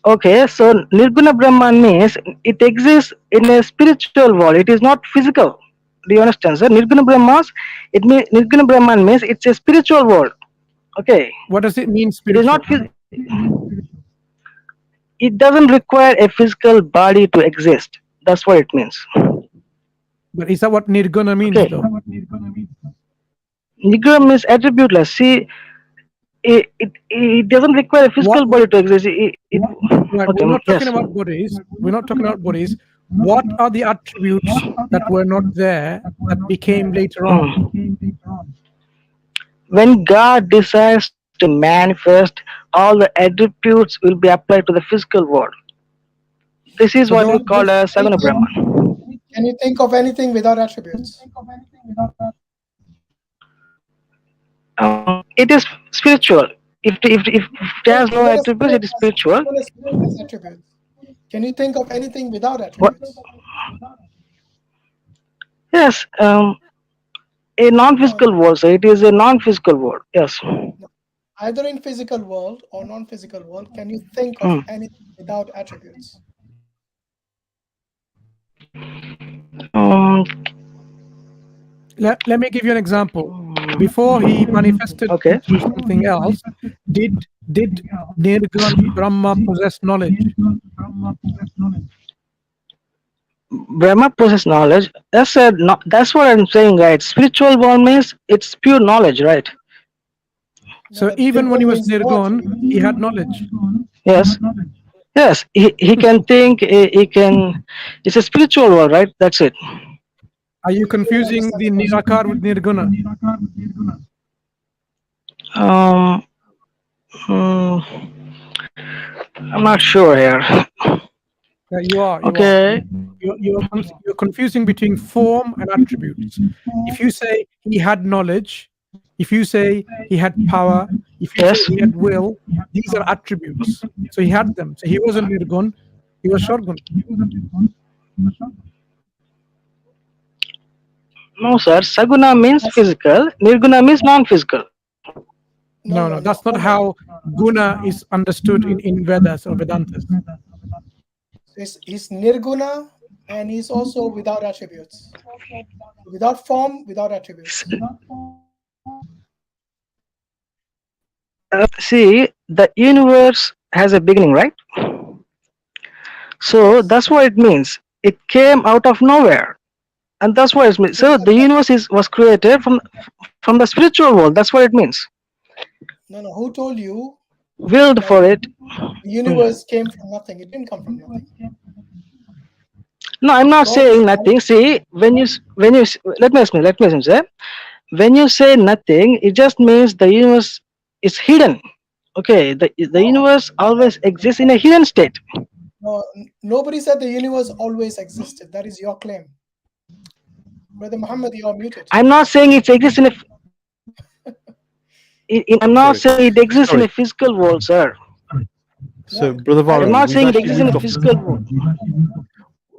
Okay, so Nirguna Brahman means it exists in a spiritual world. It is not physical. Do you understand, sir? Nirguna Brahman means it's a spiritual world. Okay. What does it mean, spiritual? spiritual? It doesn't require a physical body to exist. That's what it means. But is that what Nirguna means, though? Nirguna means attributeless. See, it doesn't require a physical body to exist. Right, we're not talking about bodies. We're not talking about bodies. What are the attributes that were not there that became later on? When God decides to manifest, all the attributes will be applied to the physical world. This is what we call as Saguna Brahman. Can you think of anything without attributes? It is spiritual. If it has no attributes, it is spiritual. Can you think of anything without attributes? Yes, a non-physical world. So it is a non-physical world. Yes. Either in physical world or non-physical world, can you think of anything without attributes? Let me give you an example. Before he manifested into something else, did Nirguna Brahma possess knowledge? Brahma possess knowledge. That's what I'm saying, right? Spiritual world means it's pure knowledge, right? So even when he was Nirguna, he had knowledge. Yes. Yes, he can think. He can. It's a spiritual world, right? That's it. Are you confusing the Nirakar with Nirguna? I'm not sure here. Yeah, you are. Okay. You're confusing between form and attributes. If you say he had knowledge, if you say he had power, if you say he had will, these are attributes. So he had them. So he wasn't Nirgun, he was Shorgun. No, sir. Saguna means physical. Nirguna means non-physical. No, that's not how guna is understood in Vedas or Vedantas. He's nirguna, and he's also without attributes, without form, without attributes. See, the universe has a beginning, right? So that's what it means. It came out of nowhere, and that's what it means. So the universe was created from the spiritual world. That's what it means. No. Who told you? Willed for it. The universe came from nothing. It didn't come from nothing. No, I'm not saying nothing. See, when you let me explain, sir. When you say nothing, it just means the universe is hidden. Okay, the universe always exists in a hidden state. No, nobody said the universe always existed. That is your claim. Brother Muhammad, you are muted. I'm not saying it exists in a. I'm not saying it exists in a physical world, sir. So, Brother Varun, I'm not saying it exists in a physical world.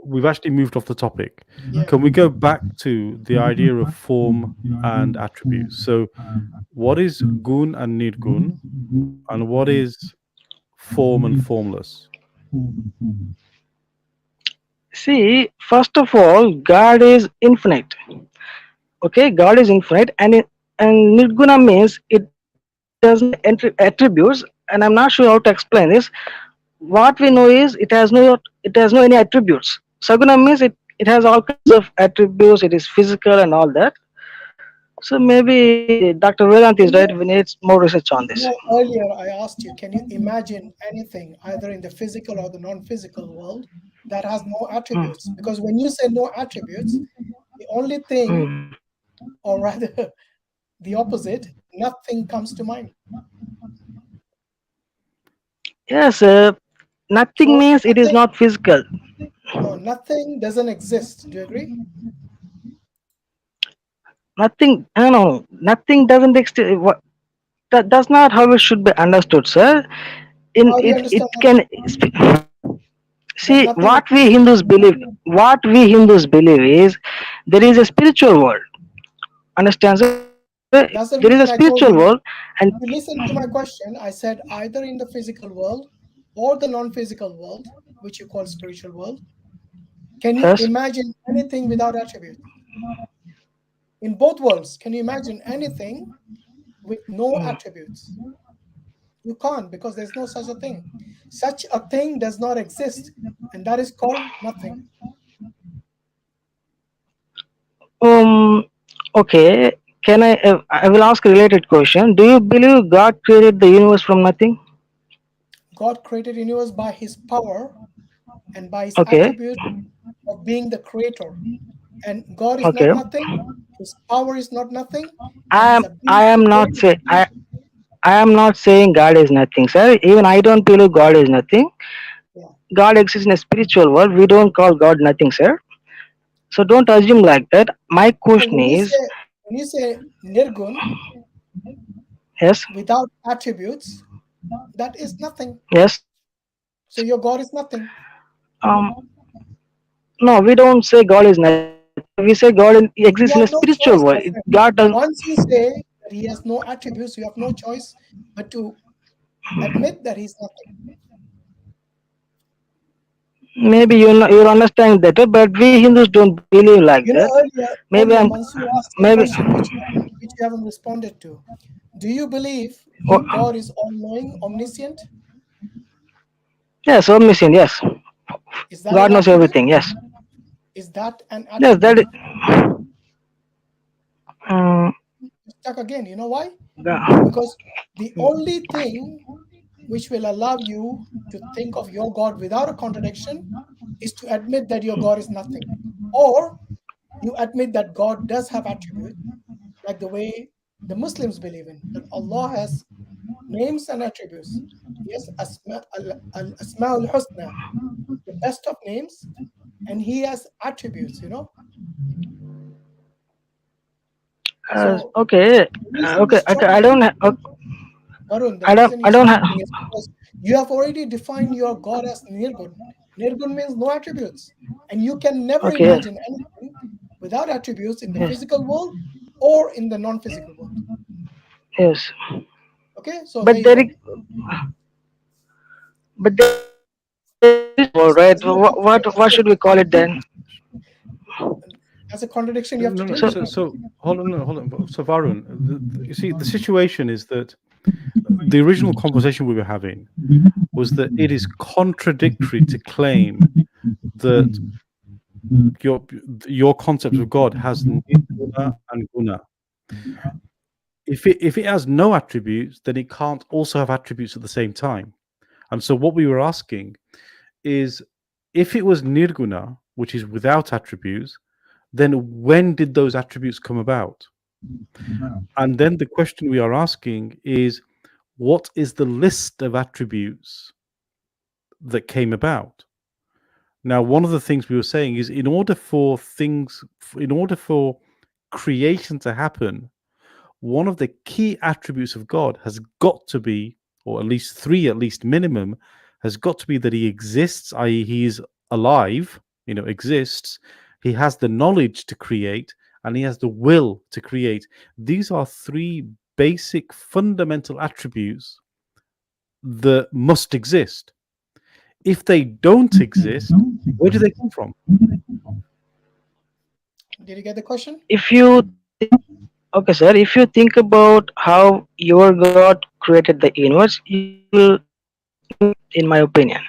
We've actually moved off the topic. Can we go back to the idea of form and attributes? So, what is gun and nirgun, and what is form and formless? See, first of all, God is infinite. Okay, God is infinite, and nirguna means it doesn't enter attributes. And I'm not sure how to explain this. What we know is it has no any attributes. Saguna means it has all kinds of attributes. It is physical and all that. So maybe Dr. Vedant is right. We need more research on this. Earlier, I asked you, can you imagine anything either in the physical or the non-physical world that has no attributes? Because when you say no attributes, the only thing, or rather the opposite, nothing comes to mind. Yes, nothing means it is not physical. No, nothing doesn't exist. Do you agree? Nothing, I don't know, nothing doesn't exist. That's not how it should be understood, sir. It can see what we Hindus believe. What we Hindus believe is there is a spiritual world. Understand, sir? There is a spiritual world, and if you listen to my question, I said either in the physical world or the non-physical world, which you call spiritual world. Can you imagine anything without attributes? In both worlds, can you imagine anything with no attributes? You can't, because there's no such a thing. Such a thing does not exist, and that is called nothing. Okay. Can I will ask a related question. Do you believe God created the universe from nothing? God created the universe by his power and by his attribute of being the creator. And God is not nothing. His power is not nothing. I am not saying God is nothing, sir. Even I don't believe God is nothing. God exists in a spiritual world. We don't call God nothing, sir. So don't assume like that. My question is, when you say nirgun, yes, without attributes, that is nothing. Yes. So your God is nothing. No, we don't say God is nothing. We say God exists in a spiritual world. God does. Once you say that he has no attributes, you have no choice but to admit that he's nothing. Maybe you're understanding better, but we Hindus don't believe like that. Earlier, Mansur asked a question which you haven't responded to. Do you believe God is all-knowing, omniscient? Yes, omniscient. Yes, God knows everything. Yes. Is that an attribute? Yes, that is. Stuck again. You know why? Yeah. Because the only thing which will allow you to think of your God without a contradiction is to admit that your God is nothing. Or you admit that God does have attributes, like the way the Muslims believe in, that Allah has names and attributes. Yes, Asma'ul Husna, the best of names, and he has attributes, you know. Okay. I don't have. Arun, the I don't have. is because you have already defined your God as Nirgun. Nirgun means no attributes, and you can never imagine anything without attributes in the physical world or in the non-physical world. Yes. Okay, so But there you there, go. but there is all right. What should we call it then? As a contradiction, you have to No, deal no. with. So hold on. So Varun, you see, the situation is that the original conversation we were having was that it is contradictory to claim that your concept of God has nirguna and guna. If it has no attributes, then it can't also have attributes at the same time. And so what we were asking is, if it was nirguna, which is without attributes, then when did those attributes come about? And then the question we are asking is, what is the list of attributes that came about? Now, one of the things we were saying is, in order for creation to happen, one of the key attributes of God has got to be, or at least three, at least minimum, has got to be that he exists, i.e., he is alive, exists, he has the knowledge to create, and he has the will to create. These are three basic fundamental attributes that must exist. If they don't exist, where do they come from? Did you get the question? If you Okay, sir, if you think about how your God created the universe, you will, in my opinion.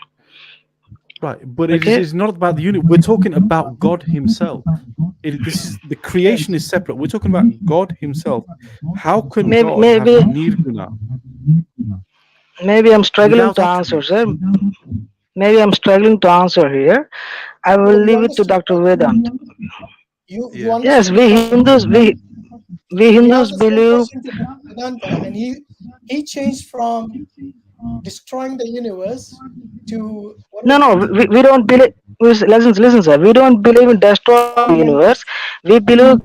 Right, but it is not about the unit. We're talking about God himself. This is the creation is separate. We're talking about God himself. How can God have nirguna? Maybe I'm struggling without to answer, sir. Maybe I'm struggling to answer here. I will leave it to Dr. Vedant. You Yes, understood we the Hindus, we We Hindus asked the same believe. question to Vedanta, and he changed from destroying the universe to what No, was no, it? we don't believe. Listen, sir. We don't believe in destroying the universe. We believe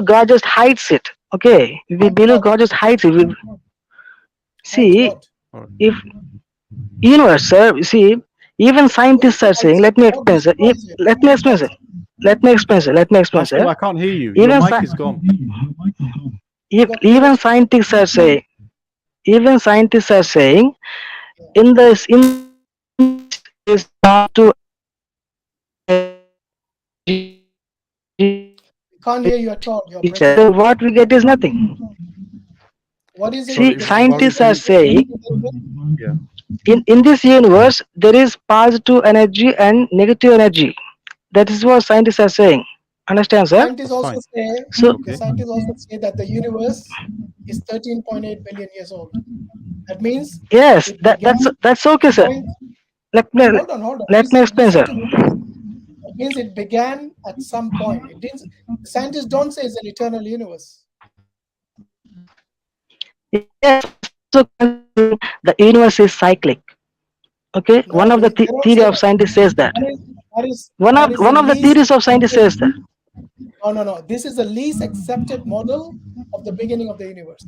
God just hides it. Okay, we believe God just hides it. See, if universe, sir. See, even scientists are saying. Let me explain, sir. Let me explain, sir. Let me explain, sir. Let me explain, Pascal, sir. I can't hear you. Your mic is gone. Even scientists are saying. Even scientists are saying, in is not to. Can't hear you at all. You're So breaking up. what we get is nothing. What is it? See, scientists are saying, yeah, in this universe there is positive energy and negative energy. That is what scientists are saying. Understand, sir? Scientists also say. So Scientists also say that the universe is 13.8 billion years old. That means yes, it began that's okay, sir. Let me Hold on. let me explain, Listen sir. to me. It means it began at some point. It didn't. Scientists don't say it's an eternal universe. Yes, so the universe is cyclic. Okay, No, one of the they don't theory say of that. scientists says that. That is the One of the least theories of scientists says that. No. This is the least accepted model of the beginning of the universe.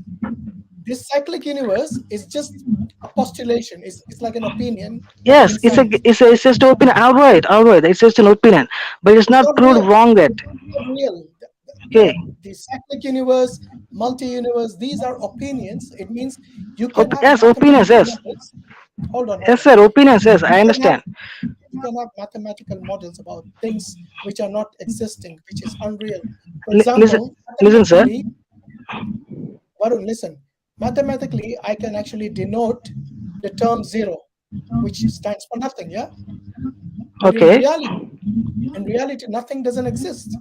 This cyclic universe is just a postulation. It's like an opinion. Yes, In science. it's just an opinion. Outright. It's just an opinion, but it's not proved wrong yet. It's not real. Okay. The cyclic universe, multi-universe, these are opinions. It means you can have Yes, opinions. mathematical Yes. models. Hold on. Yes, sir. Opinions. Yes, I understand. You can have mathematical models about things which are not existing, which is unreal. For example, Listen, sir. Varun, listen. Mathematically, I can actually denote the term zero, which stands for nothing, yeah? But Okay. in reality, nothing doesn't exist.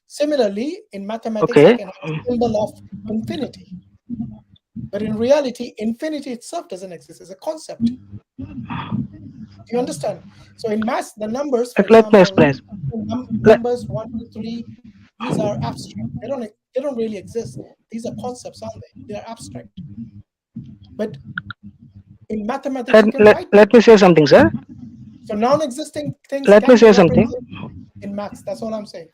Similarly, in mathematics, I Okay. can have a symbol of infinity. But in reality, infinity itself doesn't exist as a concept. Do you understand? So in maths, the numbers, for Let me example, explain. numbers 1, 2, 3, these are abstract. They don't really exist. These are concepts, aren't they? They are abstract. But in mathematics, you can write. Let me say something, sir. So non-existing things Let me can be say something. represented in maths. That's all I'm saying.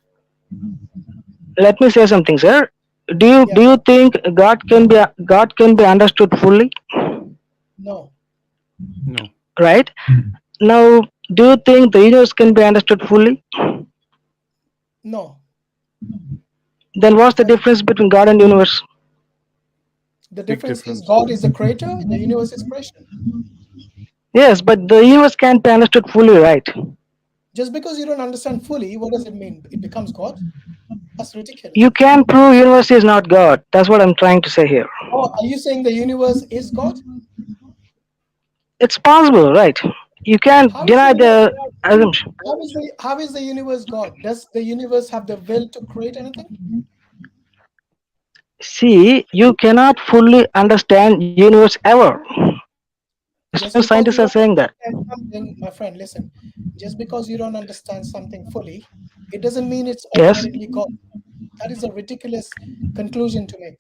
Let me say something, sir. Do you think God can be understood fully? No. No. Right. Now, do you think the universe can be understood fully? No. Then what's the difference between God and universe? The Big difference is difference. God is the creator, the universe is creation. Yes, but the universe can't be understood fully, right? Just because you don't understand fully, what does it mean? It becomes God? That's ridiculous. You can prove universe is not God. That's what I'm trying to say here. Oh, are you saying the universe is God? It's possible, right? You can't How is deny the the universe, assumption. how is the universe God? Does the universe have the will to create anything? See, you cannot fully understand universe ever. Just Some because scientists you are don't saying that. understand something, my friend, listen. Just because you don't understand something fully, it doesn't mean it's Yes, automatically God. That is a ridiculous conclusion to make.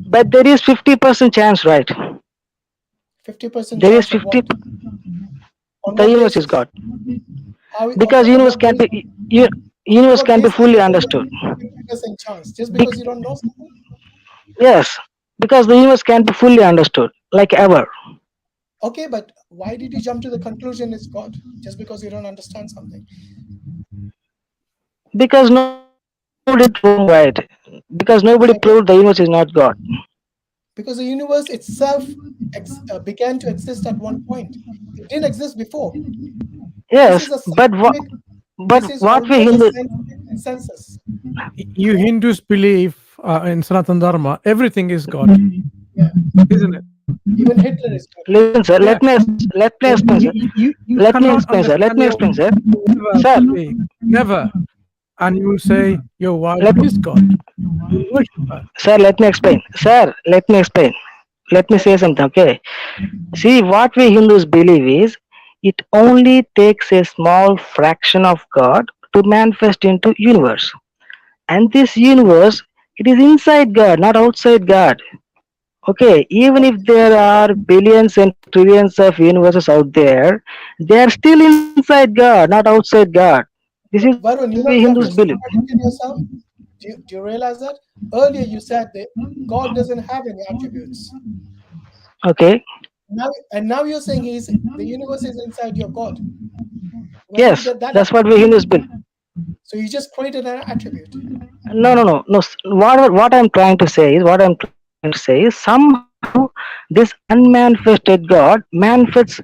but there is 50% chance, right? 50% There is chance of 50. what? On The what universe is basis? God How? Okay. because On universe what can basis? be universe What can be basis fully you say understood. there's 50% chance? Just Bec- because you don't know something? yes, because the universe can be fully understood, like ever. Okay, but why did you jump to the conclusion it's God? Just because you don't understand something? Because nobody proved wrong, right? Because nobody Say again. proved the universe is not God. Because the universe itself began to exist at one point. It didn't exist before. This Yes, is a but scientific. This is what we almost a Hindu scientific consensus. You Hindus believe in Sanatan Dharma, everything is God, Yeah. isn't it? Even Hitler is God. listen, sir. Yeah. Let me explain, sir. You Let me cannot explain, sir. Let understand me your explain, sir. never Sir, speak, never. And you will say your wife let is God. You will worship her. sir. Let me explain, sir. Let me explain. Let me say Okay, something, okay? See, what we Hindus believe is it only takes a small fraction of God to manifest into universe. And this universe, it is inside God, not outside God. Okay, even if there are billions and trillions of universes out there, they are still inside God, not outside God. This is what we Varun, you know Hindus you have believe. just contradicted yourself. Do you realize that? Earlier you said that God doesn't have any attributes. Okay, Now you're saying the universe is inside your God. When did yes, that that's happen? what we Hindus believe. So you just created an attribute. No. What I'm trying to say is, somehow this unmanifested God manifests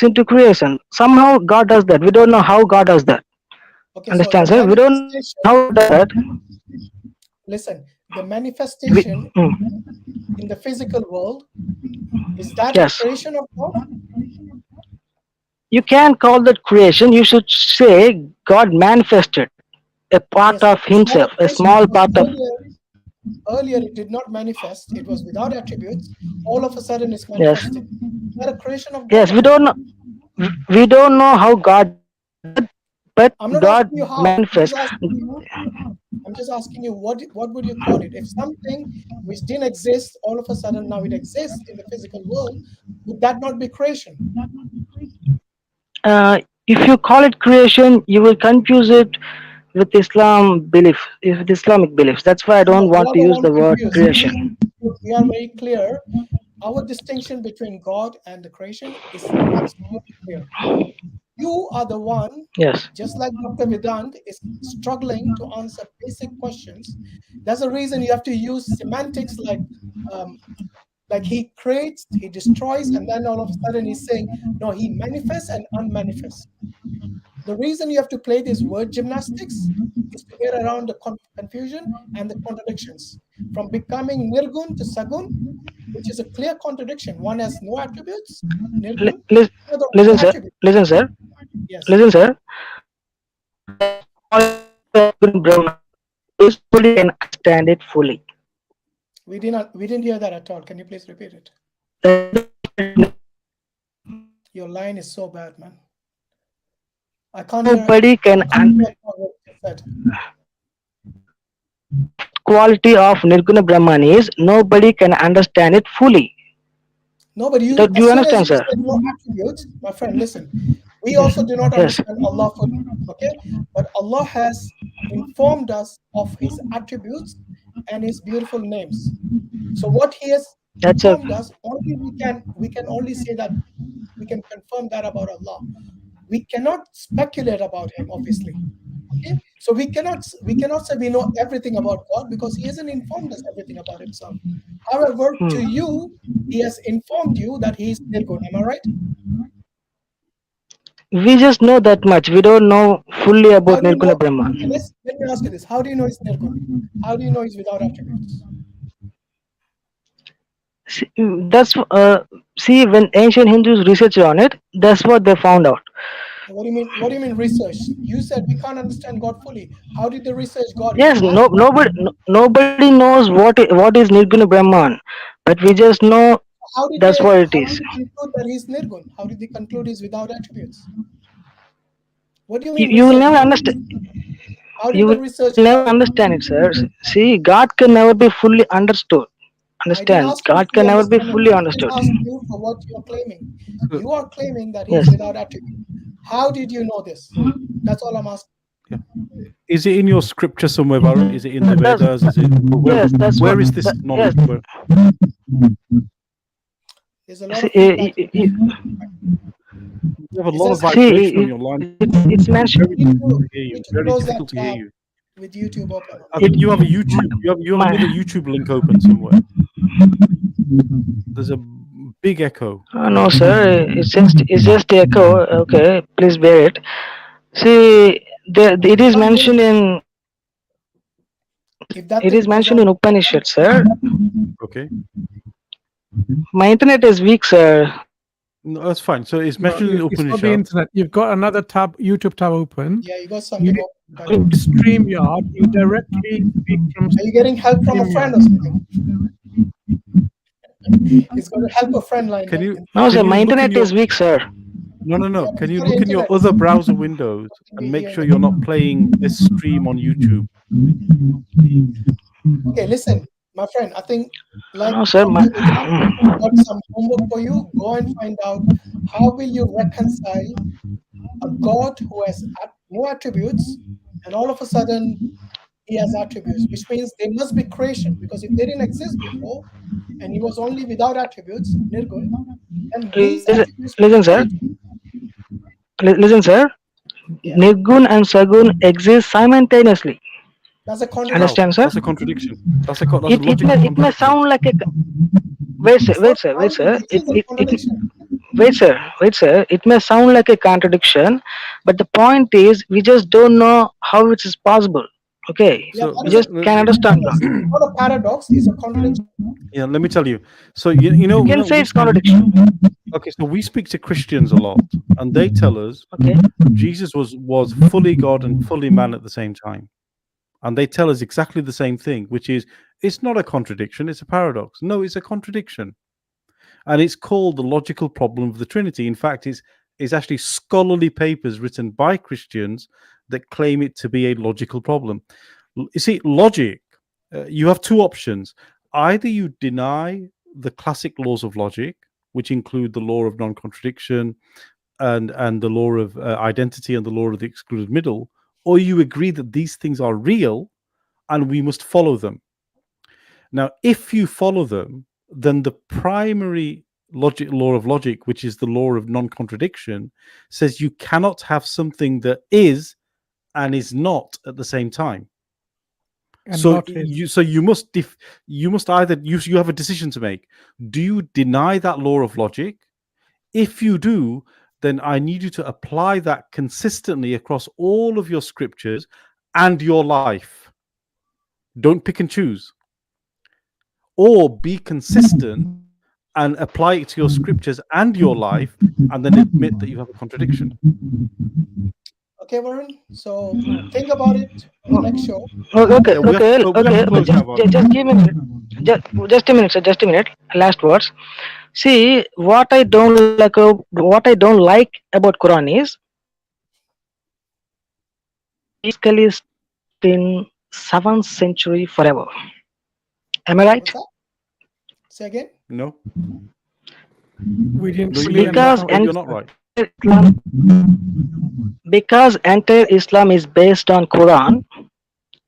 into creation. Somehow God does that. We don't know how God does that. Okay, so the Understand, sir? We don't know manifestation, how God does that. listen, the We, manifestation mm, in the physical world, is that a yes, creation of God? you can call that creation. You should say God manifested a part Yes, of but it's not a Himself, a creation small because part of. earlier it did not manifest. It was without attributes. All of a sudden it's Yes, manifested. Is that a creation of God yes. or We not? don't know. We don't know how God does that, but I'm not God asking you how. manifests. I'm just asking you what would you call it? If something which didn't exist all of a sudden now it exists in the physical world, would that not be creation? If you call it creation, you will confuse it with with Islamic beliefs. That's why I No, don't want you're to the use one the word confused. creation. We are very clear. Our distinction between God and the creation is absolutely clear. You are the one, Yes. just like Dr. Vedant is struggling to answer basic questions. That's the reason you have to use semantics um, like he creates, he destroys, and then all of a sudden he's saying, no, he manifests and unmanifests. The reason you have to play this word gymnastics is to get around the confusion and the contradictions. From becoming Nirgun to Sagun, which is a clear contradiction. One has no attributes, Li- Nirgun, lis- the other one listen, has sir. attributes. Listen, sir. Yes. Listen, sir. Brahma is fully and understand it fully. We didn't hear that at all. Can you please repeat it? Your line is so bad, man. I can't hear. Nobody can I can't hear what you said. quality of Nirguna Brahman is nobody can understand it fully. No, but Do as you soon as understand, you sir? said no attributes, my friend, listen. We also do not Yes. understand Allah fully. Okay, but Allah has informed us of His attributes and His beautiful names. So what He has That's a informed us, only we can only say that we can confirm that about Allah. We cannot speculate about Him, obviously. Okay? So we cannot say we know everything about God because He hasn't informed us everything about Himself. However, to you, He has informed you that He is Nirgun. Am I right? We just know that much. We don't know fully How about do you Nirguna know? Brahman. Let me ask you this: how do you know He's Nirgun? How do you know He's without attributes? See, when ancient Hindus researched on it, that's what they found out. What do you mean? What do you mean research? You said we can't understand God fully. How did they research God? Yes, nobody knows what is Nirguna Brahman, but we just know How did that's they what it is. conclude that He's Nirgun? How did they conclude He's without attributes? What do you You, mean you will research? never understand. How did You they will research never God? understand it, sir. See, God can never be fully understood. I didn't Understand? ask you to God fully can never be understand it. fully I didn't understood. ask you for what you are claiming. You are claiming that He's Yes. without attributes. How did you know this? That's all I'm asking. Is it in your scripture somewhere, Varun? Is it in the Vedas? Is it Yes, that's where what. is this knowledge? Yes. Where? There's a lot of feedback. You have a Is lot there of some- vibration on your line. It's mentioned. Very difficult to hear you. need to Very close that difficult to hear tab you. with YouTube open. I think you have a YouTube. You have another YouTube link open somewhere. There's a big echo. No, sir. It's just the echo. Okay, please bear it. See, it is mentioned in. If that It thing is goes mentioned on, in Upanishad, sir. Okay. My internet is weak, sir. No, that's fine. So it's No, mentioned in it's not the Upanishad. internet. You've got another tab, YouTube tab open. yeah, you got You something need open. to StreamYard. You directly speak from. Are you getting help from a friend or something? He's going to help a friend line. Can you? No, can sir. you My look in internet your- is weak, sir. No. Can you got look in your internet. other browser windows and make sure you're not playing this stream on YouTube? Okay, listen, my friend. I think like No, sir. I've got some homework for you. Go and find out how will you reconcile a God who has no attributes, and all of a sudden He has attributes, which means there must be creation. Because if they didn't exist before, and He was only without attributes, Nirgun, then these attributes Listen, sir. Listen, sir. Nirgun and Sagun exist simultaneously. That's a contradiction. Understand, sir? That's a contradiction. That's a It logical may contradiction. sound like a. Wait, sir. Wait, sir. Wait, sir. Wait, sir. It may sound like a contradiction, but the point is, we just don't know how it is possible. Okay, Yeah, we just can't understand God. It's not a paradox, it's a contradiction. Yeah, let me tell you. So you know, You can say we it's contradiction. Okay, so we speak to Christians a lot, and they tell us Jesus was fully God and fully man at the same time, and they tell us exactly the same thing, which is it's not a contradiction, it's a paradox. No, it's a contradiction, and it's called the logical problem of the Trinity. In fact, it's actually scholarly papers written by Christians that claim it to be a logical problem. You see, logic. You have two options: either you deny the classic laws of logic, which include the law of non-contradiction and the law of identity and the law of the excluded middle, or you agree that these things are real and we must follow them. Now, if you follow them, then the primary law of logic, which is the law of non-contradiction, says you cannot have something that is and is not at the same time. And So not is. you must either you have a decision to make. Do you deny that law of logic? If you do, then I need you to apply that consistently across all of your scriptures and your life. Don't pick and choose. Or be consistent and apply it to your scriptures and your life, and then admit that you have a contradiction. Okay, Varun. So think about it on the next show. Okay. we have to close now, Varun. Just give me a minute. Just a minute, sir. Just a minute. Last words. See, what I don't like about Quran is basically in 7th century forever. Am I right? Say again? No. We didn't No, fully Because understand. you're not right. Because entire Islam is based on Quran,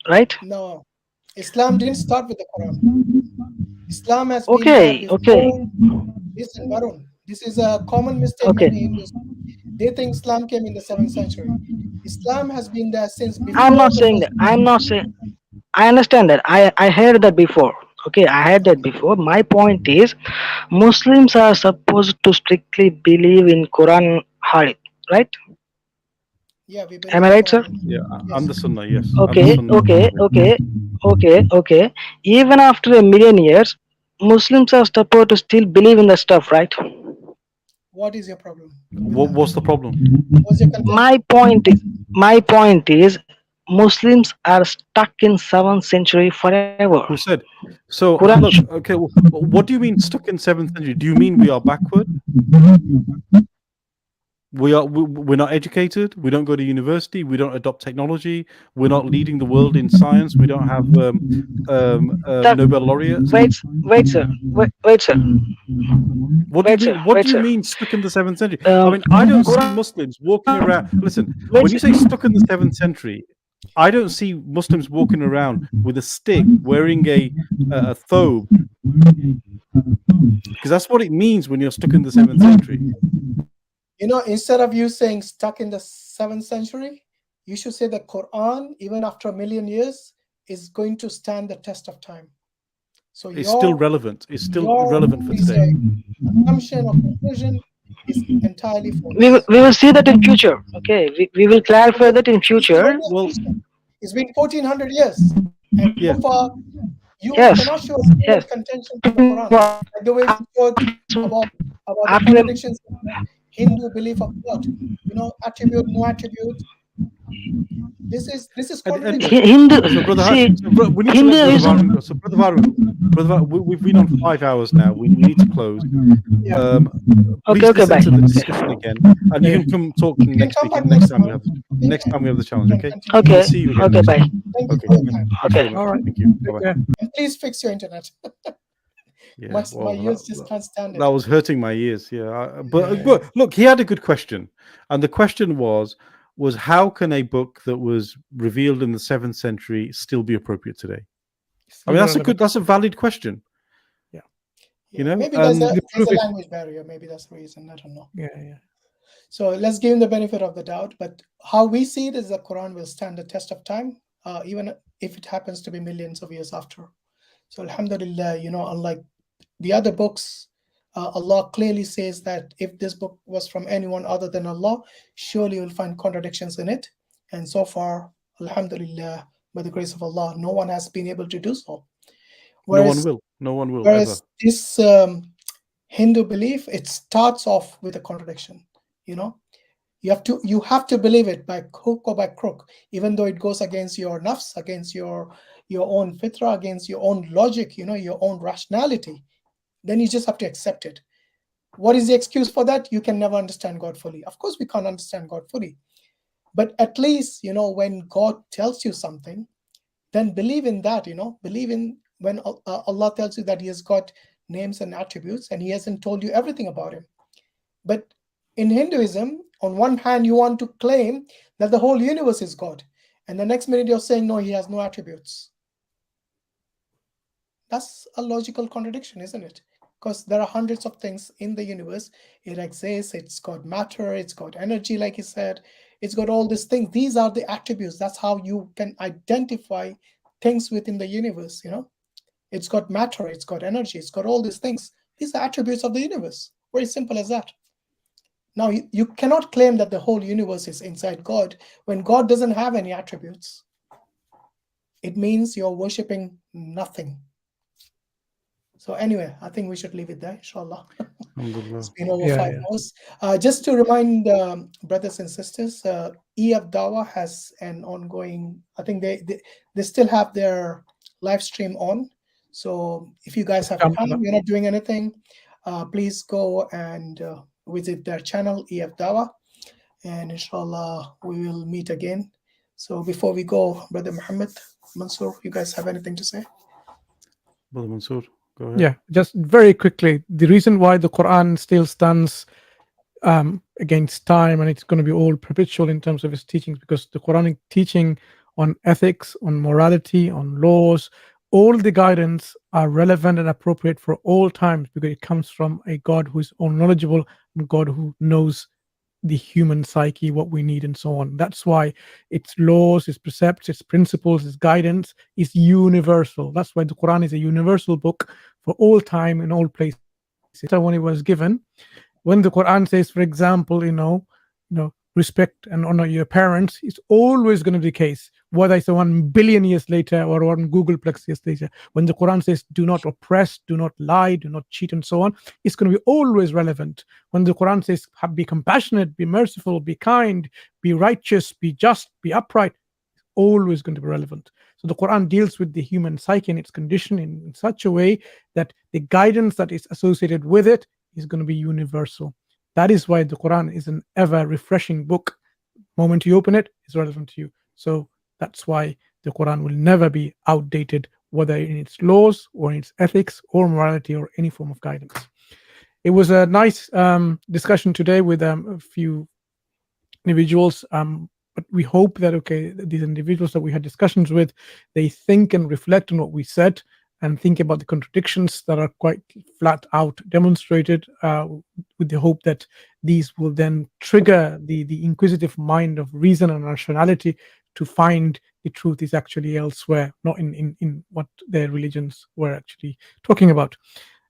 right? No. Islam didn't start with the Quran. Islam has been Okay, there okay. before. Listen, Varun, this is a common mistake Okay. many Hindus. They think Islam came in the 7th century. Islam has been there since before. I'm not saying that. I'm not saying. I understand that. I heard that before. Okay, I heard that before. My point is, Muslims are supposed to strictly believe in Quran Hadith, right? Yeah, we believe Am I right, sir? Yeah, I'm the Sunnah. Yes. Okay, okay. Even after a million years, Muslims are supposed to still believe in the stuff, right? What is your problem? What's the problem? What's your contention? My point is, Muslims are stuck in 7th century forever. Who said? So Quran. look, okay. What do you mean stuck in 7th century? Do you mean we are backward? We're not educated. We don't go to university. We don't adopt technology. We're not leading the world in science. We don't have Nobel laureates. Wait, sir. Wait, sir. What do you mean? What do you mean stuck in the 7th century? I mean, I don't see Muslims walking around. Listen, when you say stuck in the 7th century, I don't see Muslims walking around with a stick, wearing a thobe, because that's what it means when you're stuck in the 7th century. You know, instead of you saying stuck in the 7th century, you should say the Quran, even after a million years, is going to stand the test of time. So It's still relevant. It's still relevant for today. Assumption or conclusion is entirely false. We will see that in future. Okay, we will clarify that in future. Well, it's been 1400 years, and so far you Yes. cannot show a single contention to the Quran. Like the way we showed about the contradictions in the Hindu belief of God. You know, attribute, no attribute. This is contradiction. Hindu. So, brother, See, we need to let Brother Varun go. So, Brother Varun, we've been on 5 hours now. We need to close. Please Okay, listen bye. to the discussion again, and you can come talk next week. Next time we have the challenge. Okay. Okay. We'll see you again. Okay, bye. Okay. All right. Thank you. Bye-bye. And please fix your internet. Yeah, my well, ears just can't stand it. That was hurting my ears. Yeah, but look, he had a good question, and the question was how can a book that was revealed in the 7th century still be appropriate today? I mean, that's a valid question. Yeah. You know, maybe there's a language barrier. Maybe that's the reason. I don't know. Yeah. So let's give him the benefit of the doubt. But how we see it is the Quran will stand the test of time, even if it happens to be millions of years after. So alhamdulillah, you know, unlike the other books, Allah clearly says that if this book was from anyone other than Allah, surely you'll find contradictions in it. And so far, alhamdulillah, by the grace of Allah, no one has been able to do so. Whereas, no one will whereas ever. This Hindu belief, it starts off with a contradiction. You know, you have to believe it by hook or by crook, even though it goes against your nafs, against your own fitra, against your own logic, you know, your own rationality. Then you just have to accept it. What is the excuse for that? You can never understand God fully. Of course, we can't understand God fully. But at least, you know, when God tells you something, then believe in that, you know, believe in when Allah tells you that He has got names and attributes and He hasn't told you everything about Him. But in Hinduism, on one hand, you want to claim that the whole universe is God. And the next minute you're saying, no, He has no attributes. That's a logical contradiction, isn't it? Because there are hundreds of things in the universe. It exists, it's got matter, it's got energy, like he said, it's got all these things. These are the attributes. That's how you can identify things within the universe, you know. It's got matter, it's got energy, it's got all these things. These are attributes of the universe. Very simple as that. Now, you cannot claim that the whole universe is inside God when God doesn't have any attributes. It means you're worshipping nothing. So anyway, I think we should leave it there, inshallah. It's been over 5 hours. Just to remind brothers and sisters, EF Dawa has an ongoing, I think they still have their live stream on. So if you guys have time, you're not doing anything, please go and visit their channel, EF Dawa. And inshallah, we will meet again. So before we go, Brother Muhammad, Mansur, you guys have anything to say? Brother Mansur. Go ahead. Yeah, just very quickly, the reason why the Quran still stands against time and it's going to be all perpetual in terms of its teachings, because the Quranic teaching on ethics, on morality, on laws, all the guidance are relevant and appropriate for all times, because it comes from a God who is all knowledgeable and God who knows the human psyche, what we need, and so on. That's why its laws, its precepts, its principles, its guidance is universal. That's why the Quran is a universal book for all time and all places. So when it was given, when the Quran says, for example, respect and honor your parents, it's always going to be the case, whether it's 1 billion years later or 1 Googleplex years later. When the Quran says, do not oppress, do not lie, do not cheat, and so on, it's going to be always relevant. When the Quran says, be compassionate, be merciful, be kind, be righteous, be just, be upright, it's always going to be relevant. So the Quran deals with the human psyche and its condition in such a way that the guidance that is associated with it is going to be universal. That is why the Quran is an ever refreshing book. The moment you open it, it's relevant to you. So that's why the Quran will never be outdated, whether in its laws or in its ethics or morality or any form of guidance. It was a nice discussion today with a few individuals, but we hope that these individuals that we had discussions with, they think and reflect on what we said and think about the contradictions that are quite flat out demonstrated, with the hope that these will then trigger the inquisitive mind of reason and rationality to find the truth is actually elsewhere, not in what their religions were actually talking about.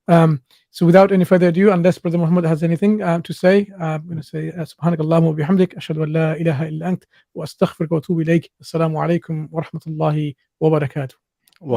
So without any further ado, unless Brother Muhammad has anything to say, I'm going to say subhanakallahumma wa bihamdik, ashhadu an la ilaha illa ant, wa astaghfiruka wa atubu ilayk. Assalamu alaikum wa rahmatullahi wa barakatuh.